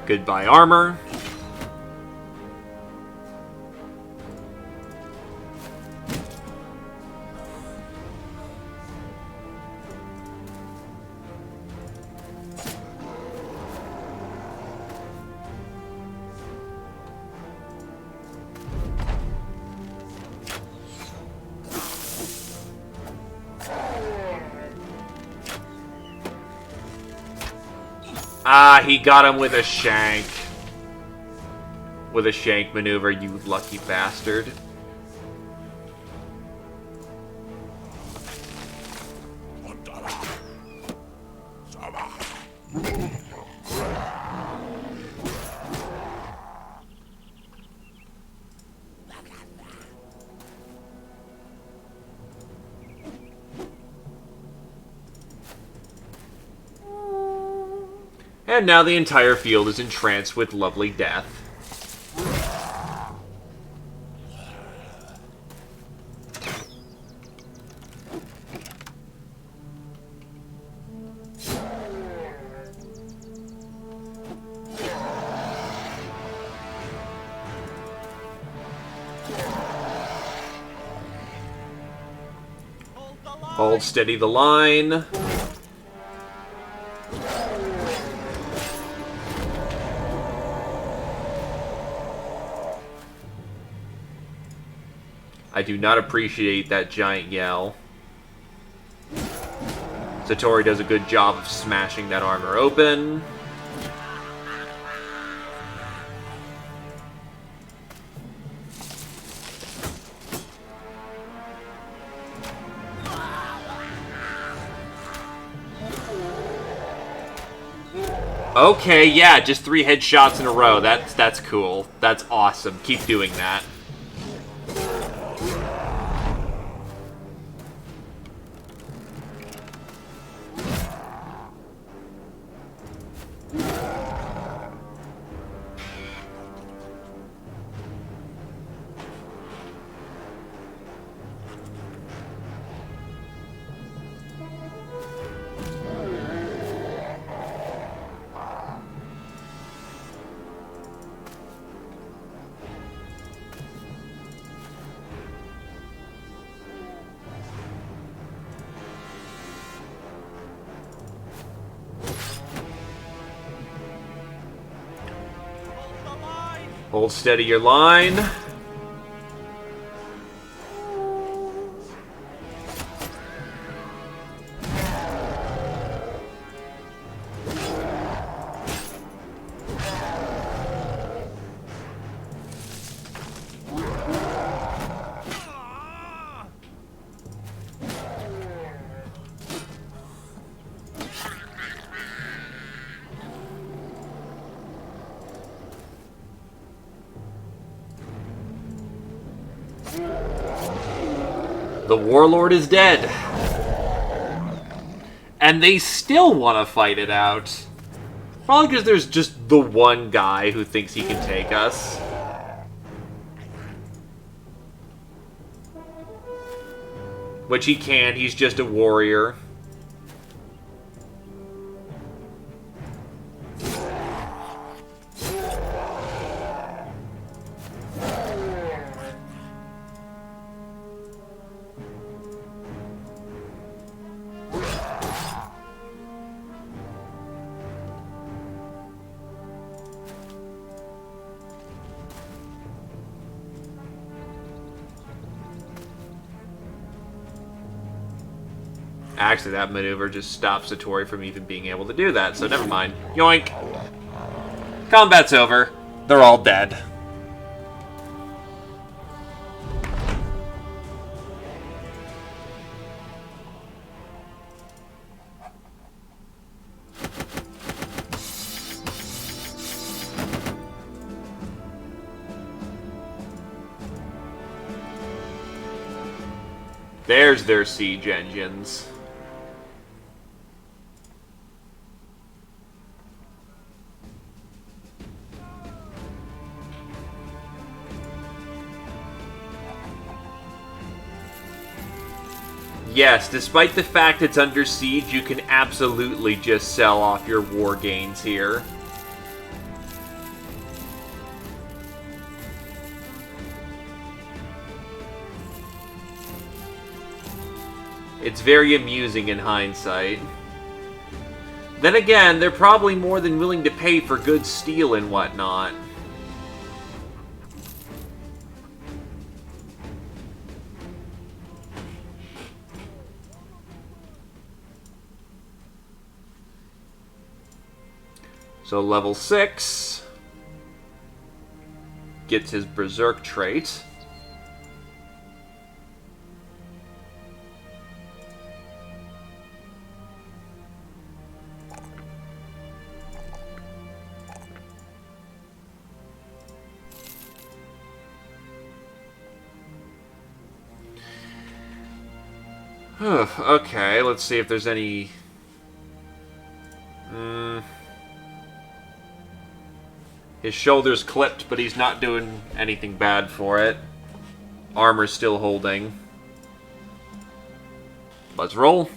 Goodbye, armor. Ah, he got him with a shank. With a shank maneuver, you lucky bastard. And now the entire field is entranced with lovely death. Hold steady the line. I do not appreciate that giant yell. Satori does a good job of smashing that armor open. Okay, yeah, just 3 headshots in a row. That's cool. That's awesome. Keep doing that. Hold steady your line. The warlord is dead. And they still want to fight it out. Probably because there's just the one guy who thinks he can take us. Which he can, he's just a warrior. Actually, that maneuver just stops Satori from even being able to do that, so never mind. Yoink! Combat's over. They're all dead. There's their siege engines. Yes, despite the fact it's under siege, you can absolutely just sell off your war gains here. It's very amusing in hindsight. Then again, they're probably more than willing to pay for good steel and whatnot. So level 6 gets his Berserk trait. Okay, let's see if there's any... His shoulder's clipped, but he's not doing anything bad for it. Armor's still holding. Let's roll.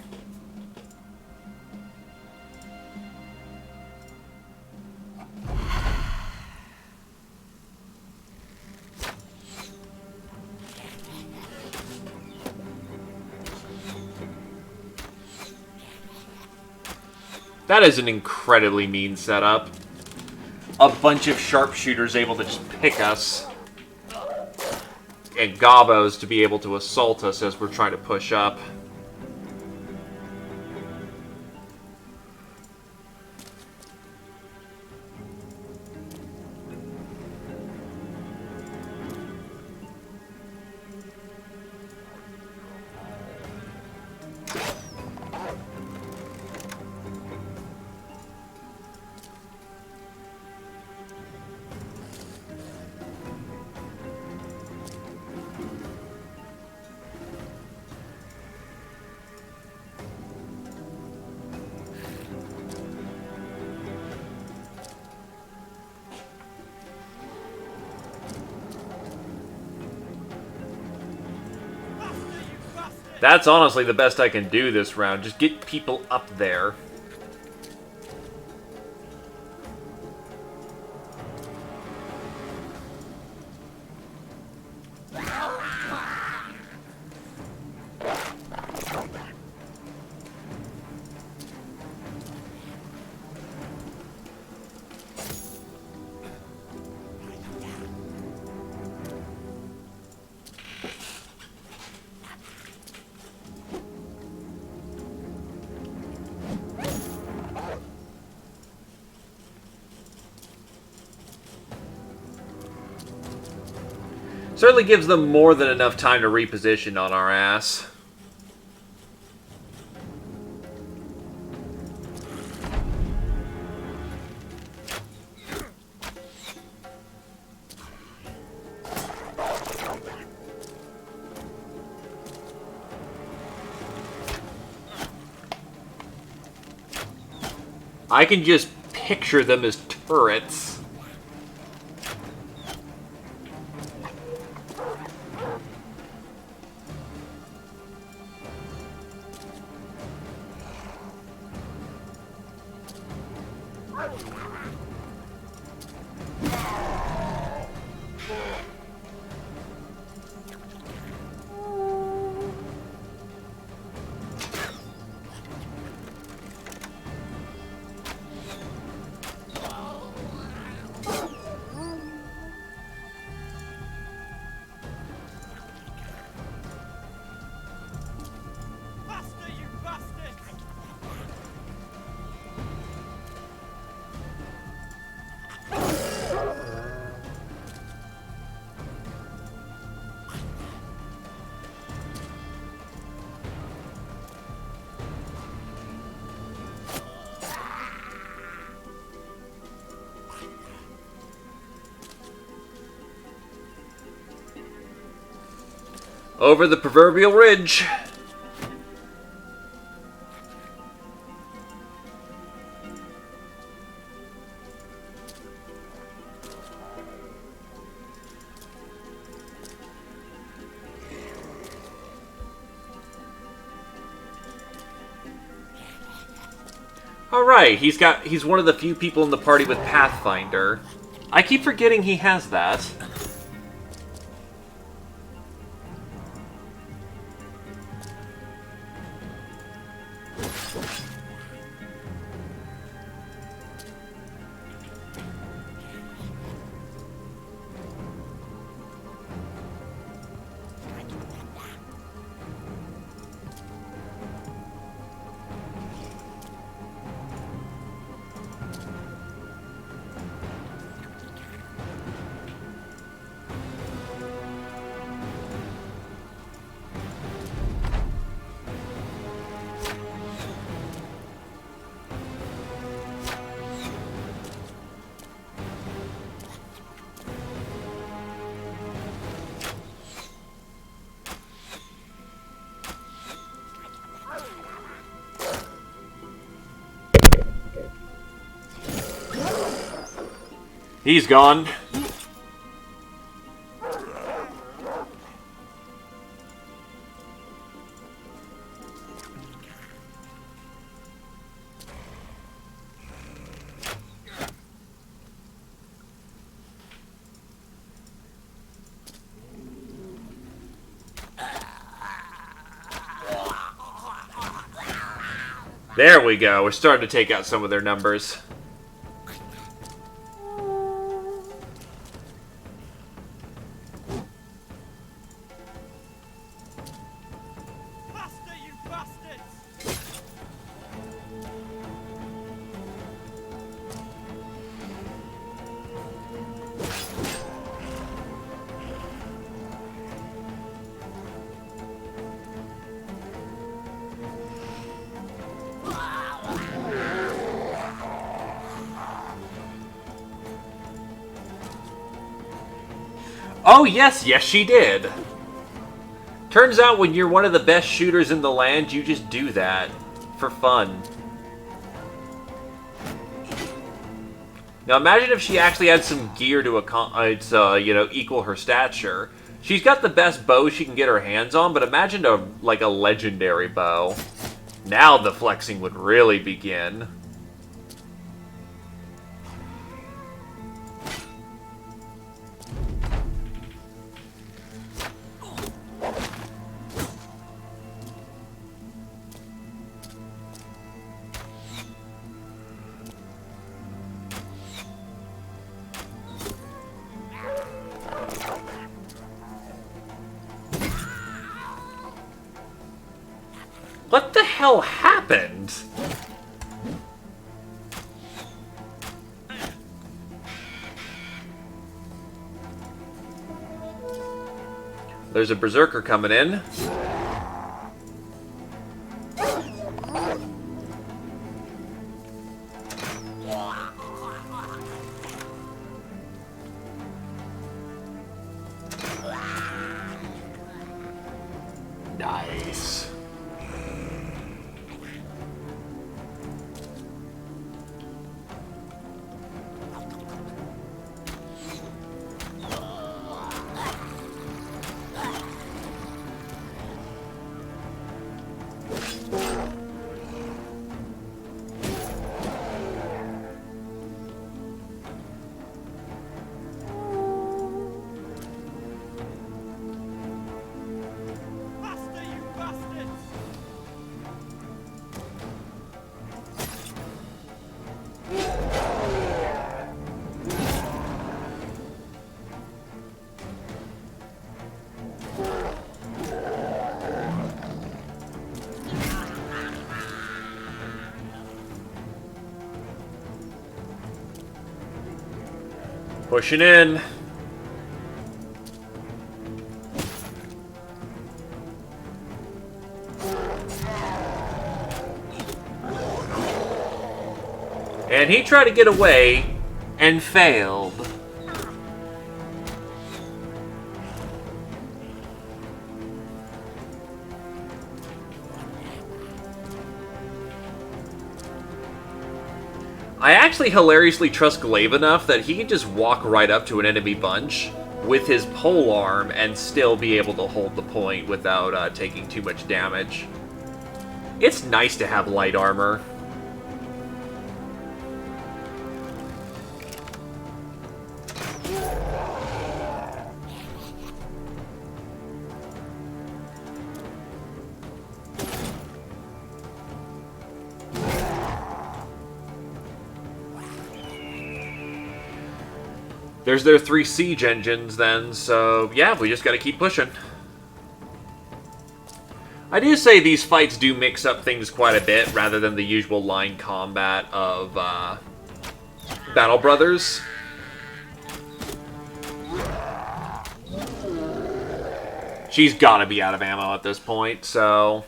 That is an incredibly mean setup. A bunch of sharpshooters able to just pick us. And gobos to be able to assault us as we're trying to push up. That's honestly the best I can do this round. Just get people up there. Certainly gives them more than enough time to reposition on our ass. I can just picture them as turrets. Faster, you bastards! Over the proverbial ridge. Alright, he's one of the few people in the party with Pathfinder. I keep forgetting he has that. He's gone. There we go. We're starting to take out some of their numbers. Faster, you bastards! Oh, yes, yes, she did. Turns out when you're one of the best shooters in the land, you just do that. For fun. Now imagine if she actually had some gear to equal her stature. She's got the best bow she can get her hands on, but imagine a legendary bow. Now the flexing would really begin. What the hell happened? There's a berserker coming in. Nice. Faster, you bastards! Pushing in. And he tried to get away and failed. I actually hilariously trust Glaive enough that he can just walk right up to an enemy bunch with his pole arm and still be able to hold the point without taking too much damage. It's nice to have light armor. There's their 3 siege engines then, so yeah, we just gotta keep pushing. I do say these fights do mix up things quite a bit, rather than the usual line combat of Battle Brothers. She's gotta be out of ammo at this point, so...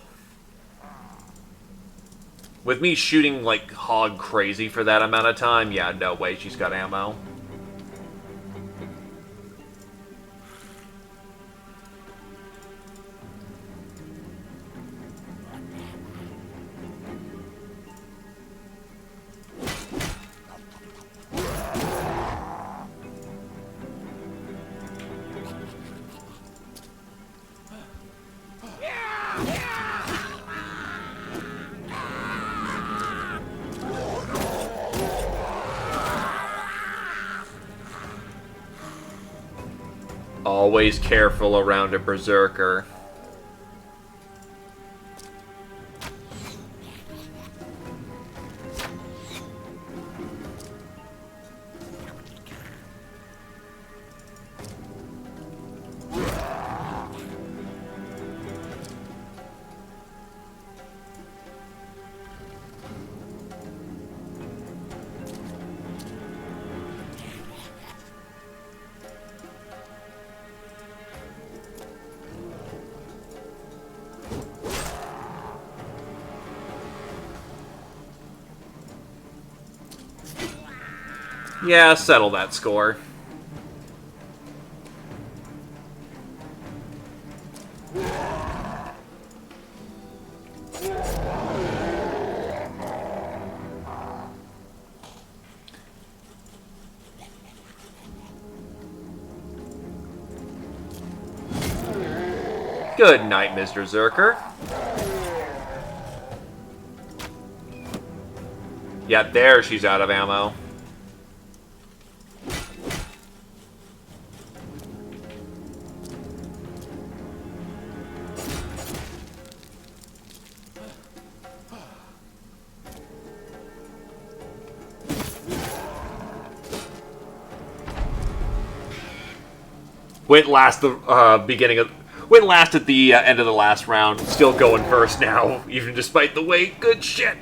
With me shooting like hog crazy for that amount of time, yeah, no way she's got ammo. Always careful around a berserker. Yeah, settle that score. Good night, Mr. Zerker. Yeah, there she's out of ammo. Went last the went last at the end of the last round. Still going first now, even despite the wait. Good shit.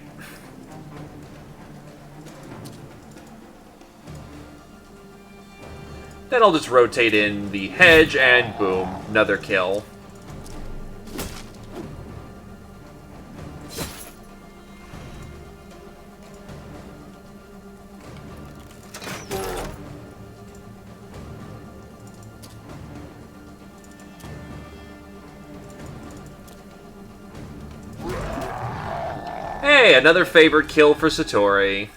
Then I'll just rotate in the hedge and boom, another kill. Hey, another favored kill for Satori.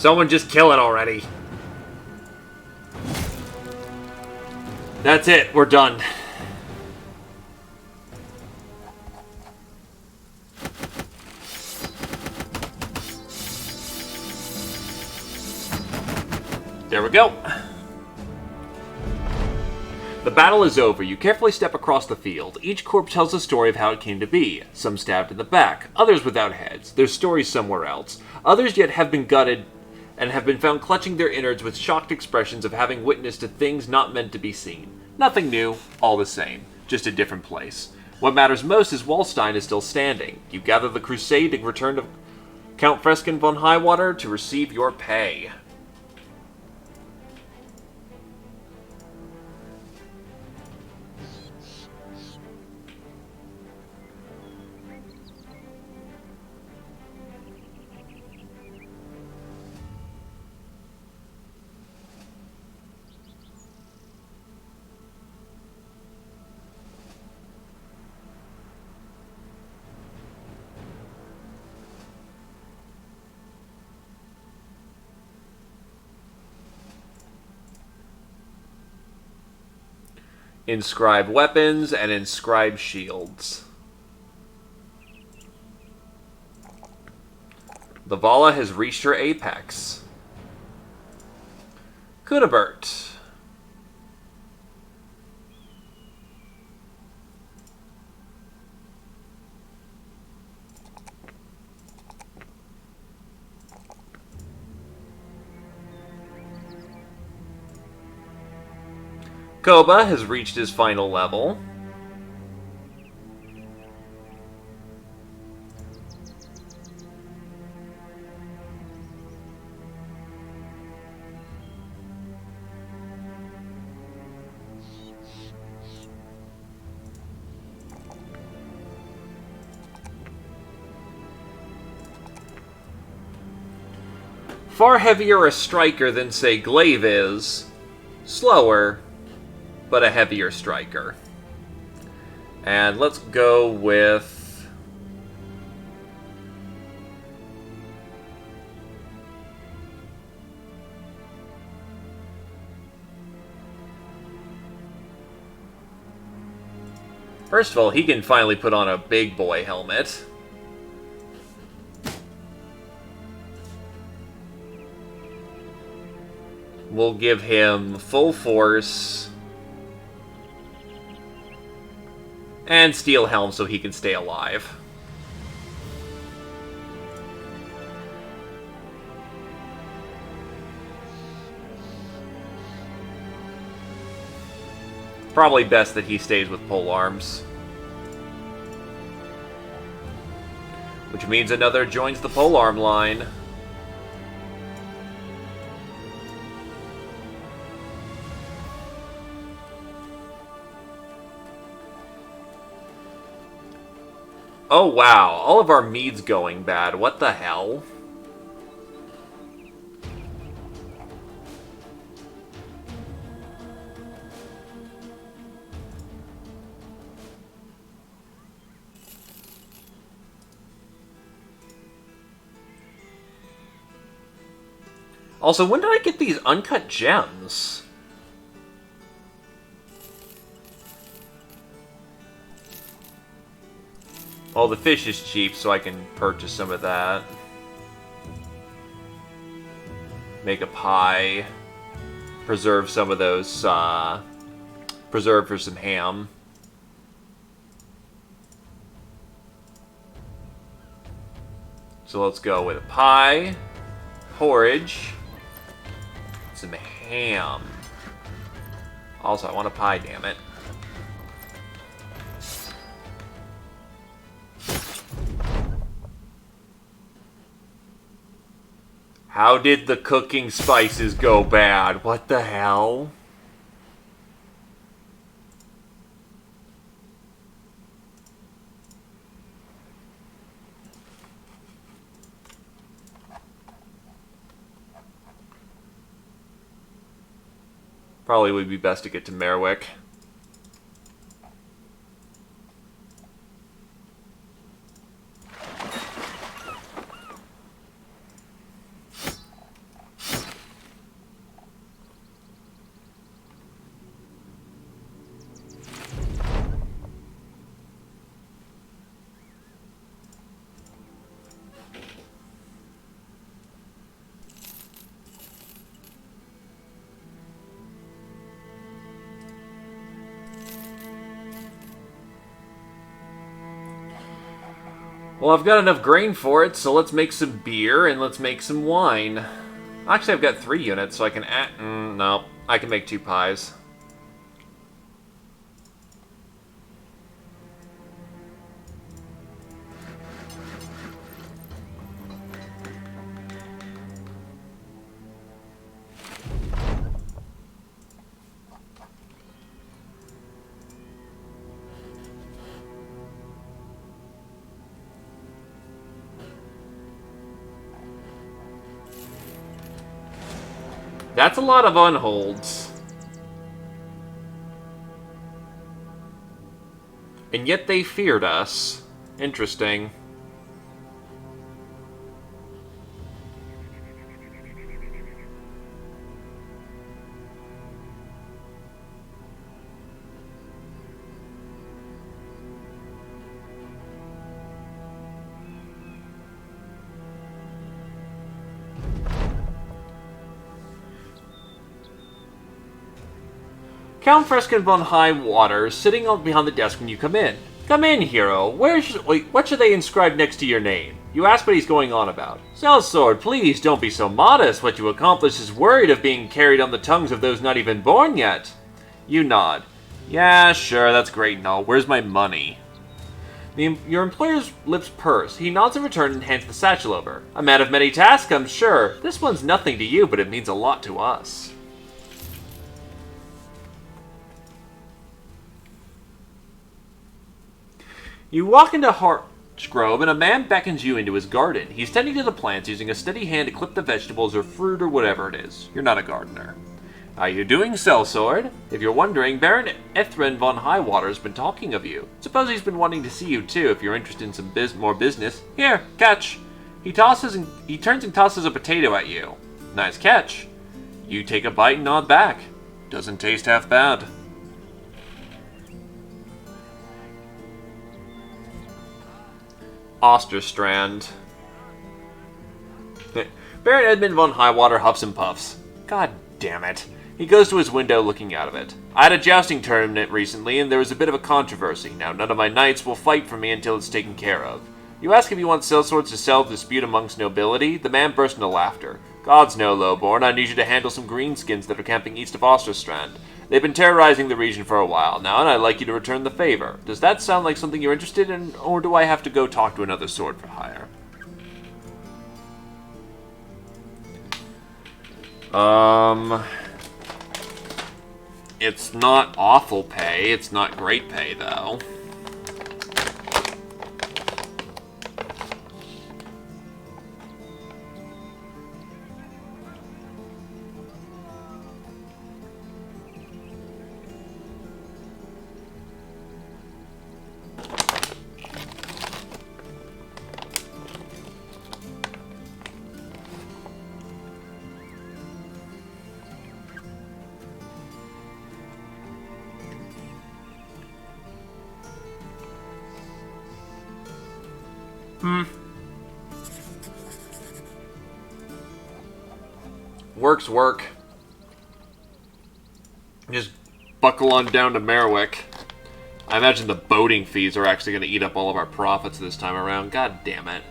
Someone just kill it already. That's it. We're done. There we go. The battle is over. You carefully step across the field. Each corpse tells a story of how it came to be. Some stabbed in the back, others without heads. Their stories somewhere else. Others yet have been gutted and have been found clutching their innards with shocked expressions of having witnessed to things not meant to be seen. Nothing new, all the same, just a different place. What matters most is Wallstein is still standing. You gather the Crusade to return to Count Freskin von Highwater to receive your pay. Inscribe weapons and inscribe shields. The Vala has reached her apex. Kudabert. Koba has reached his final level. Far heavier a striker than, say, Glaive is. Slower, but a heavier striker. And let's go with... First of all, he can finally put on a big boy helmet. We'll give him full force and steel helm so he can stay alive. Probably best that he stays with pole arms. Which means another joins the pole arm line. Oh wow, all of our mead's going bad. What the hell? Also, when did I get these uncut gems? Well, the fish is cheap, so I can purchase some of that. Make a pie. Preserve some of those, preserve for some ham. So let's go with a pie, porridge, some ham. Also, I want a pie, damn it. How did the cooking spices go bad? What the hell? Probably would be best to get to Merwick. Well, I've got enough grain for it, so let's make some beer and let's make some wine. Actually, I've got 3 units, so I can add... no, I can make 2 pies. That's a lot of unholds. And yet they feared us. Interesting. Count Fresken von Highwater sitting behind the desk when you come in. Come in, hero. What should they inscribe next to your name? You ask what he's going on about. Sellsword, please don't be so modest. What you accomplish is worried of being carried on the tongues of those not even born yet. You nod. Yeah, sure, that's great and all. Where's my money? Your employer's lips purse. He nods in return and hands the satchel over. A man of many tasks, I'm sure. This one's nothing to you, but it means a lot to us. You walk into Harchgrove, and a man beckons you into his garden. He's tending to the plants, using a steady hand to clip the vegetables or fruit or whatever it is. You're not a gardener. How you doing, Sellsword? If you're wondering, Baron Ethrin von Highwater's been talking of you. Suppose he's been wanting to see you too, if you're interested in some more business. Here, catch. He turns and tosses a potato at you. Nice catch. You take a bite and nod back. Doesn't taste half bad. Osterstrand. Baron Edmund von Highwater huffs and puffs. God damn it. He goes to his window looking out of it. I had a jousting tournament recently, and there was a bit of a controversy. Now, none of my knights will fight for me until it's taken care of. You ask if you want sellswords to settle the dispute amongst nobility? The man burst into laughter. Gods no, Lowborn, I need you to handle some greenskins that are camping east of Osterstrand. They've been terrorizing the region for a while now, and I'd like you to return the favor. Does that sound like something you're interested in, or do I have to go talk to another sword for hire? It's not awful pay. It's not great pay, though. Work's work. Just buckle on down to Merwick. I imagine the boating fees are actually going to eat up all of our profits this time around. God damn it.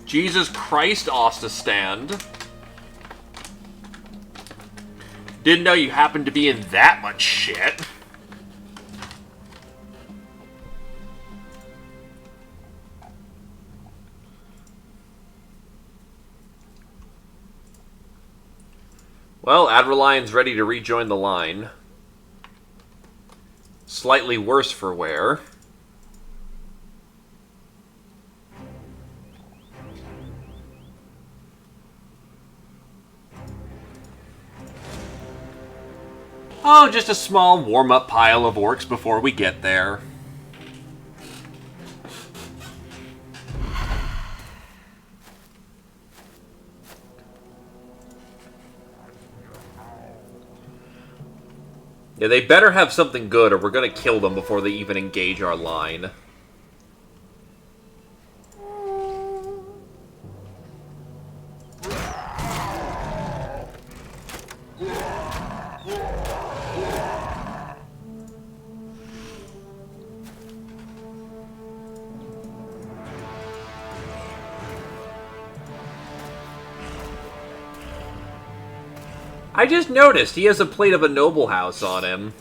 Jesus Christ, Osterstand. Didn't know you happened to be in that much shit. Well, Adreline's ready to rejoin the line. Slightly worse for wear. Oh, just a small warm-up pile of orcs before we get there. Yeah, they better have something good or we're gonna kill them before they even engage our line. I just noticed he has a plate of a noble house on him.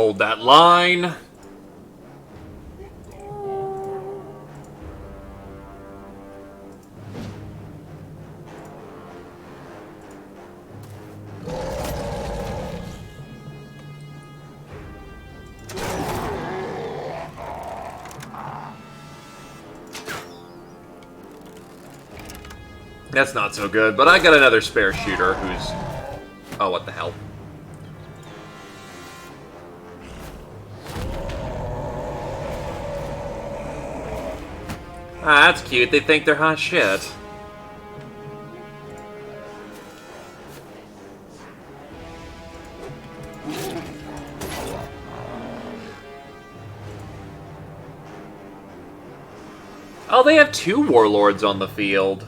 Hold that line. That's not so good, but I got another spare shooter who's... Oh, what the hell. Ah, that's cute. They think they're hot shit. Oh, they have 2 warlords on the field.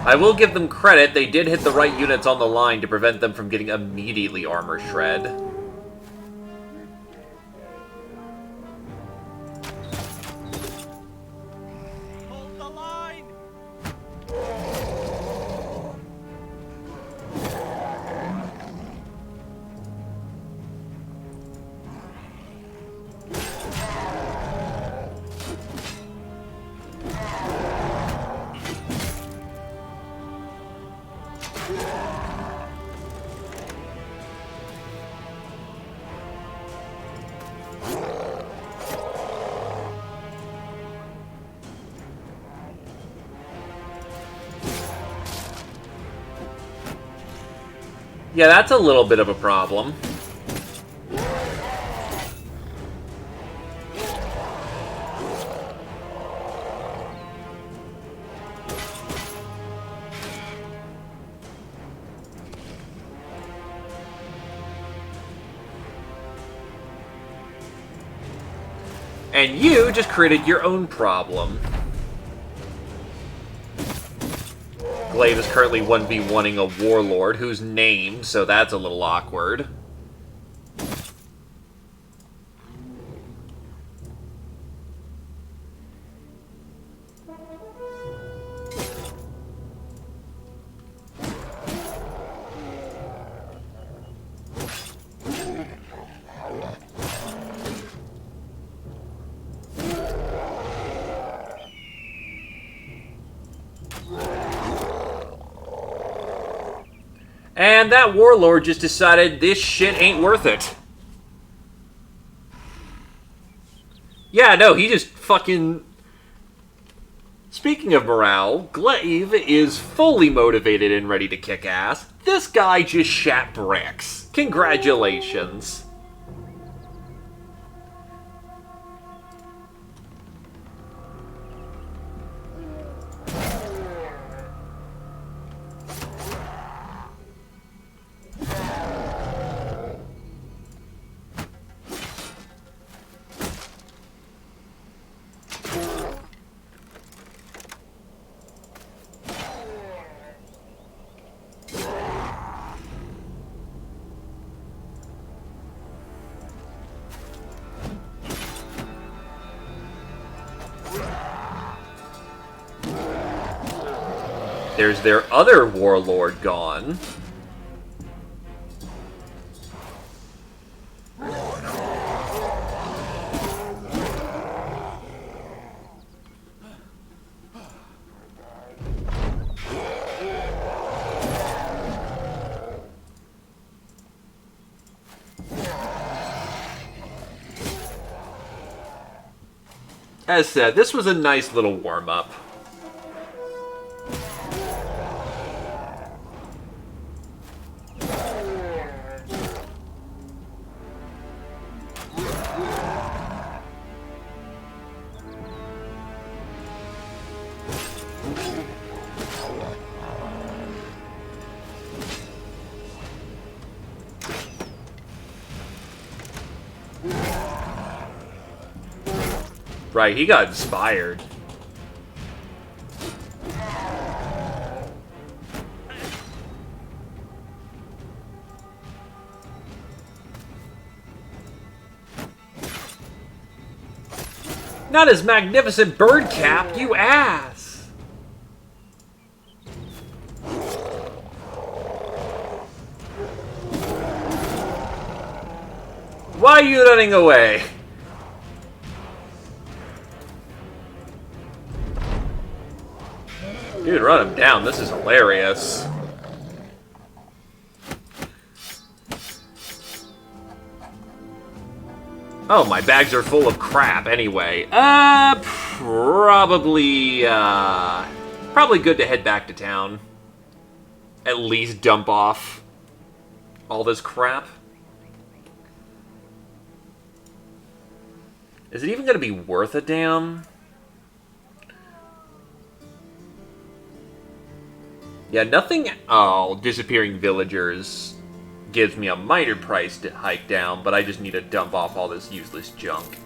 I will give them credit, they did hit the right units on the line to prevent them from getting immediately armor shred. Hold the line! Yeah, that's a little bit of a problem. And you just created your own problem. Glaive is currently 1v1ing a warlord who's named, so that's a little awkward. And that warlord just decided this shit ain't worth it. Yeah, no, he just fucking... Speaking of morale, Glaive is fully motivated and ready to kick ass. This guy just shat bricks. Congratulations. There's their other warlord gone. As said, this was a nice little warm-up. Right, he got inspired. Not his magnificent bird cap, you ass! Why are you running away? Dude, run him down. This is hilarious. Oh, my bags are full of crap anyway. Probably good to head back to town. At least dump off all this crap. Is it even going to be worth a damn? Yeah, nothing... Oh, disappearing villagers gives me a minor price to hike down, but I just need to dump off all this useless junk.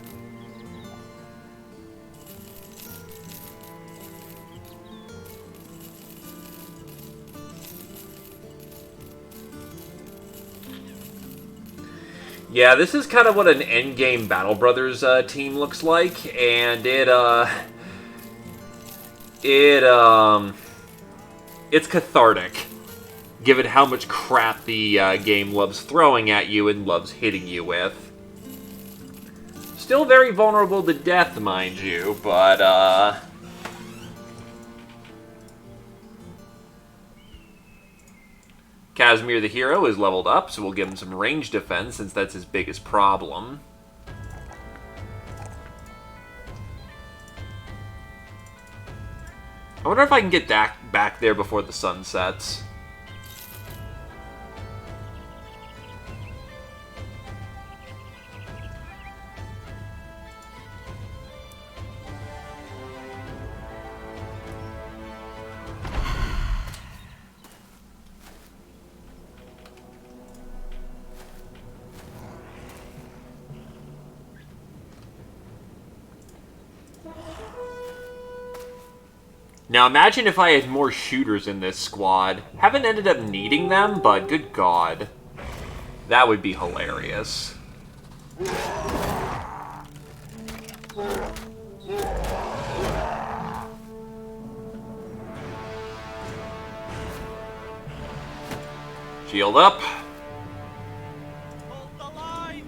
Yeah, this is kind of what an endgame Battle Brothers team looks like, and it's cathartic, given how much crap the game loves throwing at you and loves hitting you with. Still very vulnerable to death, mind you, but, Casimir the hero is leveled up, so we'll give him some range defense, since that's his biggest problem. I wonder if I can get back there before the sun sets. Now imagine if I had more shooters in this squad. Haven't ended up needing them, but good god. That would be hilarious. Shield up. Hold the line!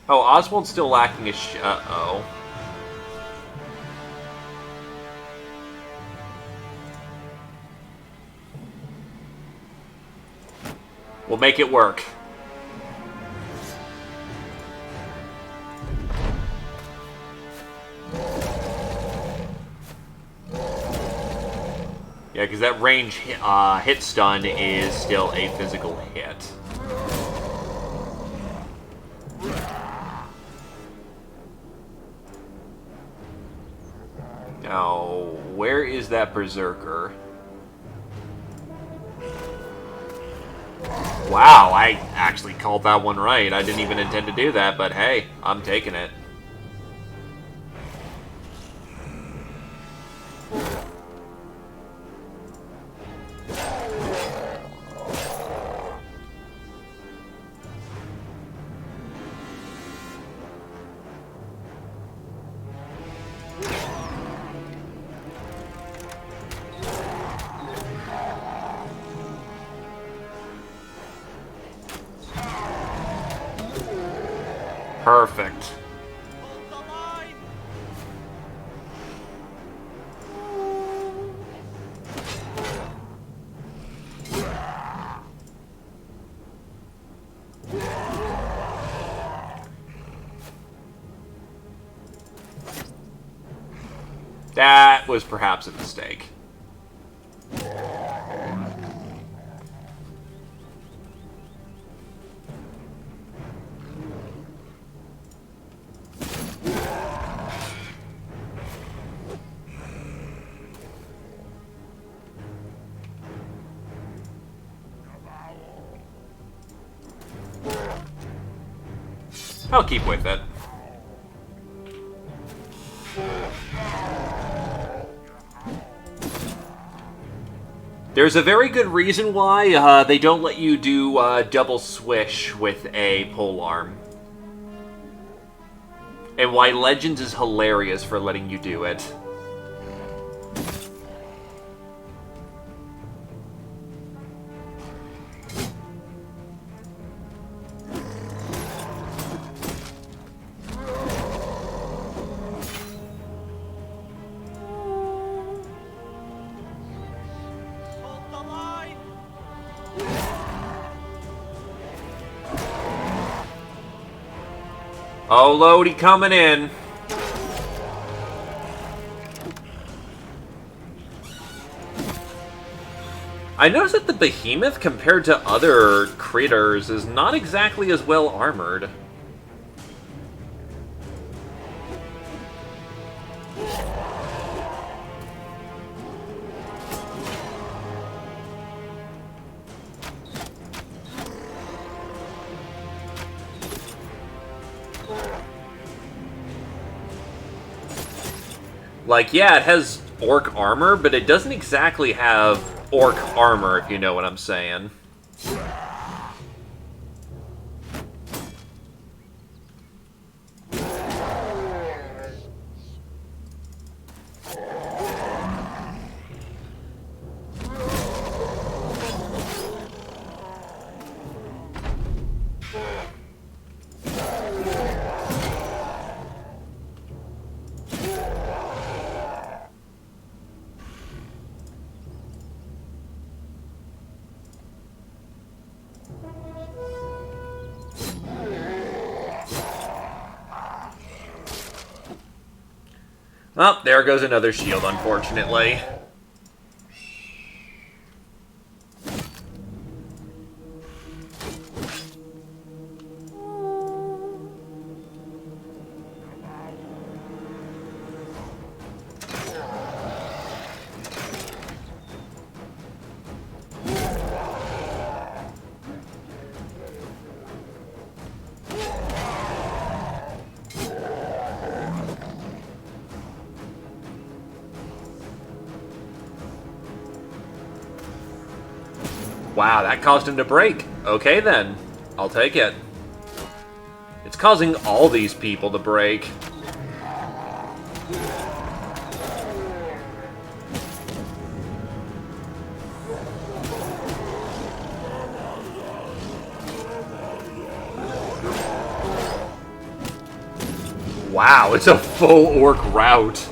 Oh, Oswald's still lacking a uh-oh. We'll make it work. Yeah, because that range hit stun is still a physical hit. Now, where is that Berserker? Wow, I actually called that one right. I didn't even intend to do that, but hey, I'm taking it. Perfect. Hold the line! That was perhaps a mistake. I'll keep with it. There's a very good reason why they don't let you do double swish with a polearm. And why Legends is hilarious for letting you do it. Hold the line! Oh, Lodi coming in. I noticed that the behemoth, compared to other critters, is not exactly as well armored. Like, yeah, it has orc armor, but it doesn't exactly have orc armor, if you know what I'm saying. Oh, there goes another shield, unfortunately. Wow, that caused him to break. Okay then, I'll take it. It's causing all these people to break. Wow, it's a full orc rout.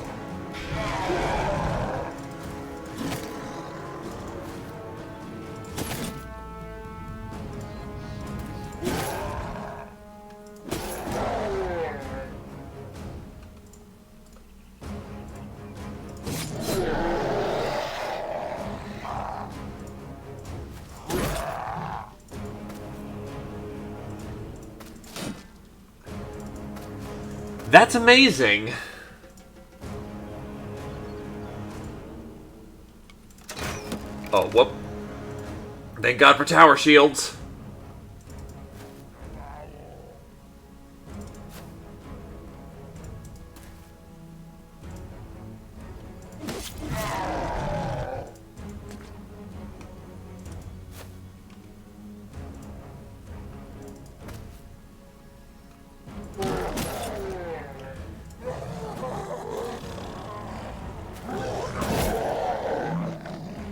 That's amazing. Oh, whoop. Thank God for tower shields.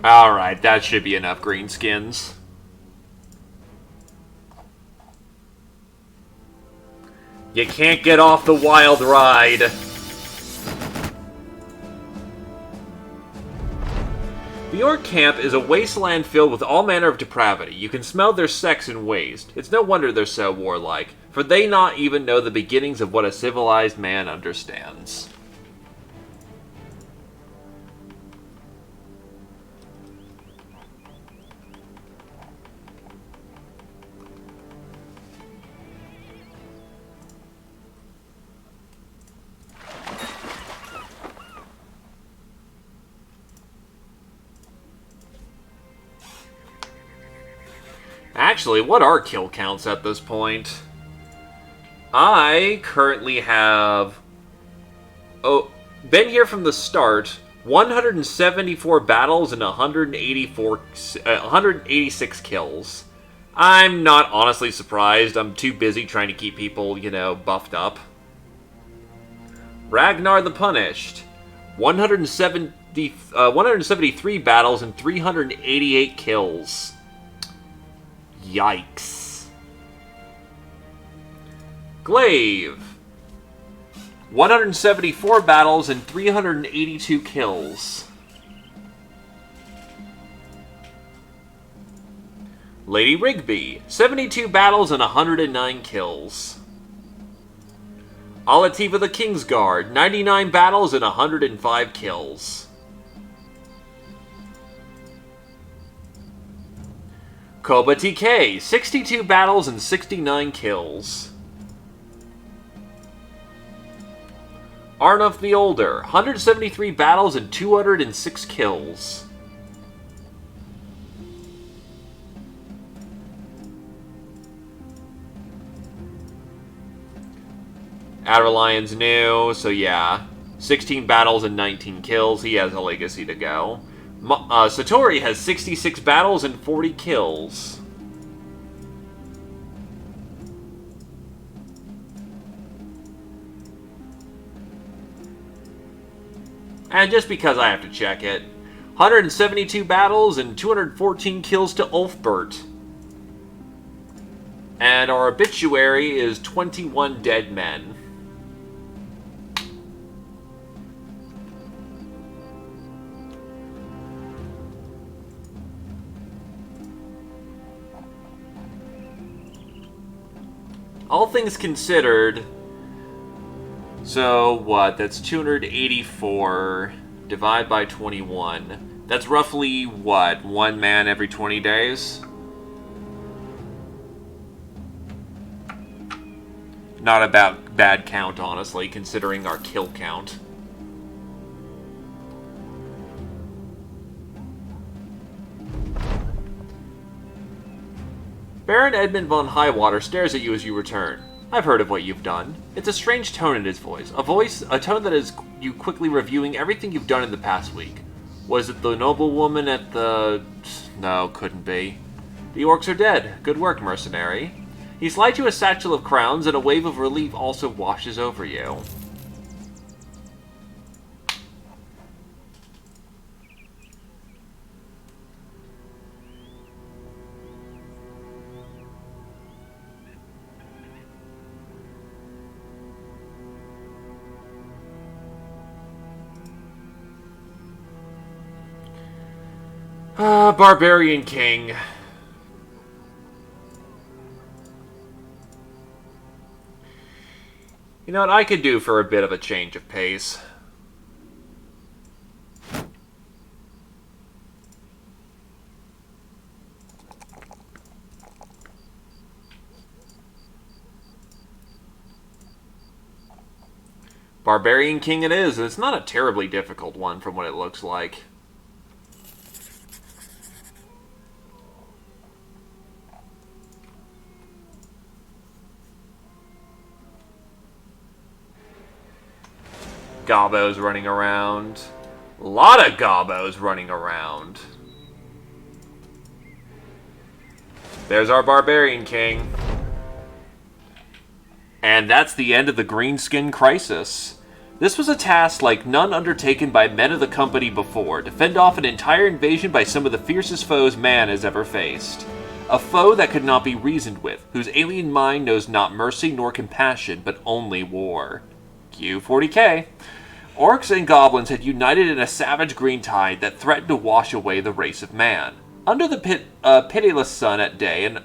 Alright, that should be enough greenskins. You can't get off the wild ride. The orc camp is a wasteland filled with all manner of depravity. You can smell their sex and waste. It's no wonder they're so warlike, for they not even know the beginnings of what a civilized man understands. Actually, what are kill counts at this point? I currently have... Oh, been here from the start. 174 battles and 186 kills. I'm not honestly surprised. I'm too busy trying to keep people, buffed up. Ragnar the Punished. 173 battles and 388 kills. Yikes. Glaive. 174 battles and 382 kills. Lady Rigby. 72 battles and 109 kills. Alativa the Kingsguard. 99 battles and 105 kills. Koba TK. 62 battles and 69 kills. Arnulf the Older, 173 battles and 206 kills. Adelion's new, so yeah. 16 battles and 19 kills. He has a legacy to go. Satori has 66 battles and 40 kills. And just because I have to check it, 172 battles and 214 kills to Ulfbert. And our obituary is 21 dead men. All things considered... So, what? That's 284 divided by 21. That's roughly, what? One man every 20 days? Not a bad count, honestly, considering our kill count. Baron Edmund von Highwater stares at you as you return. I've heard of what you've done. It's a strange tone in his voice. A tone that is you quickly reviewing everything you've done in the past week. Was it the noblewoman at the... No, couldn't be. The orcs are dead. Good work, mercenary. He slides you a satchel of crowns, and a wave of relief also washes over you. Barbarian King. You know what I could do for a bit of a change of pace? Barbarian King it is, and it's not a terribly difficult one from what it looks like. Gobbos running around. A lot of gobbos running around. There's our Barbarian King. And that's the end of the Greenskin Crisis. This was a task like none undertaken by men of the company before, to fend off an entire invasion by some of the fiercest foes man has ever faced. A foe that could not be reasoned with, whose alien mind knows not mercy nor compassion, but only war. Q40K. Orcs and goblins had united in a savage green tide that threatened to wash away the race of man. Under the pitiless sun at day and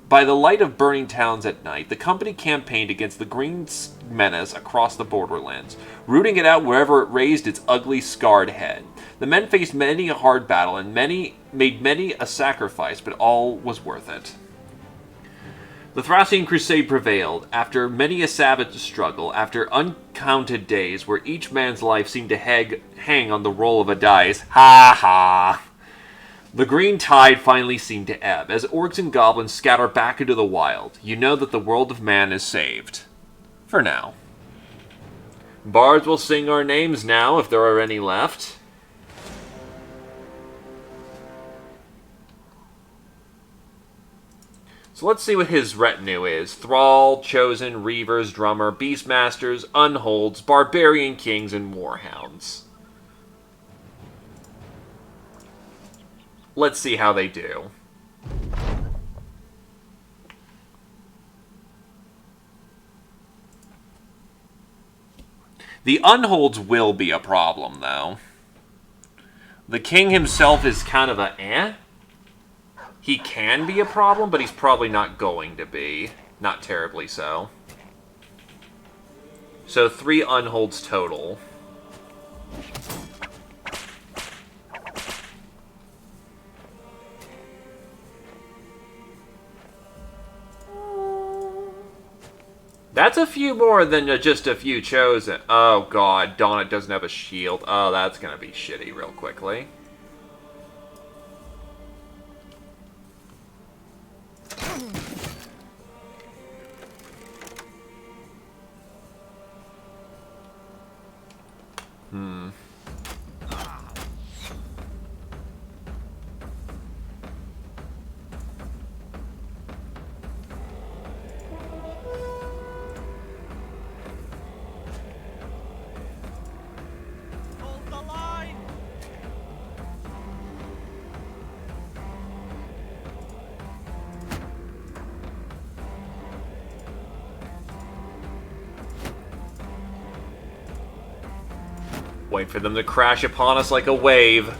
by the light of burning towns at night, the company campaigned against the green menace across the borderlands, rooting it out wherever it raised its ugly, scarred head. The men faced many a hard battle and made many a sacrifice, but all was worth it. The Thracian Crusade prevailed, after many a savage struggle, after uncounted days where each man's life seemed to hang on the roll of a dice. Ha ha! The green tide finally seemed to ebb. As orcs and goblins scatter back into the wild, you know that the world of man is saved. For now. Bards will sing our names now, if there are any left. So let's see what his retinue is. Thrall, Chosen, Reavers, Drummer, Beastmasters, Unholds, Barbarian Kings, and Warhounds. Let's see how they do. The Unholds will be a problem, though. The King himself is kind of a eh. He can be a problem, but he's probably not going to be. Not terribly so. So 3 Unholds total. That's a few more than just a few chosen. Oh god, Donut doesn't have a shield. Oh, that's gonna be shitty real quickly. Hold the line! Wait for them to crash upon us like a wave.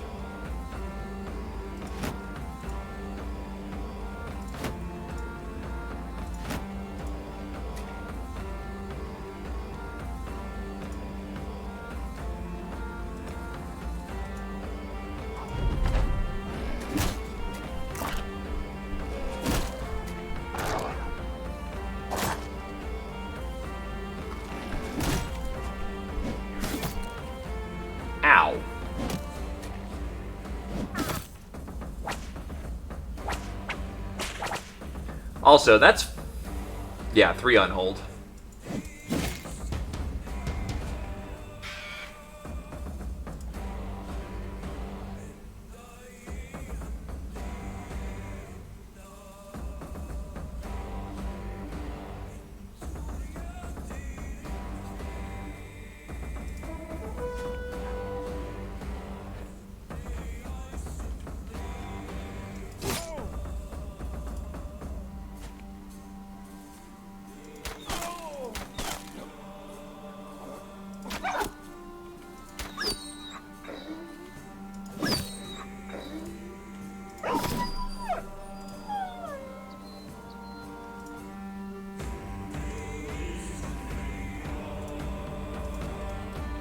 Ow. Also, that's... yeah, 3 Unhold.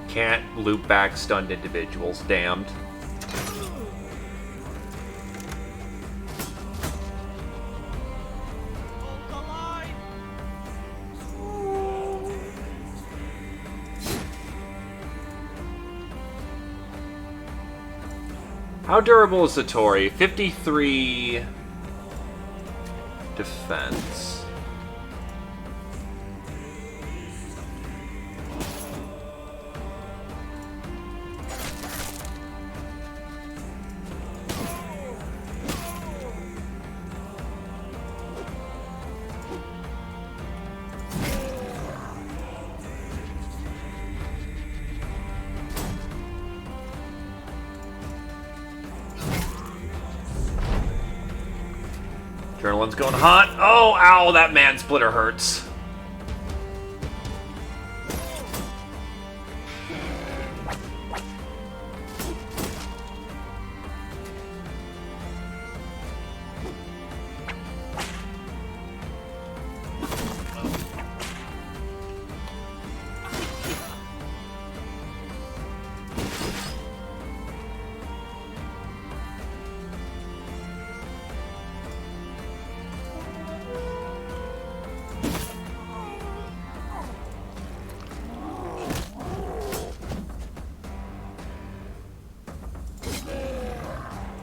Can't loop back stunned individuals, damned. Hold the line! How durable is Satori? 53 defense. Adrenaline's going hot. Oh, ow, that man splitter hurts.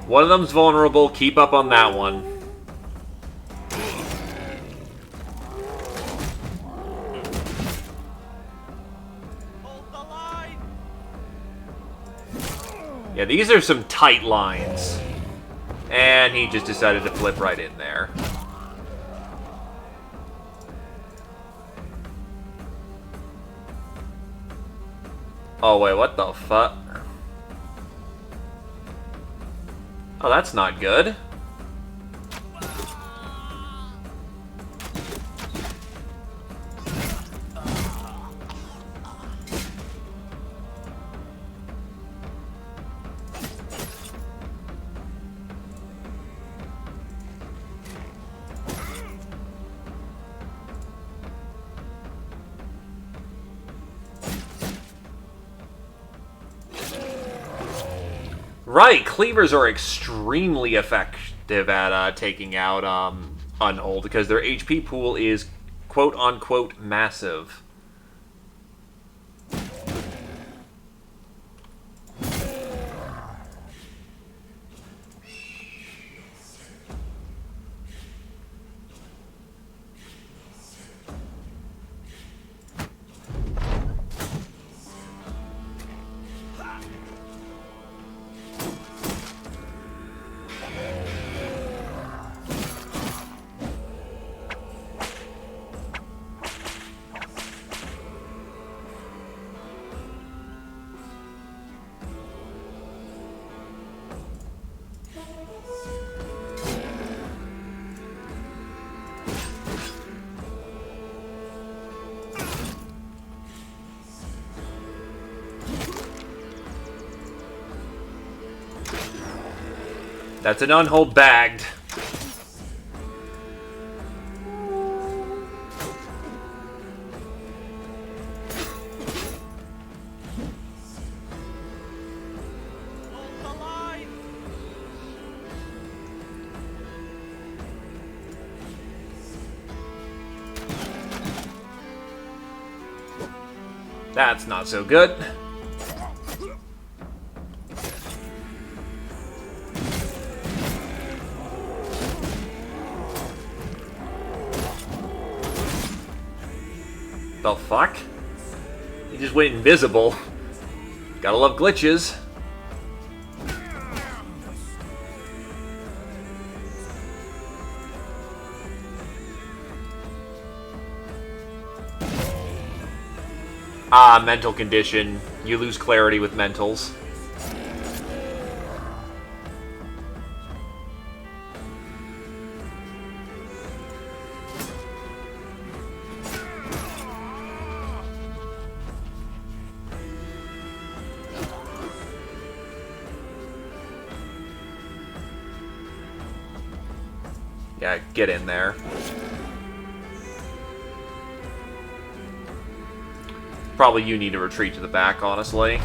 One of them's vulnerable. Keep up on that one. Yeah, these are some tight lines. And he just decided to flip right in there. Oh, wait, what the fuck? Oh, that's not good. Right, cleavers are extremely effective at taking out Unhold because their HP pool is quote-unquote massive. That's an Unhold bagged. Hold the line! That's not so good. The fuck? He just went invisible. Gotta love glitches. Ah, mental condition. You lose clarity with mentals. Yeah, get in there. Probably you need to retreat to the back, honestly.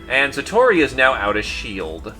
And Satori is now out of shield.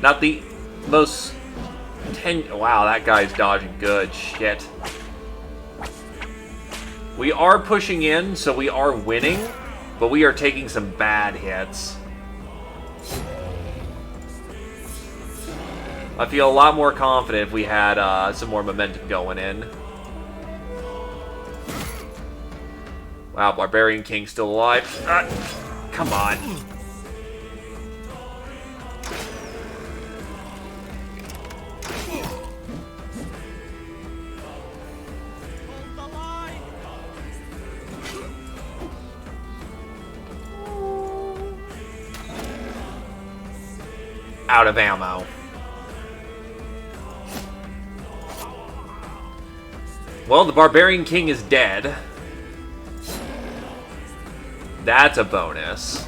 Not the most... Wow, that guy's dodging good. Shit. We are pushing in, so we are winning, but we are taking some bad hits. I feel a lot more confident if we had some more momentum going in. Wow, Barbarian King's still alive. Come on. Out of ammo. Well, the Barbarian King is dead. That's a bonus.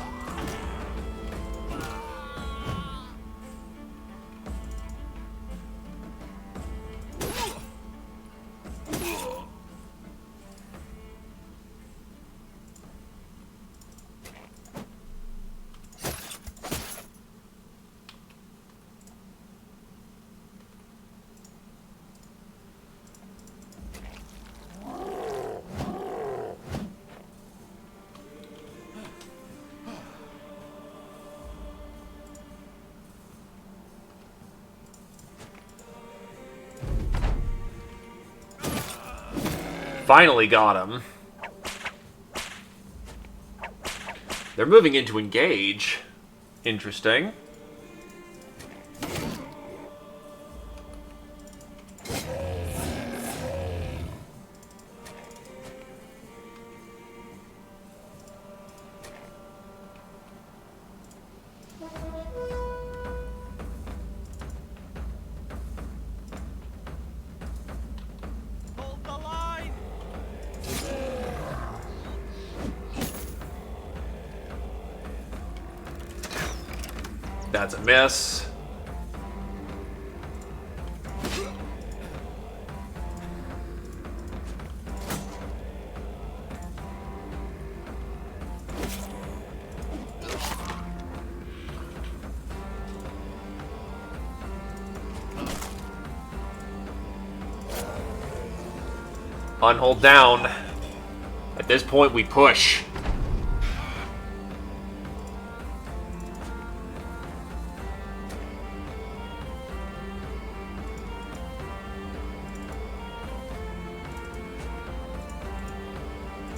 Finally got him. They're moving in to engage. Interesting. That's a miss. On hold down. At this point, we push.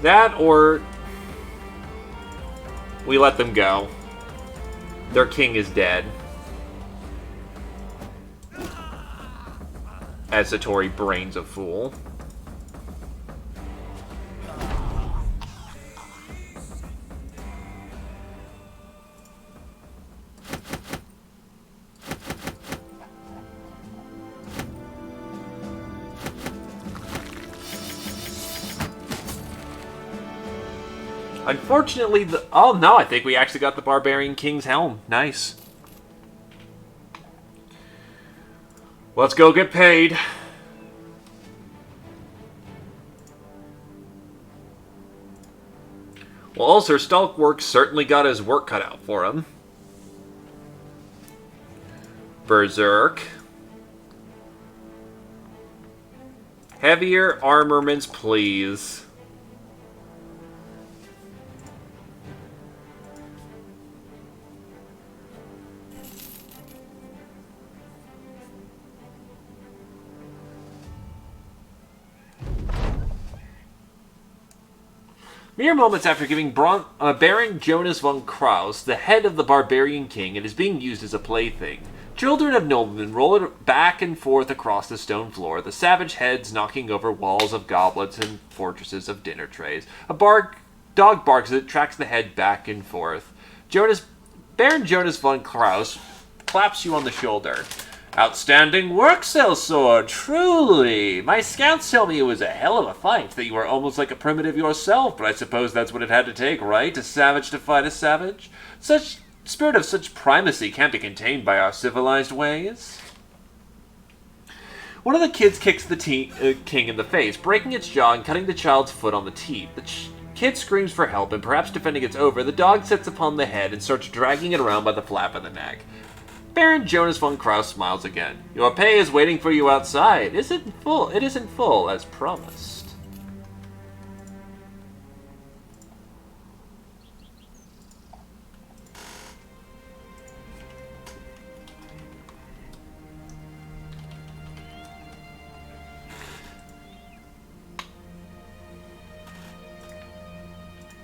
That, or we let them go. Their king is dead. As Satori brains a fool. Unfortunately, oh no, I think we actually got the Barbarian King's helm. Nice. Let's go get paid. Well, Sir Stalkworks certainly got his work cut out for him. Berserk. Heavier armaments, please. Mere moments after giving Baron Jonas von Kraus the head of the Barbarian King, it is being used as a plaything. Children of noblemen roll it back and forth across the stone floor, the savage heads knocking over walls of goblets and fortresses of dinner trays. A dog barks as it tracks the head back and forth. Baron Jonas von Kraus claps you on the shoulder. Outstanding work, Sellsword, truly. My scouts tell me it was a hell of a fight, that you were almost like a primitive yourself, but I suppose that's what it had to take, right? A savage to fight a savage? Such spirit of such primacy can't be contained by our civilized ways. One of the kids kicks the king in the face, breaking its jaw and cutting the child's foot on the teeth. Kid screams for help, and perhaps defending its over, the dog sits upon the head and starts dragging it around by the flap of the neck. Baron Jonas von Kraus smiles again. Your pay is waiting for you outside. It isn't full, as promised.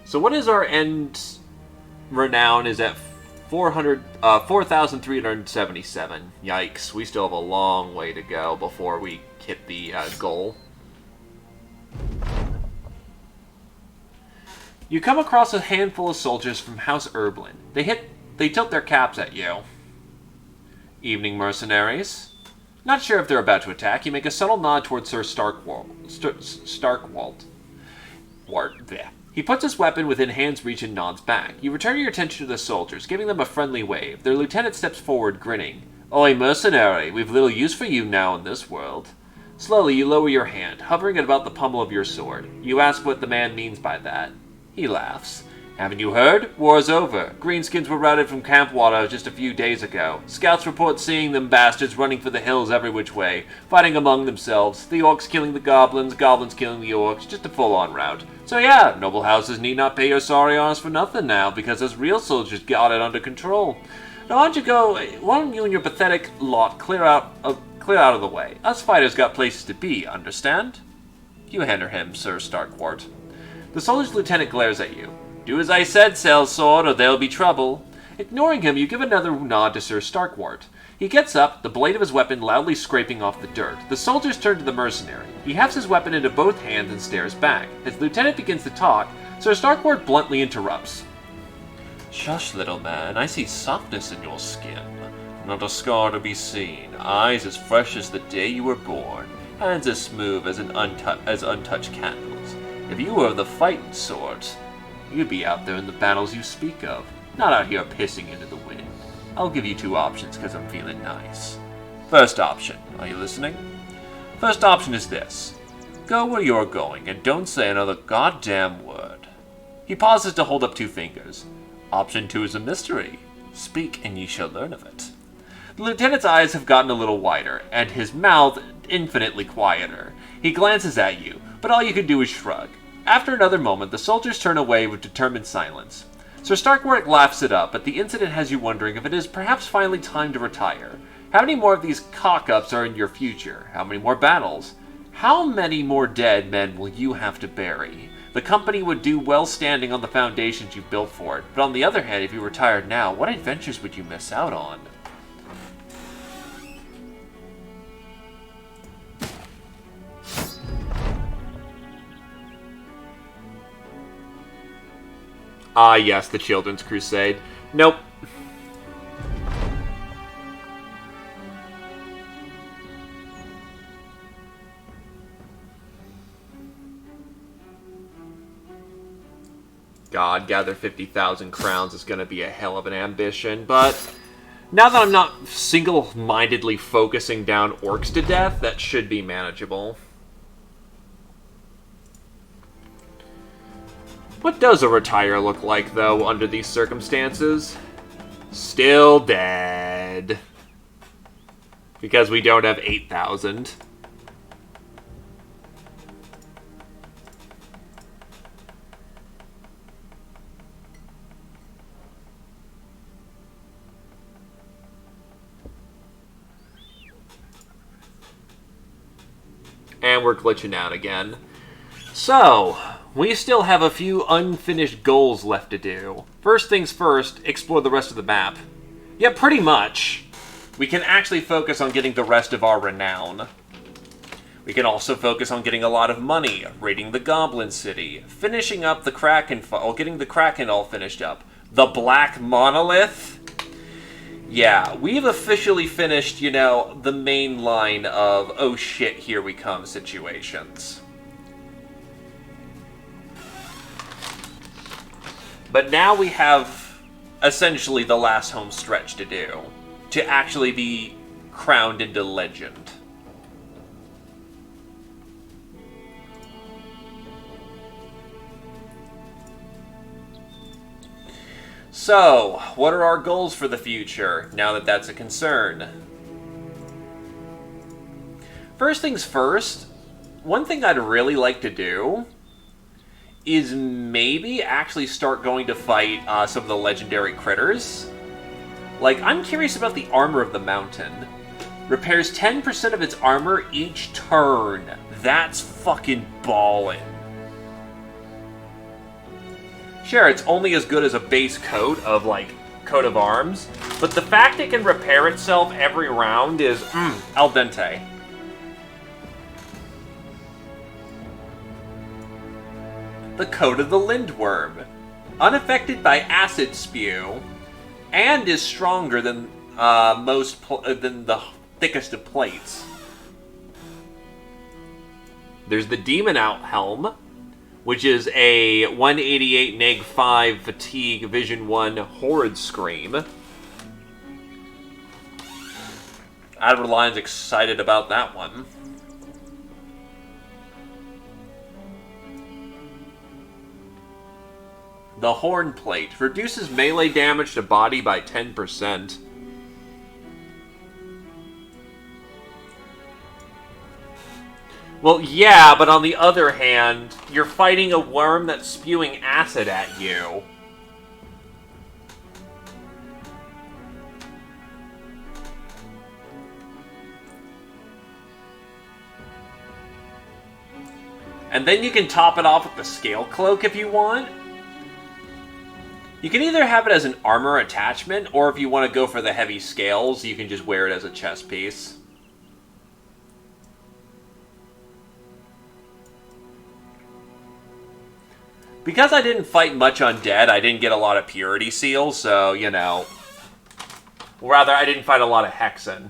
So what is our end renown is at 4,377. Yikes, we still have a long way to go before we hit the goal. You come across a handful of soldiers from House Erblin. They tilt their caps at you. Evening, mercenaries. Not sure if they're about to attack, you make a subtle nod towards Sir Starkwalt. He puts his weapon within hand's reach and nods back. You return your attention to the soldiers, giving them a friendly wave. Their lieutenant steps forward, grinning. Oi, mercenary, we've little use for you now in this world. Slowly, you lower your hand, hovering at about the pommel of your sword. You ask what the man means by that. He laughs. Haven't you heard? War's over. Greenskins were routed from Campwater just a few days ago. Scouts report seeing them bastards running for the hills every which way, fighting among themselves. The orcs killing the goblins, goblins killing the orcs, just a full-on rout. So yeah, noble houses need not pay your sorry honors for nothing now, because us real soldiers got it under control. Now why don't you and your pathetic lot clear out of the way? Us fighters got places to be, understand? You enter him, Sir Starkwart. The soldier's lieutenant glares at you. Do as I said, sellsword, or there'll be trouble. Ignoring him, you give another nod to Sir Starkwart. He gets up, the blade of his weapon loudly scraping off the dirt. The soldiers turn to the mercenary. He hefts his weapon into both hands and stares back. His lieutenant begins to talk. Sir Starkwart bluntly interrupts. Shush, little man. I see softness in your skin. Not a scar to be seen. Eyes as fresh as the day you were born. Hands as smooth as untouched candles. If you were of the fighting sort, you'd be out there in the battles you speak of, not out here pissing into the wind. I'll give you two options because I'm feeling nice. First option, are you listening? First option is this. Go where you're going and don't say another goddamn word. He pauses to hold up two fingers. Option 2 is a mystery. Speak and ye shall learn of it. The lieutenant's eyes have gotten a little wider, and his mouth infinitely quieter. He glances at you, but all you can do is shrug. After another moment, the soldiers turn away with determined silence. Sir Starkwart laughs it up, but the incident has you wondering if it is perhaps finally time to retire. How many more of these cock-ups are in your future? How many more battles? How many more dead men will you have to bury? The company would do well standing on the foundations you've built for it, but on the other hand, if you retired now, what adventures would you miss out on? Ah, yes, the Children's Crusade. Nope. God, gather 50,000 crowns is going to be a hell of an ambition, but now that I'm not single-mindedly focusing down orcs to death, that should be manageable. What does a retire look like, though, under these circumstances? Still dead. Because we don't have 8,000. And we're glitching out again. So, we still have a few unfinished goals left to do. First things first, explore the rest of the map. Yeah, pretty much. We can actually focus on getting the rest of our renown. We can also focus on getting a lot of money, raiding the Goblin City, finishing up the Kraken, getting the Kraken all finished up. The Black Monolith? Yeah, we've officially finished, you know, the main line of, oh shit, here we come situations. But now we have essentially the last home stretch to do, to actually be crowned into legend. So, what are our goals for the future, now that that's a concern? First things first, one thing I'd really like to do is maybe actually start going to fight some of the legendary critters. Like, I'm curious about the armor of the mountain. Repairs 10% of its armor each turn. That's fucking ballin'. Sure, it's only as good as a base coat of, like, coat of arms, but the fact it can repair itself every round is, al dente. The coat of the lindworm. Unaffected by acid spew, and is stronger than than the thickest of plates. There's the Demon Out Helm, which is a 188 neg 5 fatigue vision 1 horrid scream. Adverline's excited about that one. The Horn Plate reduces melee damage to body by 10%. Well, yeah, but on the other hand, you're fighting a worm that's spewing acid at you. And then you can top it off with the Scale Cloak if you want. You can either have it as an armor attachment, or if you want to go for the heavy scales, you can just wear it as a chest piece. Because I didn't fight much undead, I didn't get a lot of purity seals, so, you know. Rather, I didn't fight a lot of hexen.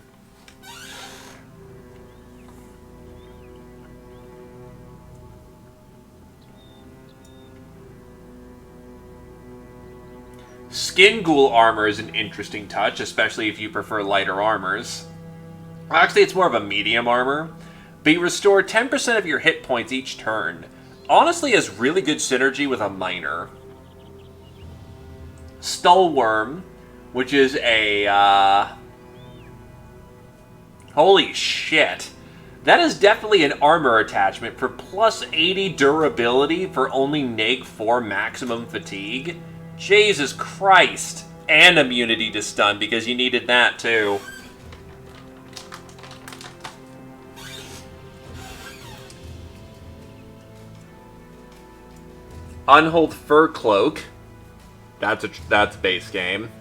Skin Ghoul armor is an interesting touch, especially if you prefer lighter armors. Actually, it's more of a medium armor. But you restore 10% of your hit points each turn. Honestly, has really good synergy with a miner. Stullworm, which is a, holy shit. That is definitely an armor attachment for plus 80 durability for only neg 4 maximum fatigue. Jesus Christ. And immunity to stun, because you needed that too. Unhold Fur Cloak. That's base game.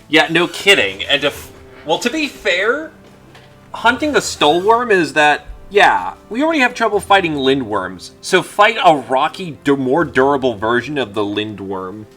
Yeah, no kidding. And well, to be fair, hunting a Stullworm is that, yeah, we already have trouble fighting Lindworms, so fight a rocky, more durable version of the Lindworm.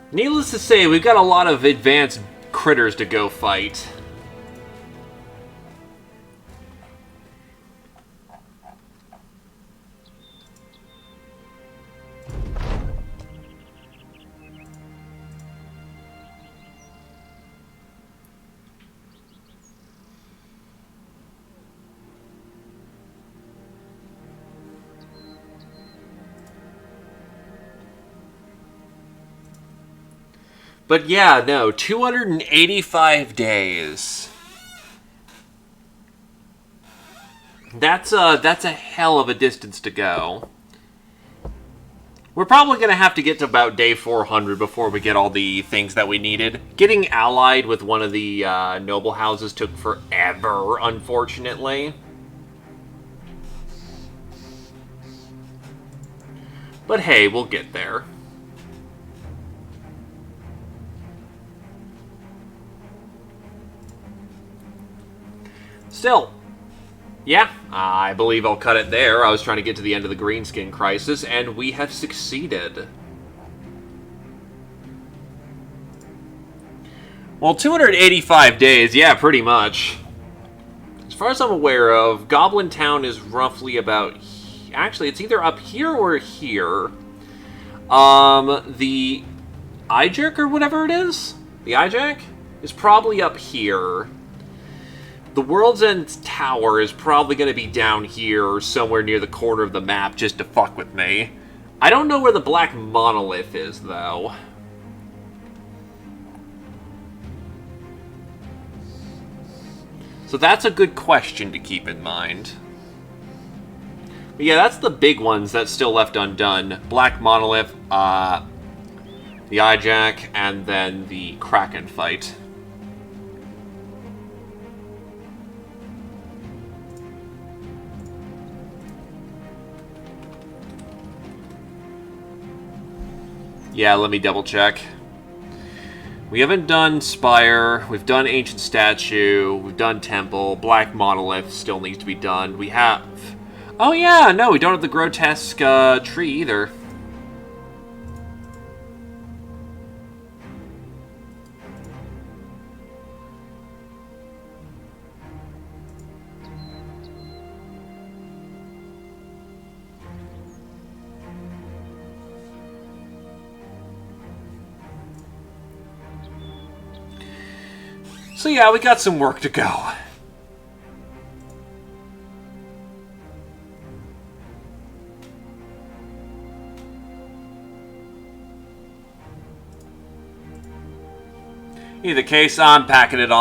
Needless to say, we've got a lot of advanced critters to go fight. But yeah, no, 285 days. That's a hell of a distance to go. We're probably going to have to get to about day 400 before we get all the things that we needed. Getting allied with one of the noble houses took forever, unfortunately. But hey, we'll get there. Still, yeah, I believe I'll cut it there. I was trying to get to the end of the Greenskin Crisis, and we have succeeded. Well, 285 days, yeah, pretty much. As far as I'm aware of, Goblin Town is roughly about... Actually, it's either up here or here. The Ijack or whatever it is? The Ijack? Is probably up here. The World's End Tower is probably going to be down here or somewhere near the corner of the map just to fuck with me. I don't know where the Black Monolith is, though. So that's a good question to keep in mind. But yeah, that's the big ones that's still left undone. Black Monolith, the Ijack, and then the Kraken fight. Yeah, let me double check. We haven't done Spire, we've done Ancient Statue, we've done Temple, Black Monolith still needs to be done. We have... Oh yeah, no, we don't have the Grotesque tree either. So yeah, we got some work to go. Either case, I'm packing it on.